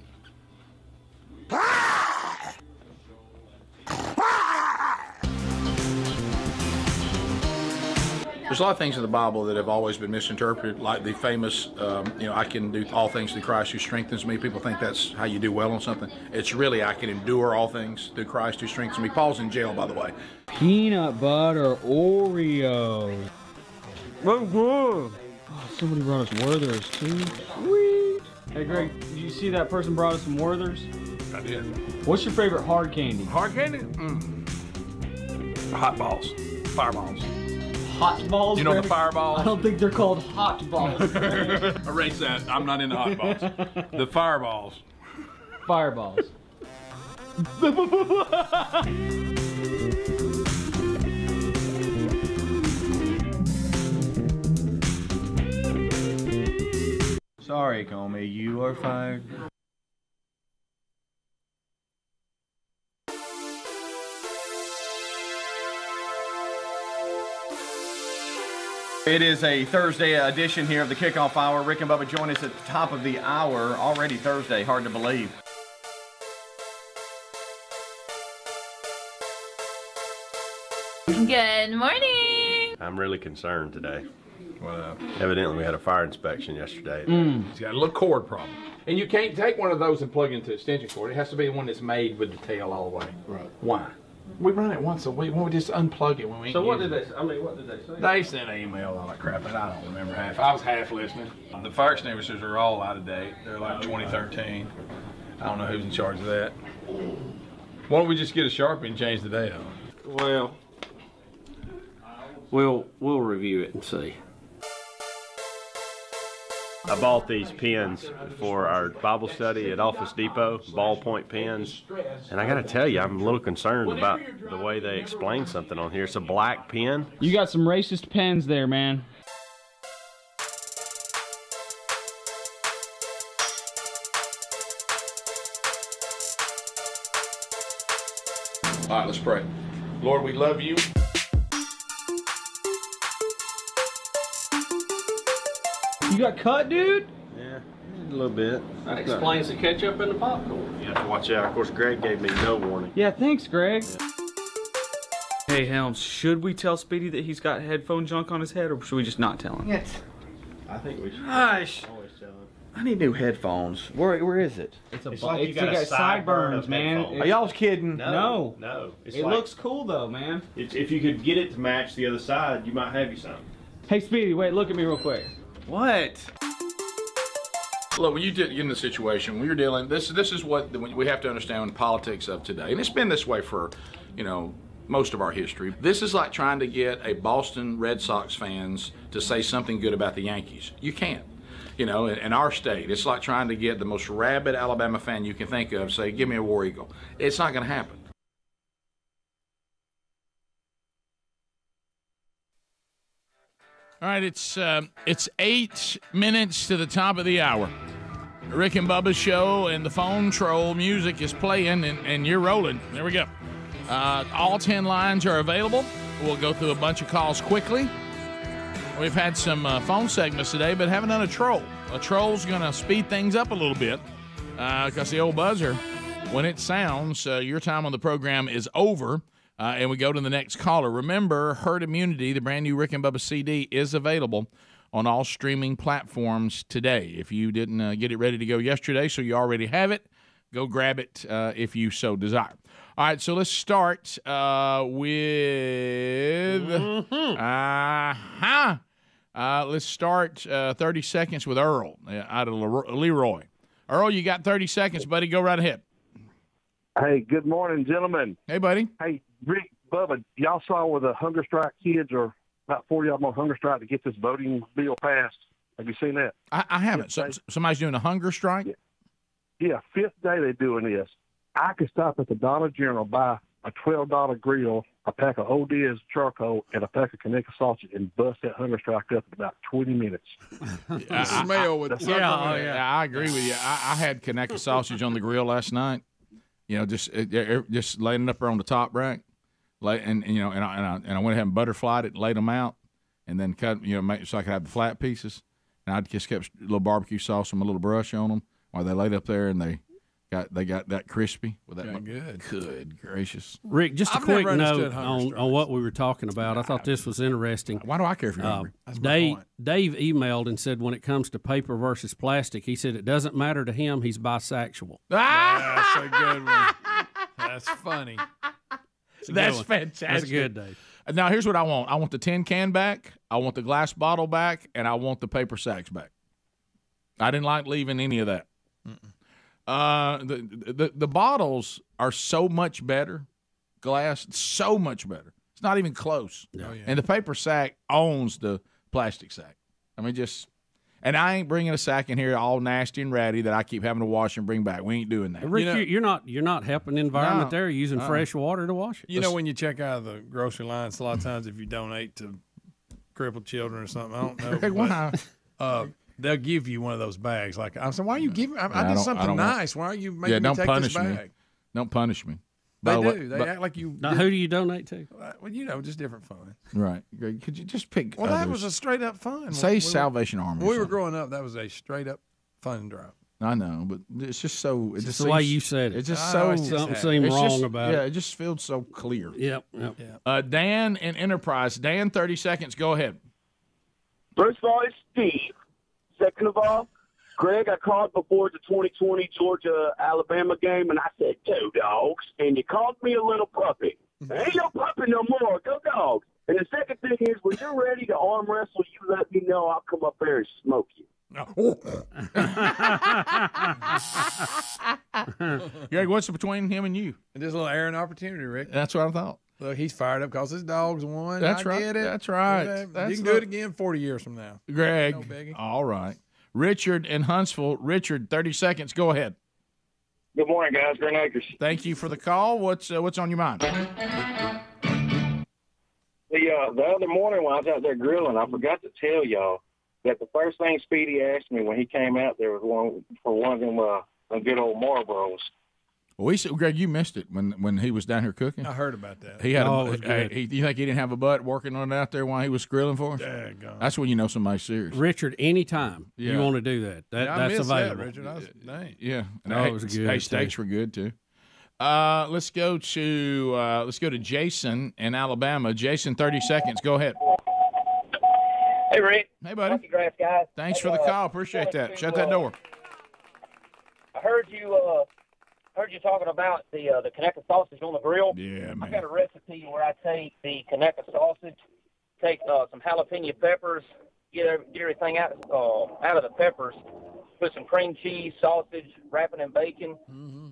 S14: There's a lot of things in the Bible that have always been misinterpreted, like the famous, I can do all things through Christ who strengthens me. People think that's how you do well on something. It's really, I can endure all things through Christ who strengthens me. Paul's in jail, by the way.
S5: Peanut butter Oreos. Oh, somebody brought us Werther's too. Sweet. Hey Greg, did you see that person brought us some Werther's?
S8: I did.
S5: What's your favorite hard candy?
S8: Hard candy? Hot balls. Fireballs.
S5: Hot balls?
S8: You know
S5: Greg?
S8: the fireballs?
S5: I don't think they're called hot balls.
S8: Erase that. I'm not into hot balls. The fireballs.
S5: Fireballs.
S15: Sorry, Comey, you are fired. It is a Thursday edition here of the Kickoff Hour. Rick and Bubba join us at the top of the hour. Already Thursday, hard to believe.
S11: Good morning.
S9: I'm really concerned today.
S8: Well,
S9: evidently we had a fire inspection yesterday.
S8: He's got a little cord problem. And you can't take one of those and plug into extension cord. It has to be the one that's made with the tail all the way. Right. Why? We run it once a week. Why don't we just unplug it when we
S15: So what
S8: use
S15: did
S8: it?
S15: they? I mean, what did they say?
S8: They sent an email, all that crap, but I don't remember half. I was half listening. The fire extinguishers are all out of date. They're like 2013. I don't know who's in charge of that. Why don't we just get a Sharpie and change the date on it?
S10: Well, we'll review it and see.
S9: I bought these pens for our Bible study at Office Depot, ballpoint pens. And I got to tell you, I'm a little concerned about the way they explain something on here. It's a black pen.
S5: You got some racist pens there, man.
S14: All right, let's pray. Lord, we love you.
S5: You got cut, dude?
S9: Yeah, a little bit.
S10: That explains the ketchup and the popcorn.
S9: You have to watch out. Of course, Greg gave me no warning.
S5: Yeah, thanks, Greg.
S4: Hey, Helms, should we tell Speedy that he's got headphone junk on his head, or should we just not tell him?
S15: Yes.
S9: I think we should
S15: Gosh.
S9: always tell him.
S15: I need new headphones. Where is it?
S5: It's
S9: like you got a sideburn,
S5: man.
S15: Are y'all kidding?
S5: No.
S9: No. It's
S5: It
S9: like,
S5: looks cool though, man.
S9: if you could get it to match the other side, you might have you something.
S5: Hey, Speedy, wait, look at me real quick.
S15: What?
S14: Look, when you get in the situation, when you're dealing, this is what we have to understand in politics of today, and it's been this way for, most of our history. This is like trying to get a Boston Red Sox fans to say something good about the Yankees. You can't. In our state, it's like trying to get the most rabid Alabama fan you can think of, say, give me a War Eagle. It's not going to happen. All right, it's 8 minutes to the top of the hour. Rick and Bubba's show and the phone troll music is playing, and you're rolling. There we go. All 10 lines are available. We'll go through a bunch of calls quickly. We've had some phone segments today, but haven't done a troll. A troll's going to speed things up a little bit because the old buzzer, when it sounds, your time on the program is over, and we go to the next caller. Remember, Herd Immunity, the brand new Rick and Bubba CD, is available on all streaming platforms today. If you didn't get it ready to go yesterday, so you already have it, go grab it if you so desire. All right, so let's start with let's start 30 seconds with Earl out of Leroy. Earl, you got 30 seconds, buddy. Go right ahead.
S2: Hey, good morning, gentlemen.
S14: Hey, buddy.
S2: Hey, Rick, Bubba, y'all saw where the hunger strike kids are about 40 of them on hunger strike to get this voting bill passed. Have you seen that?
S14: I haven't. So, somebody's doing a hunger strike?
S2: Yeah, fifth day they're doing this. I could stop at the Dollar General, buy a $12 grill, a pack of Odez charcoal, and a pack of Connecticut sausage and bust that hunger strike up in about 20 minutes.
S14: I agree with you. I had Connecticut sausage on the grill last night. You know, just laying it up there on the top rack, and I went ahead and butterflied it, laid them out, and then cut, so I could have the flat pieces. And I just kept a little barbecue sauce and a little brush on them while they laid up there, and they got that crispy with that.
S20: Good.
S14: Good gracious,
S6: Rick. Just a quick note on what we were talking about. I thought this was interesting.
S14: Why do I care if you're hungry?
S6: Dave emailed and said when it comes to paper versus plastic, he said it doesn't matter to him. He's bisexual.
S20: That's a good one. That's funny.
S14: That's fantastic.
S6: That's good, Dave.
S14: Now here's what I want. I want the tin can back. I want the glass bottle back, and I want the paper sacks back. I didn't like leaving any of that. The bottles are so much better. Glass, so much better. It's not even close.
S20: Oh, yeah.
S14: And the paper sack owns the plastic sack. I mean, and I ain't bringing a sack in here all nasty and ratty that I keep having to wash and bring back. We ain't doing that.
S6: Rick, you're not helping the environment there. You're using fresh water to wash it.
S20: You know, when you check out of the grocery lines, a lot of times if you donate to crippled children or something, I don't know. They'll give you one of those bags. Like I said, why are you giving? I did something nice. Why are you making me take this bag?
S14: Don't punish me.
S20: They do. They act like you.
S6: Now, who do you donate to?
S20: Well, just different fun.
S14: Right. Could you just pick?
S20: Well, that was a straight up fun.
S14: Say Salvation Army.
S20: When we were growing up, that was a straight up fun drive.
S14: I know, but it's just so.
S6: It's just the way you said it.
S14: It's just so.
S6: Something seemed wrong about it.
S14: Yeah, it just feels so clear.
S6: Yep.
S14: Dan in Enterprise. Dan, 30 seconds. Go ahead.
S21: First of all, it's Steve. Second of all, Greg, I called before the 2020 Georgia-Alabama game, and I said, "Go Dogs," and you called me a little puppy. Ain't no puppy no more. Go Dogs. And the second thing is, when you're ready to arm wrestle, you let me know. I'll come up there and smoke you.
S14: Greg, what's between him and you?
S20: Just a little airing opportunity, Rick.
S14: That's what I thought.
S20: Look, he's fired up because his dogs won.
S14: That's
S20: I
S14: right.
S20: Get it.
S14: That's right.
S20: You can do it again 40 years from now.
S14: Greg.
S20: No biggie.
S14: All right. Richard in Huntsville. Richard, 30 seconds. Go ahead.
S21: Good morning, guys. Green Acres.
S14: Thank you for the call. What's on your mind?
S21: The other morning when I was out there grilling, I forgot to tell y'all that the first thing Speedy asked me when he came out there was one of them good old Marlboros.
S14: Well, Greg, you missed it when he was down here cooking.
S20: I heard about that.
S14: He had you think he didn't have a butt working on it out there while he was grilling for us? That's when you know somebody's serious.
S6: Richard, anytime you want to do that, that's available.
S20: That, Richard.
S14: Yeah.
S6: It was good.
S14: Hey, steaks were good too. Let's go to Jason in Alabama. Jason, 30 seconds. Go ahead.
S23: Hey, Rick.
S14: Hey, buddy.
S23: Congrats, guys.
S14: Thanks for the call. Appreciate that. Shut that door.
S23: I heard you talking about the Connecticut sausage on the grill.
S14: Yeah, man.
S23: I got a recipe where I take the Connecticut sausage, take some jalapeno peppers, get everything out of the peppers, put some cream cheese, sausage, wrap it in bacon,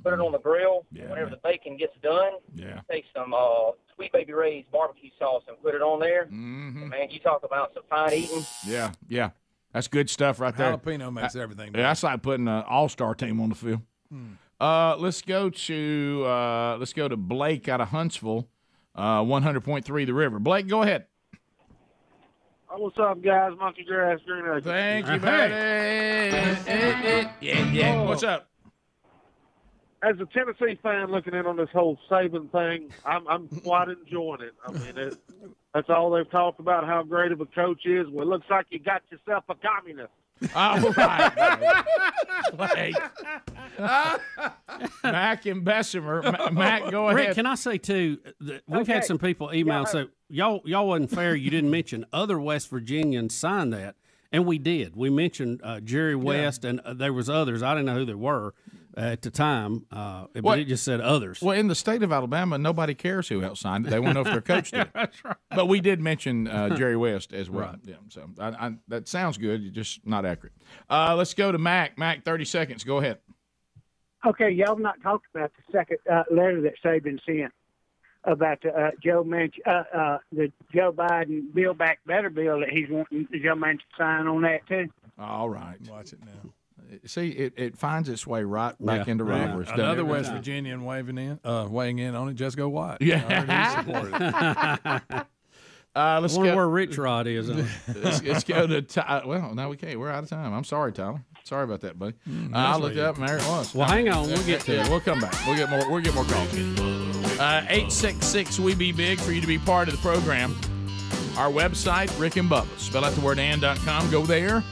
S23: put it on the grill.
S14: Yeah,
S23: whenever the bacon gets done, take some Sweet Baby Ray's barbecue sauce and put it on there.
S14: Mm-hmm.
S23: Man, you talk about some fine eating.
S14: Yeah. That's good stuff right there.
S20: Jalapeno makes everything better.
S14: Yeah, that's like putting an all-star team on the field. Let's go to Blake out of Huntsville, 100.3 The River. Blake, go ahead.
S21: What's up, guys? Monkey Grass, Green Acres.
S14: Thank you, buddy. Yeah. What's up?
S17: as a Tennessee fan looking in on this whole Saban thing, I'm quite enjoying it. I mean, that's all they've talked about, how great of a coach is. Well, it looks like you got yourself a communist.
S14: All right. Wait. Mac and Bessemer. Mac, go ahead.
S6: Rick, can I say, too, we've had some people email say, y'all wasn't fair. You didn't mention other West Virginians signed that. And we did. We mentioned Jerry West, and there was others. I didn't know who they were at the time, but it just said others.
S14: Well, in the state of Alabama, nobody cares who else signed it. They want to know if their coach did.
S6: That's right.
S14: But we did mention Jerry West as well.
S6: Right.
S14: Yeah, so that sounds good. It's just not accurate. Let's go to Mac. Mac, 30 seconds. Go ahead.
S18: Okay, y'all not talked about the second letter that Saban sent about the Joe Biden Build Back Better bill that he's wanting Joe Manchin to sign on that too.
S14: All right.
S20: Watch it now.
S14: See, it finds its way right back into Roberts.
S20: Another West Virginian weighing in on it. Just go White.
S14: Yeah. Let's
S6: go
S14: where
S6: Rich Rod is.
S14: Let's go to well, no, we can't. We're out of time. I'm sorry, Tyler. Sorry about that, buddy. I looked up and there it was.
S6: Well, hang on. We'll get to it.
S14: We'll come back. We'll get more calls. 866-WE-BE-BIG for you to be part of the program. Our website, Rick and Bubba. Spell out the word and.com. Go there.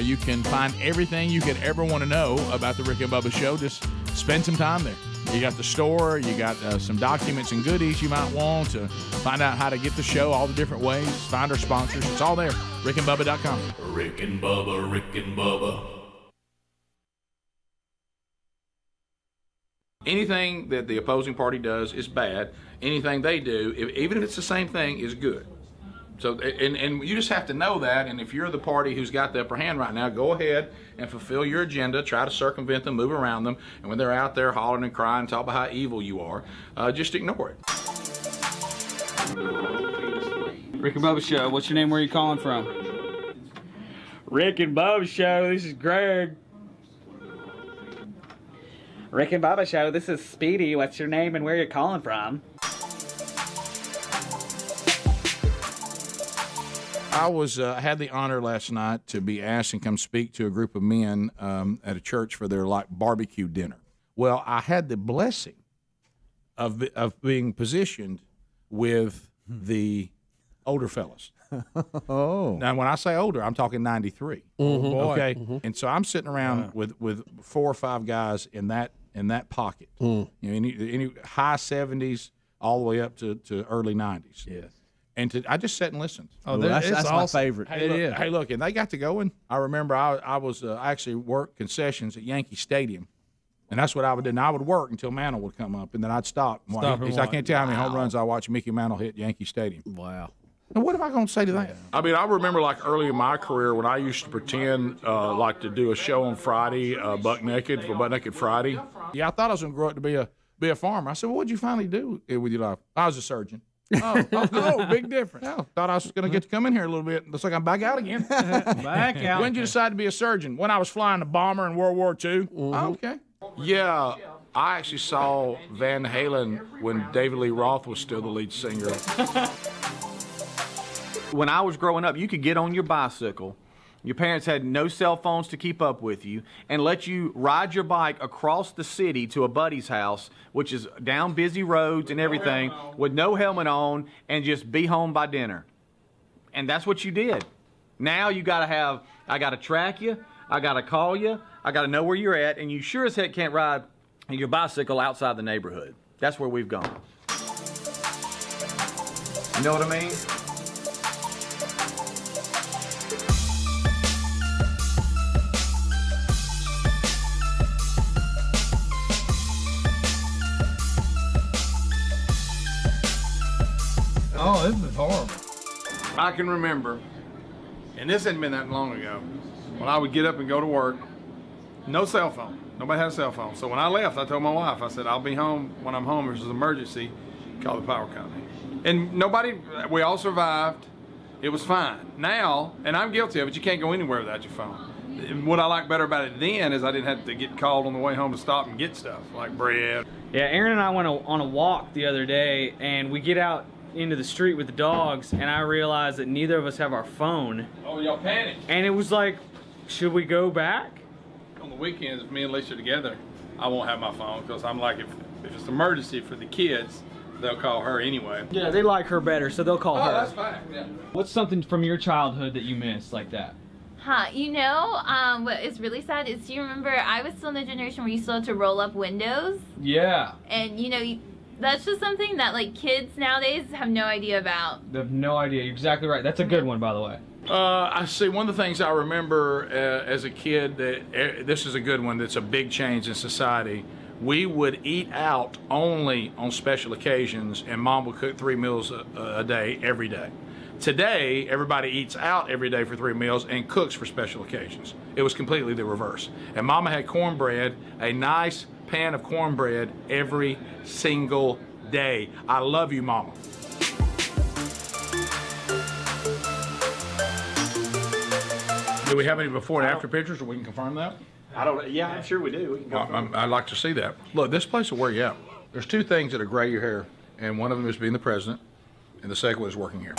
S14: You can find everything you could ever want to know about the Rick and Bubba show. Just spend some time there. You got the store. You got some documents and goodies you might want to find out how to get the show all the different ways. Find our sponsors. It's all there. RickandBubba.com.
S12: Rick and Bubba, Rick and Bubba.
S14: Anything that the opposing party does is bad. Anything they do, even if it's the same thing, is good. So, and you just have to know that, and if you're the party who's got the upper hand right now, go ahead and fulfill your agenda, try to circumvent them, move around them, and when they're out there hollering and crying, talk about how evil you are, just ignore it.
S5: Rick and Bubba Show, what's your name, where are you calling from? Rick and Bubba Show, this is Greg. Rick and Bubba Show, this is Speedy, what's your name and where are you calling from?
S14: I had the honor last night to be asked and come speak to a group of men at a church for their barbecue dinner. Well, I had the blessing of being positioned with the older fellas.
S1: Oh,
S14: now when I say older, I'm talking 93.
S1: Mm-hmm.
S14: Okay,
S1: Mm-hmm.
S14: and so I'm sitting around with 4 or 5 guys in that pocket. You know, any high 70s all the way up to early 90s.
S1: Yes.
S14: And I just sat and listened.
S1: Oh, that's awesome. My favorite.
S14: Hey, look, and they got to going. I remember I was actually worked concessions at Yankee Stadium, and that's what I would do. And I would work until Mantle would come up, and then I'd stop. I can't tell how many home runs I watched Mickey Mantle hit Yankee Stadium.
S6: Wow.
S14: And what am I going to say to that? I mean, I remember early in my career when I used to pretend to do a show on Friday, Buck Naked for Buck Naked Friday. Yeah, I thought I was going to grow up to be a farmer. I said, well, what'd you finally do with your life? I was a surgeon. Oh, big difference. Yeah, thought I was going to get to come in here a little bit. Looks like I'm back out again.
S5: Back out.
S14: When did you decide to be a surgeon? When I was flying a bomber in World War II.
S6: Mm-hmm.
S14: Oh, okay. Yeah, I actually saw Van Halen when David Lee Roth was still the lead singer.
S15: When I was growing up, you could get on your bicycle. Your parents had no cell phones to keep up with you and let you ride your bike across the city to a buddy's house, which is down busy roads and everything, with no helmet on, and just be home by dinner. And that's what you did. Now you gotta I gotta track you, I gotta call you, I gotta know where you're at, and you sure as heck can't ride your bicycle outside the neighborhood. That's where we've gone. You know what I mean?
S20: Oh, this is horrible.
S8: I can remember, and this hadn't been that long ago, when I would get up and go to work, no cell phone. Nobody had a cell phone. So when I left, I told my wife, I said, I'll be home when I'm home. If there's an emergency, call the power company. And we all survived. It was fine. Now, and I'm guilty of it, you can't go anywhere without your phone. And what I like better about it then is I didn't have to get called on the way home to stop and get stuff, like bread.
S5: Yeah, Aaron and I went on a walk the other day, and we get out into the street with the dogs, and I realized that neither of us have our phone.
S8: Oh, y'all panicked.
S5: And it was like, should we go back?
S8: On the weekends, if me and Lisa are together, I won't have my phone because I'm like, if it's an emergency for the kids, they'll call her anyway.
S4: Yeah, they like her better, so they'll call her.
S8: Oh, that's fine. Yeah.
S4: What's something from your childhood that you miss like that?
S11: Huh, you know, what is really sad is, do you remember, I was still in the generation where you still had to roll up windows?
S4: Yeah.
S11: And, you know, that's just something that, like, kids nowadays have no idea about.
S4: They have no idea. You're exactly right. That's a good one, by the way.
S14: I see. One of the things I remember as a kid, that this is a good one, that's a big change in society. We would eat out only on special occasions, and Mom would cook 3 meals a day, every day. Today, everybody eats out every day for 3 meals and cooks for special occasions. It was completely the reverse. And Mama had cornbread, a nice pan of cornbread every single day. I love you, Mama. Do we have any before and after pictures, or we can confirm that?
S9: I don't. Yeah, I'm sure we do. We can go.
S14: I'd like to see that. Look, this place will wear you out. There's 2 things that'll gray your hair, and one of them is being the president, and the second one is working here.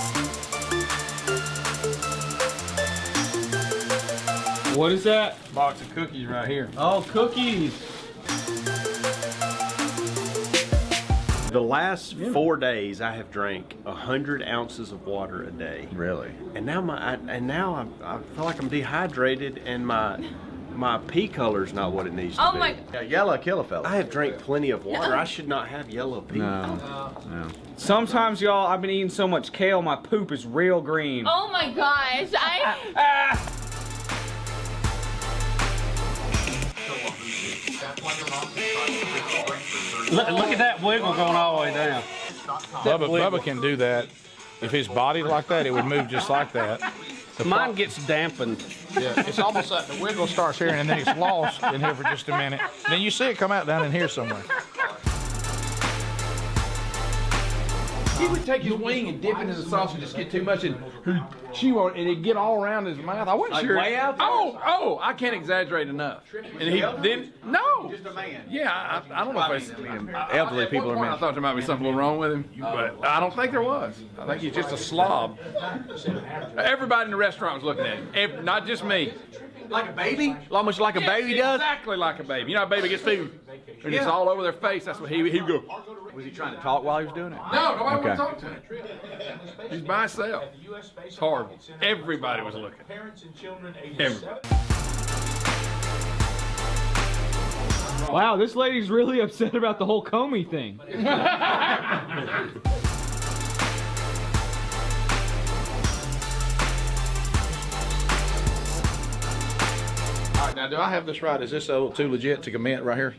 S4: What is that?
S8: Box of cookies right here.
S4: Oh, cookies.
S9: The last 4 days, I have drank 100 ounces of water a day.
S14: Really?
S9: And now I feel like I'm dehydrated, and my pee color's not what it needs to be.
S11: Oh my!
S15: Yeah, yellow kill a fella.
S9: I have drank plenty of water. I should not have yellow pee.
S15: No.
S4: Sometimes, y'all, I've been eating so much kale, my poop is real green.
S11: Oh my gosh!
S6: Look at that wiggle going all the way down.
S14: Bubba can do that. If his body like that, it would move just like that.
S6: Mine gets dampened.
S14: Yeah, it's almost like the wiggle starts here and then it's lost in here for just a minute. Then you see it come out down in here somewhere.
S20: He would take his wing and dip into the sauce and just get too much and chew on it, and it'd get all around his mouth. I wasn't
S15: Like
S20: sure.
S15: way out there?
S20: Oh, I can't exaggerate enough. And he then no.
S15: Just a man.
S20: Yeah, I don't know if
S15: elderly people are men.
S20: I thought there might be something wrong with him, but I don't think there was. I think he's just a slob. Everybody in the restaurant was looking at him, not just me.
S15: Like a baby?
S20: Almost like
S15: a baby does?
S20: Exactly like a baby. You know how a baby gets food? And it's all over their face. That's what he'd go.
S15: Was he trying to talk while he was doing it?
S20: No, nobody wanted to talk to him. He's by himself. It's horrible. Everybody was looking. Everybody.
S4: Wow, this lady's really upset about the whole Comey thing.
S14: All right, now do I have this right? Is this too legit to commit right here?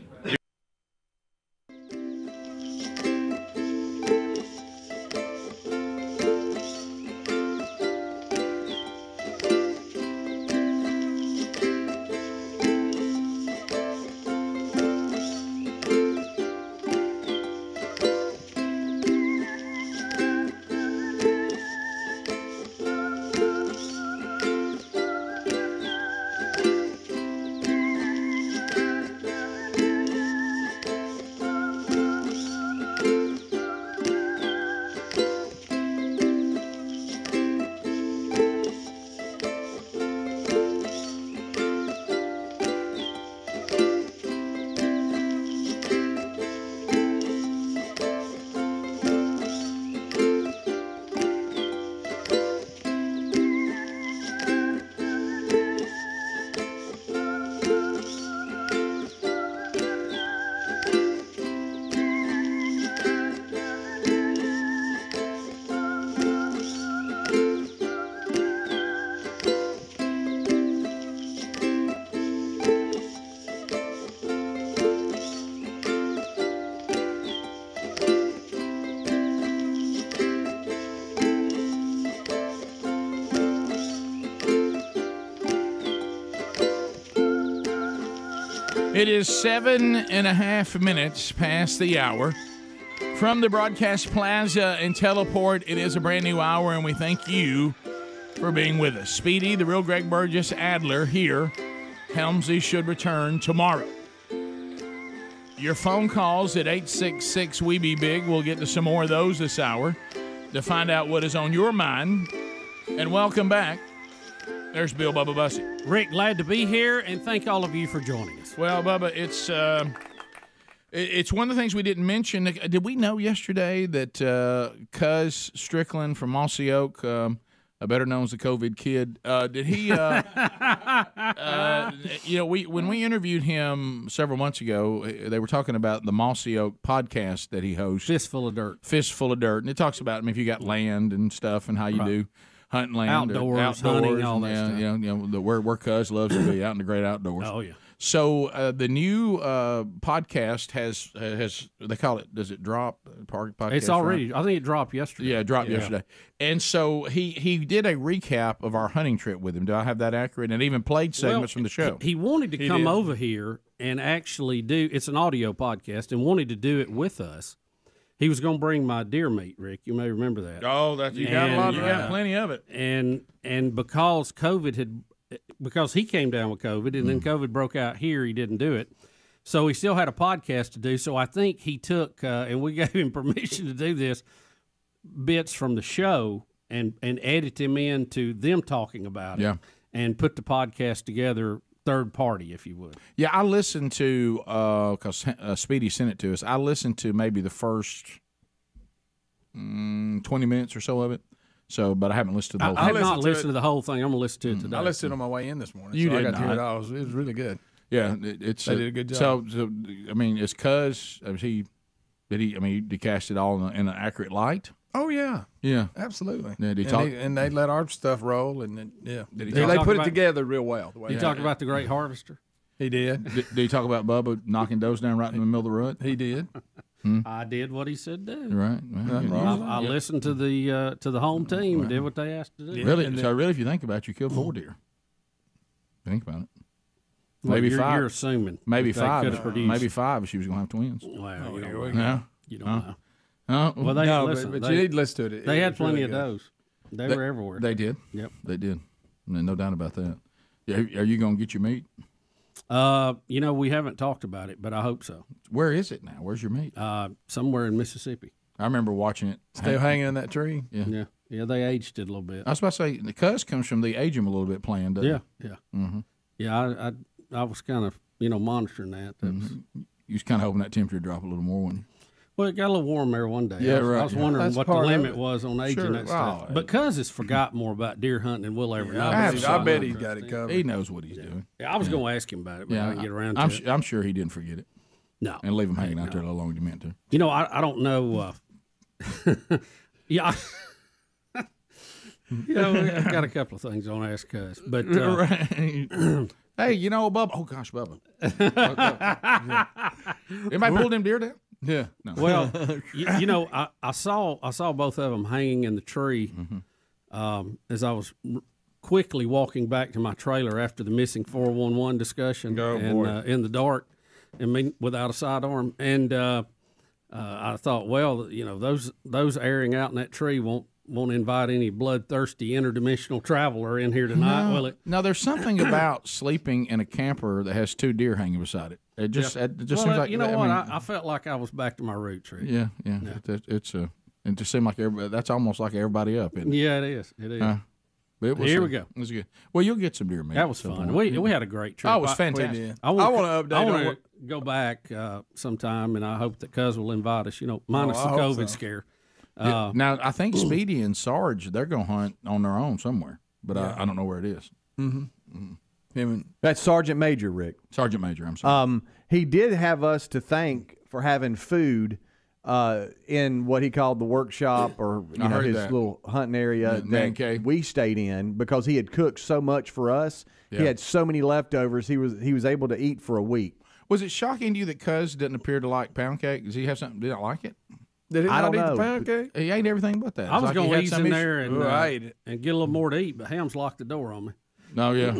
S14: It is 7.5 minutes past the hour. From the Broadcast Plaza and Teleport, it is a brand new hour, and we thank you for being with us. Speedy, the real Greg Burgess, Adler here. Helmsley should return tomorrow. Your phone calls at 866-WE-BE-BIG. We'll get to some more of those this hour to find out what is on your mind. And welcome back. There's Bill Bubba Bussey.
S6: Rick, glad to be here, and thank all of you for joining us.
S14: Well, Bubba, it's It's one of the things we didn't mention. Did we know yesterday that Cuz Strickland from Mossy Oak, better known as the COVID kid, did he? When we interviewed him several months ago, they were talking about the Mossy Oak podcast that he hosts.
S6: Fistful of Dirt.
S14: Fistful of Dirt, and it talks about if you got land and stuff and how you do hunting land,
S6: outdoors, hunting, all that stuff.
S14: Where Cuz loves to be out in the great outdoors.
S6: Oh yeah.
S14: So the new podcast has they call it, does it drop? Podcast
S6: it's already. I think it dropped yesterday.
S14: Yeah, it dropped yesterday. And so he did a recap of our hunting trip with him. Do I have that accurate? And even played segments from the show.
S6: He wanted to come over here and actually do. It's an audio podcast, and wanted to do it with us. He was going to bring my deer meat, Rick. You may remember that.
S14: Oh, you got plenty of it.
S6: And because COVID had. Because he came down with COVID, and then COVID broke out here, he didn't do it. So he still had a podcast to do. So I think he took, and we gave him permission to do this, bits from the show and edit them into them talking about it, and put the podcast together third party, if you would.
S14: Yeah, I listened to, because Speedy sent it to us, I listened to maybe the first 20 minutes or so of it. So, but I haven't listened to the whole thing.
S6: I have not listened to the whole thing. I'm going to listen to it today.
S20: I listened to it on my way in this morning.
S14: You
S20: so
S14: did
S20: I got to hear it
S14: not.
S20: all. It was really good.
S14: Yeah,
S20: they did a good job.
S14: So I mean, is Cuz, did he cast it all in an accurate light?
S20: Oh yeah,
S14: yeah,
S20: absolutely.
S14: Yeah, did he
S20: talk? And they let our stuff roll, and then,
S14: Did he
S20: they put it together real well. The way
S6: he talked about the Great Harvester.
S20: He did.
S14: Did he talk about Bubba knocking those down right in the middle of the rut?
S20: He did.
S6: I did what he said do.
S14: Right. Well,
S6: I listened to the home team and did what they asked to do.
S14: Really? So really, if you think about it, you killed 4 deer. Think about it.
S6: Well,
S14: Maybe
S6: you're,
S14: 5.
S6: You're assuming.
S14: Maybe
S6: they
S14: 5. Maybe 5 if she was going to have twins.
S6: Wow. You
S14: don't
S6: know. You don't know.
S14: Oh,
S6: well, they
S20: no,
S6: listen.
S20: But you need to listen to it.
S6: They had plenty of those. They were everywhere.
S14: They did.
S6: Yep.
S14: They did. No doubt about that. Are you going to get your meat?
S6: We haven't talked about it, but I hope so.
S14: Where is it now? Where's your meat?
S6: Somewhere in Mississippi.
S14: I remember watching it.
S20: Still hanging in that tree?
S6: Yeah. They aged it a little bit.
S14: I was about to say, the Cuz comes from the age him a little bit plan, doesn't it?
S6: Yeah.
S14: Mm-hmm.
S6: Yeah, I was kind of, monitoring that.
S14: You was kind of hoping that temperature would drop a little more, wasn't you?
S6: Well, it got a little warm there one day.
S14: Yeah,
S6: I was wondering
S20: That's
S6: what the
S20: part of
S6: limit
S20: it.
S6: was on aging that stuff.
S14: Oh,
S6: But Cuz has forgot more about deer hunting than we'll ever know.
S20: I bet he's got it covered.
S14: He knows what he's doing.
S6: Yeah, I was going to ask him about it, but I didn't get around to it.
S14: I'm sure he didn't forget it.
S6: No.
S14: And leave him hanging out there a little longer than he meant to.
S6: I don't know. Yeah. I've got a couple of things I want to ask Cuz. But,
S14: Hey, Bubba. Oh, gosh, Bubba. Anybody pulled them deer down? Yeah. No.
S6: Well, I saw both of them hanging in the tree as I was quickly walking back to my trailer after the missing 411 discussion in the dark and without a sidearm. And I thought, well, those airing out in that tree won't invite any bloodthirsty interdimensional traveler in here tonight, will it?
S14: No, there's something about sleeping in a camper that has 2 deer hanging beside it. It just seems like
S6: I felt like I was back to my roots, Rick.
S14: Yeah. It just seemed like everybody. That's almost like everybody up. Isn't it?
S6: Yeah, it is. It is.
S14: But it was,
S6: Here we go.
S14: It was good. Well, you'll get some deer meat.
S6: That was fun. We had a great trip.
S14: Oh, it was fantastic.
S6: I want
S20: to update.
S6: I want to go back sometime, and I hope that Cuz will invite us. Minus the COVID scare.
S14: Now I think Speedy and Sarge, they're going to hunt on their own somewhere, but I don't know where it is.
S1: That's Sergeant Major, Rick.
S14: Sergeant Major, I'm sorry.
S1: He did have us to thank for having food in what he called the workshop or his little hunting area that we stayed in because he had cooked so much for us. Yeah. He had so many leftovers. He was able to eat for a week.
S14: Was it shocking to you that Cuz didn't appear to like pound cake? Does he have something? Did not like it?
S20: Did he
S1: not
S20: eat
S1: eat
S20: the pound cake?
S14: He ate everything but that.
S6: I was going to ease in there
S20: I ate it.
S6: and get a little more to eat, but Ham's locked the door on me.
S14: No, yeah.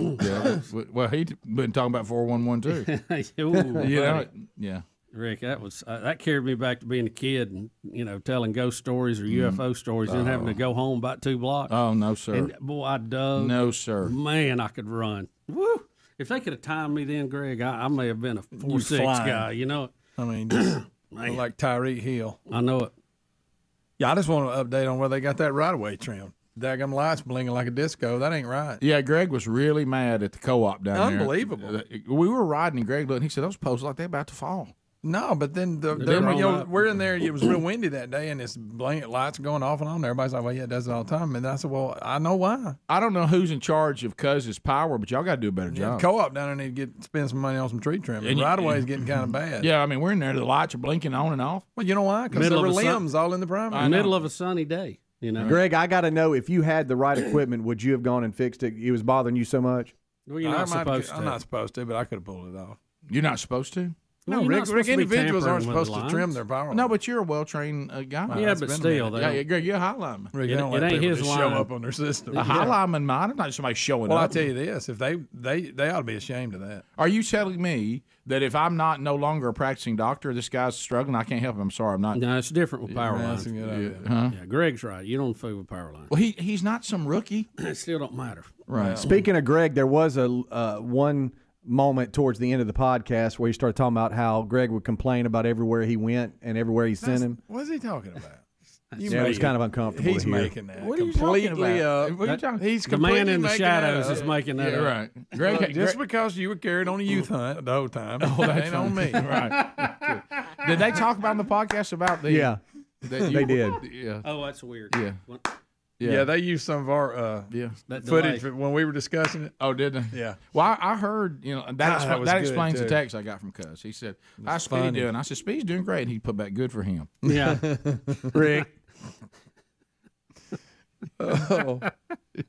S14: Well, he'd been talking about 411 too.
S6: Ooh,
S14: yeah.
S6: Rick, that was that carried me back to being a kid and telling ghost stories or UFO stories and having to go home about 2 blocks.
S14: Oh no, sir.
S6: And boy, I dug.
S14: No, sir.
S6: Man, I could run. Woo! If they could have timed me then, Greg, I may have been a 4.6 guy.
S20: I mean, just like Tyreek Hill.
S6: I know it.
S20: Yeah, I just want to update on where they got that right-of-way trimmed. Daggum lights blinking like a disco. That ain't right.
S14: Yeah, Greg was really mad at the co-op down there.
S20: Unbelievable.
S14: We were riding, and Greg looked, and he said, those posts like they're about to fall.
S20: No, but then we're in there. It was real windy that day, and it's blanket lights going off and on. Everybody's like, "Well, yeah, it does it all the time." And I said, "Well, I know why."
S14: I don't know who's in charge of Cuz's power, but y'all got to do a better job.
S20: Co-op down there need to spend some money on some tree trimming. Right away is getting kind of bad.
S14: Yeah, I mean, we're in there. The lights are blinking on and off.
S20: Well, you know why? Because there were limbs all in the primary.
S6: Middle of a sunny day. You know,
S1: Greg, I got to know, if you had the right equipment, would you have gone and fixed it? It was bothering you so much.
S6: Well, you're not supposed to.
S20: I'm not supposed to, but I could have pulled it off.
S14: You're not supposed to?
S20: No, Rick, individuals aren't supposed to trim their power.
S14: No, but you're a well-trained guy.
S6: Yeah, but still.
S14: Yeah, you're a high lineman.
S20: Rick, it ain't his line. Show up on their system.
S14: A high lineman mine is not somebody showing
S20: up.
S14: Well,
S20: I tell you this, if they ought to be ashamed of that.
S14: Are you telling me that if I'm no longer a practicing doctor, this guy's struggling, I can't help him? I'm sorry, I'm not.
S6: No, it's different with power lines.
S14: Yeah,
S6: Greg's right. You don't fool with power lines.
S14: Well, he's not some rookie.
S6: It still don't matter.
S14: Right.
S1: Speaking of Greg, there was a one moment towards the end of the podcast where he started talking about how Greg would complain about everywhere he went and everywhere he sent him.
S20: What's he talking about?
S1: Yeah, it's kind of uncomfortable.
S20: He's
S1: to hear.
S20: making that.
S14: What are you
S20: completely
S14: talking about?
S20: He's
S6: the man in the shadows is making that up.
S14: Right. Greg,
S20: just because you were carried on a youth hunt the whole time, that ain't on me.
S14: Right. Did they talk about on the podcast about the?
S1: Yeah, they did.
S14: Yeah.
S6: Oh, that's weird.
S14: Yeah.
S20: Yeah, they used some of our footage when we were discussing it.
S14: Oh, did they?
S20: Yeah.
S14: Well, I heard, that explains
S20: too.
S14: the text I got from Cuz. He said, "How's Speedy doing?" I said, "Speedy's doing great." And he put back, "Good for him."
S6: Yeah.
S1: Rick.
S20: Oh.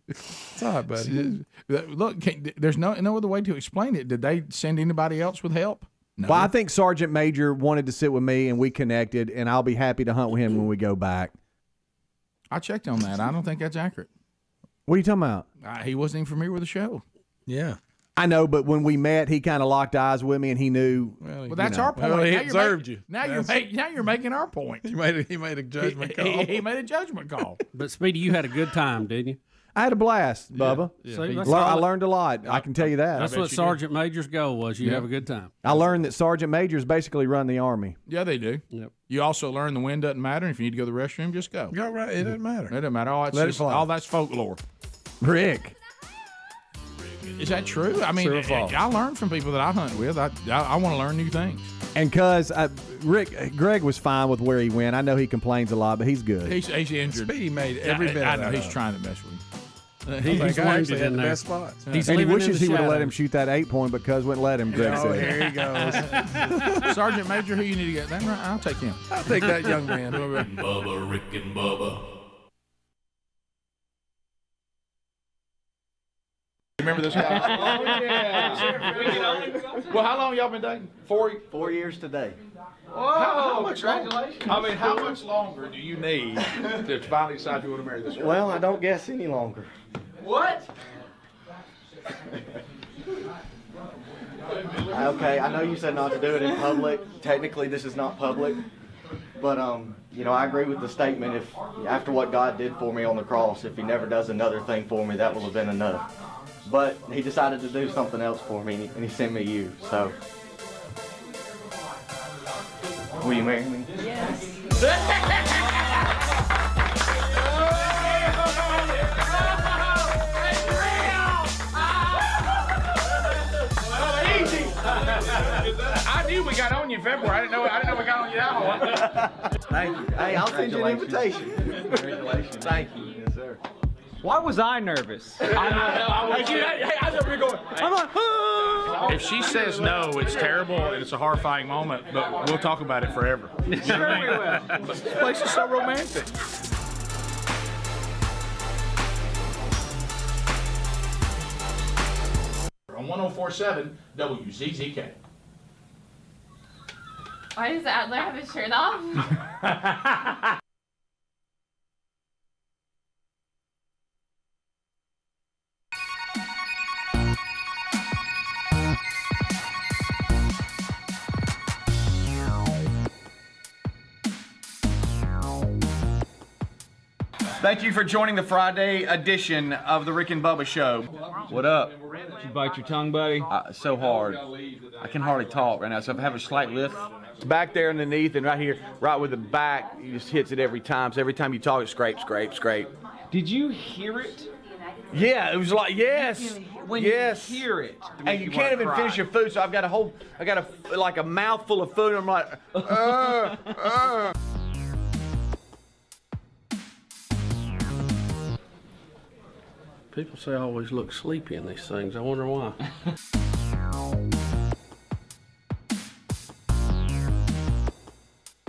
S20: It's all right, buddy.
S14: Look, there's no other way to explain it. Did they send anybody else with help? No.
S1: Well, I think Sergeant Major wanted to sit with me, and we connected, and I'll be happy to hunt with him when we go back.
S14: I checked on that. I don't think that's accurate.
S1: What are you talking about?
S14: He wasn't even familiar with the show.
S20: Yeah.
S1: I know, but when we met, he kind of locked eyes with me, and he knew.
S14: Well, that's our point.
S20: Well, he observed you.
S14: Now you're making our point.
S20: He made a judgment call.
S14: He made a judgment call.
S6: But Speedy, you had a good time, didn't you?
S1: I had a blast, Bubba.
S6: Yeah. See,
S1: I learned a lot. I can tell you that.
S6: That's what Sergeant Major's goal was. You have a good time.
S1: I learned that Sergeant Majors basically run the Army.
S14: Yeah, they do.
S6: Yep.
S14: You also learn the wind doesn't matter. And if you need to go to the restroom, just go.
S20: Go right. It doesn't matter.
S14: It doesn't matter. All that's folklore.
S1: Rick.
S14: Is that true? I mean, I learn from people that I hunt with. I want to learn new things.
S1: And Greg was fine with where he went. I know he complains a lot, but he's good.
S14: He's injured.
S20: Speedy made every bit
S14: I
S20: of
S14: know.
S20: that
S14: He's
S20: up.
S14: trying to mess with him.
S20: He's actually had the best spots.
S1: And he wishes he would have let him shoot that 8-point, but Cuz wouldn't let him, Greg said.
S20: Here he goes.
S14: Sergeant Major, who you need to get? Then I'll take him.
S20: I'll take that young man.
S12: Bubba, Rick and Bubba.
S14: Remember this guy?
S15: Oh, yeah.
S14: Well, how long y'all been dating?
S15: 4 years today.
S14: How much congratulations. I mean, how much longer do you need to finally decide you want to marry this girl?
S15: Well, I don't guess any longer.
S14: What?
S15: Okay, I know you said not to do it in public. Technically, this is not public. But, I agree with the statement. If after what God did for me on the cross, if he never does another thing for me, that will have been enough. But he decided to do something else for me, and he sent me you. So, will you marry me?
S12: Yes.
S14: I knew we got on you in February. I didn't know we got on you that one.
S15: Thank you. Hey, I'll send you an invitation. Congratulations. Thank you. Yes, sir.
S5: Why was I nervous?
S14: I know you're going. I'm like, if she says no, it's terrible and it's a horrifying moment, but we'll talk about it forever.
S5: Sure we will.
S14: This place is so romantic. On 104.7 WZZK.
S11: Why does Adler have his shirt off?
S15: Thank you for joining the Friday edition of the Rick and Bubba Show. What up?
S5: Did you bite your tongue, buddy?
S15: So hard. I can hardly talk right now, so if I have a slight lift. Back there underneath and right here, right with the back, he just hits it every time. So every time you talk, it scrape, scrape, scrape.
S5: Did you hear it
S15: Yeah, it was like, yes.
S5: When
S15: yes.
S5: you hear it.
S15: And you can't even finish your food, so I got like a mouthful of food, and I'm like,
S10: People say I always look sleepy in these things. I wonder why.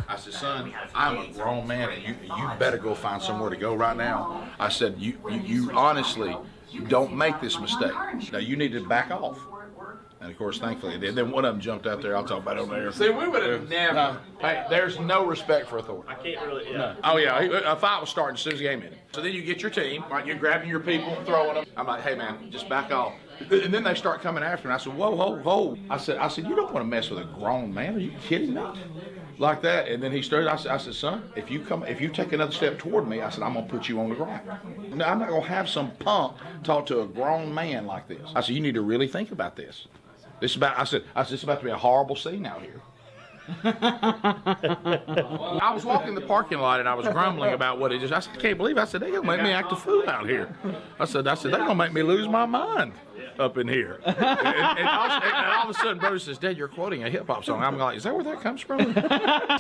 S14: I said, son, I'm a grown man, and you better go find somewhere to go right now. I said, you honestly, you don't make this mistake. Now, you need to back off. And, of course, thankfully it did. Then one of them jumped out there. I'll talk about it over there.
S8: See, we would have never.
S14: No. Hey, there's no respect for authority.
S9: I can't really. Yeah.
S14: No. Oh, yeah. A fight was starting as soon as the game ended. So then you get your team, right? You're grabbing your people, throwing them. I'm like, hey, man, just back off. And then they start coming after me. I said, whoa, whoa, whoa. I said, you don't want to mess with a grown man. Are you kidding me? Like that. And then he started. I said, son, if you take another step toward me, I said, I'm gonna put you on the ground. No, I'm not gonna have some punk talk to a grown man like this. I said, you need to really think about this. This is about. I said, it's about to be a horrible scene out here. I was walking the parking lot and I was grumbling about what it is. I said, I can't believe it. I said, they're gonna make me act a fool out here. I said, they're gonna make me lose my mind up in here. And all of a sudden, brother says, Dad, you're quoting a hip hop song. I'm like, is that where that comes from?
S12: Y'all gonna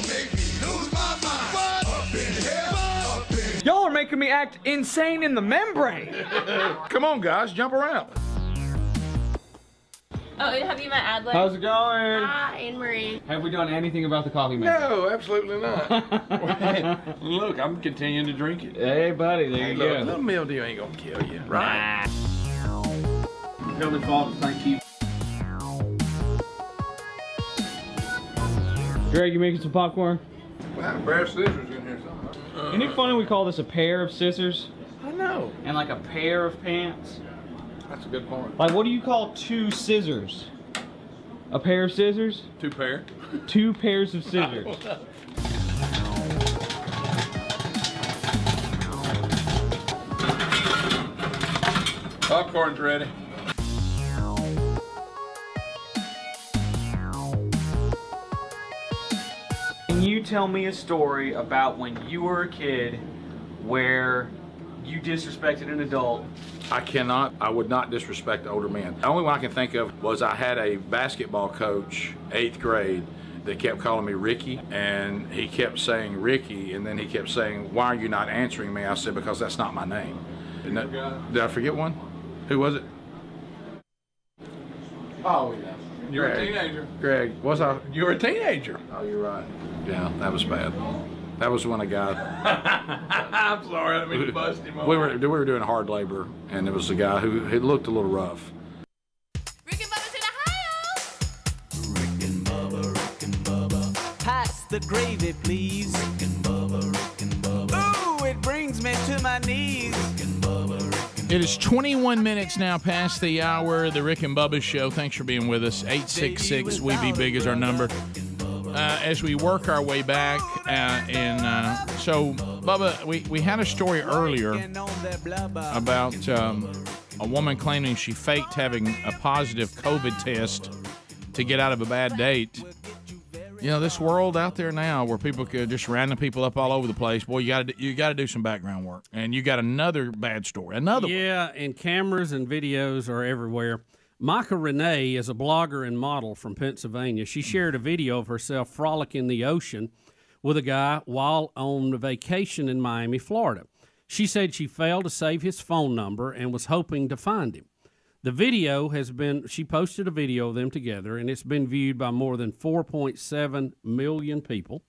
S12: make me lose my mind. Up in here.
S5: Y'all are making me act insane in the membrane.
S14: Come on, guys, jump around.
S11: Oh, have you met Adler?
S5: How's it going?
S11: Hi, Anne-Marie.
S5: Have we done anything about the coffee maker?
S8: No, absolutely not. Look, I'm continuing to drink it.
S5: Hey, buddy, there you go.
S8: A little mildew ain't gonna kill you, right?
S5: Heavenly Father, thank you. Greg, you making some popcorn?
S8: We had a pair of scissors in here somewhere.
S5: Isn't it funny we call this a pair of scissors?
S8: I know.
S5: And like a pair of pants?
S8: That's a good point.
S5: Like, what do you call two scissors? A pair of scissors?
S8: Two pair.
S5: Two pairs of scissors.
S8: Popcorn's ready.
S5: Can you tell me a story about when you were a kid where you disrespected an adult?
S14: I cannot. I would not disrespect older men. The only one I can think of was I had a basketball coach, 8th grade, that kept calling me Ricky, and he kept saying Ricky, and then he kept saying, why are you not answering me? I said, because that's not my name. Did I forget one? Who was it?
S8: Oh, yeah. You're a teenager.
S14: Greg, was I?
S8: You were a teenager.
S14: Oh, you're right. Yeah, that was bad. That was when a guy.
S8: I'm sorry, I didn't mean to bust him.
S14: We were doing hard labor, and there was a guy who looked a little rough.
S11: Rick and Bubba's in Ohio.
S12: Rick and Bubba, Rick and Bubba.
S13: Pass the gravy, please.
S12: Rick and Bubba, Rick and Bubba.
S13: Ooh, it brings me to my knees.
S12: Rick and Bubba, Rick and
S1: It is 21 minutes now past the hour. The Rick and Bubba Show. Thanks for being with us. 866-WE-BE-BIG is our number. As we work our way back, so Bubba, we had a story earlier about a woman claiming she faked having a positive COVID test to get out of a bad date. You know, this world out there now where people could just rounding people up all over the place. Boy, you got to do some background work. And you got another bad story. Another one.
S6: Yeah, and cameras and videos are everywhere. Micah Renee is a blogger and model from Pennsylvania. She shared a video of herself frolicking in the ocean with a guy while on vacation in Miami, Florida. She said she failed to save his phone number and was hoping to find him. The video she posted a video of them together, and it's been viewed by more than 4.7 million people.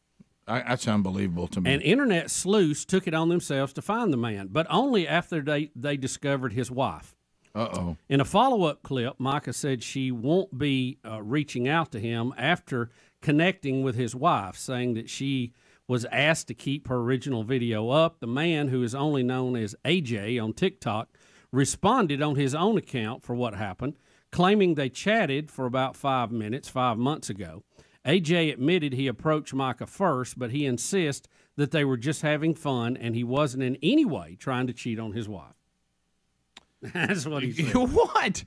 S1: That's unbelievable to me.
S6: And internet sleuths took it on themselves to find the man, but only after they discovered his wife.
S1: Uh-oh.
S6: In a follow-up clip, Micah said she won't be reaching out to him after connecting with his wife, saying that she was asked to keep her original video up. The man, who is only known as AJ on TikTok, responded on his own account for what happened, claiming they chatted for about 5 minutes 5 months ago. AJ admitted he approached Micah first, but he insists that they were just having fun and he wasn't in any way trying to cheat on his wife. That's what he said.
S14: What?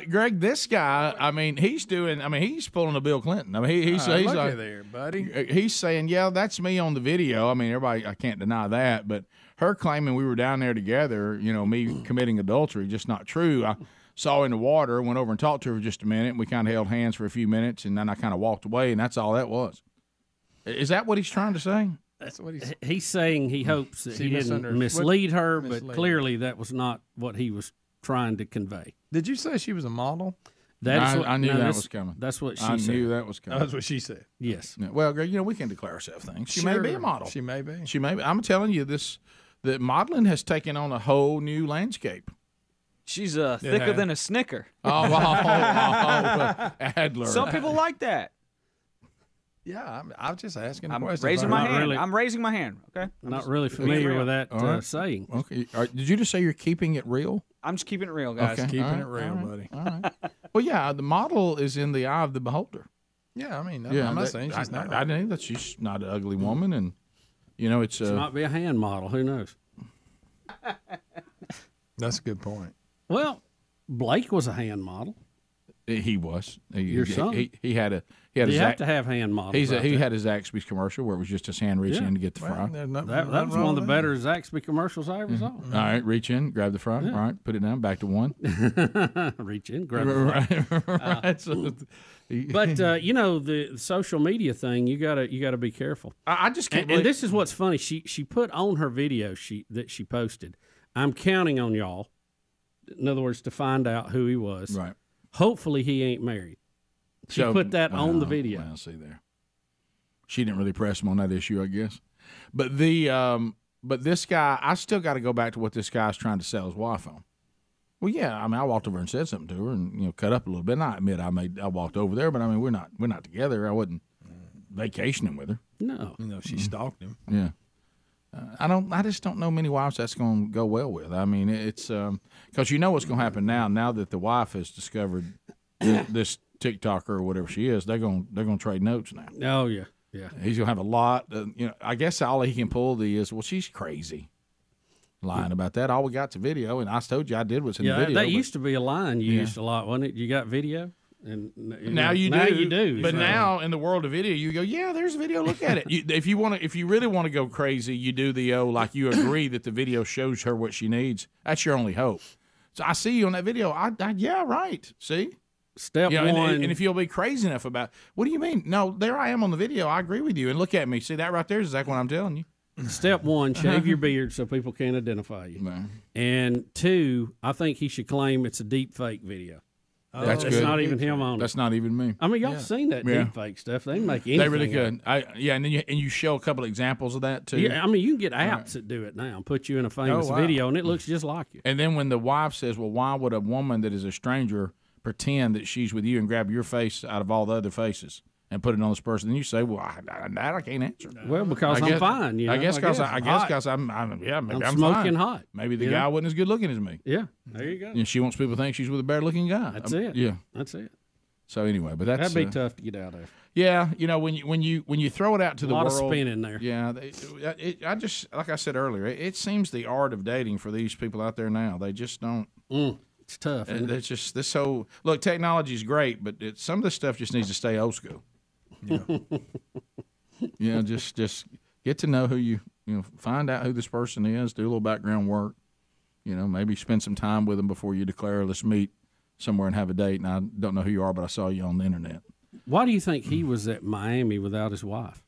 S14: Greg, this guy, I mean, he's pulling a Bill Clinton. I mean, he's
S20: look
S14: like,
S20: there, buddy.
S14: He's saying, yeah, that's me on the video. I mean, everybody, I can't deny that, but her claiming we were down there together, me committing adultery, just not true. I saw her in the water, went over and talked to her for just a minute, and we kind of held hands for a few minutes, and then I kind of walked away, and that's all that was. Is that what he's trying to say?
S20: That's what
S6: he's saying. He hopes that he didn't mislead her, but clearly that was not what he was trying to convey.
S20: Did you say she was a model?
S14: I knew that was coming.
S6: That's what she said.
S14: I knew that was coming.
S20: That's what she said.
S6: Yes.
S14: Yeah, well, Greg, we can declare ourselves things. She may be a model.
S20: She may be.
S14: She may be. I'm telling you, that modeling has taken on a whole new landscape.
S4: She's thicker than a Snicker.
S14: Adler.
S4: Some people like that.
S20: Yeah, I'm just asking.
S4: I'm raising my hand. I'm raising my hand. Okay.
S6: Not really familiar with that saying.
S14: Okay. Did you just say you're keeping it real?
S4: I'm just keeping it real, guys.
S14: Okay.
S20: Keeping it real, buddy.
S14: All right. Well, yeah, the model is in the eye of the beholder.
S20: Yeah, I mean, I'm not saying she's not.
S14: I think that she's not an ugly woman, and it's.
S6: She might be a hand model. Who knows?
S20: That's a good point.
S6: Well, Blake was a hand model.
S14: He was.
S6: Your son.
S14: He had a.
S6: You have to have hand models.
S14: He had his Zaxby's commercial where it was just his hand reaching in to get the fry.
S6: That was one of the better Zaxby commercials I ever saw.
S14: All right, reach in, grab the fry. Yeah. All right, put it down, back to one.
S6: Reach in, grab the fry.
S14: Right. So,
S6: but the social media thing, you gotta be careful.
S14: I just can't.
S6: And this is what's funny. She put on her video that she posted. I'm counting on y'all. In other words, to find out who he was.
S14: Right.
S6: Hopefully he ain't married. She put that on the video.
S14: Well, see there. She didn't really press him on that issue, I guess. But but this guy, I still got to go back to what this guy's trying to sell his wife on. Well, yeah, I mean, I walked over and said something to her, and cut up a little bit. And I admit I walked over there, but I mean, we're not together. I wasn't vacationing with her.
S6: No,
S20: she stalked him.
S14: Yeah. I just don't know many wives that's going to go well with. I mean, it's because what's going to happen now that the wife has discovered this TikToker or whatever she is, they're going to trade notes now.
S6: Oh yeah.
S14: He's going to have a lot. I guess all he can pull is, well, she's crazy, lying about that. All we got's a video, and I told you I did what's in the video.
S6: That used to be a line you used a lot, wasn't it? You got video. And
S14: now you do. But now in the world of video, you go, yeah, there's a video. Look at it. If you really want to go crazy, you do the like you agree that the video shows her what she needs. That's your only hope. So I see you on that video. Yeah, right. See,
S6: step one.
S14: And if you'll be crazy enough about, what do you mean? No, there I am on the video. I agree with you. And look at me. See that right there is exactly what I'm telling you.
S6: Step one, shave your beard so people can't identify you.
S14: Man.
S6: And two, I think he should claim it's a deep fake video.
S14: That's good.
S6: That's not even him on it.
S14: That's not even me.
S6: I mean, y'all seen that deep fake stuff. They make anything.
S14: They really could. And then you show a couple of examples of that too.
S6: Yeah, I mean, you can get apps that do it now and put you in a famous video, and it looks just like you.
S14: And then when the wife says, well, why would a woman that is a stranger pretend that she's with you and grab your face out of all the other faces and put it on this person? Then you say, well, I can't answer.
S6: Well, because I'm fine.
S14: I guess because I'm
S6: smoking hot.
S14: Maybe the guy wasn't as good looking as me.
S6: Yeah, there you go.
S14: And she wants people to think she's with a better looking guy.
S6: That's it.
S14: Yeah,
S6: that's it.
S14: So anyway, but that'd
S6: be tough to get out of.
S14: Yeah, when you throw it out to the world,
S6: a lot of spin in there.
S14: Yeah, I just like I said earlier, it seems the art of dating for these people out there now. They just don't.
S6: It's tough.
S14: It's just this whole look. Technology is great, but some of this stuff just needs to stay old school. Yeah. Just get to know who you find out who this person is. Do a little background work. Maybe spend some time with them before you declare, let's meet somewhere and have a date. And I don't know who you are, but I saw you on the internet.
S6: Why do you think he was at Miami without his wife?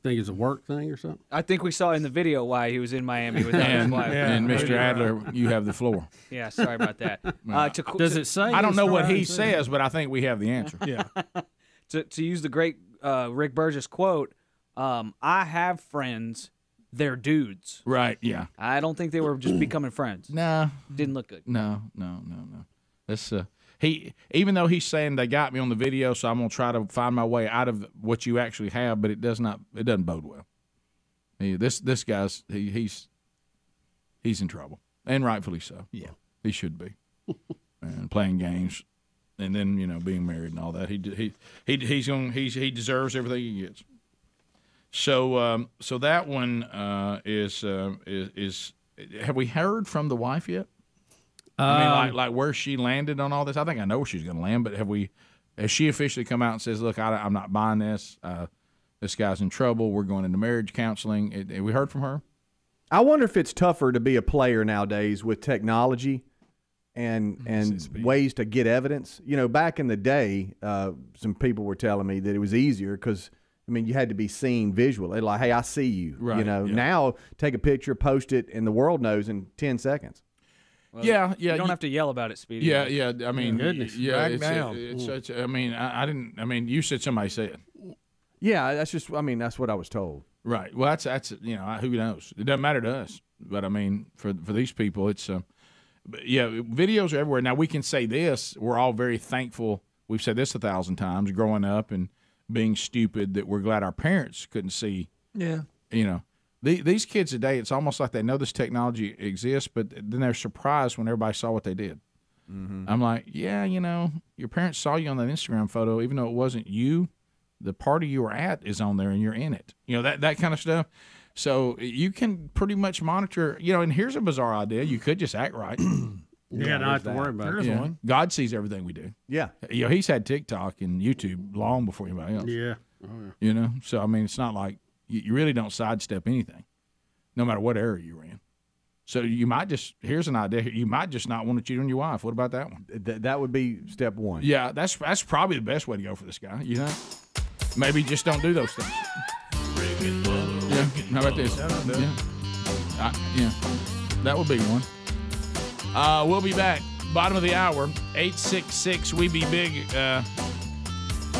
S6: Think it's a work thing or something?
S4: I think we saw in the video why he was in Miami without his wife.
S14: And Mr. Adler, you have the floor.
S4: Yeah, sorry about that.
S6: Does it say?
S14: I don't know what he says, but I think we have the answer.
S20: Yeah.
S4: To use the great Rick Burgess quote, I have friends, they're dudes.
S14: Right, yeah.
S4: I don't think they were just becoming friends.
S14: No.
S4: Didn't look good.
S14: No. That's even though he's saying they got me on the video, so I'm gonna try to find my way out of what you actually have, but it doesn't bode well. This guy's he's in trouble, and rightfully so.
S20: Yeah,
S14: he should be, and playing games, and then being married and all that. He deserves everything he gets. So that one is have we heard from the wife yet? I mean, like where she landed on all this. I think I know where she's going to land, but has she officially come out and says, "Look, I'm not buying this. This guy's in trouble. We're going into marriage counseling." Have we heard from her?
S1: I wonder if it's tougher to be a player nowadays with technology and ways to get evidence. You know, back in the day, some people were telling me that it was easier because, I mean, you had to be seen visually. Like, hey, I see you.
S14: Right,
S1: you know, now take a picture, post it, and the world knows in 10 seconds.
S4: Well,
S14: yeah.
S4: You don't have to yell about it, Speedy.
S14: Yeah. I mean,
S4: goodness.
S14: Yeah,
S4: Back down.
S14: It's such. I mean, I didn't. I mean, you said somebody said.
S1: Yeah, that's just. I mean, that's what I was told.
S14: Right. Well, that's you know, who knows? It doesn't matter to us, but I mean, for these people, it's videos are everywhere. Now we can say this: we're all very thankful. We've said this 1,000 times, growing up and being stupid, that we're glad our parents couldn't see.
S20: Yeah.
S14: You know, these kids today, it's almost like they know this technology exists, but then they're surprised when everybody saw what they did.
S1: Mm-hmm.
S14: I'm like, yeah, you know, your parents saw you on that Instagram photo, even though it wasn't you. The party you were at is on there and you're in it. You know, that kind of stuff. So you can pretty much monitor, you know, and here's a bizarre idea. You could just act right.
S6: Yeah, not have to worry about it.
S14: There's one. God sees everything we do.
S1: Yeah.
S14: You know, he's had TikTok and YouTube long before anybody else.
S6: Yeah. Oh, yeah.
S14: You know, so, I mean, it's not like you really don't sidestep anything, no matter what area you're in. So you might just, here's an idea, you might just not want to cheat on your wife. What about that one?
S1: That would be step one.
S14: Yeah, that's probably the best way to go for this guy, you know? Maybe just don't do those things. Yeah, how about this? Yeah, that would be one. We'll be back, bottom of the hour, 866 We Be Big.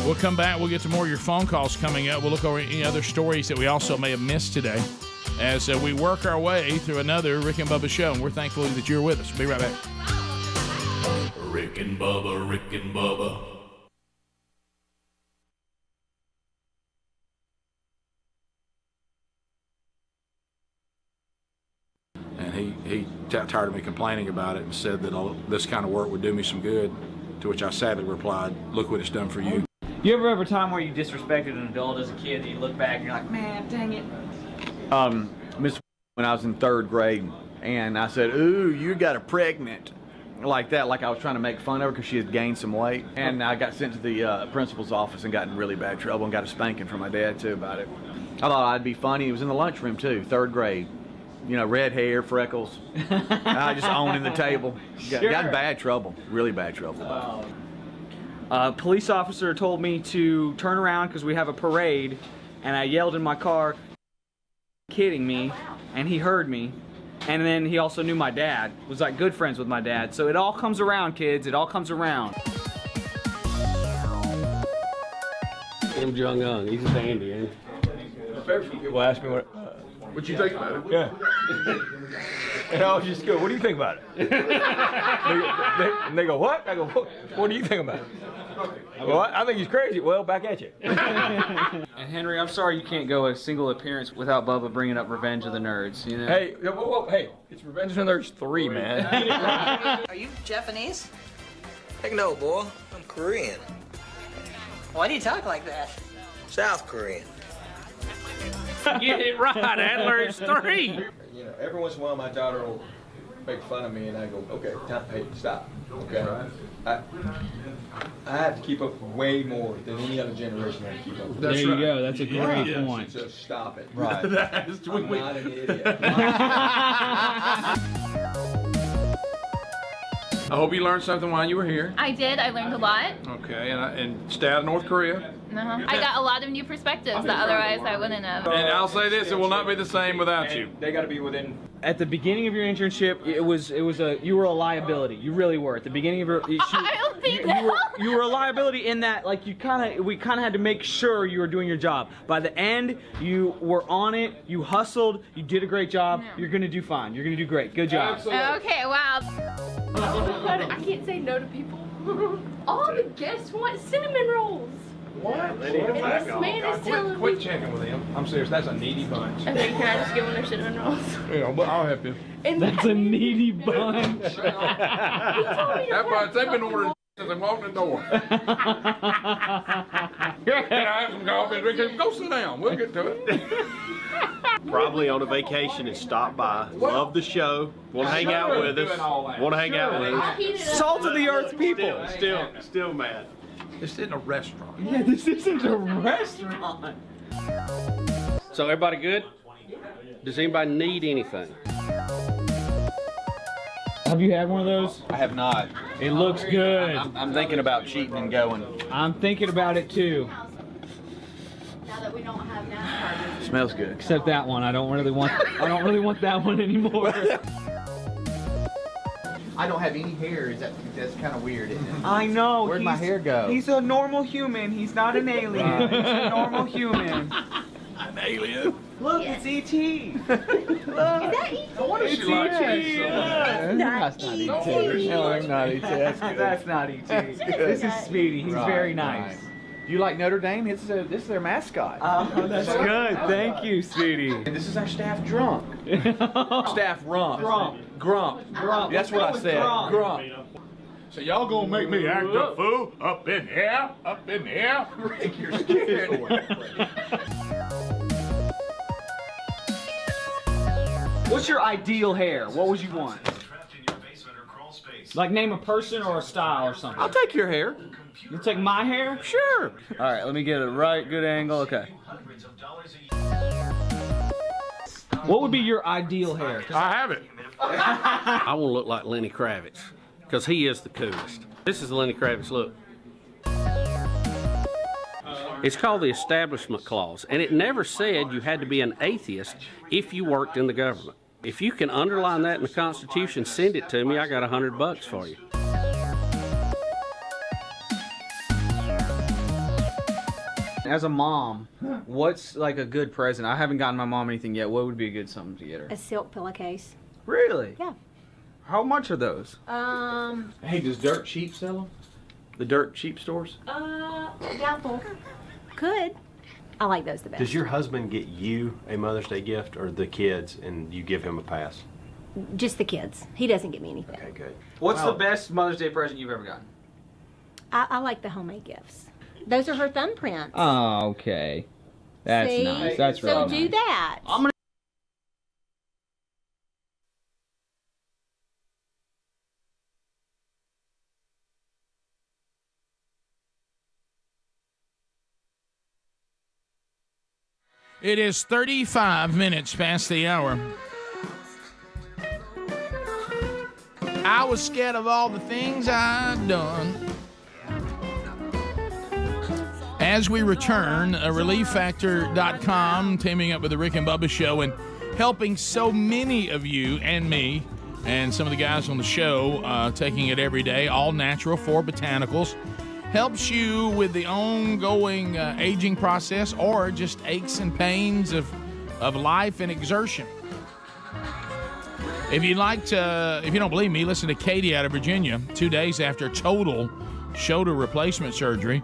S14: We'll come back. We'll get to more of your phone calls coming up. We'll look over any other stories that we also may have missed today as we work our way through another Rick and Bubba show. And we're thankful that you're with us. We'll be right back.
S12: Rick and Bubba, Rick and Bubba.
S14: And he tired of me complaining about it and said that this kind of work would do me some good, to which I sadly replied, look what it's done for you.
S5: You ever have a time where you disrespected an adult as a kid and you look back and you're like, man, dang it? Miss, when I was in 3rd grade, and I said, ooh, you got a pregnant. Like that, like I was trying to make fun of her because she had gained some weight. And I got sent to the principal's office and got in really bad trouble and got a spanking from my dad, too, about it. I thought I'd be funny. It was in the lunchroom, too, 3rd grade. You know, red hair, freckles. I just owning the table. Got in bad trouble, really bad trouble.
S4: A police officer told me to turn around because we have a parade, and I yelled in my car, kidding me, and he heard me. And then he also knew my dad, was like good friends with my dad. So it all comes around, kids, it all comes around.
S6: Kim Jong-un, he's a dandy, ain't he?
S3: People ask me what you think about it. Yeah. And I was just go, what do you think about it? And they go, what? I go, what do you think about it? Well, I think he's crazy. Well, back at you.
S4: And Henry, I'm sorry you can't go a single appearance without Bubba bringing up Revenge of the Nerds, you know?
S3: Hey, hey, it's Revenge of the Nerds 3, man.
S16: Are you Japanese? Heck no, boy. I'm Korean. Why do you talk like that? South Korean.
S4: Get it right, Adler, it's 3.
S3: You know, every once in a while my daughter will make fun of me and I go, okay, hey, stop. Okay? I have to keep up way more than any other generation had to keep up with.
S4: There you go, that's a great point.
S3: So stop it.
S4: Right.
S3: I'm not an idiot.
S8: I hope you learned something while you were here.
S11: I did. I learned a lot.
S8: Okay, and stay out of North Korea.
S11: I got a lot of new perspectives that otherwise I wouldn't have.
S8: And I'll say this, it will not be the same without you.
S3: They got to be within.
S4: At the beginning of your internship, you were a liability. You really were. At the beginning of your,
S11: I don't think
S4: you were a liability in that, like we kind of had to make sure you were doing your job. By the end, you were on it. You hustled. You did a great job.
S11: Yeah.
S4: You're gonna do fine. You're gonna do great. Good job.
S11: Okay, wow.
S22: I can't say no to people. All the guests want cinnamon rolls.
S8: What?
S22: And this man is telling me.
S8: Quit checking with him. I'm serious. That's a needy bunch.
S22: Okay, can I just give them their cinnamon rolls?
S8: You know, but I'll help you.
S22: And
S4: that's a needy bunch.
S8: That bunch, they've been ordering As I walk in the door. Can I have some coffee? Go sit down. We'll get to it.
S9: Probably on a vacation and stop by. Love the show. Want to hang out with us. Want to hang out with us.
S5: Salt of the earth people.
S9: Still mad.
S8: This isn't a restaurant.
S5: Yeah, this isn't a restaurant.
S10: So everybody good? Does anybody need anything?
S5: Have you had one of those?
S15: I have not.
S5: It looks good.
S15: I'm thinking about cheating and going.
S5: I'm thinking about it too.
S22: Now that we don't have NASCAR.
S15: Smells good.
S5: Except that one. I don't really want that one anymore.
S15: I don't have any hair. That's kind of weird, isn't it?
S5: I know.
S15: Where'd my hair go?
S5: He's a normal human. He's not an alien. He's a normal human.
S8: An alien?
S5: Look, it's E.T. Look. Is
S22: that E.T.?
S8: I wonder if she likes E.T.
S22: That's not E.T.
S15: No, I'm not E.T.
S5: That's not E.T. This is Speedy. He's very nice.
S15: You like Notre Dame? This is their mascot.
S5: Oh, that's good. Thank you, Speedy.
S15: And this is our staff drunk. Staff rump. Grump. That's what I said. Grump.
S8: So y'all gonna make me act a fool up in here? Up in here?
S15: Rick, you're scared.
S5: What's your ideal hair? What would you want? Like name a person or a style or something.
S15: I'll take your hair.
S5: You'll take my hair?
S15: Sure.
S5: All right, let me get a good angle. Okay. What would be your ideal hair?
S8: I have it.
S10: I want to look like Lenny Kravitz because he is the coolest. This is the Lenny Kravitz look. It's called the Establishment Clause, and it never said you had to be an atheist if you worked in the government. If you can underline that in the Constitution, send it to me. I got $100 for you.
S5: As a mom, what's like a good present? I haven't gotten my mom anything yet. What would be a good something to get her?
S22: A silk pillowcase.
S5: Really?
S22: Yeah.
S5: How much are those?
S15: Hey, does Dirt Cheap sell them? The Dirt Cheap stores?
S22: Doubtful. Could. I like those the best.
S9: Does your husband get you a Mother's Day gift or the kids and you give him a pass?
S22: Just the kids. He doesn't get me anything.
S9: Okay, good.
S5: What's the best Mother's Day present you've ever gotten?
S22: I like the homemade gifts. Those are her thumbprints.
S5: Oh, okay. That's
S22: See?
S5: nice. That's really nice.
S22: So do that.
S5: I'm gonna.
S14: It is 35 minutes past the hour. I was scared of all the things I'd done. As we return, ReliefFactor.com, teaming up with the Rick and Bubba Show and helping so many of you and me and some of the guys on the show, taking it every day, all natural, 4 botanicals. Helps you with the ongoing aging process or just aches and pains of life and exertion. If you don't believe me, listen to Katie out of Virginia. 2 days after total shoulder replacement surgery,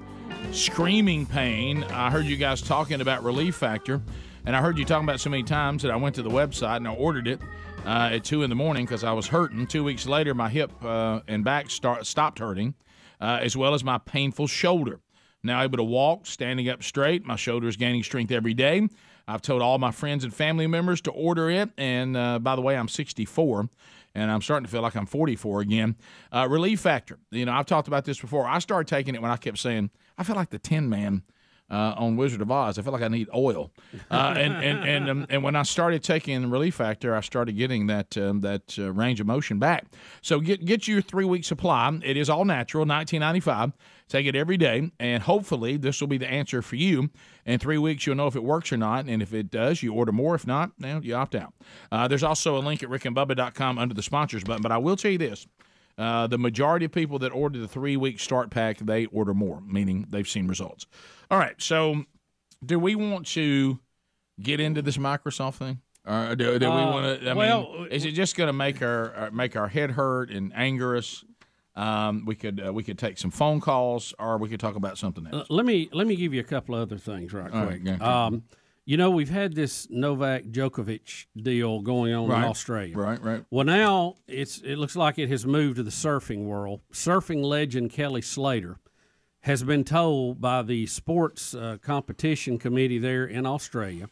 S14: screaming pain. I heard you guys talking about Relief Factor, and I heard you talking about so many times that I went to the website and I ordered it at 2 in the morning because I was hurting. 2 weeks later, my hip and back stopped hurting. As well as my painful shoulder. Now able to walk, standing up straight. My shoulder is gaining strength every day. I've told all my friends and family members to order it. And by the way, I'm 64, and I'm starting to feel like I'm 44 again. Relief Factor. You know, I've talked about this before. I started taking it when I kept saying, I feel like the Tin Man on Wizard of Oz. I feel like I need oil. And when I started taking Relief Factor, I started getting that range of motion back. So get your 3-week supply. It is all natural, $19.95. Take it every day, and hopefully this will be the answer for you. In 3 weeks, you'll know if it works or not, and if it does, you order more. If not, now you opt out. There's also a link at rickandbubba.com under the sponsors button, but I will tell you this. The majority of people that order the 3-week start pack, they order more, meaning they've seen results. All right, so do we want to get into this Microsoft thing? Or do we want to? I mean, is it just going to make our head hurt and anger us? We could take some phone calls, or we could talk about something else.
S6: Let me give you a couple of other things right quick.
S14: Right,
S6: You know, we've had this Novak Djokovic deal going on in Australia.
S14: Right.
S6: Well, now it looks like it has moved to the surfing world. Surfing legend Kelly Slater has been told by the sports competition committee there in Australia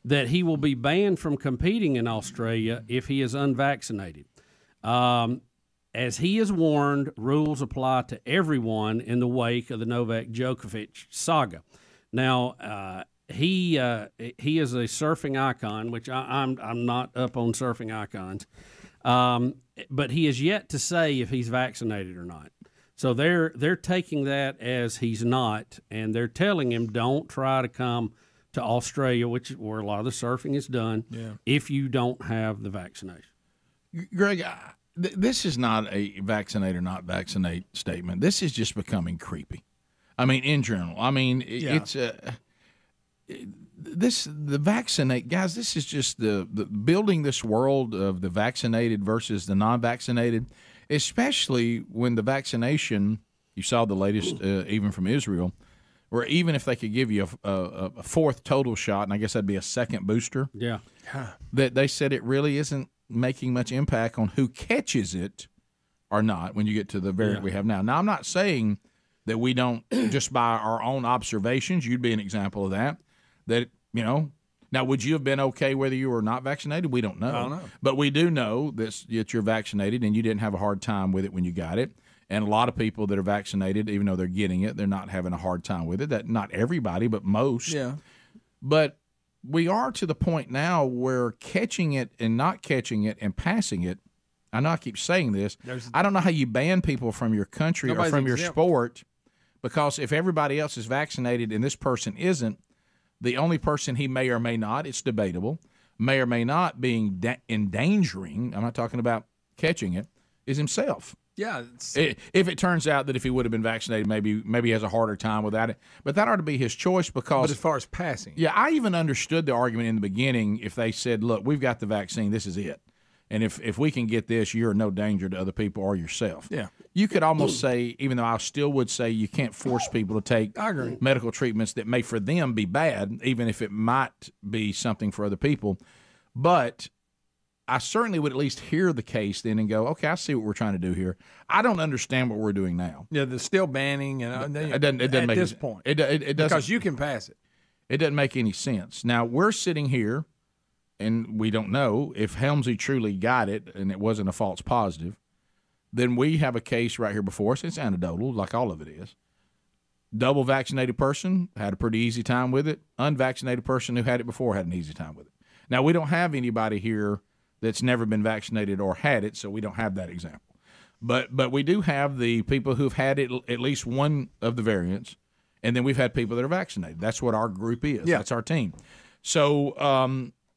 S6: that he will be banned from competing in Australia if he is unvaccinated. As he has warned, rules apply to everyone in the wake of the Novak Djokovic saga. Now, he is a surfing icon, which I'm not up on surfing icons, but he is yet to say if he's vaccinated or not. So they're taking that as he's not, and they're telling him don't try to come to Australia, which is where a lot of the surfing is done, if you don't have the vaccination.
S14: Greg, this is not a vaccinate or not vaccinate statement. This is just becoming creepy. I mean, in general. I mean, it's the vaccinate guys. This is just the building this world of the vaccinated versus the non-vaccinated, especially when the vaccination. You saw the latest, even from Israel, where even if they could give you a fourth total shot, and I guess that'd be a second booster.
S6: Yeah,
S14: that they said it really isn't making much impact on who catches it or not when you get to the variant we have now. Now, I'm not saying that we don't, just by our own observations, you'd be an example of that, now, would you have been okay whether you were not vaccinated? We don't know.
S20: I don't know.
S14: But we do know that you're vaccinated and you didn't have a hard time with it when you got it. And a lot of people that are vaccinated, even though they're getting it, they're not having a hard time with it. That not everybody, but most.
S20: Yeah.
S14: But we are to the point now where catching it and not catching it and passing it, I know I keep saying this, I don't know how you ban people from your country or from your sport, because if everybody else is vaccinated and this person isn't, the only person he may or may not, it's debatable, may or may not be endangering, I'm not talking about catching it, is himself.
S20: Yeah.
S14: If it turns out that if he would have been vaccinated, maybe he has a harder time without it. But that ought to be his choice because.
S20: But as far as passing.
S14: Yeah, I even understood the argument in the beginning if they said, look, we've got the vaccine, this is it. And if we can get this, you're no danger to other people or yourself.
S20: Yeah.
S14: You could almost say, even though I still would say you can't force people to take medical treatments that may for them be bad, even if it might be something for other people. But I certainly would at least hear the case then and go, okay, I see what we're trying to do here. I don't understand what we're doing now.
S20: Yeah, they're still banning, and
S14: it doesn't
S20: at
S14: make
S20: this
S14: it,
S20: point.
S14: It doesn't,
S20: because you can pass it.
S14: It doesn't make any sense. Now, we're sitting here, and we don't know if Helmsley truly got it and it wasn't a false positive. Then we have a case right here before us. It's anecdotal, like all of it is. Double vaccinated person had a pretty easy time with it. Unvaccinated person who had it before had an easy time with it. Now, we don't have anybody here that's never been vaccinated or had it, so we don't have that example. But we do have the people who've had it, at least one of the variants, and then we've had people that are vaccinated. That's what our group is. Yeah. That's our team. So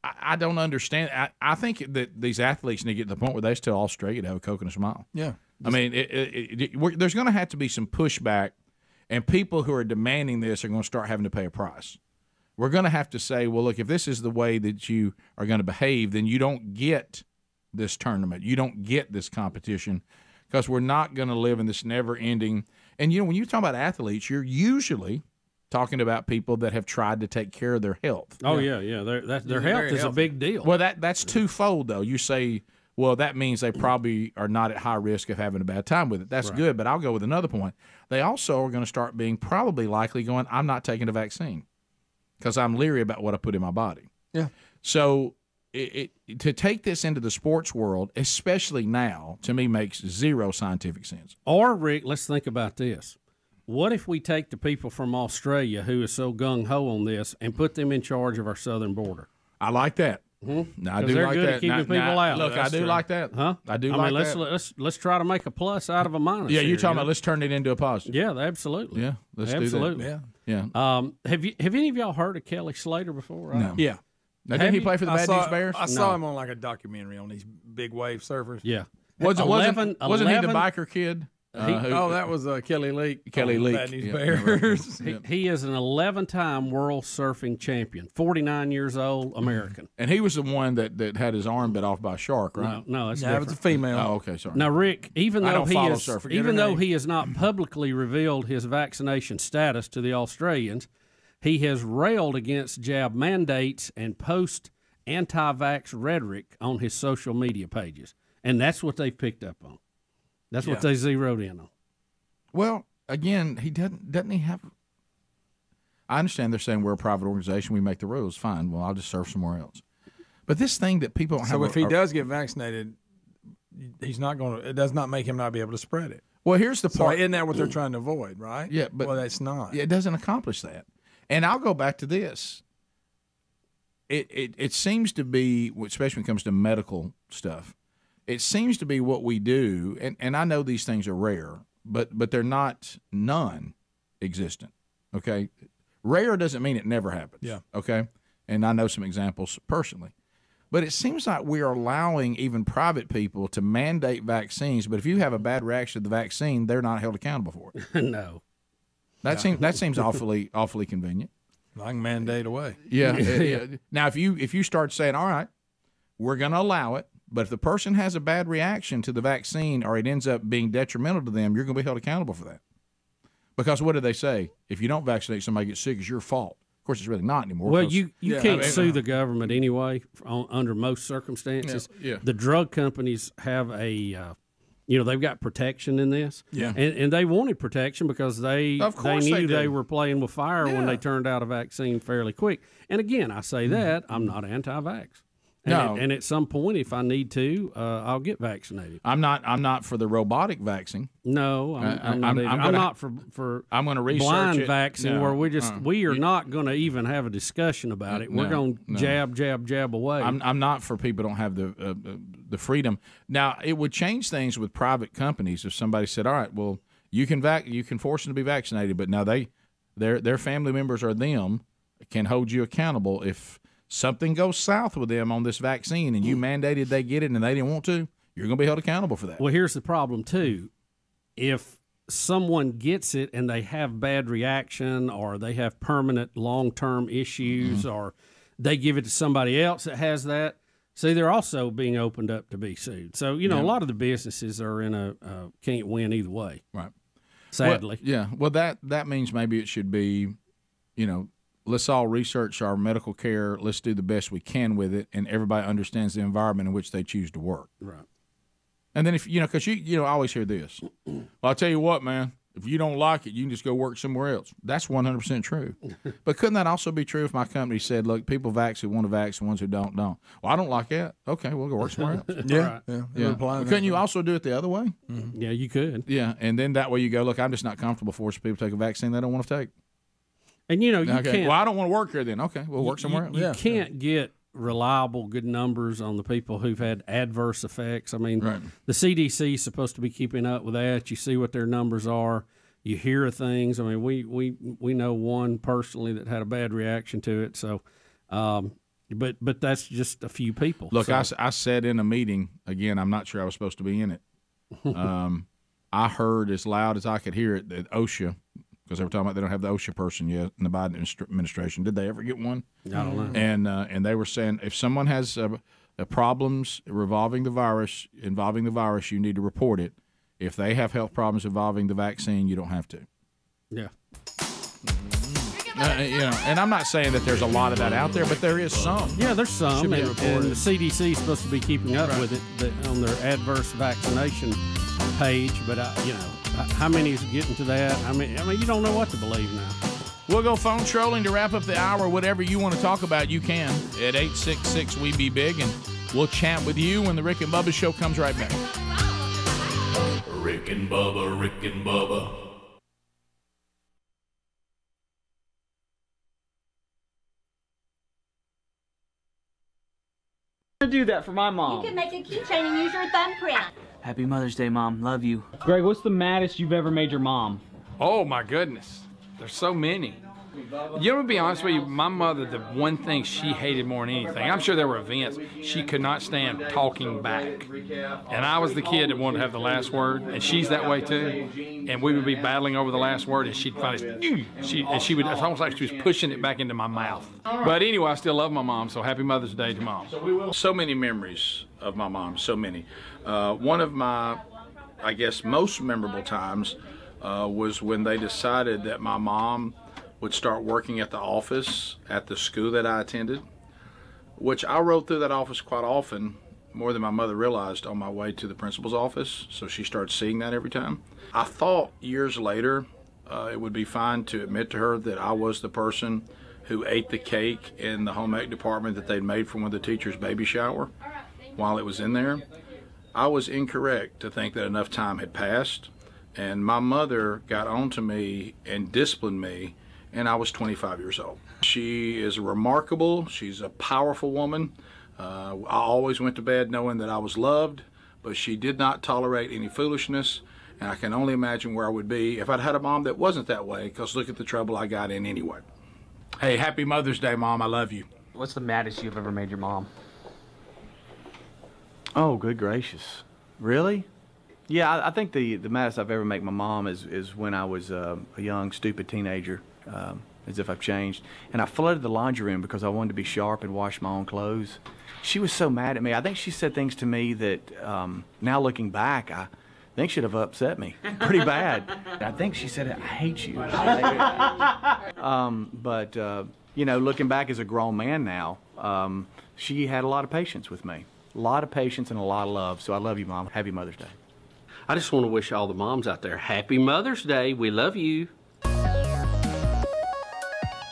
S14: I don't understand. I think that these athletes need to get to the point where they still all straight to have a Coke and a smile.
S20: Yeah.
S14: I mean, there's going to have to be some pushback, and people who are demanding this are going to start having to pay a price. We're going to have to say, well, look, if this is the way that you are going to behave, then you don't get this tournament. You don't get this competition because we're not going to live in this never-ending. And, when you talk about athletes, you're usually talking about people that have tried to take care of their health.
S6: Oh, yeah. Their health is a big deal.
S14: Well, that's twofold, though. You say, well, that means they probably are not at high risk of having a bad time with it. That's good, but I'll go with another point. They also are going to start being probably likely going, I'm not taking a vaccine because I'm leery about what I put in my body.
S20: Yeah.
S14: So to take this into the sports world, especially now, to me makes zero scientific sense.
S6: Or, Rick, let's think about this. What if we take the people from Australia who is so gung-ho on this and put them in charge of our southern border?
S14: I like that. Mm-hmm. I do
S6: they're
S14: like
S6: good
S14: that.
S6: at keeping people out.
S14: Look, I do like that.
S6: Huh?
S14: I do
S6: like
S14: that.
S6: Let's try to make a plus out of a minus.
S14: Yeah, you're
S6: here,
S14: talking about let's turn it into a positive.
S6: Yeah, absolutely.
S14: Yeah, let's
S6: absolutely.
S14: do that. Yeah.
S6: Have any of y'all heard of Kelly Slater before?
S14: No.
S20: Yeah.
S14: Now, didn't he play for the Bad News Bears?
S20: I saw him on like a documentary on these big wave surfers.
S6: Yeah.
S14: Wasn't he the biker kid?
S20: That was Kelly Leak.
S14: Kelly Leak.
S20: Bad News Bears.
S6: He is an 11-time world surfing champion, 49 years old, American.
S14: And he was the one that had his arm bit off by a shark, right?
S6: No, that's
S20: different. It was a female.
S14: Oh, okay, sorry.
S6: Now, Rick, even though he has not
S14: name.
S6: publicly revealed his vaccination status to the Australians, he has railed against jab mandates and post anti-vax rhetoric on his social media pages, and that's what they picked up on. That's what they zeroed in on.
S14: Well, again, he doesn't he have? I understand they're saying we're a private organization, we make the rules. Fine. Well, I'll just serve somewhere else. But this thing that people don't have.
S20: So if he does get vaccinated, he's not going to. It does not make him not be able to spread it.
S14: Well, here's the part.
S20: So isn't that what they're trying to avoid, right?
S14: Yeah, but
S20: that's not.
S14: It doesn't accomplish that. And I'll go back to this. It seems to be, especially when it comes to medical stuff, it seems to be what we do. And I know these things are rare, but they're not non-existent. Okay, rare doesn't mean it never happens.
S20: Yeah.
S14: Okay, and I know some examples personally. But it seems like we are allowing even private people to mandate vaccines. But if you have a bad reaction to the vaccine, they're not held accountable for it.
S6: No,
S14: that seems awfully convenient.
S20: I can mandate away.
S14: Yeah. Now, if you start saying, all right, we're going to allow it, but if the person has a bad reaction to the vaccine or it ends up being detrimental to them, you're going to be held accountable for that. Because what do they say? If you don't vaccinate, somebody gets sick, it's your fault. Of course, it's really not anymore.
S6: Well, you can't sue the government anyway under most circumstances.
S14: Yeah.
S6: The drug companies have a, they've got protection in this.
S20: Yeah.
S6: And they wanted protection because they knew they were playing with fire when they turned out a vaccine fairly quick. And again, I say that I'm not anti-vax. And at some point, if I need to, I'll get vaccinated.
S14: I'm not for the robotic vaccine.
S6: No, I'm not. I'm not for.
S14: I'm going to research
S6: blind
S14: it.
S6: vaccine where we are not going to even have a discussion about it. We're going to jab away.
S14: I'm not for people who don't have the freedom. Now, it would change things with private companies if somebody said, "All right, well, you can force them to be vaccinated, but now their family members or them can hold you accountable if something goes south with them on this vaccine and you mandated they get it and they didn't want to, you're going to be held accountable for that."
S6: Well, here's the problem, too. If someone gets it and they have bad reaction or they have permanent long-term issues or they give it to somebody else that has that, see, they're also being opened up to be sued. So, a lot of the businesses are in a can't win either way.
S14: Right.
S6: Sadly.
S14: Well, that means maybe it should be, let's all research our medical care. Let's do the best we can with it, and everybody understands the environment in which they choose to work.
S6: Right.
S14: And then if because I always hear this. Well, I'll tell you what, man. If you don't like it, you can just go work somewhere else. That's 100% true. But couldn't that also be true if my company said, "Look, people vax who want to vax, and ones who don't." Well, I don't like that. Okay, we'll go work somewhere else.
S20: Yeah.
S14: Couldn't you also do it the other way?
S6: Mm-hmm. Yeah, you could.
S14: Yeah, and then that way you go, "Look, I'm just not comfortable forcing people to take a vaccine they don't want to take."
S6: And you can't.
S14: Well, I don't want to work here then. Okay, we'll work somewhere else.
S6: You can't get reliable, good numbers on the people who've had adverse effects. I mean, the CDC is supposed to be keeping up with that. You see what their numbers are. You hear things. I mean, we know one personally that had a bad reaction to it. So, but that's just a few people.
S14: Look, I said in a meeting again. I'm not sure I was supposed to be in it. I heard as loud as I could hear it that OSHA. Because they were talking about they don't have the OSHA person yet in the Biden administration. Did they ever get one?
S6: I don't know.
S14: And they were saying if someone has problems involving the virus, you need to report it. If they have health problems involving the vaccine, you don't have to.
S6: Yeah.
S14: And I'm not saying that there's a lot of that out there, but there is some.
S6: Yeah, there's some.
S14: Should be
S6: and
S14: reported.
S6: the CDC is supposed to be keeping up with it on their adverse vaccination page. But how many is getting to that? I mean, you don't know what to believe now.
S14: We'll go phone trolling to wrap up the hour. Whatever you want to talk about, you can at 866-WE-BE-BIG, and we'll chat with you when the Rick and Bubba Show comes right back.
S12: Rick and Bubba, Rick and Bubba.
S5: I'm gonna do that for my mom.
S2: You can make a keychain and use your thumbprint.
S5: Happy Mother's Day, Mom. Love you. Greg, what's the maddest you've ever made your mom?
S3: Oh my goodness, there's so many. You know, to be honest with you, my mother, the one thing she hated more than anything, I'm sure there were events, she could not stand talking back. And I was the kid that wanted to have the last word, and she's that way too. And we would be battling over the last word, and she'd finally, she would, it's almost like she was pushing it back into my mouth. But anyway, I still love my mom, so happy Mother's Day to Mom. So many memories of my mom, so many. One of my, I guess, most memorable times was when they decided that my mom
S8: would start working at the office at the school that I attended, which I rode through that office quite often, more than my mother realized, on my way to the principal's office. So she started seeing that every time. I thought years later it would be fine to admit to her that I was the person who ate the cake in the home ec department that they'd made for one of the teachers' baby shower while it was in there. I was incorrect to think that enough time had passed, and my mother got on to me and disciplined me, and I was 25 years old. She is remarkable. She's a powerful woman. I always went to bed knowing that I was loved, but she did not tolerate any foolishness, and I can only imagine where I would be if I'd had a mom that wasn't that way, because look at the trouble I got in anyway. Hey, happy Mother's Day, Mom. I love you.
S5: What's the maddest you've ever made your mom?
S15: Oh, good gracious. Really? Yeah, I think the maddest I've ever made my mom is when I was a young, stupid teenager, as if I've changed. And I flooded the laundry room because I wanted to be sharp and wash my own clothes. She was so mad at me. I think she said things to me that, now looking back, I think should have upset me pretty bad. I think she said, I hate you. But you know, looking back as a grown man now, she had a lot of patience with me. A lot of patience and a lot of love. So I love you, Mom. Happy Mother's Day.
S10: I just want to wish all the moms out there happy Mother's Day. We love you.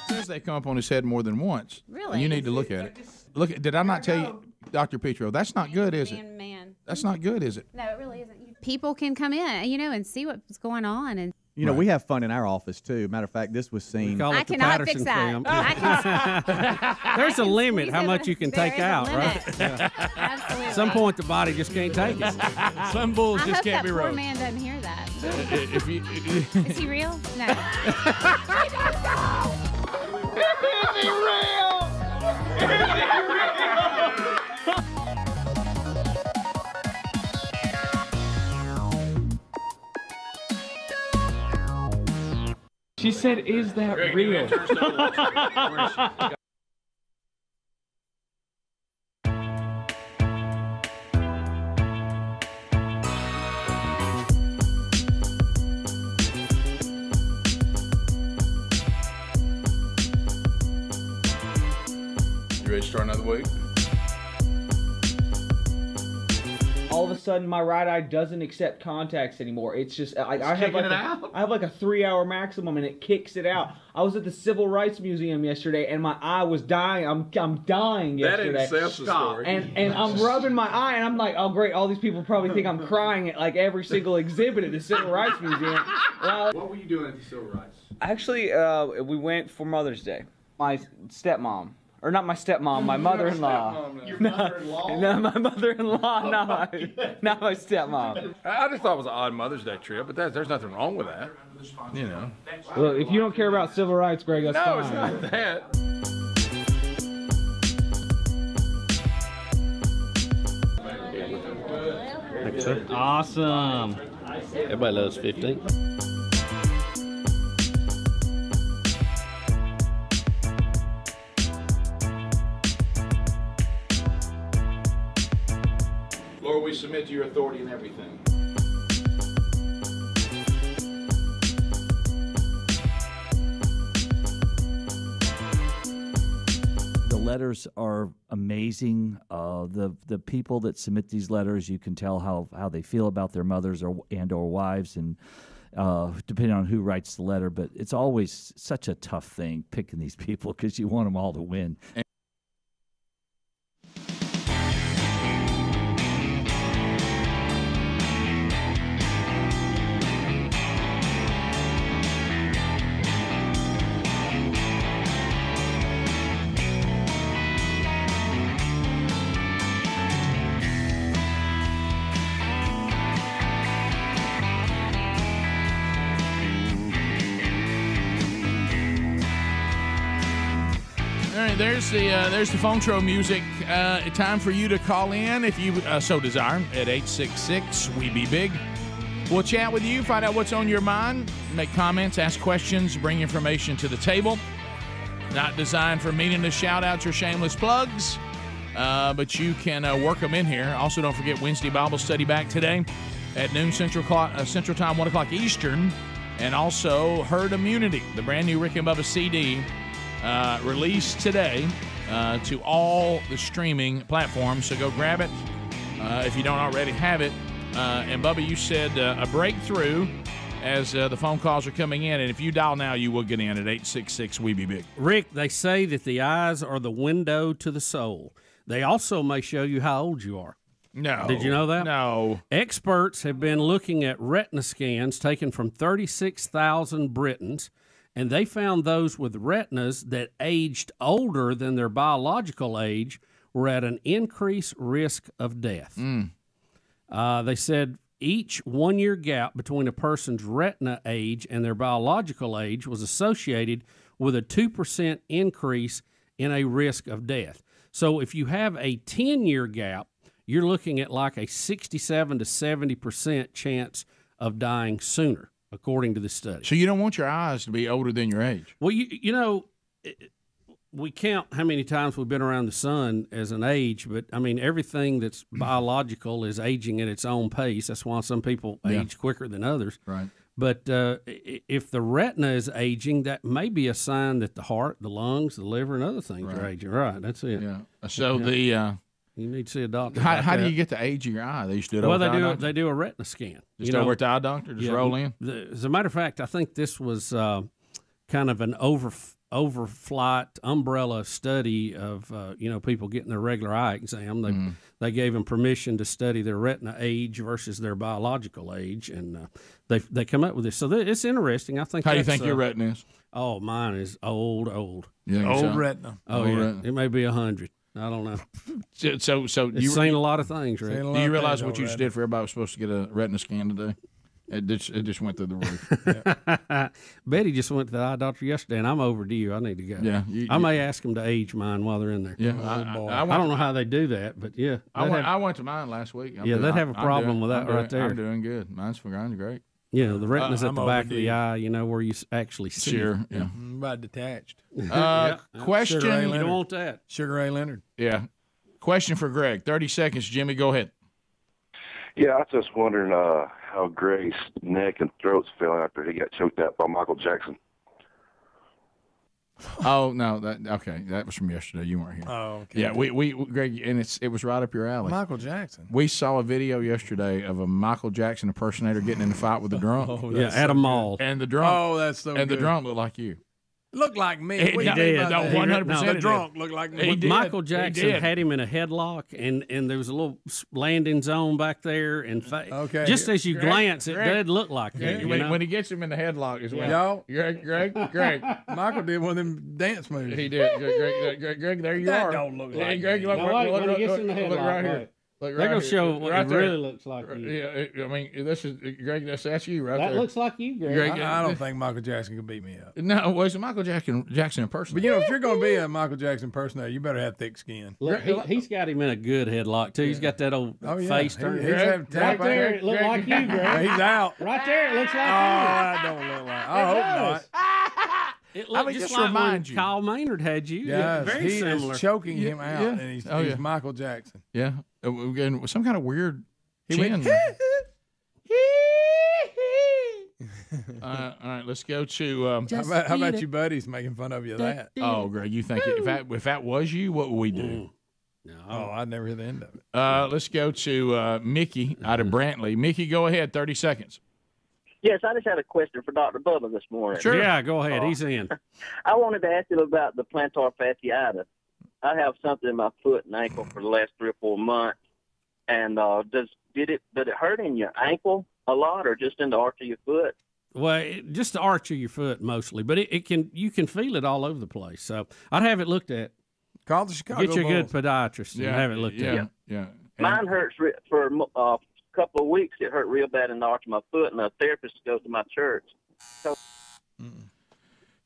S14: Says they come up on his head more than once.
S7: Really?
S14: And you need to look at it. Look, did I not tell you, Dr. Petro? That's not good, is it?
S7: Man.
S14: That's not good, is it?
S7: No, it really isn't. People can come in, you know, and see what's going on. And
S1: you know, we have fun in our office too. Matter of fact, this was seen.
S7: I cannot fix that.
S6: There's a limit how much you can take out, right?
S7: Yeah. Absolutely.
S6: At some point, the body just can't take it.
S14: Some bulls
S7: I
S14: just
S7: hope
S14: can't
S7: that
S14: be
S7: poor
S14: rode.
S7: man doesn't hear that.
S14: Is
S7: he real? No.
S12: Is he real? Is he real?
S5: She said, is that real?
S8: You ready to start another week?
S5: All of a sudden, my right eye doesn't accept contacts anymore. It's just I have like I have like a 3-hour maximum, and it kicks it out. I was at the Civil Rights Museum yesterday, and my eye was dying. I'm dying yesterday.
S8: That in itself's a story.
S5: And I'm rubbing my eye, and I'm like, oh great, all these people probably think I'm crying at like every single exhibit at the Civil Rights Museum. Well,
S8: what were you doing at the Civil Rights?
S5: actually, we went for Mother's Day. My stepmom. Or not my stepmom, my mother-in-law.
S8: Your mother-in-law?
S5: No, my mother-in-law, not my stepmom.
S8: I just thought it was an odd Mother's Day trip, but there's nothing wrong with that. You know.
S5: Well, if you don't care about civil rights, Greg, that's fine.
S8: No, it's not that.
S10: Thanks, sir.
S5: Awesome.
S10: Everybody loves 15.
S8: Lord, we submit to your authority in everything.
S19: The letters are amazing. The people that submit these letters, you can tell how they feel about their mothers or wives, and depending on who writes the letter. But it's always such a tough thing picking these people because you want them all to win.
S14: There's the phone tro music. Time for you to call in if you so desire at 866-WE-BE-BIG. We'll chat with you, find out what's on your mind, make comments, ask questions, bring information to the table. Not designed for meaningless shout-outs or shameless plugs, but you can work them in here. Also, don't forget Wednesday Bible study back today at noon Central Time, 1 o'clock Eastern.
S17: and also herd immunity, the brand new Rick and Bubba CD, released today to all the streaming platforms. So go grab it if you don't already have it. And Bubba, you said a breakthrough as the phone calls are coming in, and if you dial now, you will get in at 866-WE-BE-BIG.
S6: Rick, they say that the eyes are the window to the soul. They also may show you how old you are.
S17: No.
S6: Did you know that?
S17: No.
S6: Experts have been looking at retina scans taken from 36,000 Britons, and they found those with retinas that aged older than their biological age were at an increased risk of death. They said each 1 year gap between a person's retina age and their biological age was associated with a 2% increase in a risk of death. So if you have a 10-year gap, you're looking at like a 67 to 70% chance of dying sooner, according to the study.
S17: So you don't want your eyes to be older than your age.
S6: Well, you know, we count how many times we've been around the sun as an age, but I mean, everything that's biological is aging at its own pace. That's why some people age quicker than others.
S17: Right.
S6: But if the retina is aging, that may be a sign that the heart, the lungs, the liver, and other things are aging. Right. That's it.
S17: Yeah. So
S6: you need to see a doctor.
S17: How do you get the age of your eye? They used to do it.
S6: They do a retina scan.
S17: Just over at the eye doctor. Just roll in.
S6: As a matter of fact, I think this was kind of an overflight umbrella study of people getting their regular eye exam. They gave them permission to study their retina age versus their biological age, and they come up with this. So it's interesting. I think.
S17: How do you think your retina is?
S6: Oh, mine is old.
S17: You think
S20: Old
S17: so?
S20: retina.
S6: Oh,
S17: Old
S6: yeah.
S17: retina.
S6: It may be 100. I don't know.
S17: So
S6: You've seen a lot of things, Rick.
S17: Do you realize what you just did for everybody was supposed to get a retina scan today? It just went through the roof.
S6: Betty just went to the eye doctor yesterday, and I'm overdue. I need to go.
S17: Yeah,
S6: I may ask them to age mine while they're in there.
S17: Yeah,
S6: I don't know how they do that, but yeah.
S17: I went to mine last week.
S6: They'd have a problem with that right there.
S17: I'm doing good. Mine's great.
S6: You know, the retina's at the back of the eye, where you actually see.
S17: Sure,
S6: it.
S17: yeah.
S20: About detached.
S17: Question.
S20: Sugar Ray
S6: You
S20: Leonard.
S6: don't want that.
S20: Sugar Ray Leonard.
S17: Yeah. Question for Greg. 30 seconds, Jimmy. Go ahead.
S21: Yeah, I was just wondering how Greg's neck and throats felt after he got choked out by Michael Jackson.
S17: Oh no, that was from yesterday. You weren't here.
S20: Oh, okay.
S17: Yeah, we Greg, and it was right up your alley.
S20: Michael Jackson.
S17: We saw a video yesterday of a Michael Jackson impersonator getting in a fight with a drunk.
S6: At a mall.
S17: And the drunk.
S20: Oh, that's so
S17: And
S20: good.
S17: the drunk looked like you.
S20: Looked like me.
S17: He did. No, 100%.
S20: The drunk looked like me.
S6: Michael Jackson had him in a headlock, and there was a little landing zone back there, and just as you glance, it did look like you.
S17: When he gets him in the headlock is when
S20: Y'all,
S17: Greg.
S20: Michael did one of them dance moves.
S17: He did. Greg, there you
S20: That
S17: are.
S20: don't look like
S17: Greg,
S20: me.
S17: look,
S6: when he gets in the
S17: look
S6: headlock,
S17: right here. Look
S6: They're
S17: right
S6: gonna show
S17: here.
S6: what
S17: Right
S6: it
S17: there.
S6: really looks like.
S17: Yeah, I mean, this is Greg. That's you right
S6: That
S17: there.
S6: looks like you, Greg.
S17: Greg,
S20: I don't think Michael Jackson can beat me up.
S17: No, well, it's a Michael Jackson impersonator.
S20: But if you're going to be a Michael Jackson impersonator, you better have thick skin.
S6: Look, he's got him in a good headlock too. He's got that old face turned.
S20: Right
S6: there, it looked like you, Greg.
S20: He's out.
S6: Right there, it looks like you.
S20: I don't look like. I hope not.
S6: It looked just like when Kyle Maynard had you.
S20: Yes,
S6: Very
S20: he
S6: similar.
S20: is choking him out,
S17: Yeah.
S20: and he's,
S17: Oh,
S20: he's
S17: yeah.
S20: Michael Jackson.
S17: Yeah, again, some kind of weird
S20: He
S17: chin.
S20: went,
S17: All right, let's go to.
S20: how about you buddies making fun of you of that?
S17: Oh, Greg, you think if that was you, what would we do?
S20: Oh, I'd never hear the end of it.
S17: Let's go to Mickey out of Brantley. Mickey, go ahead. 30 seconds.
S23: Yes, I just had a question for Dr. Bubba this morning.
S6: Sure. Yeah, go ahead. He's in.
S23: I wanted to ask him about the plantar fasciitis. I have something in my foot and ankle for the last 3 or 4 months. And did it hurt in your ankle a lot, or just in the arch of your foot?
S6: Well, just the arch of your foot mostly, but you can feel it all over the place. So I'd have it looked at.
S20: Call the Chicago
S6: Get you a good
S20: Bulls.
S6: podiatrist and have it looked at.
S17: Yeah.
S23: Mine hurts for a couple of weeks. It hurt real bad in the arch of my foot, and a therapist goes to my church. So,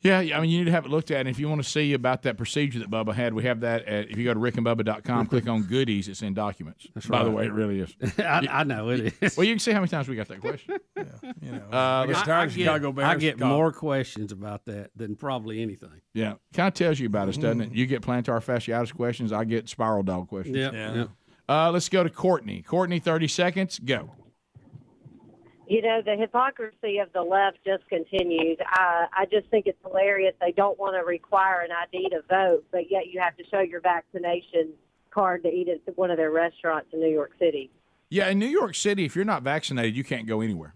S17: Yeah, I mean, you need to have it looked at. And if you want to see about that procedure that Bubba had, we have that if you go to rickandbubba.com, click on goodies, it's in documents. By the way, it really is.
S6: I know it is.
S17: Well, you can see how many times we got that question.
S6: I get more questions about that than probably anything.
S17: Yeah, kind of tells you about us, doesn't it? You get plantar fasciitis questions. I get spiral dog questions.
S6: Yeah.
S17: Let's go to Courtney. Courtney, 30 seconds. Go.
S13: You know, the hypocrisy of the left just continues. I just think it's hilarious. They don't want to require an ID to vote, but yet you have to show your vaccination card to eat at one of their restaurants in New York City.
S14: Yeah, in New York City, if you're not vaccinated, you can't go anywhere.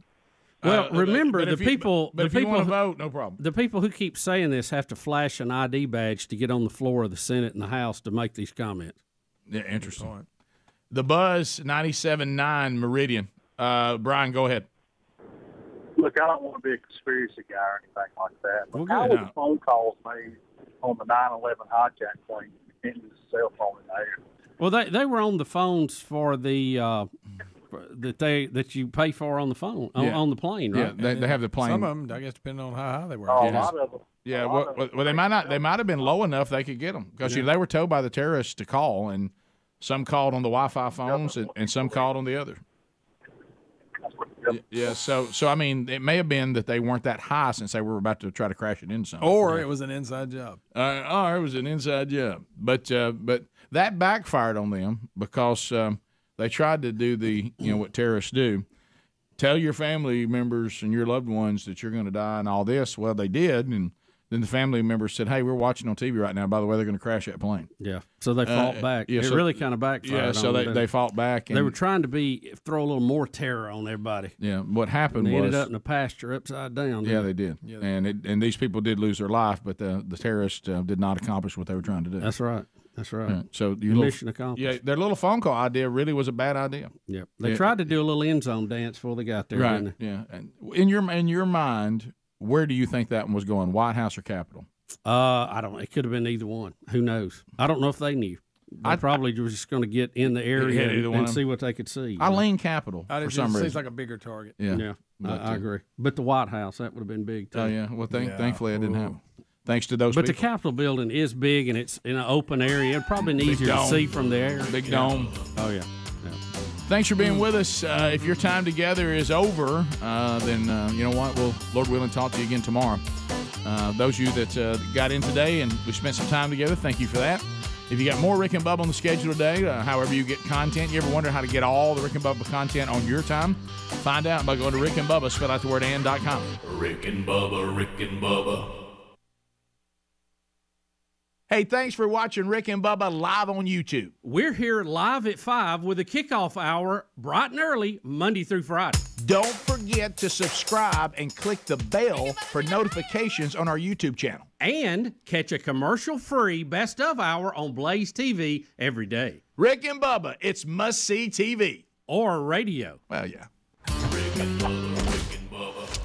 S6: Well, remember, the people
S14: want to vote, no problem.
S6: The people who keep saying this have to flash an ID badge to get on the floor of the Senate and the House to make these comments.
S14: Yeah, interesting. The Buzz 97.9 Meridian. Brian, go ahead.
S16: Look, I don't want to be a conspiracy guy or anything like that. But
S14: Well,
S16: how
S14: good.
S16: were the phone calls made on the 9/11 hijack plane? You can't use a cell phone in the air.
S6: Well, they were on the phones for the that you pay for on the phone on the plane, right?
S14: Yeah, they have the plane.
S20: Some of them, I guess, depending on how high they were.
S16: Oh, a lot of them.
S14: Yeah, well, they might not. They might have been low enough they could get them because they were told by the terrorists to call, and some called on the Wi-Fi phones, and some called on the other. Yeah, so I mean, it may have been that they weren't that high since they were about to try to crash it into something.
S20: Or it was an inside job.
S14: Or it was an inside job. But that backfired on them because they tried to do what terrorists do. Tell your family members and your loved ones that you're going to die and all this. Well, they did, and then the family members said, "Hey, we're watching on TV right now. By the way, they're going to crash that plane."
S6: Yeah, so they fought back.
S14: Yeah,
S6: it really kind of backfired.
S14: Yeah, so they fought back. And
S6: they were trying to throw a little more terror on everybody.
S14: Yeah, what happened
S6: and they
S14: was
S6: ended up in a pasture upside down.
S14: Yeah, they did. Yeah, and these people did lose their life, but the terrorists did not accomplish what they were trying to do.
S6: That's right. That's right.
S14: Yeah, so
S6: your mission accomplished.
S14: Yeah, their little phone call idea really was a bad idea.
S6: Yeah, they tried to do a little end zone dance before they got there.
S14: Right.
S6: Didn't they?
S14: Yeah. And in your mind, where do you think that one was going? White House or Capitol?
S6: I don't know. It could have been either one. Who knows? I don't know if they knew. They probably were just going to get in the area and see what they could see.
S14: I lean Capitol for some reason.
S20: Seems like a bigger target.
S14: Yeah.
S6: I agree. But the White House, that would have been big too.
S14: Oh yeah. Well, thankfully it didn't happen. Thanks to those.
S6: But
S14: people.
S6: the Capitol building is big and it's in an open area. It's probably easier to see from the air.
S14: Big dome.
S6: Oh yeah.
S14: Thanks for being with us. If your time together is over, then you know what? We'll, Lord willing, talk to you again tomorrow. Those of you that got in today and we spent some time together, thank you for that. If you got more Rick and Bubba on the schedule today, however you get content, you ever wonder how to get all the Rick and Bubba content on your time? Find out by going to Rick and Bubba, spell out the word and.com.
S12: Rick and Bubba, Rick and Bubba.
S14: Hey, thanks for watching Rick and Bubba live on YouTube.
S6: We're here live at 5 with a kickoff hour, bright and early, Monday through Friday.
S14: Don't forget to subscribe and click the bell for notifications on our YouTube channel.
S6: And catch a commercial-free Best of Hour on Blaze TV every day.
S14: Rick and Bubba, it's must-see TV.
S6: Or radio.
S14: Well, yeah.
S12: Rick and Bubba, Rick and Bubba.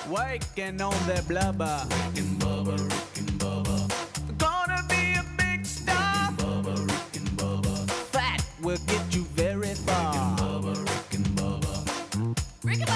S18: Waking on that blubber. Rick and Bubba, Rick and Bubba. Gonna be a big star. Rick and Bubba, Rick and Bubba. Fat will get you very far. Rick and Bubba, Rick and Bubba. Rick and Bubba.